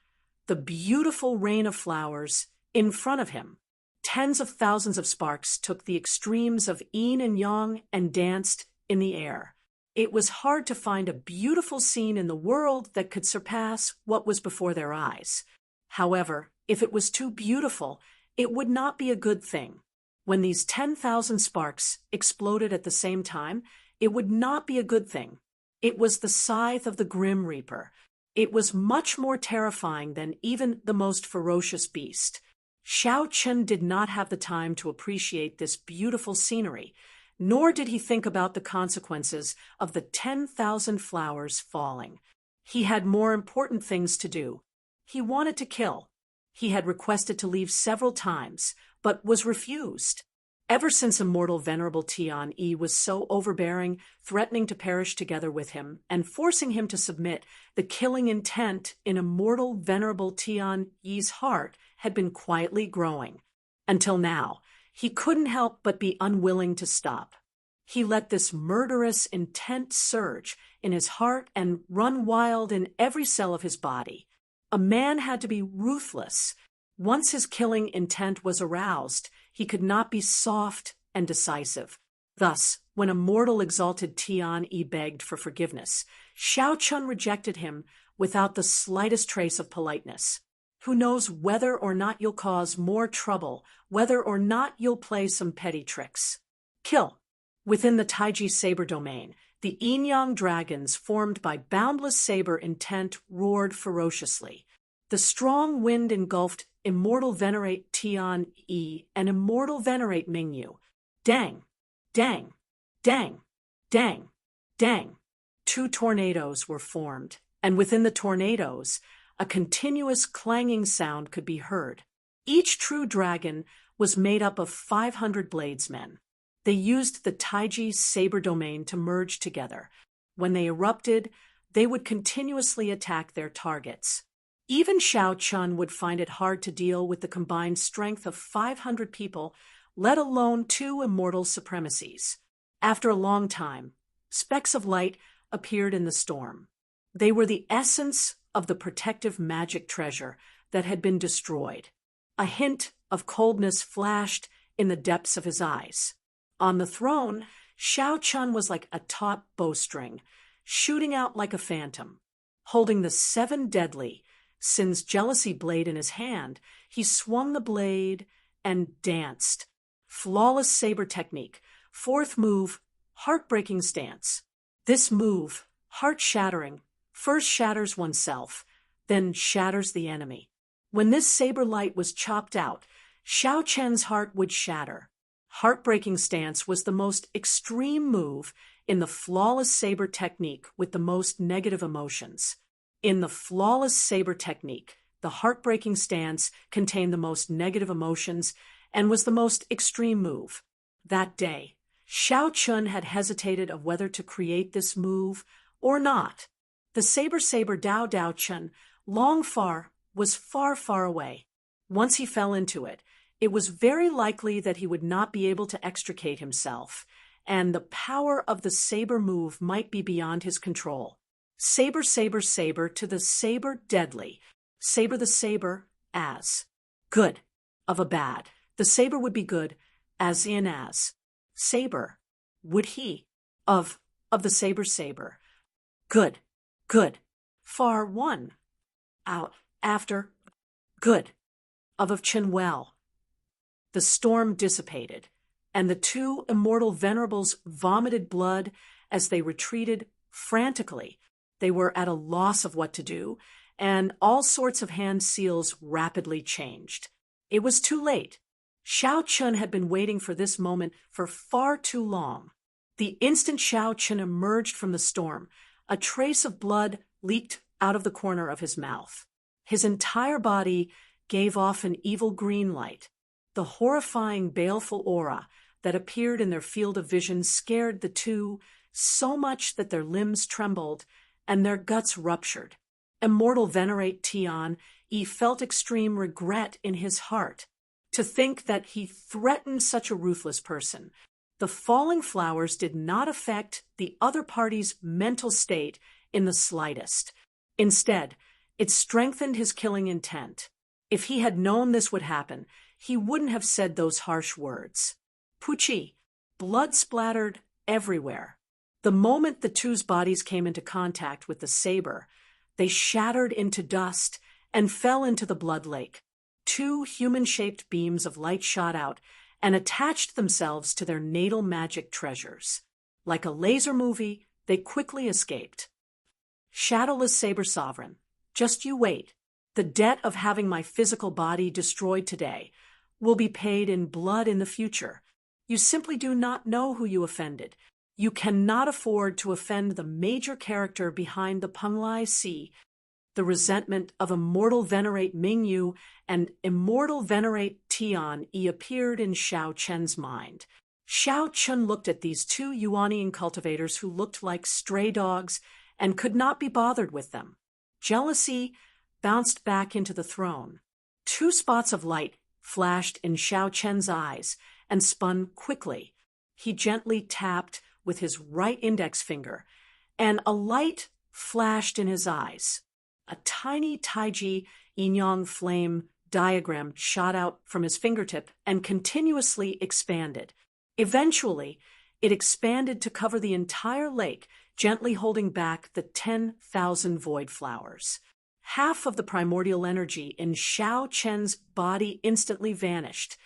[SPEAKER 1] the beautiful rain of flowers in front of him. Tens of thousands of sparks took the extremes of yin and yang and danced in the air. It was hard to find a beautiful scene in the world that could surpass what was before their eyes. However, if it was too beautiful, it would not be a good thing. When these 10,000 sparks exploded at the same time, it would not be a good thing. It was the scythe of the Grim Reaper. It was much more terrifying than even the most ferocious beast. Xiao Chen did not have the time to appreciate this beautiful scenery, nor did he think about the consequences of the 10,000 flowers falling. He had more important things to do. He wanted to kill. He had requested to leave several times, but was refused. Ever since Immortal Venerable Tion was so overbearing, threatening to perish together with him, and forcing him to submit, the killing intent in Immortal Venerable Tion's heart had been quietly growing. Until now, he couldn't help but be unwilling to stop. He let this murderous intent surge in his heart and run wild in every cell of his body. A man had to be ruthless. Once his killing intent was aroused, he could not be soft and decisive. Thus, when Immortal Exalted Tion begged for forgiveness, Xiao Chun rejected him without the slightest trace of politeness. Who knows whether or not you'll cause more trouble, whether or not you'll play some petty tricks. Kill. Within the Taiji Saber domain, the yin-yang dragons formed by boundless saber intent roared ferociously. The strong wind engulfed Immortal Venerate Tion and Immortal Venerate Mingyu. Dang, dang, dang, dang, dang. 2 tornadoes were formed, and within the tornadoes, a continuous clanging sound could be heard. Each true dragon was made up of 500 bladesmen. They used the Taiji Saber domain to merge together. When they erupted, they would continuously attack their targets. Even Xiao Chun would find it hard to deal with the combined strength of 500 people, let alone 2 immortal supremacies. After a long time, specks of light appeared in the storm. They were the essence of the protective magic treasure that had been destroyed. A hint of coldness flashed in the depths of his eyes. On the throne, Xiao Chun was like a taut bowstring, shooting out like a phantom. Holding the 7 deadly Sin's jealousy blade in his hand, he swung the blade and danced. Flawless saber technique. 4th move, heartbreaking stance. This move, heart-shattering, first shatters oneself, then shatters the enemy. When this saber light was chopped out, Xiao Chen's heart would shatter. Heartbreaking stance was the most extreme move in the flawless saber technique with the most negative emotions. In the flawless saber technique, the heartbreaking stance contained the most negative emotions and was the most extreme move. That day, Xiao Chun had hesitated of whether to create this move or not. The saber Dao Dao Chun, was far, far away. Once he fell into it, it was very likely that he would not be able to extricate himself, and the power of the saber move might be beyond his control. Saber to the saber deadly. Saber the saber as good of a bad. The saber would be good as in as. Saber would he of the saber. Good. Far one. Out after good of Chinwell. The storm dissipated, and the two immortal venerables vomited blood as they retreated frantically. They were at a loss of what to do, and all sorts of hand seals rapidly changed. It was too late. Xiao Chun had been waiting for this moment for far too long. The instant Xiao Chun emerged from the storm, a trace of blood leaked out of the corner of his mouth. His entire body gave off an evil green light. The horrifying, baleful aura that appeared in their field of vision scared the two so much that their limbs trembled and their guts ruptured. Immortal Venerate Tian Yi felt extreme regret in his heart. To think that he threatened such a ruthless person. The falling flowers did not affect the other party's mental state in the slightest. Instead, it strengthened his killing intent. If he had known this would happen, he wouldn't have said those harsh words. Puchi, blood splattered everywhere. The moment the two's bodies came into contact with the saber, they shattered into dust and fell into the blood lake. Two human-shaped beams of light shot out and attached themselves to their natal magic treasures. Like a laser movie, they quickly escaped. Shadowless Saber Sovereign, just you wait. The debt of having my physical body destroyed today will be paid in blood in the future. You simply do not know who you offended. You cannot afford to offend the major character behind the Penglai Sea. The resentment of Immortal Venerate Mingyu and Immortal Venerate Tian Yi appeared in Xiao Chen's mind. Xiao Chen looked at these two Yuanian cultivators who looked like stray dogs and could not be bothered with them. Jealousy bounced back into the throne. Two spots of light flashed in Xiao Chen's eyes and spun quickly. He gently tapped with his right index finger, and a light flashed in his eyes. A tiny Taiji yin-yang flame diagram shot out from his fingertip and continuously expanded. Eventually, it expanded to cover the entire lake, gently holding back the 10,000 void flowers. Half of the primordial energy in Xiao Chen's body instantly vanished.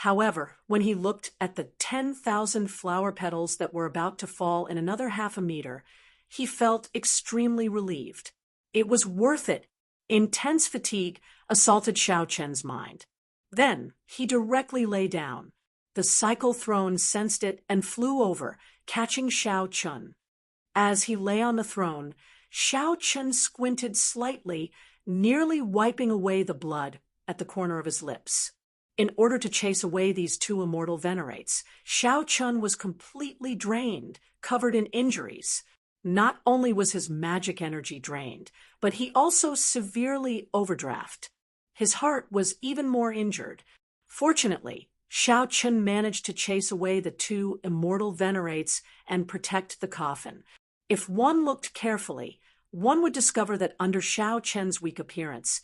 [SPEAKER 1] However, when he looked at the 10,000 flower petals that were about to fall in another half a meter, he felt extremely relieved. It was worth it. Intense fatigue assaulted Xiao Chen's mind. Then he directly lay down. The cycle throne sensed it and flew over, catching Xiao Chen. As he lay on the throne, Xiao Chen squinted slightly, nearly wiping away the blood at the corner of his lips. In order to chase away these two immortal venerates, Xiao Chen was completely drained, covered in injuries. Not only was his magic energy drained, but he also severely overdrafted. His heart was even more injured. Fortunately, Xiao Chen managed to chase away the two immortal venerates and protect the coffin. If one looked carefully, one would discover that under Xiao Chen's weak appearance,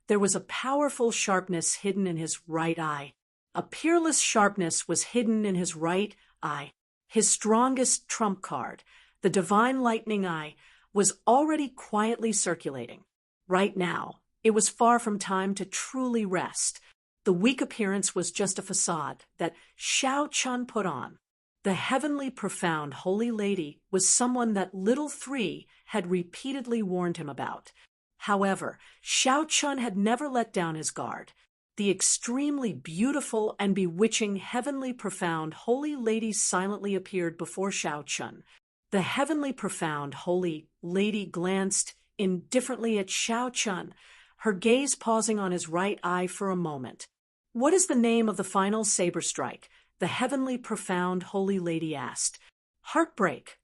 [SPEAKER 1] there was a powerful sharpness hidden in his right eye. A peerless sharpness was hidden in his right eye. His strongest trump card, the Divine Lightning Eye, was already quietly circulating. Right now, it was far from time to truly rest. The weak appearance was just a facade that Xiao Chen put on. The heavenly profound Holy Lady was someone that Little Three had repeatedly warned him about. However, Xiao Chen had never let down his guard. The extremely beautiful and bewitching heavenly profound Holy Lady silently appeared before Xiao Chen. The heavenly profound Holy Lady glanced indifferently at Xiao Chen, her gaze pausing on his right eye for a moment. "What is the name of the final saber strike?" the heavenly profound Holy Lady asked. "Heartbreak."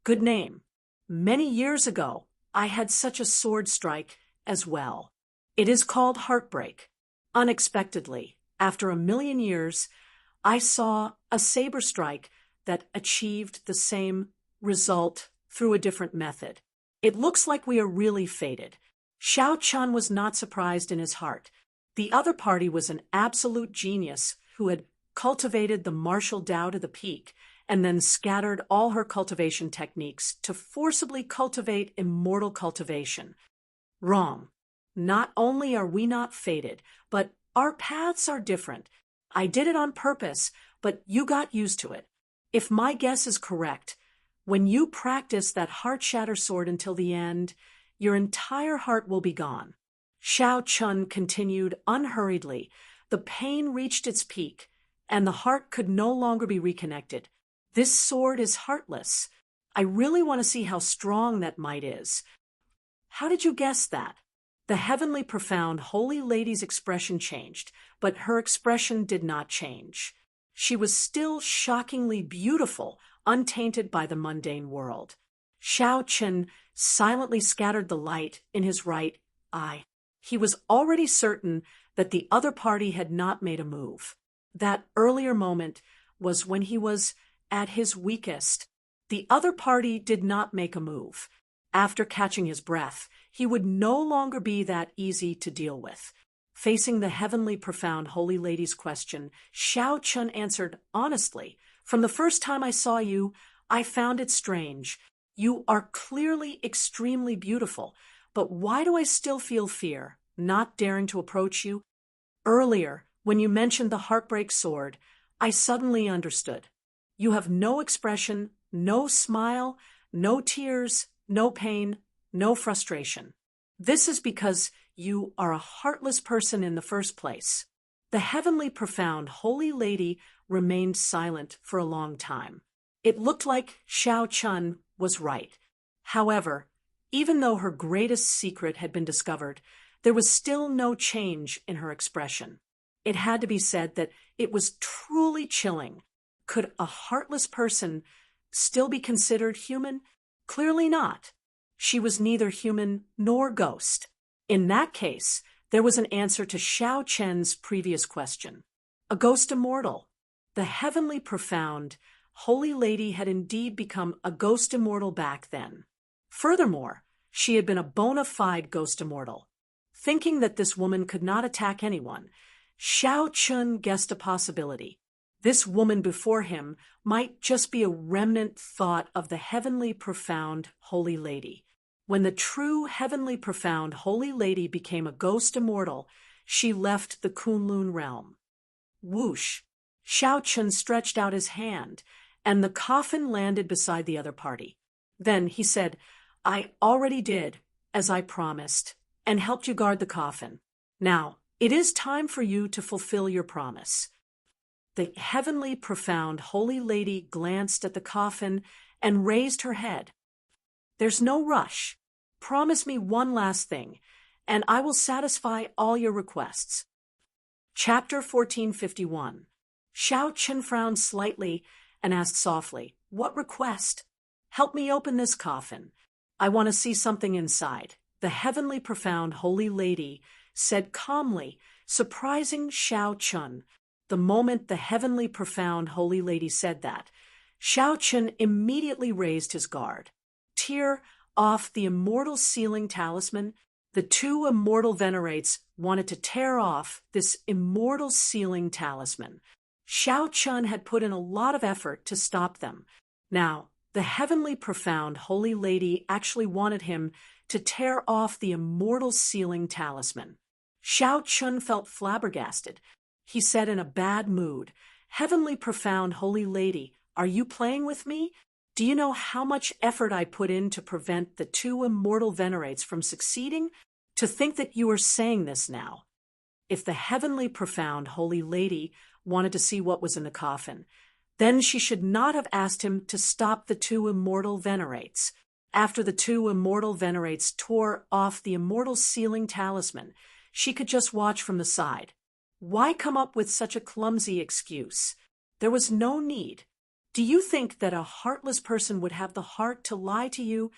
[SPEAKER 1] "Good name. Many years ago, I had such a sword strike as well. It is called Heartbreak. Unexpectedly, after 1,000,000 years, I saw a saber strike that achieved the same result through a different method. It looks like we are really fated." Xiao Chen was not surprised in his heart. The other party was an absolute genius who had cultivated the martial Tao to the peak and then scattered all her cultivation techniques to forcibly cultivate immortal cultivation. Wrong. Not only are we not fated, but our paths are different. I did it on purpose, but you got used to it. If my guess is correct, when you practice that heart-shatter sword until the end, your entire heart will be gone. Xiao Chun continued unhurriedly. The pain reached its peak, and the heart could no longer be reconnected. This sword is heartless. I really want to see how strong that might is. How did you guess that? The heavenly profound holy lady's expression changed, but her expression did not change. She was still shockingly beautiful, untainted by the mundane world. Xiao Chen silently scattered the light in his right eye. He was already certain that the other party had not made a move. That earlier moment was when he was at his weakest. The other party did not make a move. After catching his breath, he would no longer be that easy to deal with. Facing the heavenly profound holy lady's question, Xiao Chun answered honestly, "From the first time I saw you, I found it strange. You are clearly extremely beautiful, but why do I still feel fear, not daring to approach you? Earlier, when you mentioned the heartbreak sword, I suddenly understood. You have no expression, no smile, no tears, no pain, no frustration. This is because you are a heartless person in the first place." The heavenly profound holy lady remained silent for a long time. It looked like Xiao Chun was right. However, even though her greatest secret had been discovered, there was still no change in her expression. It had to be said that it was truly chilling. Could a heartless person still be considered human? Clearly not. She was neither human nor ghost. In that case, there was an answer to Xiao Chen's previous question. A ghost immortal. The heavenly profound holy lady had indeed become a ghost immortal back then. Furthermore, she had been a bona fide ghost immortal. Thinking that this woman could not attack anyone, Xiao Chun guessed a possibility. This woman before him might just be a remnant thought of the heavenly profound holy lady. When the true heavenly profound holy lady became a ghost immortal, she left the Kunlun realm. Whoosh! Xiao Chun stretched out his hand, and the coffin landed beside the other party. Then he said, "I already did, as I promised, and helped you guard the coffin. Now, it is time for you to fulfill your promise." The heavenly profound holy lady glanced at the coffin and raised her head. "There's no rush. Promise me one last thing, and I will satisfy all your requests." Chapter 1451. Xiao Chen frowned slightly and asked softly, "What request?" "Help me open this coffin. I want to see something inside." The heavenly profound holy lady said calmly, surprising Xiao Chun. The moment the heavenly profound holy lady said that, Xiao Chun immediately raised his guard. Tear off the immortal sealing talisman. The two immortal venerates wanted to tear off this immortal sealing talisman. Xiao Chun had put in a lot of effort to stop them. Now, the heavenly profound holy lady actually wanted him to tear off the immortal sealing talisman. Xiao Chun felt flabbergasted. He said in a bad mood, "Heavenly profound holy lady, are you playing with me? Do you know how much effort I put in to prevent the two immortal venerates from succeeding? To think that you are saying this now." If the heavenly profound holy lady wanted to see what was in the coffin, then she should not have asked him to stop the two immortal venerates. After the two immortal venerates tore off the immortal sealing talisman, she could just watch from the side. Why come up with such a clumsy excuse? There was no need. Do you think that a heartless person would have the heart to lie to you?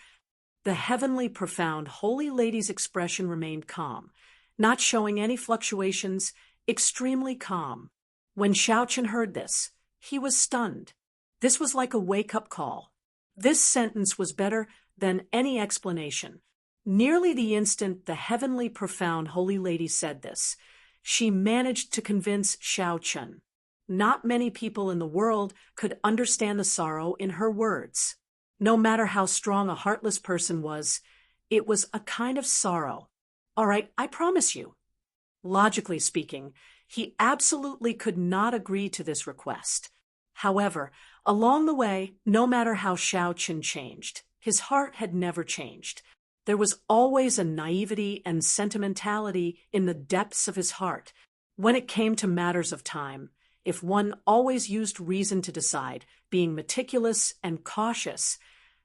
[SPEAKER 1] The heavenly profound holy lady's expression remained calm, not showing any fluctuations, extremely calm. When Xiao Chen heard this, he was stunned. This was like a wake-up call. This sentence was better than any explanation. Nearly the instant the heavenly profound holy lady said this, she managed to convince Xiao Chen. Not many people in the world could understand the sorrow in her words. No matter how strong a heartless person was, it was a kind of sorrow. "All right, I promise you." Logically speaking, He absolutely could not agree to this request. However, along the way, no matter how Xiao Qun changed, his heart had never changed. There was always a naivety and sentimentality in the depths of his heart. When it came to matters of time, if one always used reason to decide, being meticulous and cautious,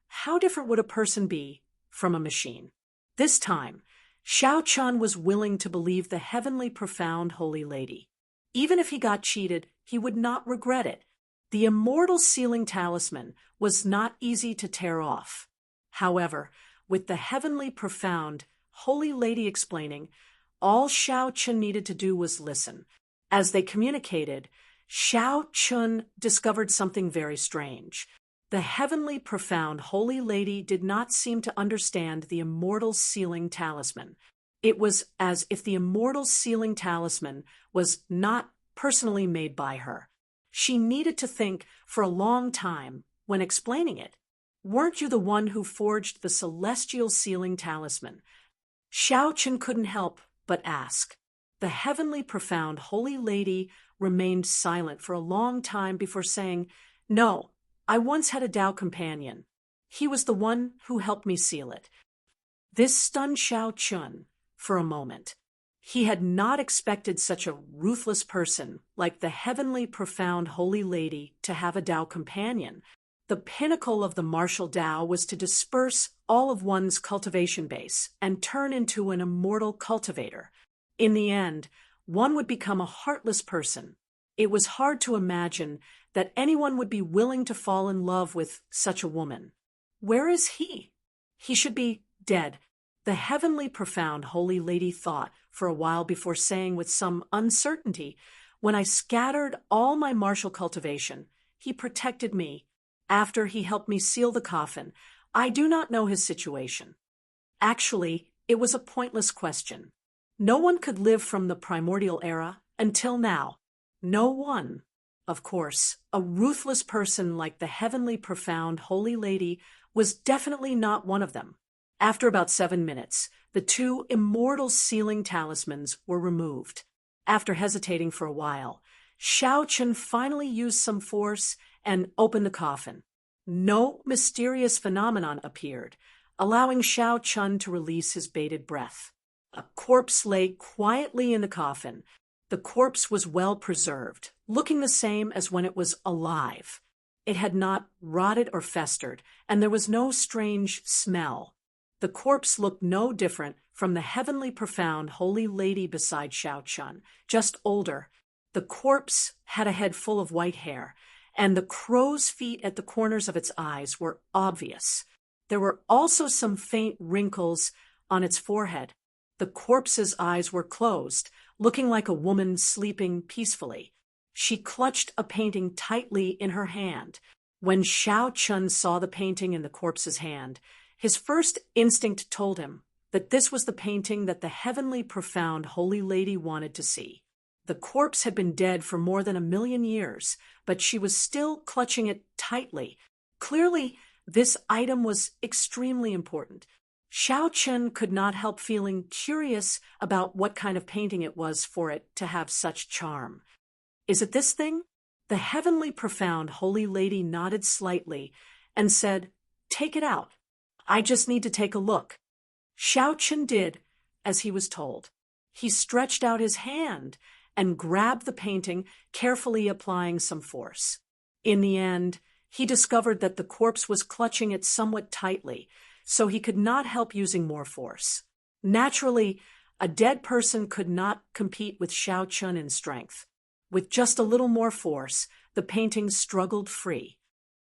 [SPEAKER 1] how different would a person be from a machine? This time, Xiao Chun was willing to believe the heavenly profound Holy Lady. Even if he got cheated, he would not regret it. The immortal sealing talisman was not easy to tear off. However, with the heavenly profound Holy Lady explaining, all Xiao Chun needed to do was listen. As they communicated, Xiao Chun discovered something very strange. The heavenly profound Holy Lady did not seem to understand the immortal sealing talisman. It was as if the immortal sealing talisman was not personally made by her. She needed to think for a long time when explaining it. Weren't you the one who forged the celestial sealing talisman? Xiao Chun couldn't help but ask. The heavenly profound Holy Lady remained silent for a long time before saying, "No, I once had a Tao companion. He was the one who helped me seal it." This stunned Xiao Chun for a moment. He had not expected such a ruthless person like the heavenly profound Holy Lady to have a Tao companion. The pinnacle of the martial Tao was to disperse all of one's cultivation base and turn into an immortal cultivator. In the end, one would become a heartless person. It was hard to imagine that anyone would be willing to fall in love with such a woman. Where is he? He should be dead. The heavenly profound Holy Lady thought for a while before saying with some uncertainty, "When I scattered all my martial cultivation, he protected me. After he helped me seal the coffin, I do not know his situation." Actually, it was a pointless question. No one could live from the primordial era until now. No one. Of course, a ruthless person like the heavenly profound Holy Lady was definitely not one of them. After about 7 minutes, the two immortal sealing talismans were removed. After hesitating for a while, Xiao Chun finally used some force and opened the coffin. No mysterious phenomenon appeared, allowing Xiao Chun to release his bated breath. A corpse lay quietly in the coffin. The corpse was well preserved, looking the same as when it was alive. It had not rotted or festered, and there was no strange smell. The corpse looked no different from the heavenly profound Holy Lady beside Xiao Chun, just older. The corpse had a head full of white hair, and the crow's feet at the corners of its eyes were obvious. There were also some faint wrinkles on its forehead. The corpse's eyes were closed, looking like a woman sleeping peacefully. She clutched a painting tightly in her hand. When Xiao Chun saw the painting in the corpse's hand, his first instinct told him that this was the painting that the heavenly profound Holy Lady wanted to see. The corpse had been dead for more than 1,000,000 years, but she was still clutching it tightly. Clearly, this item was extremely important. Xiao Chun could not help feeling curious about what kind of painting it was for it to have such charm. "Is it this thing?" The heavenly profound Holy Lady nodded slightly and said, "Take it out. I just need to take a look." Xiao Chun did as he was told. He stretched out his hand and grabbed the painting, carefully applying some force. In the end, he discovered that the corpse was clutching it somewhat tightly, so he could not help using more force. Naturally, a dead person could not compete with Xiao Chun in strength. With just a little more force, the painting struggled free.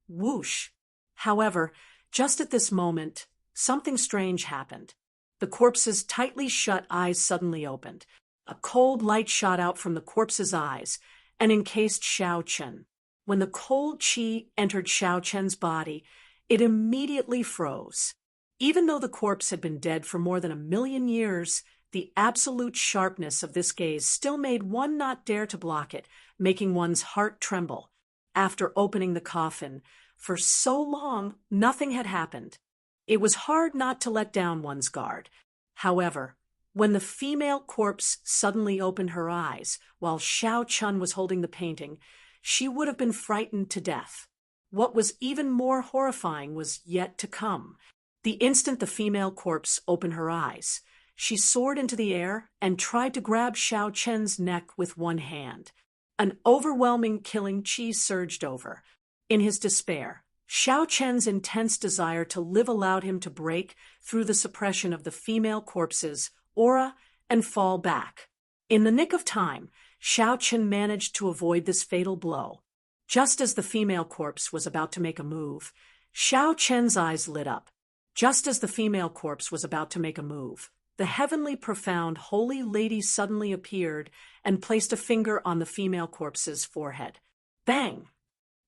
[SPEAKER 1] Whoosh! However, just at this moment, something strange happened. The corpse's tightly shut eyes suddenly opened. A cold light shot out from the corpse's eyes and encased Xiao Chun. When the cold qi entered Xiao Chun's body, it immediately froze. Even though the corpse had been dead for more than 1,000,000 years, the absolute sharpness of this gaze still made one not dare to block it, making one's heart tremble. After opening the coffin, for so long, nothing had happened. It was hard not to let down one's guard. However, When the female corpse suddenly opened her eyes while Xiao Chun was holding the painting, she would have been frightened to death. What was even more horrifying was yet to come. The instant the female corpse opened her eyes, she soared into the air and tried to grab Xiao Chen's neck with one hand. An overwhelming killing chi surged over. In his despair, Xiao Chen's intense desire to live allowed him to break through the suppression of the female corpse's aura and fall back. In the nick of time, Xiao Chen managed to avoid this fatal blow. Just as the female corpse was about to make a move, Xiao Chen's eyes lit up. Just as the female corpse was about to make a move, the heavenly profound holy lady suddenly appeared and placed a finger on the female corpse's forehead. Bang!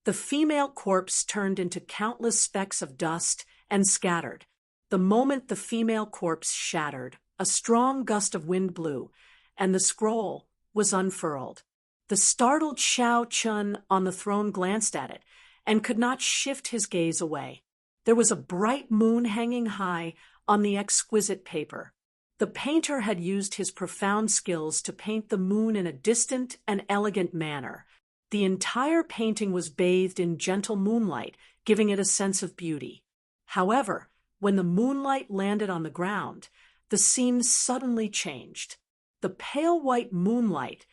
[SPEAKER 1] The female corpse turned into countless specks of dust and scattered. The moment the female corpse shattered, a strong gust of wind blew, and the scroll was unfurled. The startled Xiao Chun on the throne glanced at it and could not shift his gaze away. There was a bright moon hanging high on the exquisite paper. The painter had used his profound skills to paint the moon in a distant and elegant manner. The entire painting was bathed in gentle moonlight, giving it a sense of beauty. However, when the moonlight landed on the ground, the scene suddenly changed. The pale white moonlight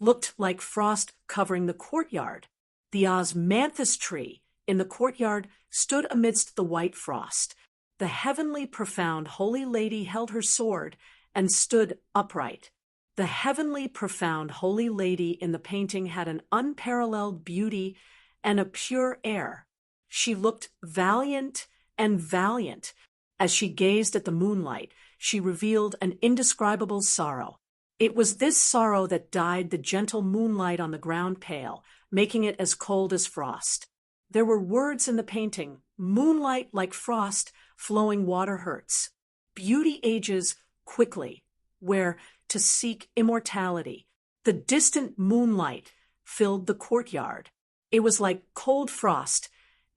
[SPEAKER 1] looked like frost covering the courtyard. The osmanthus tree in the courtyard stood amidst the white frost. The heavenly profound holy lady held her sword and stood upright. The heavenly profound holy lady in the painting had an unparalleled beauty and a pure air. She looked valiant and valiant. As she gazed at the moonlight, she revealed an indescribable sorrow. It was this sorrow that dyed the gentle moonlight on the ground pale, making it as cold as frost. There were words in the painting: moonlight like frost, flowing water hurts. Beauty ages quickly, where to seek immortality. The distant moonlight filled the courtyard. It was like cold frost,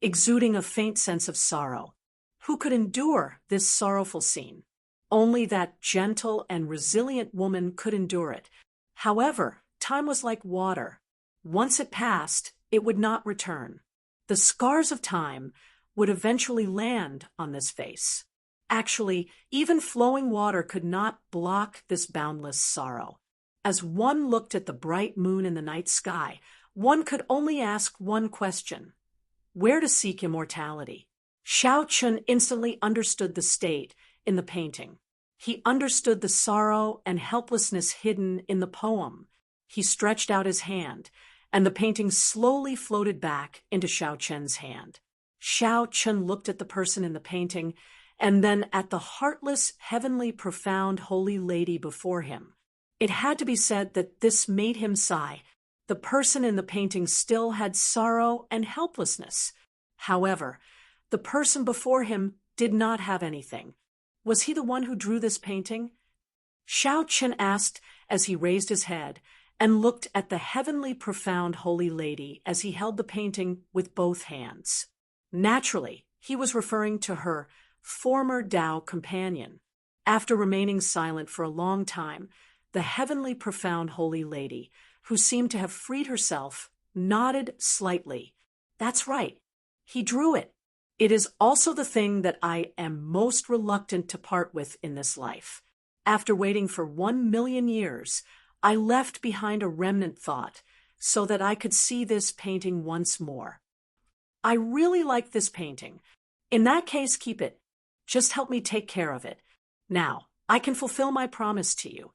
[SPEAKER 1] exuding a faint sense of sorrow. Who could endure this sorrowful scene? Only that gentle and resilient woman could endure it. However, time was like water. Once it passed, it would not return. The scars of time would eventually land on this face. Actually, even flowing water could not block this boundless sorrow. As one looked at the bright moon in the night sky, one could only ask one question: where to seek immortality? Xiao Chun instantly understood the state in the painting. He understood the sorrow and helplessness hidden in the poem. He stretched out his hand, and the painting slowly floated back into Xiao Chen's hand. Xiao Chun looked at the person in the painting, and then at the heartless, heavenly, profound holy lady before him. It had to be said that this made him sigh. The person in the painting still had sorrow and helplessness. However, the person before him did not have anything. Was he the one who drew this painting? Xiao Chen asked as he raised his head and looked at the heavenly profound holy lady as he held the painting with both hands. Naturally, he was referring to her former Tao companion. After remaining silent for a long time, the heavenly profound holy lady, who seemed to have freed herself, nodded slightly. That's right. He drew it. It is also the thing that I am most reluctant to part with in this life. After waiting for 1,000,000 years, I left behind a remnant thought so that I could see this painting once more. I really like this painting. In that case, keep it. Just help me take care of it. Now, I can fulfill my promise to you.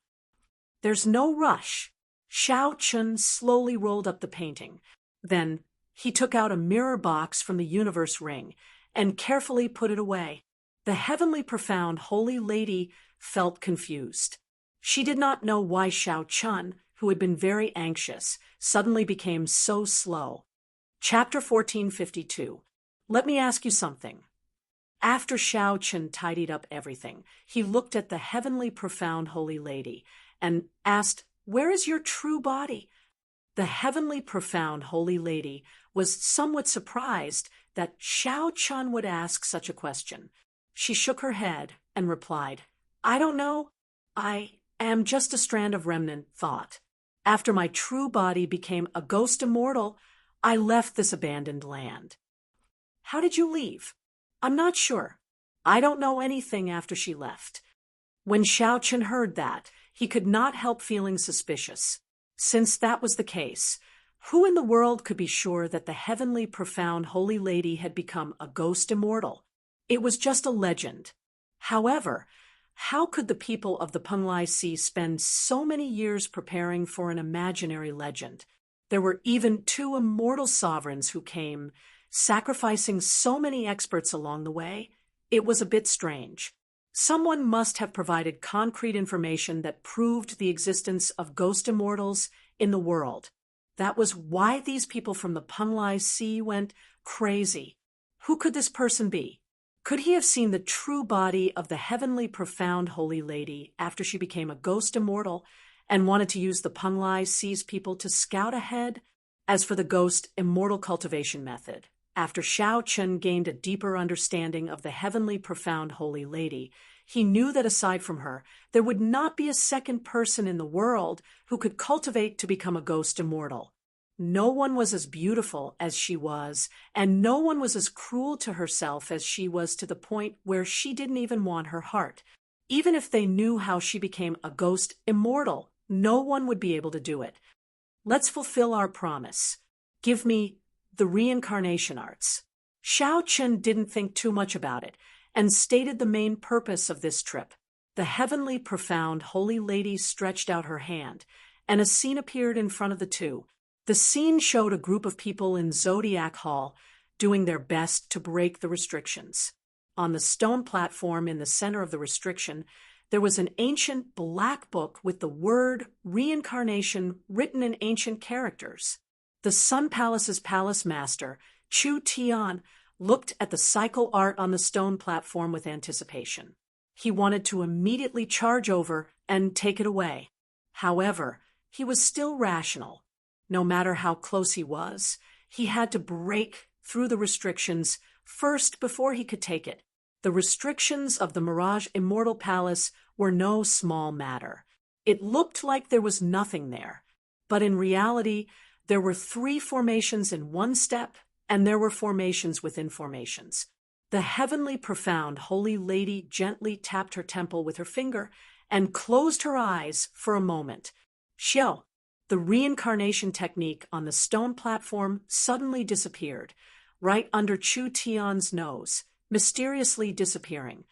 [SPEAKER 1] There's no rush. Xiao Chun slowly rolled up the painting. Then he took out a mirror box from the universe ring and carefully put it away. The heavenly profound holy lady felt confused. She did not know why Xiao Chun, who had been very anxious, suddenly became so slow. Chapter 1452. Let me ask you something. After Xiao Chun tidied up everything, he looked at the heavenly profound holy lady and asked, "Where is your true body?" The heavenly profound holy lady was somewhat surprised that Xiao Chun would ask such a question. She shook her head and replied, "I don't know. I am just a strand of remnant thought. After my true body became a ghost immortal, I left this abandoned land. How did you leave? I'm not sure. I don't know anything after she left. When Xiao Chen heard that, he could not help feeling suspicious. Since that was the case, who in the world could be sure that the heavenly profound holy lady had become a ghost immortal? It was just a legend. However, how could the people of the Penglai Sea spend so many years preparing for an imaginary legend? There were even two immortal sovereigns who came, sacrificing so many experts along the way. It was a bit strange. Someone must have provided concrete information that proved the existence of ghost immortals in the world. That was why these people from the Penglai Sea went crazy. Who could this person be? Could he have seen the true body of the heavenly profound holy lady after she became a ghost immortal and wanted to use the Penglai Sea's people to scout ahead? As for the ghost immortal cultivation method, after Xiao Chen gained a deeper understanding of the heavenly profound holy lady, he knew that aside from her, there would not be a second person in the world who could cultivate to become a ghost immortal. No one was as beautiful as she was, and no one was as cruel to herself as she was, to the point where she didn't even want her heart. Even if they knew how she became a ghost immortal, no one would be able to do it. Let's fulfill our promise. Give me the reincarnation arts. Xiao Chen didn't think too much about it and stated the main purpose of this trip. The heavenly profound holy lady stretched out her hand, and a scene appeared in front of the two. The scene showed a group of people in Zodiac Hall doing their best to break the restrictions. On the stone platform in the center of the restriction, there was an ancient black book with the word reincarnation written in ancient characters. The Sun Palace's palace master, Chu Tian, looked at the cycle art on the stone platform with anticipation. He wanted to immediately charge over and take it away. However, he was still rational. No matter how close he was, he had to break through the restrictions first before he could take it. The restrictions of the Mirage Immortal Palace were no small matter. It looked like there was nothing there, but in reality, there were 3 formations in one step, and there were formations within formations. The heavenly profound holy lady gently tapped her temple with her finger and closed her eyes for a moment. Xiao, the reincarnation technique on the stone platform suddenly disappeared, right under Chu Tian's nose, mysteriously disappearing.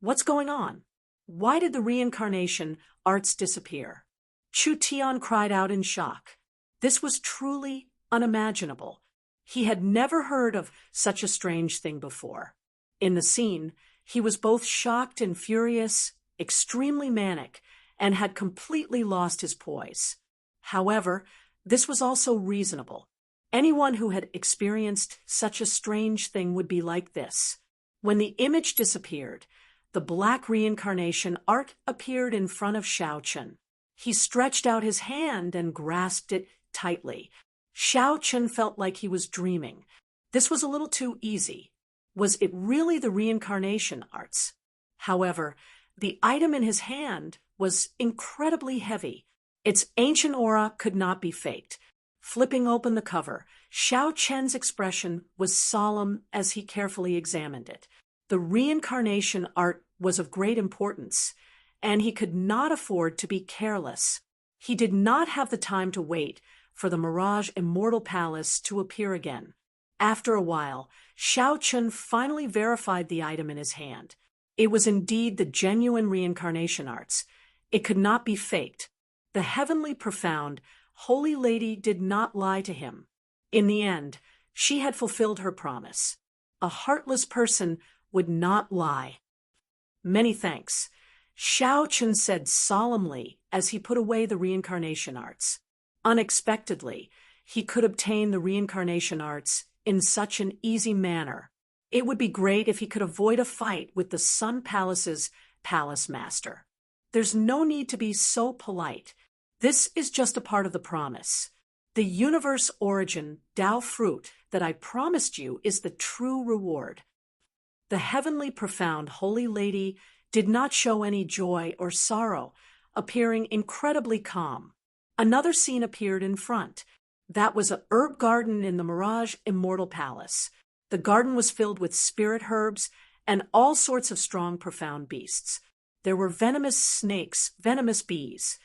[SPEAKER 1] What's going on? Why did the reincarnation arts disappear? Chu Tian cried out in shock. This was truly unimaginable. He had never heard of such a strange thing before. In the scene, he was both shocked and furious, extremely manic, and had completely lost his poise. However, this was also reasonable. Anyone who had experienced such a strange thing would be like this. When the image disappeared, the black reincarnation art appeared in front of Xiao Chen. He stretched out his hand and grasped it tightly. Xiao Chen felt like he was dreaming. This was a little too easy. Was it really the reincarnation arts? However, the item in his hand was incredibly heavy. Its ancient aura could not be faked. Flipping open the cover, Xiao Chen's expression was solemn as he carefully examined it. The reincarnation art was of great importance, and he could not afford to be careless. He did not have the time to wait for the Mirage Immortal Palace to appear again. After a while, Xiao Chen finally verified the item in his hand. It was indeed the genuine reincarnation arts. It could not be faked. The heavenly profound holy lady did not lie to him. In the end, she had fulfilled her promise. A heartless person would not lie. Many thanks, Xiao Chen said solemnly as he put away the reincarnation arts. Unexpectedly, he could obtain the reincarnation arts in such an easy manner. It would be great if he could avoid a fight with the Sun Palace's palace master. There's no need to be so polite. This is just a part of the promise. The universe origin Tao fruit that I promised you is the true reward. The heavenly profound holy lady did not show any joy or sorrow, appearing incredibly calm. Another scene appeared in front. That was a herb garden in the Mirage Immortal Palace. The garden was filled with spirit herbs and all sorts of strong, profound beasts. There were venomous snakes, venomous bees,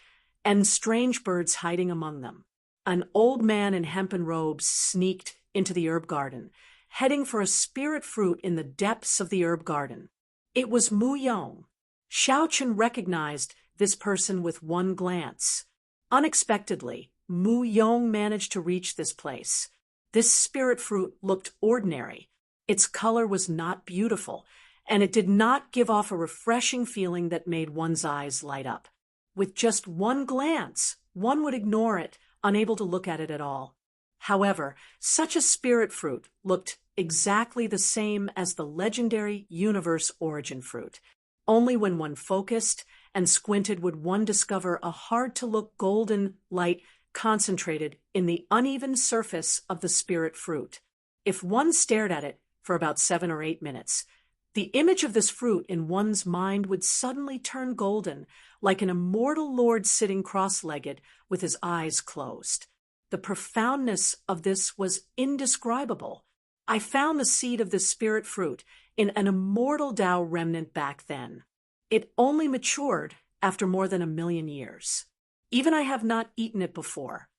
[SPEAKER 1] and strange birds hiding among them. An old man in hempen robes sneaked into the herb garden, heading for a spirit fruit in the depths of the herb garden. It was Mu Yong. Xiao Chen recognized this person with one glance. Unexpectedly, Mu Yong managed to reach this place. This spirit fruit looked ordinary. Its color was not beautiful, and it did not give off a refreshing feeling that made one's eyes light up. With just one glance, one would ignore it, unable to look at it at all. However, such a spirit fruit looked exactly the same as the legendary universe origin fruit. Only when one focused and squinted would one discover a hard-to-look golden light concentrated in the uneven surface of the spirit fruit. If one stared at it for about 7 or 8 minutes, the image of this fruit in one's mind would suddenly turn golden, like an immortal lord sitting cross-legged with his eyes closed. The profoundness of this was indescribable. I found the seed of this spirit fruit in an immortal Tao remnant back then. It only matured after more than 1,000,000 years. Even I have not eaten it before.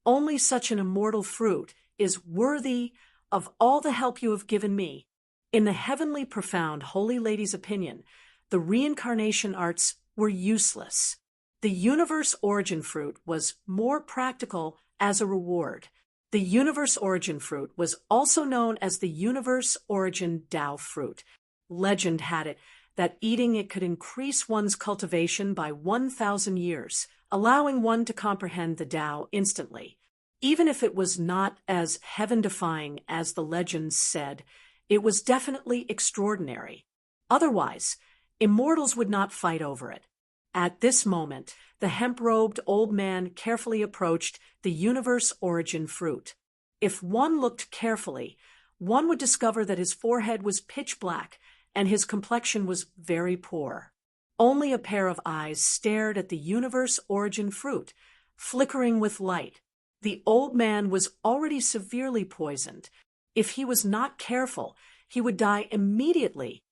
[SPEAKER 1] Only such an immortal fruit is worthy of all the help you have given me. In the heavenly profound Holy Lady's opinion, the reincarnation arts were useless. The universe origin fruit was more practical as a reward. The universe origin fruit was also known as the universe origin Tao fruit. Legend had it that eating it could increase one's cultivation by 1,000 years, allowing one to comprehend the Tao instantly. Even if it was not as heaven-defying as the legends said, it was definitely extraordinary. Otherwise, immortals would not fight over it. At this moment, the hemp-robed old man carefully approached the universe origin fruit. If one looked carefully, one would discover that his forehead was pitch black and his complexion was very poor. Only a pair of eyes stared at the universe origin fruit, flickering with light. The old man was already severely poisoned. If he was not careful, he would die immediately.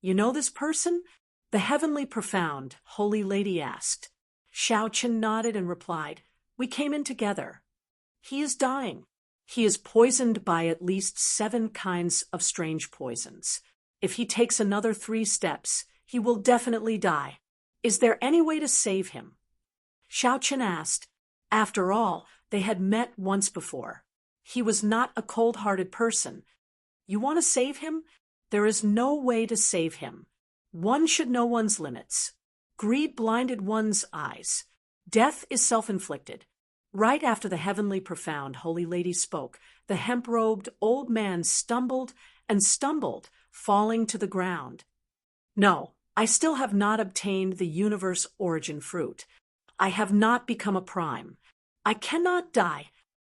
[SPEAKER 1] You know this person? The heavenly profound Holy Lady asked. Xiao Chen nodded and replied, "We came in together. He is dying. He is poisoned by at least 7 kinds of strange poisons. If he takes another 3 steps, he will definitely die. Is there any way to save him?" Xiao Chen asked. After all, they had met once before. He was not a cold-hearted person. You want to save him? There is no way to save him. One should know one's limits. Greed blinded one's eyes. Death is self-inflicted. Right after the heavenly profound Holy Lady spoke, the hemp-robed old man stumbled and stumbled, falling to the ground. No, I still have not obtained the universe origin fruit. I have not become a prime. I cannot die.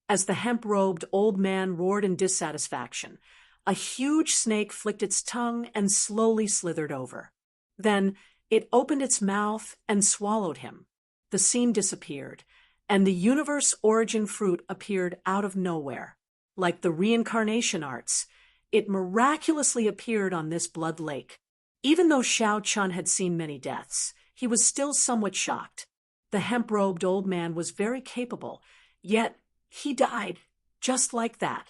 [SPEAKER 1] As the hemp-robed old man roared in dissatisfaction, a huge snake flicked its tongue and slowly slithered over. Then it opened its mouth and swallowed him. The scene disappeared, and the universe origin fruit appeared out of nowhere. Like the reincarnation arts, it miraculously appeared on this blood lake. Even though Xiao Chun had seen many deaths, he was still somewhat shocked. The hemp-robed old man was very capable, yet he died just like that.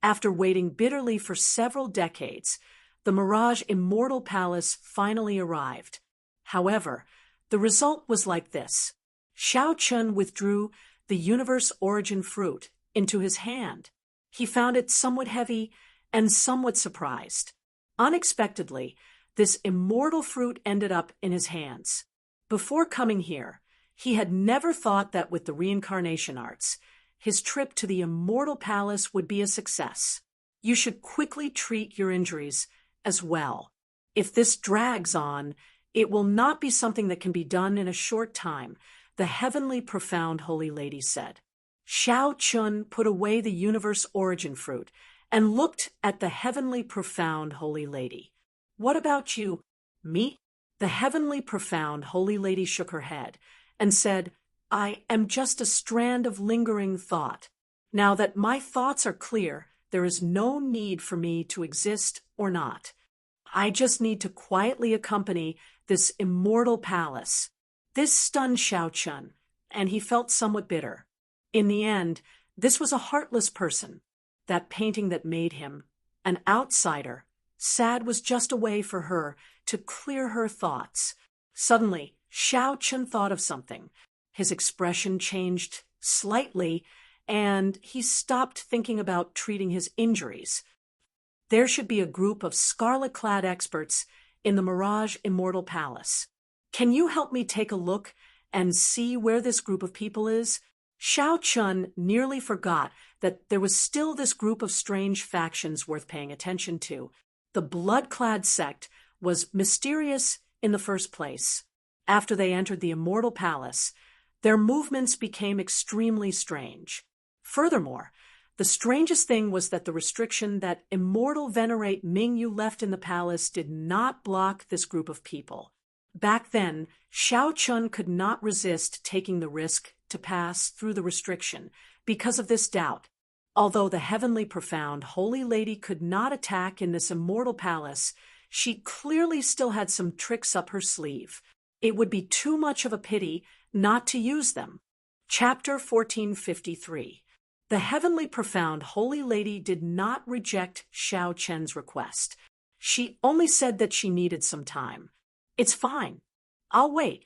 [SPEAKER 1] After waiting bitterly for several decades, the Mirage Immortal Palace finally arrived. However, the result was like this. Xiao Chun withdrew the universe origin fruit into his hand. He found it somewhat heavy and somewhat surprised. Unexpectedly, this immortal fruit ended up in his hands. Before coming here, he had never thought that with the reincarnation arts, his trip to the Immortal Palace would be a success. You should quickly treat your injuries as well. If this drags on, it will not be something that can be done in a short time, the heavenly profound Holy Lady said. Xiao Chun put away the universe origin fruit and looked at the heavenly profound Holy Lady. What about you? Me? The heavenly profound holy lady shook her head and said, I am just a strand of lingering thought. Now that my thoughts are clear, there is no need for me to exist or not. I just need to quietly accompany this immortal palace. This stunned Xiao Chun, and he felt somewhat bitter. In the end, this was a heartless person. That painting that made him an outsider. Sad was just a way for her to clear her thoughts. Suddenly, Xiao Chun thought of something. His expression changed slightly, and he stopped thinking about treating his injuries. There should be a group of scarlet-clad experts in the Mirage Immortal Palace. Can you help me take a look and see where this group of people is? Xiao Chun nearly forgot that there was still this group of strange factions worth paying attention to. The blood-clad sect was mysterious in the first place. After they entered the Immortal Palace, their movements became extremely strange. Furthermore, the strangest thing was that the restriction that Immortal Venerate Mingyu left in the palace did not block this group of people. Back then, Xiao Chun could not resist taking the risk to pass through the restriction because of this doubt. Although the heavenly profound holy lady could not attack in this immortal palace, she clearly still had some tricks up her sleeve. It would be too much of a pity not to use them. Chapter 1453. The heavenly profound holy lady did not reject Xiao Chen's request. She only said that she needed some time. It's fine. I'll wait.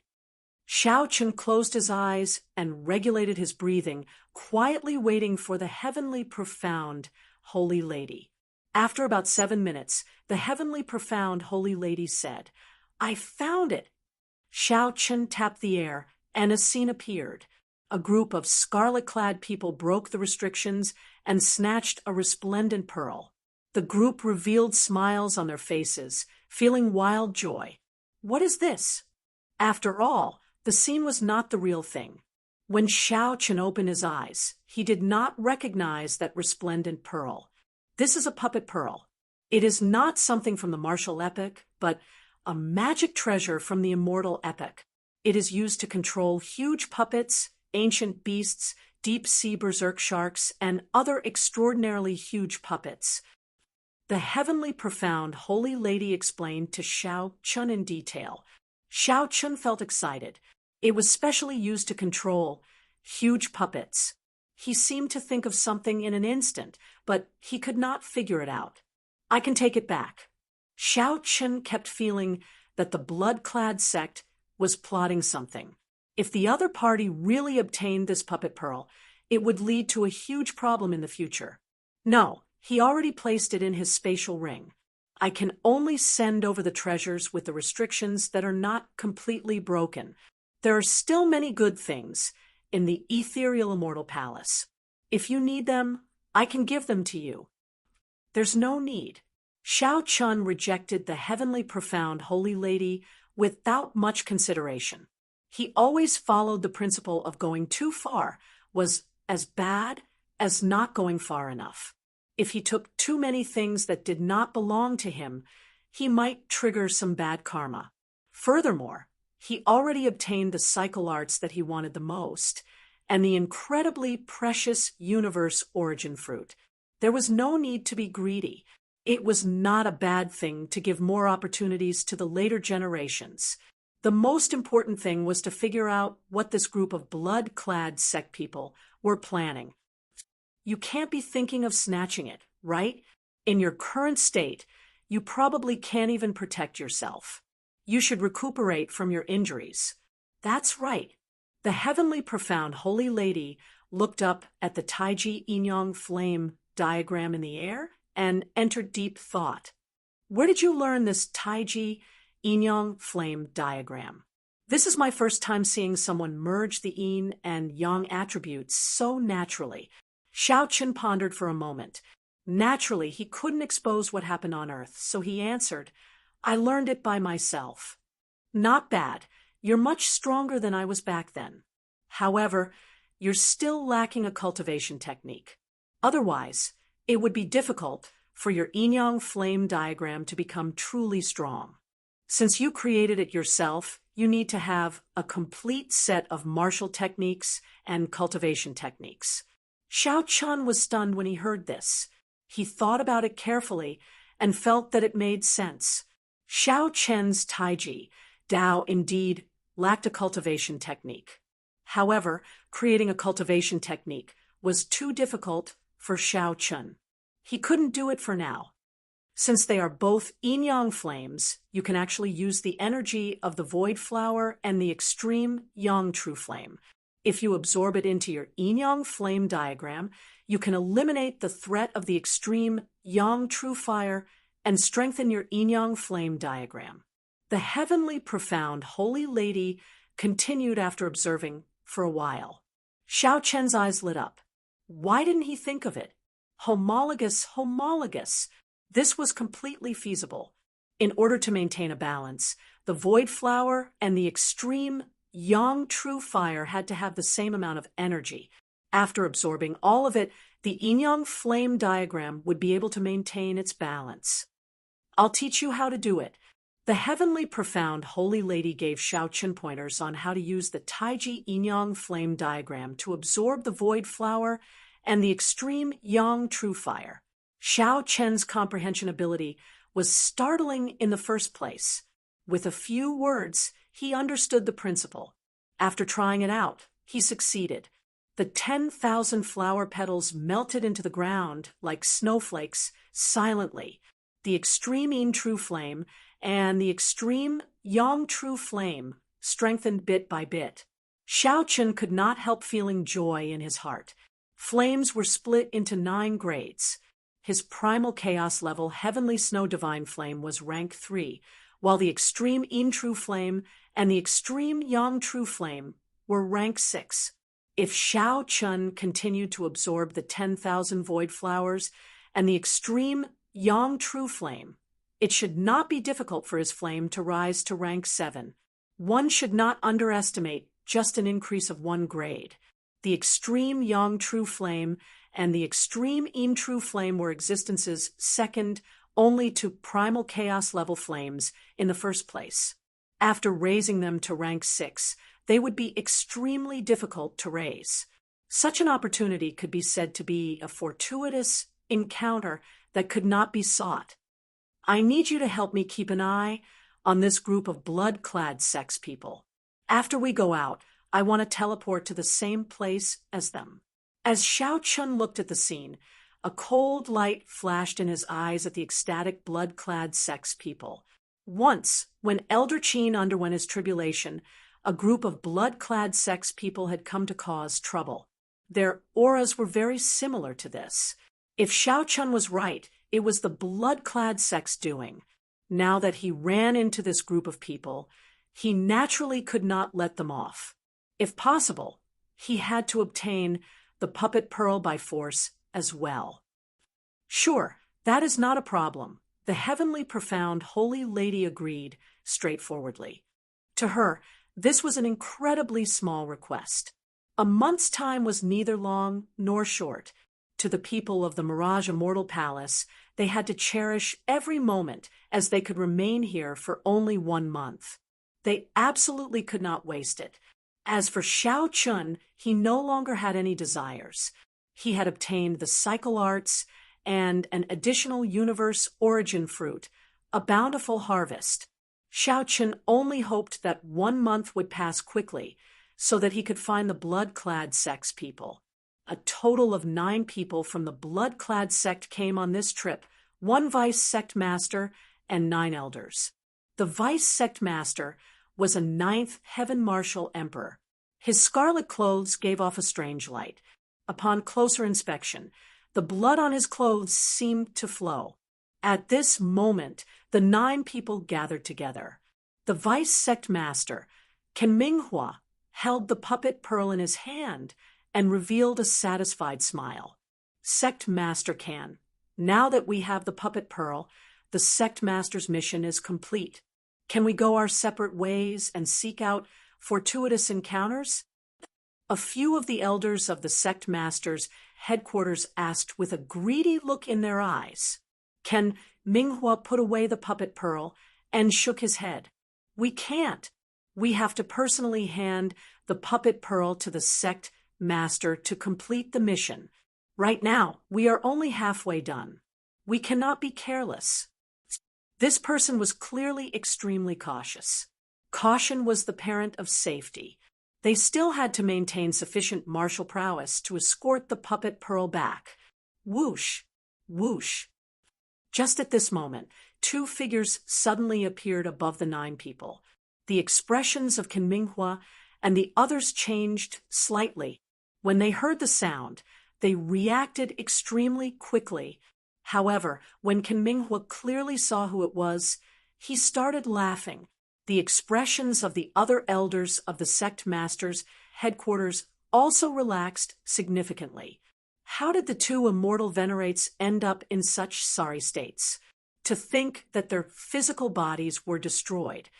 [SPEAKER 1] Xiao Chen closed his eyes and regulated his breathing, quietly waiting for the heavenly profound holy lady. After about 7 minutes, the heavenly profound holy lady said, I found it. Xiao Chen tapped the air, and a scene appeared. A group of scarlet-clad people broke the restrictions and snatched a resplendent pearl. The group revealed smiles on their faces, feeling wild joy. What is this? After all, the scene was not the real thing. When Xiao Chen opened his eyes, he did not recognize that resplendent pearl. This is a puppet pearl. It is not something from the martial epic, but a magic treasure from the immortal epic. It is used to control huge puppets, ancient beasts, deep-sea berserk sharks, and other extraordinarily huge puppets. The heavenly profound holy lady explained to Xiao Chun in detail. Xiao Chun felt excited. It was specially used to control huge puppets. He seemed to think of something in an instant, but he could not figure it out. I can take it back. Xiao Chun kept feeling that the blood-clad sect was plotting something. If the other party really obtained this puppet pearl, it would lead to a huge problem in the future. No, he already placed it in his spatial ring. I can only send over the treasures with the restrictions that are not completely broken. There are still many good things in the ethereal immortal palace. If you need them, I can give them to you. There's no need. Xiao Chun rejected the heavenly profound holy lady without much consideration. He always followed the principle of going too far was as bad as not going far enough. If he took too many things that did not belong to him, he might trigger some bad karma. Furthermore, he already obtained the cycle arts that he wanted the most, and the incredibly precious universe origin fruit. There was no need to be greedy. It was not a bad thing to give more opportunities to the later generations. The most important thing was to figure out what this group of blood-clad sect people were planning. You can't be thinking of snatching it, right? In your current state, you probably can't even protect yourself. You should recuperate from your injuries. That's right. The heavenly profound holy lady looked up at the Taiji Yin-Yang flame diagram in the air and entered deep thought. Where did you learn this Taiji Yin-Yang flame diagram? This is my first time seeing someone merge the yin and yang attributes so naturally. Xiao Chen pondered for a moment. Naturally, he couldn't expose what happened on Earth, so he answered, I learned it by myself. Not bad. You're much stronger than I was back then. However, you're still lacking a cultivation technique. Otherwise, it would be difficult for your yin-yang flame diagram to become truly strong. Since you created it yourself, you need to have a complete set of martial techniques and cultivation techniques. Xiao Chun was stunned when he heard this. He thought about it carefully and felt that it made sense. Xiao Chen's Taiji, Dao, indeed lacked a cultivation technique. However, creating a cultivation technique was too difficult for Xiao Chun. He couldn't do it for now. Since they are both yin-yang flames, you can actually use the energy of the void flower and the extreme yang true flame. If you absorb it into your yin-yang flame diagram, you can eliminate the threat of the extreme yang true fire and strengthen your yin-yang flame diagram. The heavenly profound holy lady continued after observing for a while. Xiao Chen's eyes lit up. Why didn't he think of it? Homologous. This was completely feasible. In order to maintain a balance, the void flower and the extreme yang true fire had to have the same amount of energy. After absorbing all of it, the yin-yang flame diagram would be able to maintain its balance. I'll teach you how to do it. The heavenly profound holy lady gave Xiao Chun pointers on how to use the Taiji yin-yang flame diagram to absorb the void flower and the extreme yang true fire. Xiao Chen's comprehension ability was startling in the first place. With a few words, he understood the principle. After trying it out, he succeeded. The 10,000 flower petals melted into the ground like snowflakes silently. The extreme yin true flame and the extreme yang true flame strengthened bit by bit. Xiao Chun could not help feeling joy in his heart. Flames were split into 9 grades. His primal chaos level heavenly snow divine flame was rank 3, while the extreme yin true flame and the extreme yang true flame were rank 6. If Xiao Chun continued to absorb the 10,000 void flowers and the extreme yang true flame, it should not be difficult for his flame to rise to rank 7. One should not underestimate just an increase of 1 grade. The extreme yang true flame and the extreme yin true flame were existences second only to primal chaos level flames in the first place. After raising them to rank 6, they would be extremely difficult to raise. Such an opportunity could be said to be a fortuitous encounter that could not be sought. I need you to help me keep an eye on this group of blood-clad sex people. After we go out, I want to teleport to the same place as them. As Xiao Chun looked at the scene, a cold light flashed in his eyes at the ecstatic blood-clad sex people. Once, when Elder Qin underwent his tribulation, a group of blood-clad sex people had come to cause trouble. Their auras were very similar to this. If Xiao Chun was right, it was the blood-clad sex doing. Now that he ran into this group of people, he naturally could not let them off. If possible, he had to obtain the puppet pearl by force as well. Sure, that is not a problem. The heavenly profound holy lady agreed straightforwardly. To her, this was an incredibly small request. A month's time was neither long nor short. To the people of the Mirage Immortal Palace, they had to cherish every moment as they could remain here for only 1 month. They absolutely could not waste it. As for Xiao Chun, he no longer had any desires. He had obtained the cycle arts and an additional universe origin fruit, a bountiful harvest. Xiao Chun only hoped that 1 month would pass quickly so that he could find the blood-clad sex people. A total of 9 people from the blood-clad sect came on this trip, 1 vice sect master and 9 elders. The vice sect master was a 9th heaven martial emperor. His scarlet clothes gave off a strange light. Upon closer inspection, the blood on his clothes seemed to flow. At this moment, the 9 people gathered together. The vice sect master, Ken Minghua, held the puppet pearl in his hand and revealed a satisfied smile. Sect Master Can, now that we have the puppet pearl, the sect master's mission is complete. Can we go our separate ways and seek out fortuitous encounters? A few of the elders of the sect master's headquarters asked with a greedy look in their eyes. Can Minghua put away the puppet pearl and shook his head. We can't. We have to personally hand the puppet pearl to the sect master to complete the mission. Right now, we are only halfway done. We cannot be careless. This person was clearly extremely cautious. Caution was the parent of safety. They still had to maintain sufficient martial prowess to escort the puppet pearl back. Whoosh, whoosh. Just at this moment, two figures suddenly appeared above the 9 people. The expressions of Qin Minghua and the others changed slightly. When they heard the sound, they reacted extremely quickly. However, when Qin Minghua clearly saw who it was, he started laughing. The expressions of the other elders of the sect master's headquarters also relaxed significantly. How did the 2 immortal venerates end up in such sorry states? To think that their physical bodies were destroyed.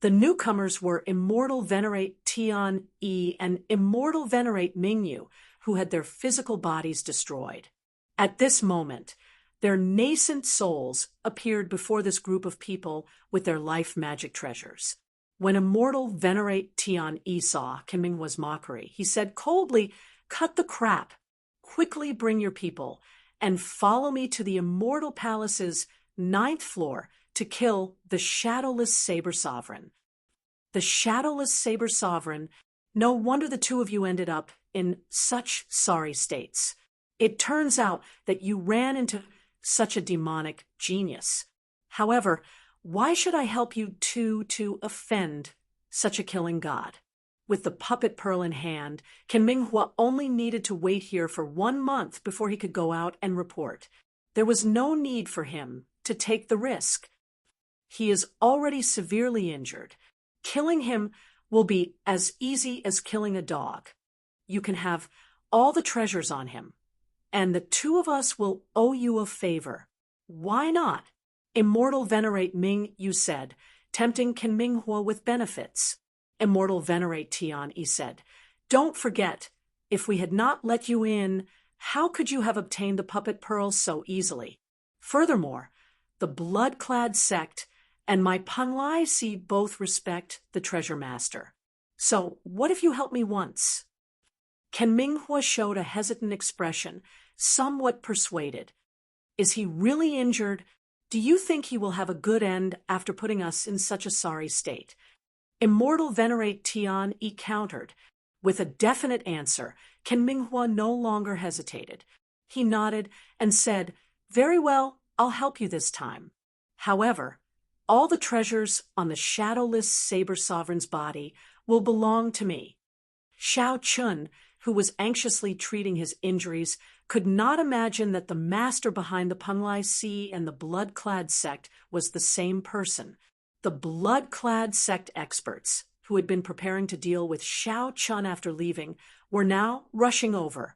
[SPEAKER 1] The newcomers were Immortal Venerate Tian Yi and Immortal Venerate Mingyu, who had their physical bodies destroyed. At this moment, their nascent souls appeared before this group of people with their life magic treasures. When Immortal Venerate Tian Yi saw Qin Minghua's mockery, he said coldly, "Cut the crap. Quickly bring your people and follow me to the Immortal Palace's 9th floor to kill the Shadowless Saber Sovereign." The Shadowless Saber Sovereign. No wonder the 2 of you ended up in such sorry states. It turns out that you ran into such a demonic genius. However, why should I help you to offend such a killing god? With the puppet pearl in hand, Qin Minghua only needed to wait here for 1 month before he could go out and report. There was no need for him to take the risk. He is already severely injured. Killing him will be as easy as killing a dog. You can have all the treasures on him, and the 2 of us will owe you a favor. Why not? Immortal Venerate Ming, you said, tempting Qin Minghua with benefits. Immortal Venerate Tian, he said, don't forget, if we had not let you in, how could you have obtained the puppet pearls so easily? Furthermore, the blood-clad sect and my Panlai Si both respect the treasure master. So what if you help me once? Qin Minghua showed a hesitant expression, somewhat persuaded. Is he really injured? Do you think he will have a good end after putting us in such a sorry state? Immortal Venerate Tian Yi countered. With a definite answer, Qin Minghua no longer hesitated. He nodded and said, "Very well, I'll help you this time. However, all the treasures on the Shadowless Saber Sovereign's body will belong to me." Xiao Chun, who was anxiously treating his injuries, could not imagine that the master behind the Panlai Si and the blood-clad sect was the same person. The blood-clad sect experts, who had been preparing to deal with Xiao Chun after leaving, were now rushing over.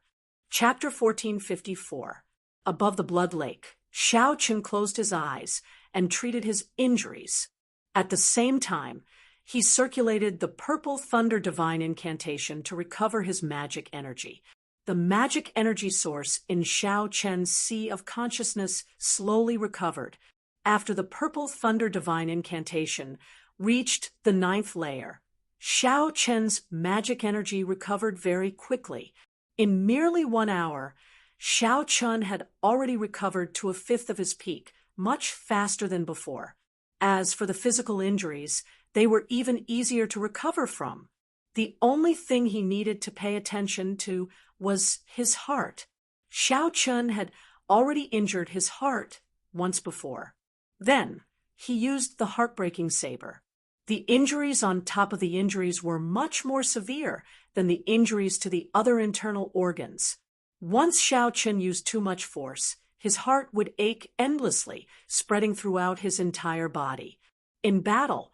[SPEAKER 1] Chapter 1454. Above the Blood Lake, Xiao Chun closed his eyes and treated his injuries. At the same time, he circulated the Purple Thunder Divine Incantation to recover his magic energy. The magic energy source in Xiao Chen's Sea of Consciousness slowly recovered. After the Purple Thunder Divine Incantation reached the 9th layer, Xiao Chen's magic energy recovered very quickly. In merely 1 hour, Xiao Chun had already recovered to 1/5 of his peak, much faster than before. As for the physical injuries, they were even easier to recover from. The only thing he needed to pay attention to was his heart. Xiao Chun had already injured his heart once before. Then, he used the heartbreaking saber. The injuries on top of the injuries were much more severe than the injuries to the other internal organs. Once Xiao Chun used too much force, his heart would ache endlessly, spreading throughout his entire body. In battle,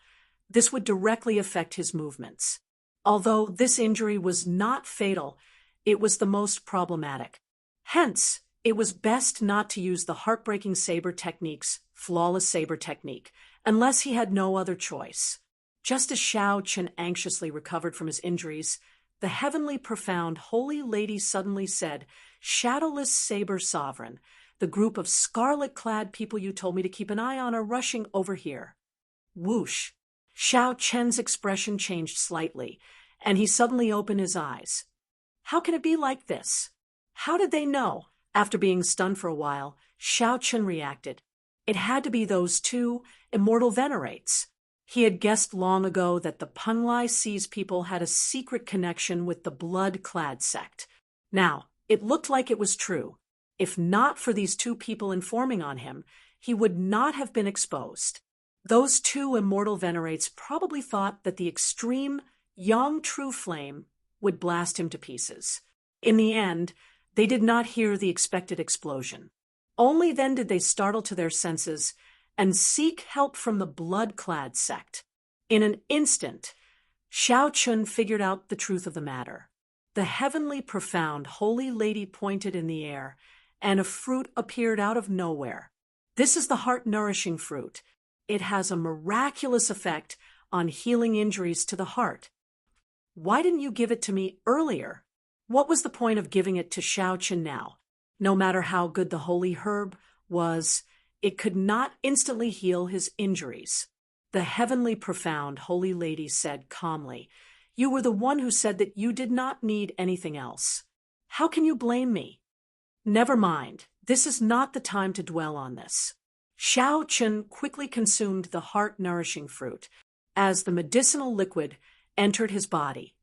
[SPEAKER 1] this would directly affect his movements. Although this injury was not fatal, it was the most problematic. Hence, it was best not to use the heartbreaking saber technique's flawless saber technique, unless he had no other choice. Just as Xiao Chun anxiously recovered from his injuries, the heavenly profound holy lady suddenly said, "Shadowless Saber Sovereign, the group of scarlet-clad people you told me to keep an eye on are rushing over here." Whoosh! Xiao Chen's expression changed slightly, and he suddenly opened his eyes. How can it be like this? How did they know? After being stunned for a while, Xiao Chen reacted. It had to be those two immortal venerates. He had guessed long ago that the Penglai Seas people had a secret connection with the blood-clad sect. Now, it looked like it was true. If not for these two people informing on him, he would not have been exposed. Those two immortal venerates probably thought that the extreme young true flame would blast him to pieces. In the end, they did not hear the expected explosion. Only then did they startle to their senses and seek help from the blood-clad sect. In an instant, Xiao Chun figured out the truth of the matter. The heavenly profound holy lady pointed in the air, and a fruit appeared out of nowhere. This is the heart-nourishing fruit. It has a miraculous effect on healing injuries to the heart. Why didn't you give it to me earlier? What was the point of giving it to Xiao Chun now? No matter how good the holy herb was, it could not instantly heal his injuries. The heavenly profound holy lady said calmly, "You were the one who said that you did not need anything else. How can you blame me?" "Never mind. This is not the time to dwell on this." Xiao Chun quickly consumed the heart-nourishing fruit. As the medicinal liquid entered his body,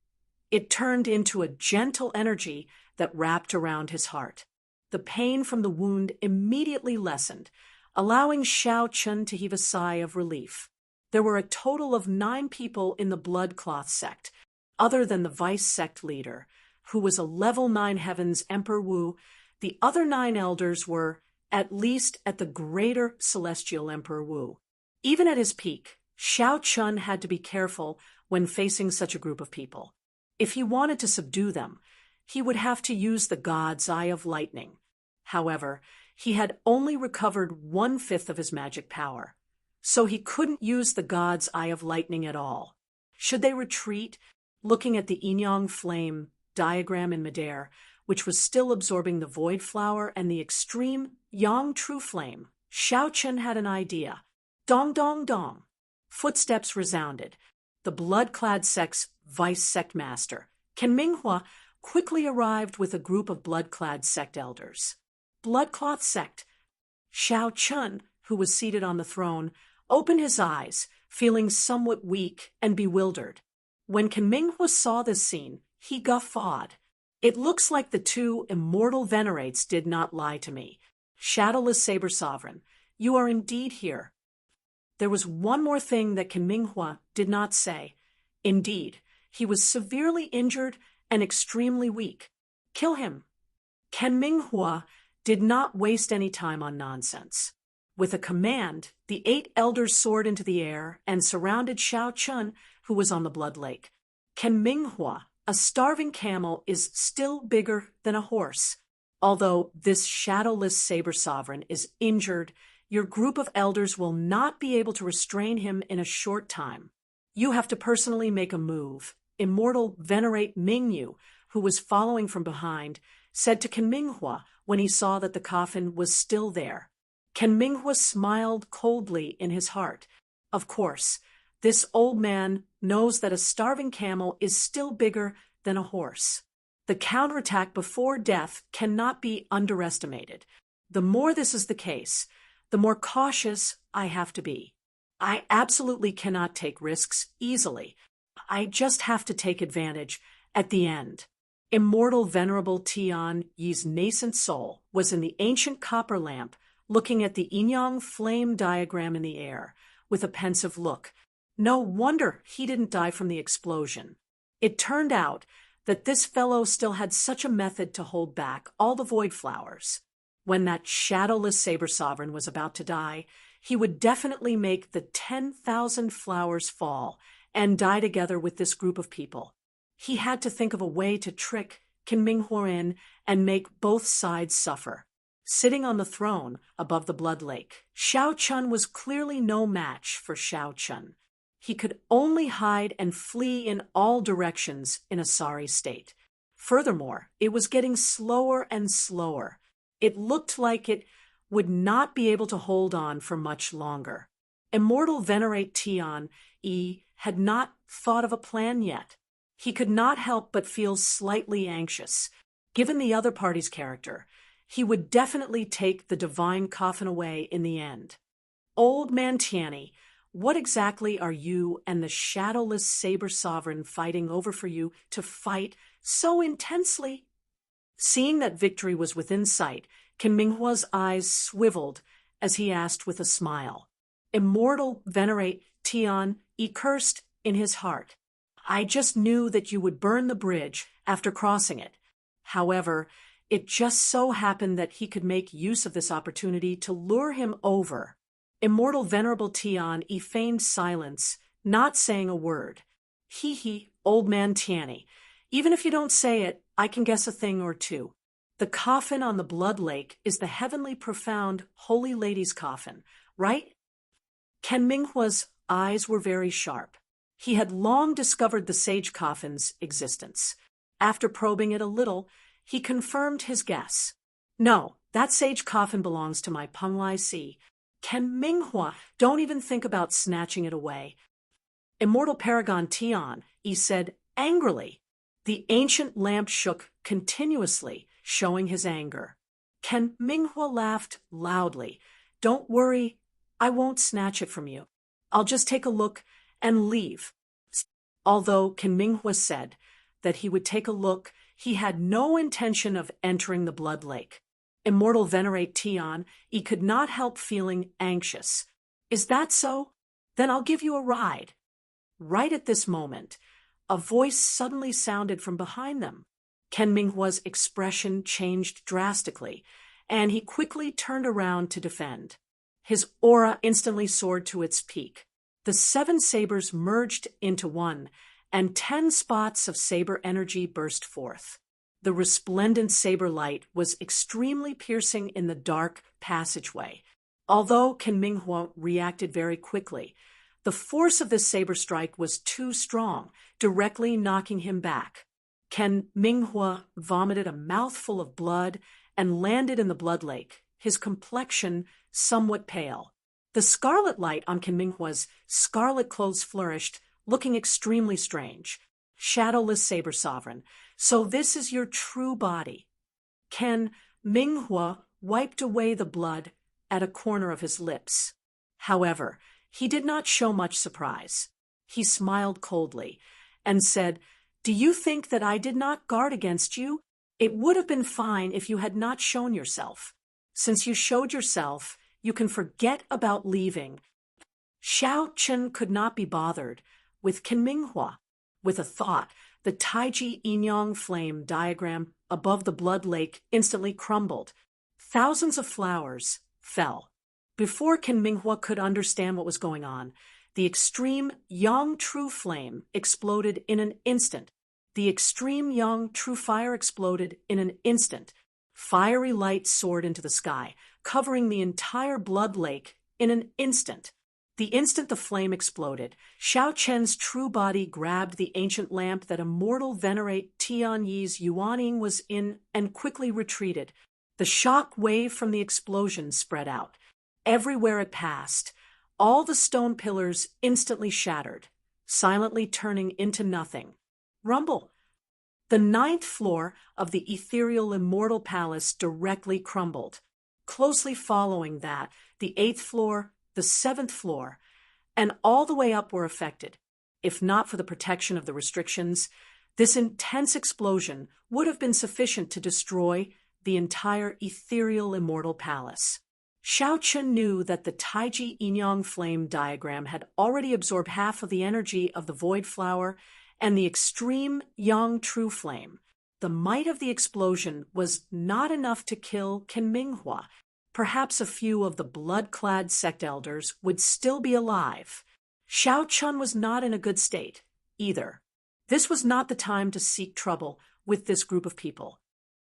[SPEAKER 1] it turned into a gentle energy that wrapped around his heart. The pain from the wound immediately lessened, allowing Xiao Chun to heave a sigh of relief. There were a total of 9 people in the Bloodcloth sect, other than the vice sect leader, who was a level 9 Heavens Emperor Wu. The other 9 elders were, at least at the greater celestial Emperor Wu. Even at his peak, Xiao Chun had to be careful when facing such a group of people. If he wanted to subdue them, he would have to use the God's Eye of Lightning. However, he had only recovered 1/5 of his magic power, so he couldn't use the God's Eye of Lightning at all. Should they retreat, looking at the Yin-Yang flame diagram in midair, which was still absorbing the void flower and the extreme Yang true flame, Xiao Chun had an idea. Dong dong dong. Footsteps resounded. The blood-clad sect's vice sect master, Ken Minghua, quickly arrived with a group of blood-clad sect elders. Bloodcloth sect. Xiao Chun, who was seated on the throne, opened his eyes, feeling somewhat weak and bewildered. When Ken Minghua saw this scene, he guffawed. "It looks like the two immortal venerates did not lie to me. Shadowless Saber Sovereign, you are indeed here." There was one more thing that Ken Minghua did not say. Indeed, he was severely injured and extremely weak. Kill him. Ken Minghua did not waste any time on nonsense. With a command, the 8 elders soared into the air and surrounded Xiao Chun, who was on the blood lake. Ken Minghua, a starving camel, is still bigger than a horse. Although this shadowless Saber Sovereign is injured, your group of elders will not be able to restrain him in a short time. You have to personally make a move. Immortal Venerate Mingyu, who was following from behind, said to Ken Minghua when he saw that the coffin was still there. Ken Minghua smiled coldly in his heart. Of course, this old man knows that a starving camel is still bigger than a horse. The counterattack before death cannot be underestimated. The more this is the case, the more cautious I have to be. I absolutely cannot take risks easily. I just have to take advantage at the end. Immortal Venerable Tian Yi's nascent soul was in the ancient copper lamp, looking at the Yin-Yang flame diagram in the air, with a pensive look. No wonder he didn't die from the explosion. It turned out that this fellow still had such a method to hold back all the void flowers. When that shadowless Saber Sovereign was about to die, he would definitely make the 10,000 flowers fall and die together with this group of people. He had to think of a way to trick Ken Minghua in and make both sides suffer. Sitting on the throne above the blood lake, Xiao Chun was clearly no match for Xiao Chun. He could only hide and flee in all directions in a sorry state. Furthermore, it was getting slower and slower. It looked like it would not be able to hold on for much longer. Immortal Venerate Tian had not thought of a plan yet. He could not help but feel slightly anxious. Given the other party's character, he would definitely take the divine coffin away in the end. Old Man Tiani, what exactly are you and the shadowless saber sovereign fighting over for you to fight so intensely? Seeing that victory was within sight, Qin Minghua's eyes swiveled as he asked with a smile. Immortal Venerate Tian cursed in his heart. I just knew that you would burn the bridge after crossing it. However, it just so happened that he could make use of this opportunity to lure him over. Immortal Venerable Tian feigned silence, not saying a word. Old Man Tiani. Even if you don't say it, I can guess a thing or two. The coffin on the Blood Lake is the heavenly profound Holy Lady's coffin, right? Qin Minghua's eyes were very sharp. He had long discovered the sage coffin's existence. After probing it a little, he confirmed his guess. No, that sage coffin belongs to my Penglai Si. Qin Minghua, don't even think about snatching it away. Immortal Paragon Tian, he said angrily. The ancient lamp shook continuously, showing his anger. Qin Minghua laughed loudly. Don't worry, I won't snatch it from you. I'll just take a look and leave. Although Qin Minghua said that he would take a look, he had no intention of entering the Blood Lake. Immortal Venerate Tian, he could not help feeling anxious. Is that so? Then I'll give you a ride. Right at this moment, a voice suddenly sounded from behind them. Qin Minghua's expression changed drastically, and he quickly turned around to defend. His aura instantly soared to its peak. The 7 sabers merged into one, and 10 spots of saber energy burst forth. The resplendent saber light was extremely piercing in the dark passageway. Although Qin Minghua reacted very quickly, the force of this saber strike was too strong, directly knocking him back. Qin Minghua vomited a mouthful of blood and landed in the Blood Lake, his complexion somewhat pale. The scarlet light on Qin Minghua's scarlet clothes flourished, looking extremely strange. Shadowless Saber Sovereign, so this is your true body. Qin Minghua wiped away the blood at a corner of his lips. However, he did not show much surprise. He smiled coldly and said, Do you think that I did not guard against you? It would have been fine if you had not shown yourself. Since you showed yourself, you can forget about leaving. Xiao Chen could not be bothered with Qin Minghua. With a thought, the Taiji Yinyang flame diagram above the Blood Lake instantly crumbled. Thousands of flowers fell. Before Qin Minghua could understand what was going on, the extreme Yang True Flame exploded in an instant. The extreme Yang True Fire exploded in an instant. Fiery light soared into the sky, covering the entire Blood Lake in an instant. The instant the flame exploded, Xiao Chen's true body grabbed the ancient lamp that Immortal Venerate Tian Yi's Yuaning was in and quickly retreated. The shock wave from the explosion spread out. Everywhere it passed, all the stone pillars instantly shattered, silently turning into nothing. Rumble! The 9th floor of the ethereal immortal palace directly crumbled. Closely following that, the 8th floor, the 7th floor, and all the way up were affected. If not for the protection of the restrictions, this intense explosion would have been sufficient to destroy the entire ethereal immortal palace. Xiao Chen knew that the Taiji Yinyang flame diagram had already absorbed half of the energy of the void flower and the extreme Yang True Flame. The might of the explosion was not enough to kill Qin Minghua. Perhaps a few of the blood-clad sect elders would still be alive. Xiao Chun was not in a good state, either. This was not the time to seek trouble with this group of people.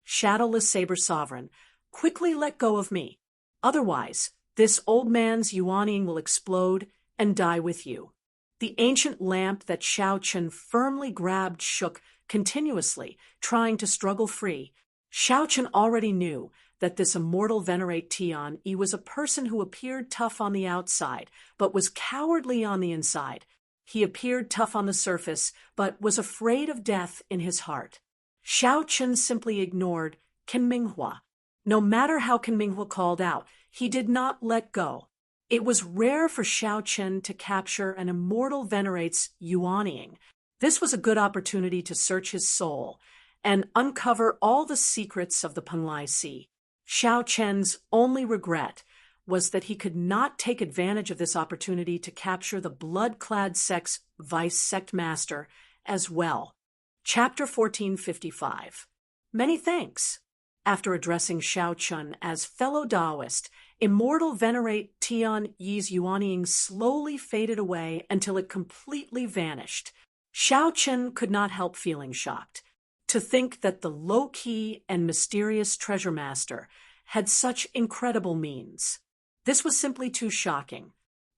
[SPEAKER 1] Shadowless Saber Sovereign, quickly let go of me. Otherwise, this old man's Yuaning will explode and die with you. The ancient lamp that Xiao Chun firmly grabbed shook continuously, trying to struggle free. Xiao Chun already knew that this immortal venerate Tian Yi was a person who appeared tough on the outside, but was cowardly on the inside. He appeared tough on the surface, but was afraid of death in his heart. Xiao Chun simply ignored Qin Minghua. No matter how Qin Minghua called out, he did not let go. It was rare for Xiao Chun to capture an immortal venerate's yuanying. This was a good opportunity to search his soul and uncover all the secrets of the Penglai Sea. Xiao Chen's only regret was that he could not take advantage of this opportunity to capture the blood-clad sect's vice sect master as well. Chapter 1455. Many thanks. After addressing Xiao Chun as fellow Taoist, immortal venerate Tian Yi's yuanying slowly faded away until it completely vanished. Xiao Chun could not help feeling shocked. To think that the low-key and mysterious treasure master had such incredible means. This was simply too shocking.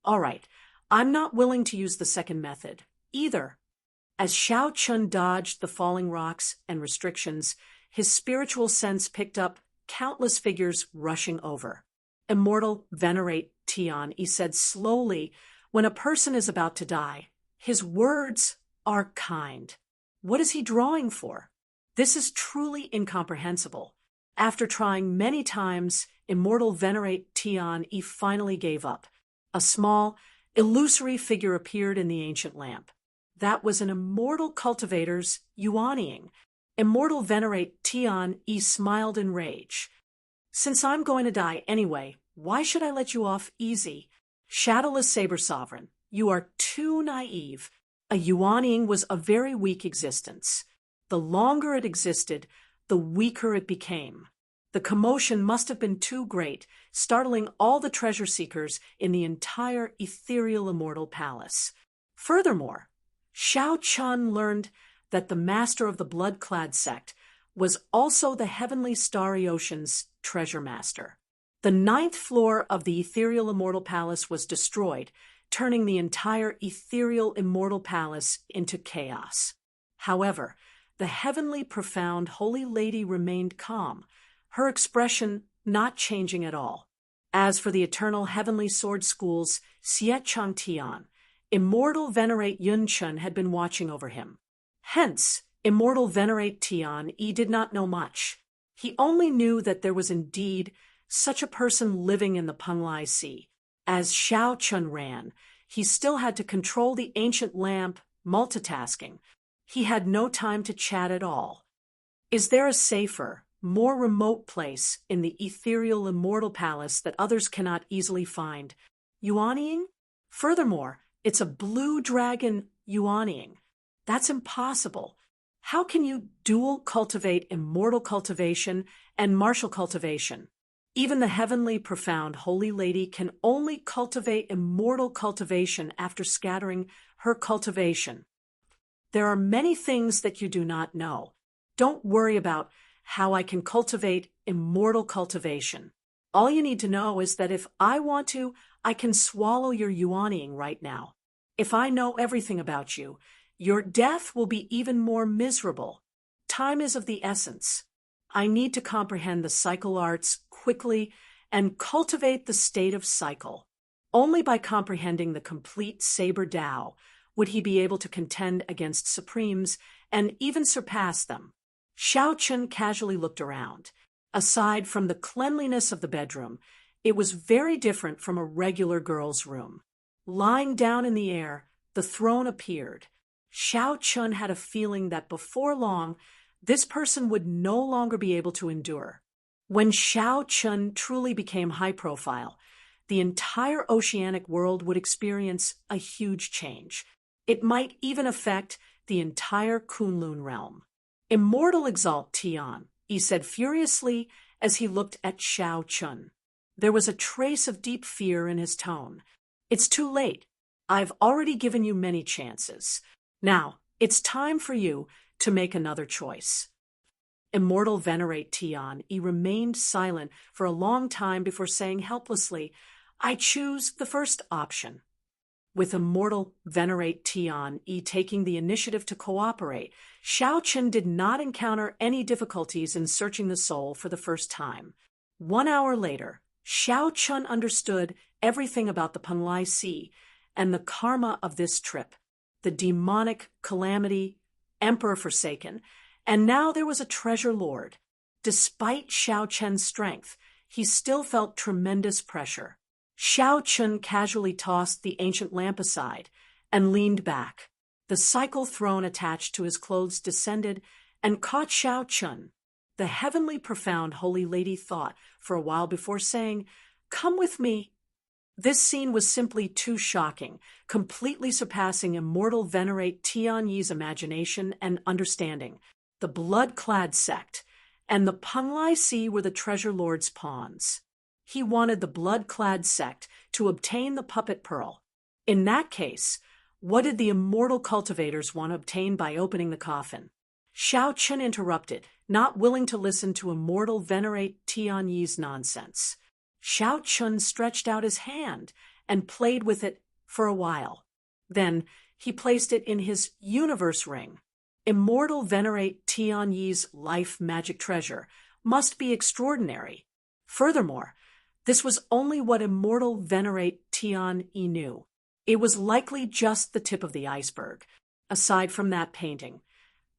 [SPEAKER 1] All right, I'm not willing to use the second method, either. As Xiao Chun dodged the falling rocks and restrictions, his spiritual sense picked up countless figures rushing over. Immortal venerate Tian Yi said slowly, when a person is about to die, his words are kind. What is he drawing for? This is truly incomprehensible. After trying many times, immortal venerate Tian Yi finally gave up. A small, illusory figure appeared in the ancient lamp. That was an immortal cultivator's yuanying. Immortal venerate Tian Yi smiled in rage. Since I'm going to die anyway, why should I let you off easy? Shadowless Saber Sovereign, you are too naive. A yuanying was a very weak existence. The longer it existed, the weaker it became. The commotion must have been too great, startling all the treasure seekers in the entire ethereal immortal palace. Furthermore, Xiao Chun learned that the master of the blood-clad sect was also the heavenly starry ocean's treasure master. The 9th floor of the ethereal immortal palace was destroyed, turning the entire ethereal immortal palace into chaos. However, the heavenly profound holy lady remained calm, her expression not changing at all. As for the eternal heavenly sword school's Xie Chang Tian, immortal venerate Yun Chun had been watching over him. Hence, immortal venerate Tian Yi did not know much. He only knew that there was indeed such a person living in the Penglai Sea. As Xiao Chun ran, he still had to control the ancient lamp, multitasking. He had no time to chat at all. Is there a safer, more remote place in the ethereal immortal palace that others cannot easily find? Yuanying? Furthermore, it's a blue dragon yuanying. That's impossible. How can you dual cultivate immortal cultivation and martial cultivation? Even the heavenly profound holy lady can only cultivate immortal cultivation after scattering her cultivation. There are many things that you do not know. Don't worry about how I can cultivate immortal cultivation. All you need to know is that if I want to, I can swallow your yuanying right now. If I know everything about you, your death will be even more miserable. Time is of the essence. I need to comprehend the cycle arts quickly and cultivate the state of cycle. Only by comprehending the complete Saber Tao would he be able to contend against Supremes and even surpass them. Xiao Chun casually looked around. Aside from the cleanliness of the bedroom, it was very different from a regular girl's room. Lying down in the air, the throne appeared. Xiao Chun had a feeling that before long, this person would no longer be able to endure. When Xiao Chun truly became high profile, the entire oceanic world would experience a huge change. It might even affect the entire Kunlun realm. Immortal Exalt Tian, he said furiously as he looked at Xiao Chun. There was a trace of deep fear in his tone. It's too late. I've already given you many chances. Now, it's time for you to make another choice. Immortal venerate Tian Yi remained silent for a long time before saying helplessly, I choose the first option. With immortal venerate Tian Yi taking the initiative to cooperate, Xiao Chun did not encounter any difficulties in searching the soul for the first time. 1 hour later, Xiao Chun understood everything about the Panlai Sea and the karma of this trip, the demonic calamity, emperor forsaken, and now there was a treasure lord. Despite Xiao Chun's strength, he still felt tremendous pressure. Xiao Chun casually tossed the ancient lamp aside and leaned back. The cycle throne attached to his clothes descended and caught Xiao Chun. The heavenly profound holy lady thought for a while before saying, "Come with me." This scene was simply too shocking, completely surpassing immortal venerate Tianyi's imagination and understanding. The blood-clad sect and the Panlai Sea were the treasure lord's pawns. He wanted the blood-clad sect to obtain the puppet pearl. In that case, what did the immortal cultivators want to obtain by opening the coffin? Xiao Chun interrupted, not willing to listen to immortal venerate Tianyi's nonsense. Xiao Chun stretched out his hand and played with it for a while. Then he placed it in his universe ring. Immortal venerate Tianyi's life magic treasure must be extraordinary. Furthermore, this was only what immortal venerate Tianyi knew. It was likely just the tip of the iceberg. Aside from that painting,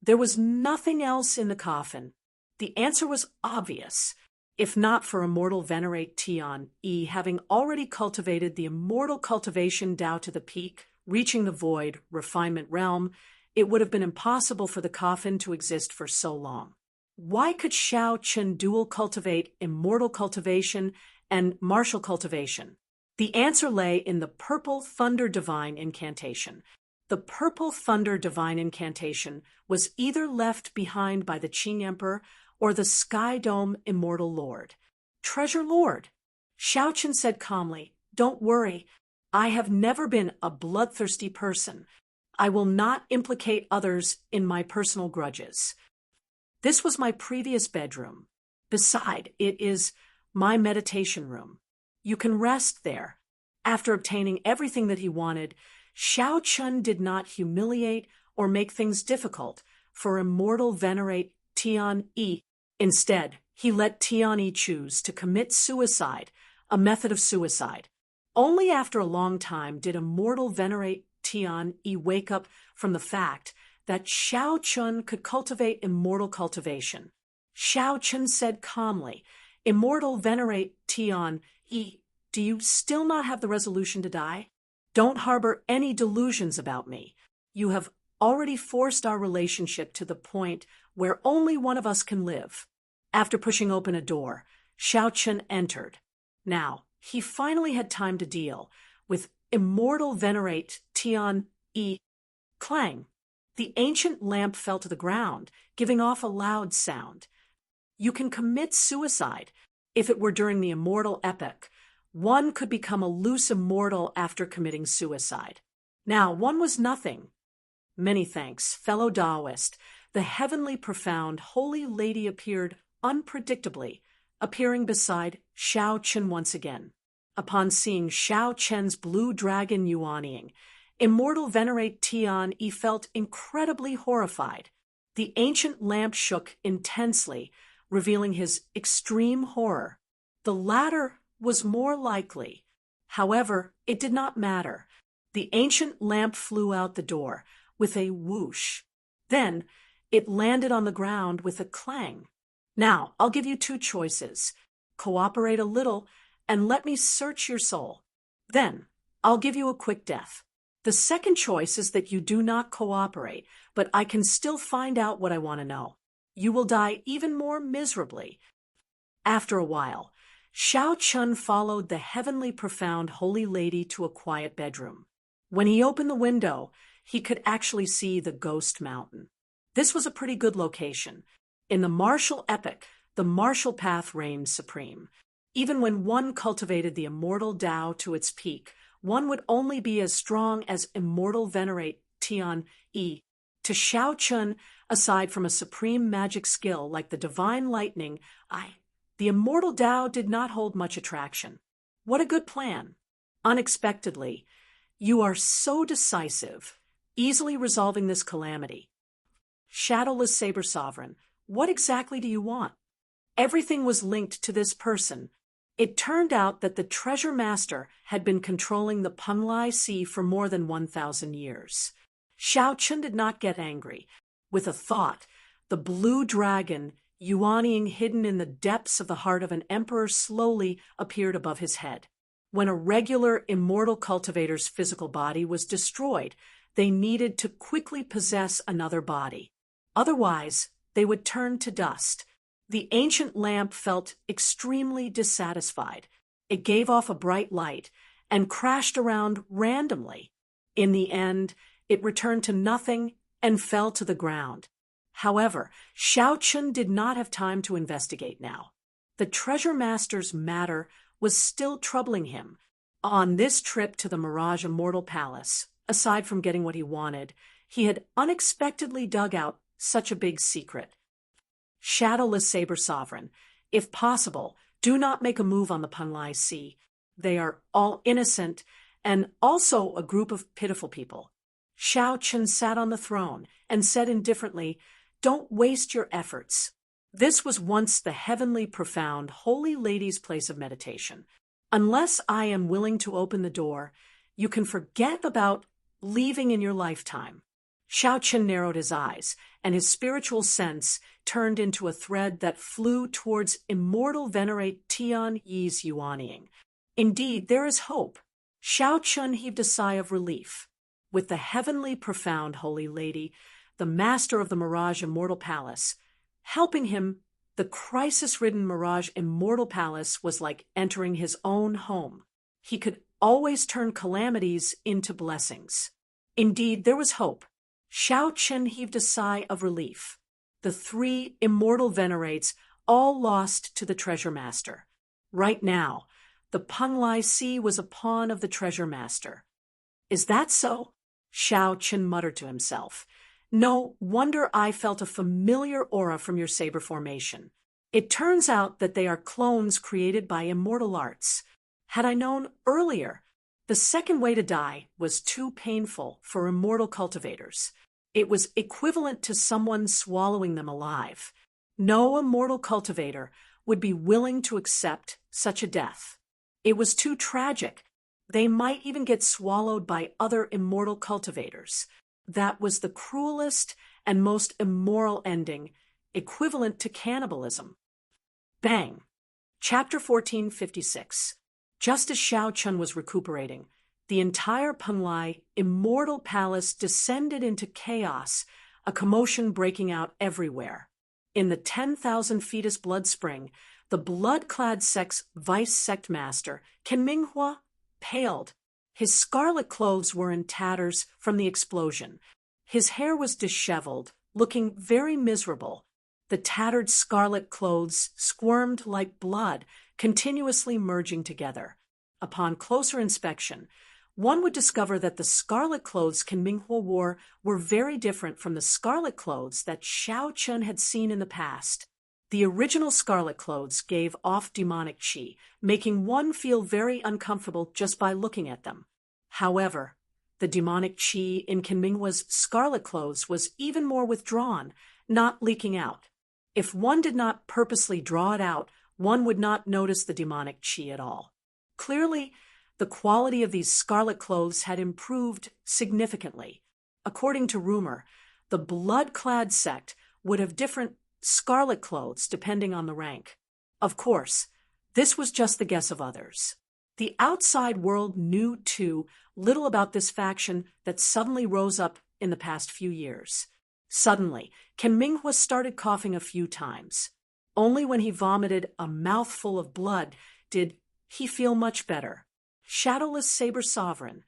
[SPEAKER 1] there was nothing else in the coffin. The answer was obvious. If not for immortal venerate Tianyi having already cultivated the immortal cultivation Tao to the peak, reaching the void, refinement realm, it would have been impossible for the coffin to exist for so long. Why could Xiao Chun dual cultivate immortal cultivation and martial cultivation? The answer lay in the Purple Thunder Divine Incantation. The Purple Thunder Divine Incantation was either left behind by the Qing Emperor or the Sky Dome Immortal Lord. "Treasure Lord," Xiao Chun said calmly, "don't worry. I have never been a bloodthirsty person. I will not implicate others in my personal grudges. This was my previous bedroom. Beside, it is my meditation room. You can rest there." After obtaining everything that he wanted, Xiao Chun did not humiliate or make things difficult for immortal venerate Tianyi. Instead, he let Tianyi choose to commit suicide, a method of suicide. Only after a long time did immortal venerate Tianyi wake up from the fact that Xiao Chun could cultivate immortal cultivation. Xiao Chun said calmly, "Immortal venerate Tianyi, do you still not have the resolution to die? Don't harbor any delusions about me. You have already forced our relationship to the point where only one of us can live." After pushing open a door, Xiao Chun entered. Now, he finally had time to deal with immortal venerate Tianyi. Clang! The ancient lamp fell to the ground, giving off a loud sound. You can commit suicide. If it were during the immortal epoch, one could become a loose immortal after committing suicide. Now, one was nothing. Many thanks, fellow Taoist. The heavenly profound holy lady appeared unpredictably, appearing beside Xiao Chun once again. Upon seeing Xiao Chun's blue dragon yuanying, immortal venerate Tianyi felt incredibly horrified. The ancient lamp shook intensely, revealing his extreme horror. The latter was more likely. However, it did not matter. The ancient lamp flew out the door with a whoosh. Then it landed on the ground with a clang. Now, I'll give you two choices. Cooperate a little and let me search your soul. Then, I'll give you a quick death. The second choice is that you do not cooperate, but I can still find out what I want to know. You will die even more miserably. After a while, Xiao Chun followed the heavenly profound holy lady to a quiet bedroom. When he opened the window, he could actually see the ghost mountain. This was a pretty good location. In the martial epoch, the martial path reigned supreme. Even when one cultivated the immortal Tao to its peak, one would only be as strong as immortal venerate Tianyi. To Xiao Chun, aside from a supreme magic skill like the divine lightning, the immortal Tao did not hold much attraction. What a good plan. Unexpectedly, you are so decisive, easily resolving this calamity. Shadowless Saber Sovereign, what exactly do you want? Everything was linked to this person. It turned out that the treasure master had been controlling the Punlai Sea for more than 1,000 years. Xiao Chun did not get angry. With a thought, the blue dragon, yuanying hidden in the depths of the heart of an emperor, slowly appeared above his head. When a regular immortal cultivator's physical body was destroyed, they needed to quickly possess another body. Otherwise, they would turn to dust. The ancient lamp felt extremely dissatisfied. It gave off a bright light and crashed around randomly. In the end, it returned to nothing and fell to the ground. However, Xiao Chun did not have time to investigate now. The treasure master's matter was still troubling him. On this trip to the Mirage Immortal Palace, aside from getting what he wanted, he had unexpectedly dug out such a big secret. Shadowless Saber Sovereign, if possible, do not make a move on the Punlai Sea. They are all innocent and also a group of pitiful people. Xiao Chun sat on the throne and said indifferently, "Don't waste your efforts." This was once the heavenly profound Holy Lady's place of meditation. Unless I am willing to open the door, you can forget about leaving in your lifetime. Xiao Chun narrowed his eyes, and his spiritual sense turned into a thread that flew towards immortal venerate Tian Yi's yuanying. Indeed, there is hope. Xiao Chun heaved a sigh of relief. With the heavenly profound Holy Lady, the master of the Mirage Immortal Palace, helping him, the crisis-ridden Mirage Immortal Palace was like entering his own home. He could always turn calamities into blessings. Indeed, there was hope. Xiao Chun heaved a sigh of relief. The three immortal venerates all lost to the treasure master. Right now, the Punlai Sea was a pawn of the treasure master. Is that so? Xiao Chun muttered to himself. No wonder I felt a familiar aura from your saber formation. It turns out that they are clones created by immortal arts. Had I known earlier, the second way to die was too painful for immortal cultivators. It was equivalent to someone swallowing them alive. No immortal cultivator would be willing to accept such a death. It was too tragic. They might even get swallowed by other immortal cultivators. That was the cruelest and most immoral ending, equivalent to cannibalism. Bang! Chapter 1456. Just as Xiao Chun was recuperating, the entire Punlai Immortal Palace descended into chaos, a commotion breaking out everywhere. In the 10,000 fetus blood spring, the blood-clad sect's vice sect master, Ken Minghua, paled. His scarlet clothes were in tatters from the explosion. His hair was disheveled, looking very miserable. The tattered scarlet clothes squirmed like blood, continuously merging together. Upon closer inspection, one would discover that the scarlet clothes Ken Minghua wore were very different from the scarlet clothes that Xiao Chun had seen in the past. The original scarlet clothes gave off demonic chi, making one feel very uncomfortable just by looking at them. However, the demonic chi in Ken Minghua's scarlet clothes was even more withdrawn, not leaking out. If one did not purposely draw it out, one would not notice the demonic chi at all. Clearly, the quality of these scarlet clothes had improved significantly. According to rumor, the blood-clad sect would have different scarlet clothes depending on the rank. Of course, this was just the guess of others. The outside world knew, too, little about this faction that suddenly rose up in the past few years. Suddenly, Ken Minghua started coughing a few times. Only when he vomited a mouthful of blood did he feel much better. Shadowless Saber Sovereign.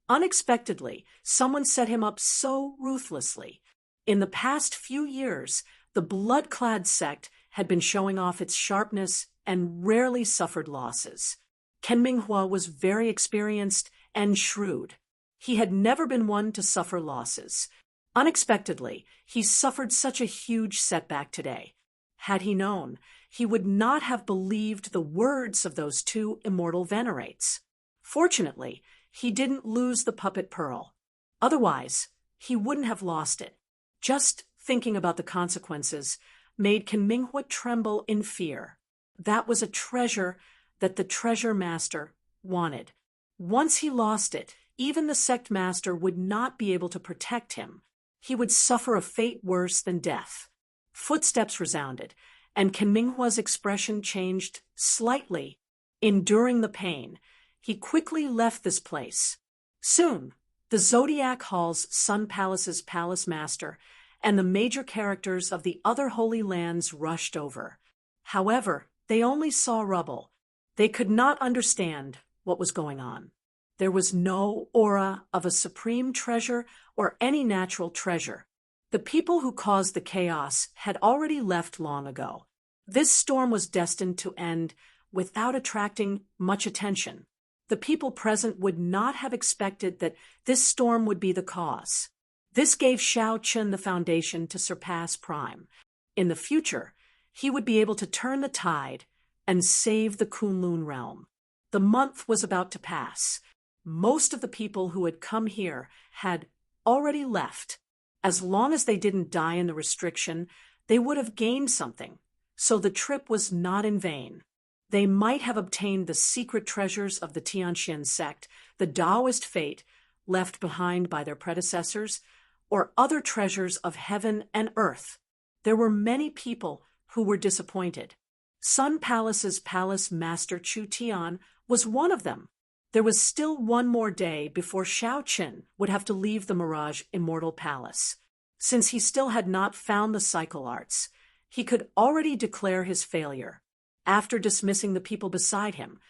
[SPEAKER 1] Unexpectedly, someone set him up so ruthlessly. In the past few years, the blood-clad sect had been showing off its sharpness and rarely suffered losses. Ken Minghua was very experienced and shrewd. He had never been one to suffer losses. Unexpectedly, he suffered such a huge setback today. Had he known, he would not have believed the words of those two immortal venerates. Fortunately, he didn't lose the puppet pearl. Otherwise, he wouldn't have lost it. Just thinking about the consequences made Ken Minghua tremble in fear. That was a treasure that the treasure master wanted. Once he lost it, even the sect master would not be able to protect him. He would suffer a fate worse than death. Footsteps resounded, and Ken Minghua's expression changed slightly. Enduring the pain, he quickly left this place. Soon, the Zodiac Hall's Sun Palace's palace master and the major characters of the other holy lands rushed over. However, they only saw rubble. They could not understand what was going on. There was no aura of a supreme treasure or any natural treasure. The people who caused the chaos had already left long ago. This storm was destined to end without attracting much attention. The people present would not have expected that this storm would be the cause. This gave Xiao Chun the foundation to surpass Prime. In the future, he would be able to turn the tide and save the Kunlun realm. The month was about to pass. Most of the people who had come here had already left. As long as they didn't die in the restriction, they would have gained something, so the trip was not in vain. They might have obtained the secret treasures of the Tianxian sect, the Taoist fate left behind by their predecessors, or other treasures of heaven and earth. There were many people who were disappointed. Sun Palace's palace master Chu Tian was one of them. There was still one more day before Xiao Qin would have to leave the Mirage Immortal Palace. Since he still had not found the cycle arts, he could already declare his failure. After dismissing the people beside him,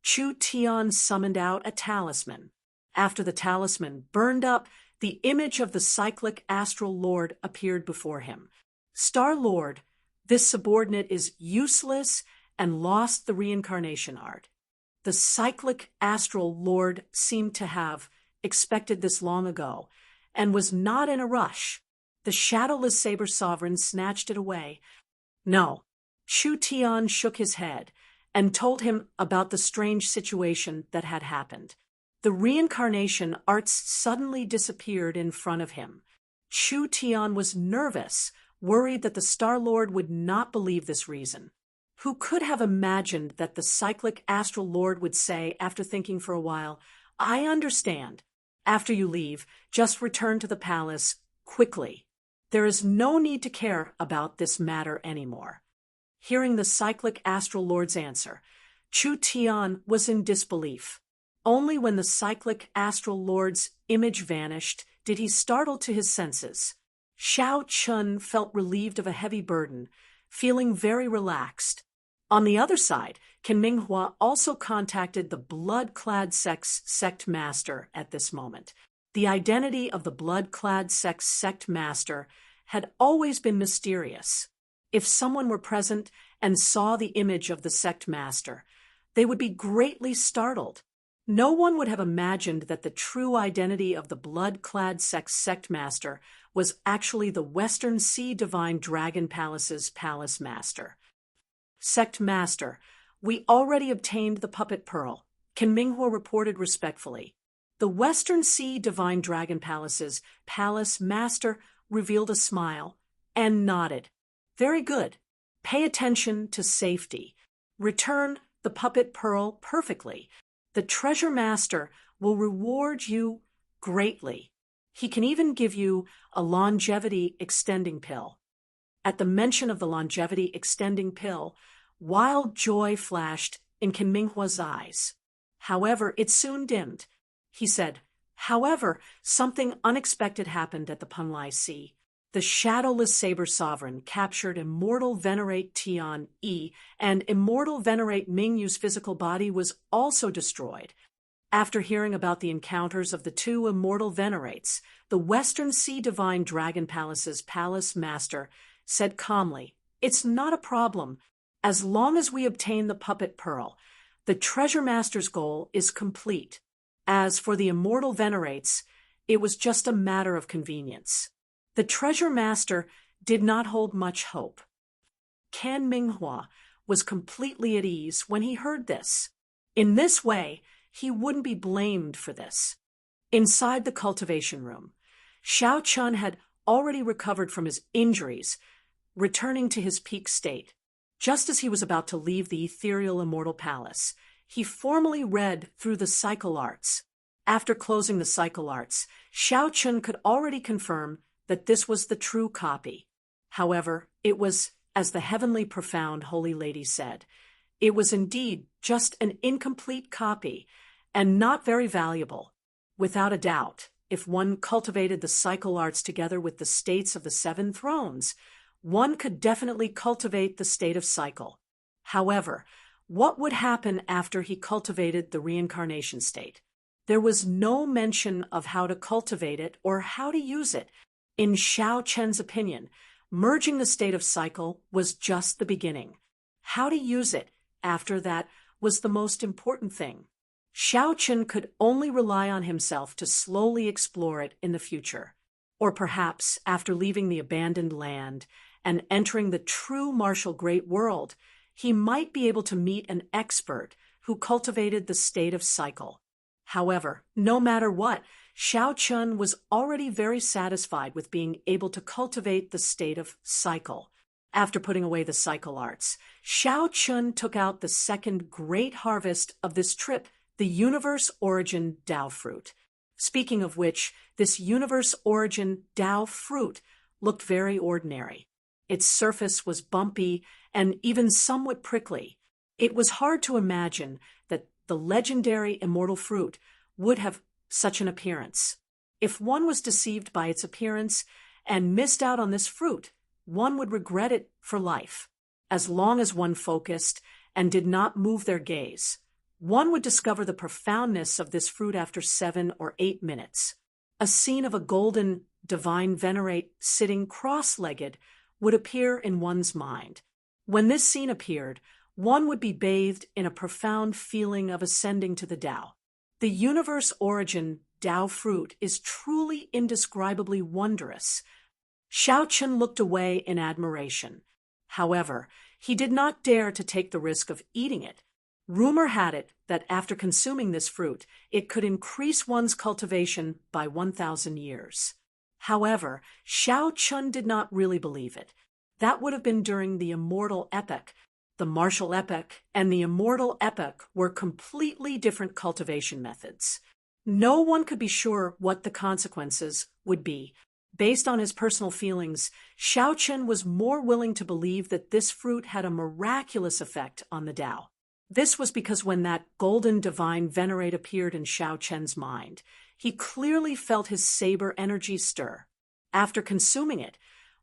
[SPEAKER 1] Chu Tian summoned out a talisman. After the talisman burned up, the image of the cyclic astral lord appeared before him. Star Lord, this subordinate is useless and lost the reincarnation art. The cyclic astral lord seemed to have expected this long ago and was not in a rush. The shadowless saber sovereign snatched it away. No. Chu Tian shook his head and told him about the strange situation that had happened. The reincarnation arts suddenly disappeared in front of him. Chu Tian was nervous, worried that the Star Lord would not believe this reason. Who could have imagined that the cyclic astral lord would say, after thinking for a while, "I understand. After you leave, just return to the palace quickly. There is no need to care about this matter anymore." Hearing the cyclic astral lord's answer, Chu Tian was in disbelief. Only when the cyclic astral lord's image vanished did he startle to his senses. Xiao Chun felt relieved of a heavy burden, feeling very relaxed. On the other side, Ken Minghua also contacted the blood-clad sect master at this moment. The identity of the blood-clad sect master had always been mysterious. If someone were present and saw the image of the sect master, they would be greatly startled. No one would have imagined that the true identity of the blood-clad sect master was actually the Western Sea Divine Dragon Palace's palace master. "Sect master, we already obtained the puppet pearl," Ken Minghua reported respectfully. The Western Sea Divine Dragon Palace's palace master revealed a smile and nodded. "Very good. Pay attention to safety. Return the puppet pearl perfectly. The treasure master will reward you greatly. He can even give you a longevity extending pill." At the mention of the longevity extending pill, wild joy flashed in Ken Minghua's eyes. However, it soon dimmed. He said, "However, something unexpected happened at the Punlai Sea. The shadowless saber sovereign captured Immortal Venerate Tian Yi, and Immortal Venerate Mingyu's physical body was also destroyed. After hearing about the encounters of the two Immortal Venerates, the Western Sea Divine Dragon Palace's palace master said calmly, "It's not a problem. As long as we obtain the puppet pearl, the treasure master's goal is complete. As for the Immortal Venerates, it was just a matter of convenience." The treasure master did not hold much hope. Ken Minghua was completely at ease when he heard this. In this way, he wouldn't be blamed for this. Inside the cultivation room, Xiao Chun had already recovered from his injuries, returning to his peak state. Just as he was about to leave the ethereal immortal palace, he formally read through the cycle arts. After closing the cycle arts, Xiao Chun could already confirm that this was the true copy. However, it was, as the heavenly profound holy lady said, it was indeed just an incomplete copy, and not very valuable. Without a doubt, if one cultivated the cycle arts together with the states of the 7 thrones, one could definitely cultivate the state of cycle. However, what would happen after he cultivated the reincarnation state? There was no mention of how to cultivate it or how to use it. In Xiao Chen's opinion, merging the state of cycle was just the beginning. How to use it after that was the most important thing. Xiao Chen could only rely on himself to slowly explore it in the future. Or perhaps, after leaving the abandoned land and entering the true martial great world, he might be able to meet an expert who cultivated the state of cycle. However, no matter what, Xiao Chun was already very satisfied with being able to cultivate the state of cycle. After putting away the cycle arts, Xiao Chun took out the second great harvest of this trip, the universe origin Dao fruit. Speaking of which, this universe origin Dao fruit looked very ordinary. Its surface was bumpy and even somewhat prickly. It was hard to imagine that the legendary immortal fruit would have such an appearance. If one was deceived by its appearance and missed out on this fruit, one would regret it for life. As long as one focused and did not move their gaze, one would discover the profoundness of this fruit after 7 or 8 minutes. A scene of a golden divine venerate sitting cross-legged would appear in one's mind. When this scene appeared, one would be bathed in a profound feeling of ascending to the Tao. The universe origin Tao fruit is truly indescribably wondrous. Xiao Chun looked away in admiration. However, he did not dare to take the risk of eating it. Rumor had it that after consuming this fruit, it could increase one's cultivation by 1,000 years. However, Xiao Chun did not really believe it. That would have been during the immortal epoch. The martial epoch and the immortal epoch were completely different cultivation methods. No one could be sure what the consequences would be. Based on his personal feelings, Xiao Chun was more willing to believe that this fruit had a miraculous effect on the Tao. This was because when that golden divine venerate appeared in Xiao Chen's mind, he clearly felt his saber energy stir. After consuming it,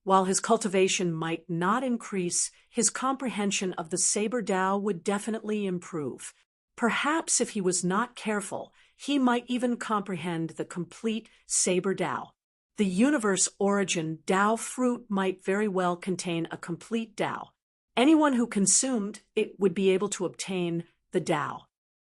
[SPEAKER 1] while his cultivation might not increase, his comprehension of the saber Tao would definitely improve. Perhaps if he was not careful, he might even comprehend the complete saber Tao. The universe origin Tao fruit might very well contain a complete Tao. Anyone who consumed it would be able to obtain the Tao.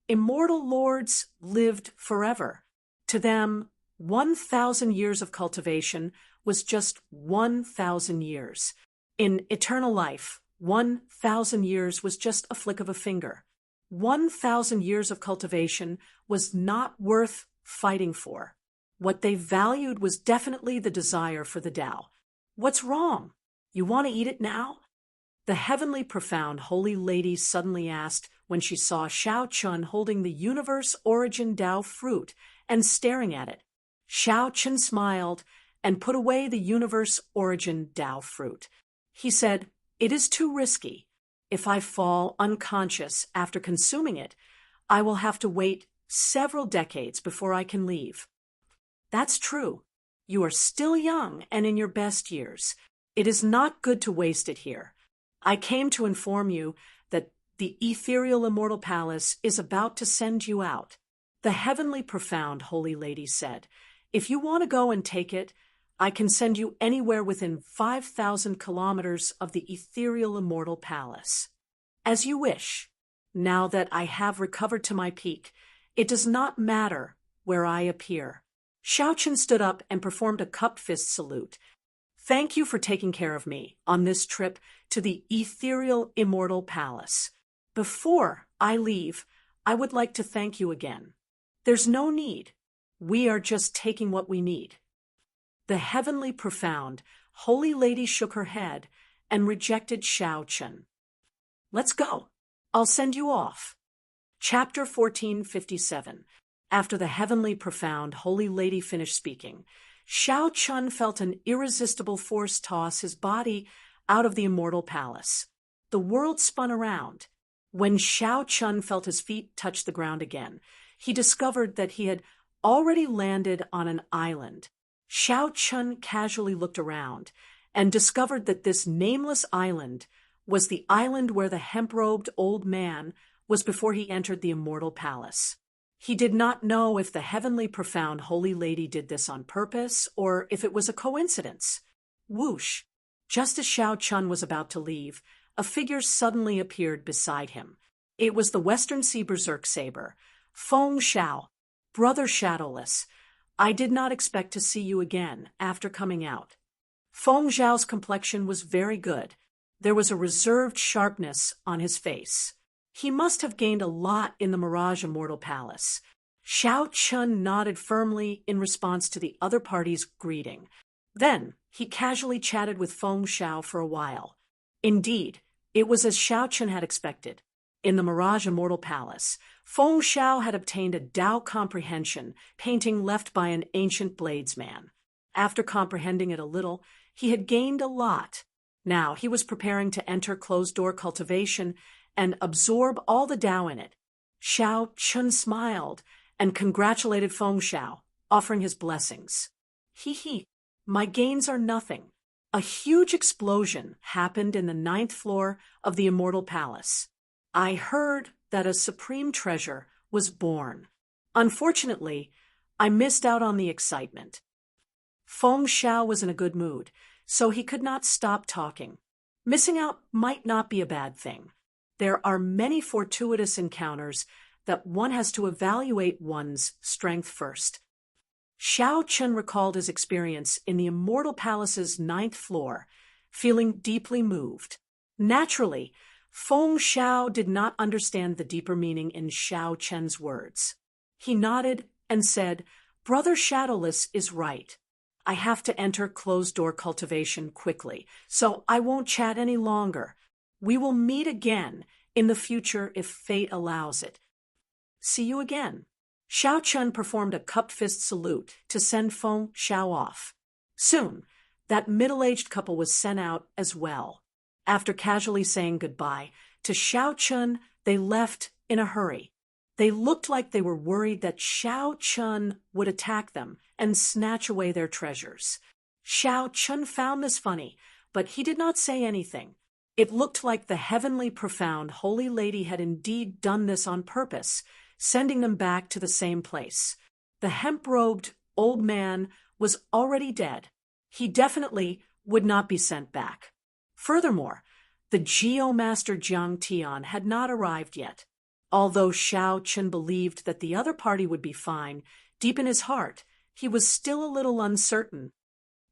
[SPEAKER 1] Immortal lords lived forever. To them, 1,000 years of cultivation was just 1,000 years. In eternal life, 1,000 years was just a flick of a finger. 1,000 years of cultivation was not worth fighting for. What they valued was definitely the desire for the Tao. What's wrong? You want to eat it now? The heavenly profound holy lady suddenly asked when she saw Xiao Chun holding the universe origin Tao fruit and staring at it. Xiao Chun smiled and put away the universe origin Tao fruit. He said, "It is too risky. If I fall unconscious after consuming it, I will have to wait several decades before I can leave." That's true. You are still young and in your best years. It is not good to waste it here. I came to inform you that the ethereal immortal palace is about to send you out. The heavenly profound holy lady said, "If you want to go and take it, I can send you anywhere within 5,000 kilometers of the ethereal immortal palace. As you wish. Now that I have recovered to my peak, it does not matter where I appear." Xiao Chun stood up and performed a cupped fist salute. "Thank you for taking care of me on this trip to the ethereal immortal palace. Before I leave, I would like to thank you again. There's no need. We are just taking what we need." The heavenly profound holy lady shook her head and rejected Xiao Chun. Let's go. I'll send you off. Chapter 1457. After the heavenly profound holy lady finished speaking, Xiao Chun felt an irresistible force toss his body out of the immortal palace. The world spun around. When Xiao Chun felt his feet touch the ground again, he discovered that he had already landed on an island. Xiao Chun casually looked around and discovered that this nameless island was the island where the hemp-robed old man was before he entered the immortal palace. He did not know if the heavenly profound holy lady did this on purpose or if it was a coincidence. Whoosh! Just as Xiao Chun was about to leave, a figure suddenly appeared beside him. It was the Western Sea Berserk Saber. Feng Xiao, Brother Shadowless, I did not expect to see you again after coming out. Feng Xiao's complexion was very good. There was a reserved sharpness on his face. He must have gained a lot in the Mirage Immortal Palace. Xiao Chun nodded firmly in response to the other party's greeting. Then he casually chatted with Feng Xiao for a while. Indeed, it was as Xiao Chun had expected. In the Mirage Immortal Palace, Feng Xiao had obtained a Dao comprehension painting left by an ancient bladesman. After comprehending it a little, he had gained a lot. Now he was preparing to enter closed-door cultivation and absorb all the Dao in it. Xiao Chun smiled and congratulated Feng Xiao, offering his blessings. Hee, my gains are nothing. A huge explosion happened in the 9th floor of the Immortal Palace. I heard that a supreme treasure was born. Unfortunately, I missed out on the excitement. Feng Xiao was in a good mood, so he could not stop talking. Missing out might not be a bad thing. There are many fortuitous encounters that one has to evaluate one's strength first. Xiao Chun recalled his experience in the Immortal Palace's 9th floor, feeling deeply moved. Naturally, Feng Xiao did not understand the deeper meaning in Xiao Chun's words. He nodded and said, Brother Shadowless is right. I have to enter closed-door cultivation quickly, so I won't chat any longer. We will meet again in the future if fate allows it. See you again. Xiao Chun performed a cupped fist salute to send Feng Xiao off. Soon, that middle-aged couple was sent out as well. After casually saying goodbye to Xiao Chun, they left in a hurry. They looked like they were worried that Xiao Chun would attack them and snatch away their treasures. Xiao Chun found this funny, but he did not say anything. It looked like the heavenly profound holy lady had indeed done this on purpose, sending them back to the same place. The hemp-robed old man was already dead. He definitely would not be sent back. Furthermore, the Geomaster Jiang Tian had not arrived yet. Although Xiao Chun believed that the other party would be fine, deep in his heart, he was still a little uncertain.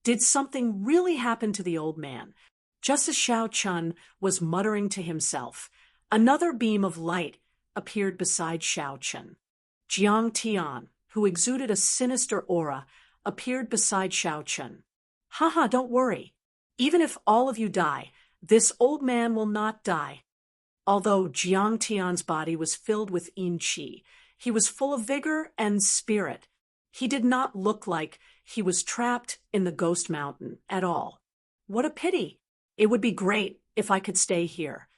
[SPEAKER 1] Did something really happen to the old man? Just as Xiao Chun was muttering to himself, another beam of light appeared beside Xiao Chun. Jiang Tian, who exuded a sinister aura, appeared beside Xiao Chun. Haha, don't worry. Even if all of you die, this old man will not die. Although Jiang Tian's body was filled with yin qi, he was full of vigor and spirit. He did not look like he was trapped in the Ghost Mountain at all. What a pity! It would be great if I could stay here.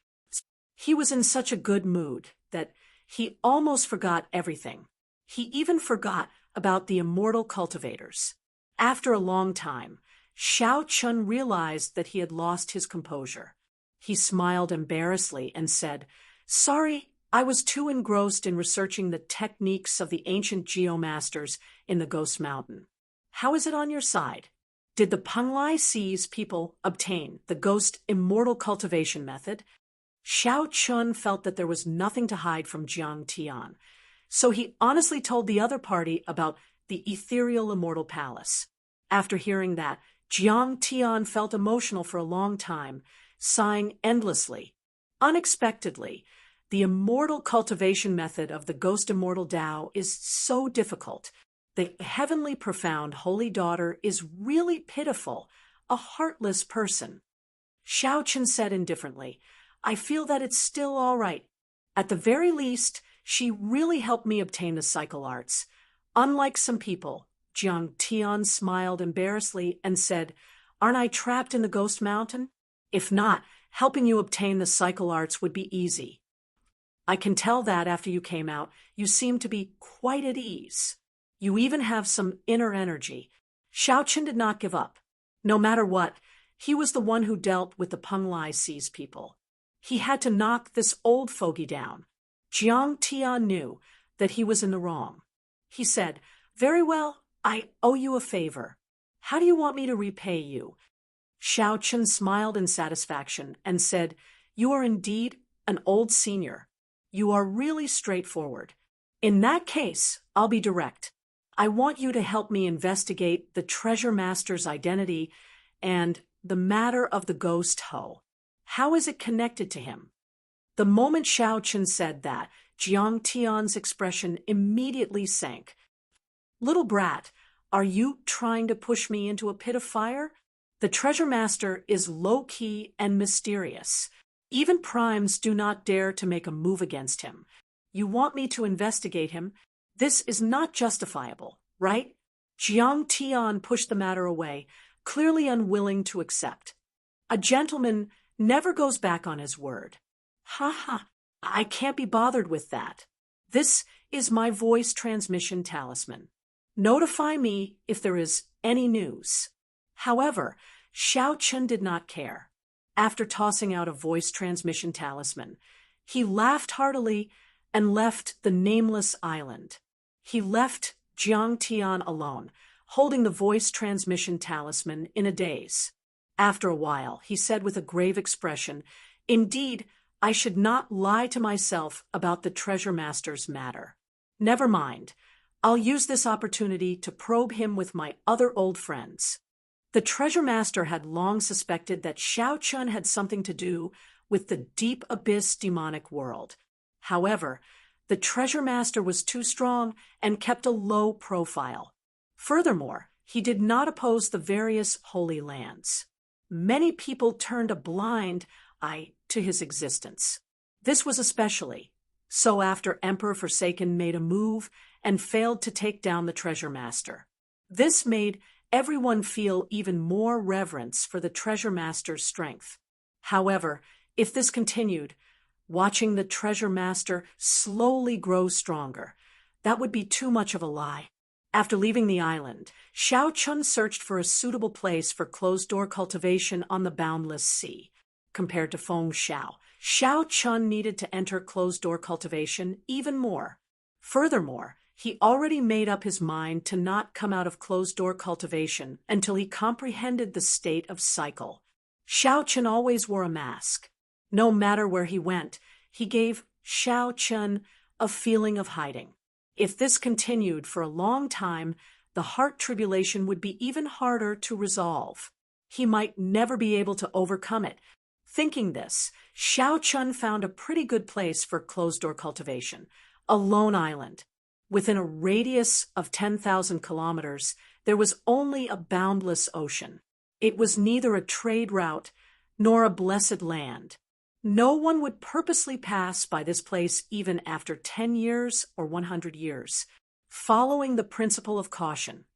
[SPEAKER 1] He was in such a good mood that he almost forgot everything. He even forgot about the immortal cultivators. After a long time, Xiao Chun realized that he had lost his composure. He smiled embarrassedly and said, Sorry, I was too engrossed in researching the techniques of the ancient geomasters in the Ghost Mountain. How is it on your side? Did the Penglai Sea's people obtain the Ghost Immortal Cultivation method? Xiao Chun felt that there was nothing to hide from Jiang Tian, so he honestly told the other party about the Ethereal Immortal Palace. After hearing that, Jiang Tian felt emotional for a long time, sighing endlessly. Unexpectedly, the immortal cultivation method of the Ghost Immortal Tao is so difficult. The heavenly profound holy daughter is really pitiful, a heartless person. Xiao Chen said indifferently. I feel that it's still all right. At the very least, she really helped me obtain the cycle arts. Unlike some people, Jiang Tian smiled embarrassedly and said, Aren't I trapped in the Ghost Mountain? If not, helping you obtain the cycle arts would be easy. I can tell that after you came out, you seem to be quite at ease. You even have some inner energy. Xiao Chen did not give up. No matter what, he was the one who dealt with the Penglai Seas people. He had to knock this old fogey down. Jiang Tian knew that he was in the wrong. He said, Very well, I owe you a favor. How do you want me to repay you? Xiao Chen smiled in satisfaction and said, You are indeed an old senior. You are really straightforward. In that case, I'll be direct. I want you to help me investigate the treasure master's identity and the matter of the ghost Ho. How is it connected to him? The moment Xiao Chen said that, Jiang Tian's expression immediately sank. Little brat, are you trying to push me into a pit of fire? The treasure master is low-key and mysterious. Even primes do not dare to make a move against him. You want me to investigate him? This is not justifiable, right? Jiang Tian pushed the matter away, clearly unwilling to accept. A gentleman never goes back on his word. Ha ha, I can't be bothered with that. This is my voice transmission talisman. Notify me if there is any news. However, Xiao Chen did not care. After tossing out a voice transmission talisman, he laughed heartily and left the nameless island. He left Jiang Tian alone, holding the voice transmission talisman in a daze. After a while, he said with a grave expression, Indeed, I should not lie to myself about the treasure master's matter. Never mind. I'll use this opportunity to probe him with my other old friends. The treasure master had long suspected that Xiao Chen had something to do with the deep abyss demonic world. However, the treasure master was too strong and kept a low profile. Furthermore, he did not oppose the various holy lands. Many people turned a blind eye to his existence. This was especially so after Emperor Forsaken made a move and failed to take down the treasure master. This made everyone feel even more reverence for the treasure master's strength. However, if this continued, watching the treasure master slowly grow stronger, that would be too much of a lie. After leaving the island, Xiao Chen searched for a suitable place for closed-door cultivation on the boundless sea. Compared to Feng Xiao, Xiao Chen needed to enter closed-door cultivation even more. Furthermore, he already made up his mind to not come out of closed-door cultivation until he comprehended the state of cycle. Xiao Chen always wore a mask. No matter where he went, he gave Xiao Chen a feeling of hiding. If this continued for a long time, the heart tribulation would be even harder to resolve. He might never be able to overcome it. Thinking this, Xiao Chen found a pretty good place for closed-door cultivation, a lone island. Within a radius of 10,000 kilometers, there was only a boundless ocean. It was neither a trade route nor a blessed land. No one would purposely pass by this place even after 10 years or 100 years. Following the principle of caution,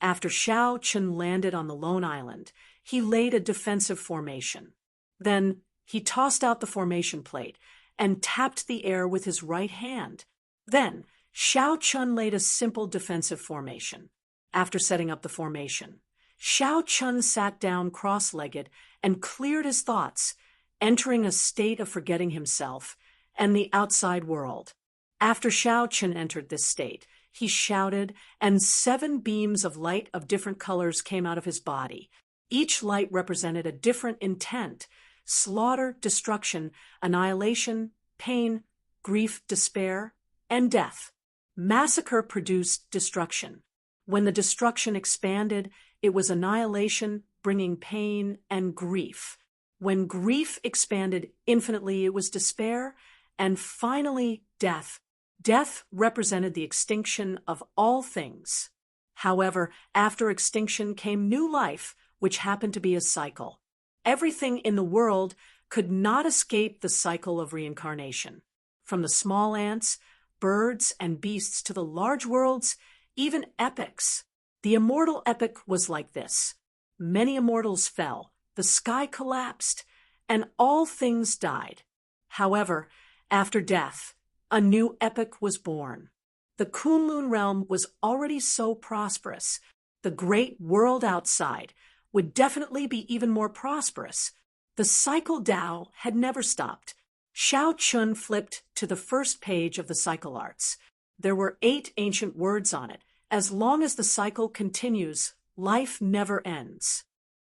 [SPEAKER 1] after Xiao Chen landed on the lone island, he laid a defensive formation. Then he tossed out the formation plate and tapped the air with his right hand. Then Xiao Chen laid a simple defensive formation. After setting up the formation, Xiao Chen sat down cross-legged and cleared his thoughts, entering a state of forgetting himself and the outside world. After Xiao Chen entered this state, he shouted, and 7 beams of light of different colors came out of his body. Each light represented a different intent: slaughter, destruction, annihilation, pain, grief, despair, and death. Massacre produced destruction. When the destruction expanded, it was annihilation, bringing pain and grief. When grief expanded infinitely, it was despair, and finally death. Death represented the extinction of all things. However, after extinction came new life, which happened to be a cycle. everything in the world could not escape the cycle of reincarnation. From the small ants, birds, and beasts to the large worlds, even epics. The immortal epic was like this. Many immortals fell, the sky collapsed, and all things died. However, after death, a new epic was born. The Kunlun realm was already so prosperous. The great world outside would definitely be even more prosperous. The cycle Tao had never stopped. Xiao Chun flipped to the first page of the cycle arts. There were 8 ancient words on it. As long as the cycle continues, life never ends.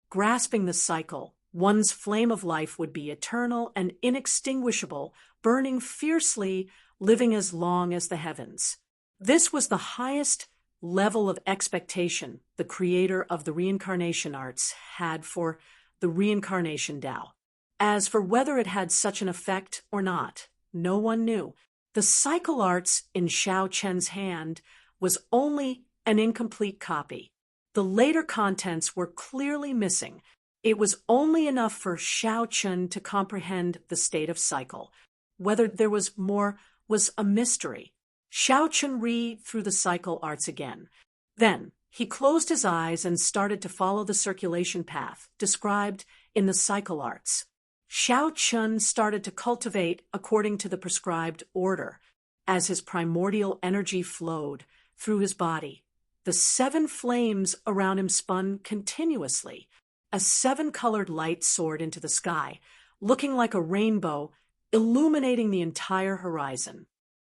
[SPEAKER 1] Grasping the cycle, one's flame of life would be eternal and inextinguishable, burning fiercely, living as long as the heavens. This was the highest level of expectation the creator of the reincarnation arts had for the reincarnation Tao. As for whether it had such an effect or not, no one knew. The cycle arts in Xiao Chen's hand was only an incomplete copy. The later contents were clearly missing. It was only enough for Xiao Chen to comprehend the state of cycle. Whether there was more was a mystery. Xiao Chen read through the cycle arts again. Then he closed his eyes and started to follow the circulation path described in the cycle arts. Xiao Chen started to cultivate according to the prescribed order. As his primordial energy flowed through his body, the 7 flames around him spun continuously. A 7-colored light soared into the sky, looking like a rainbow, illuminating the entire horizon.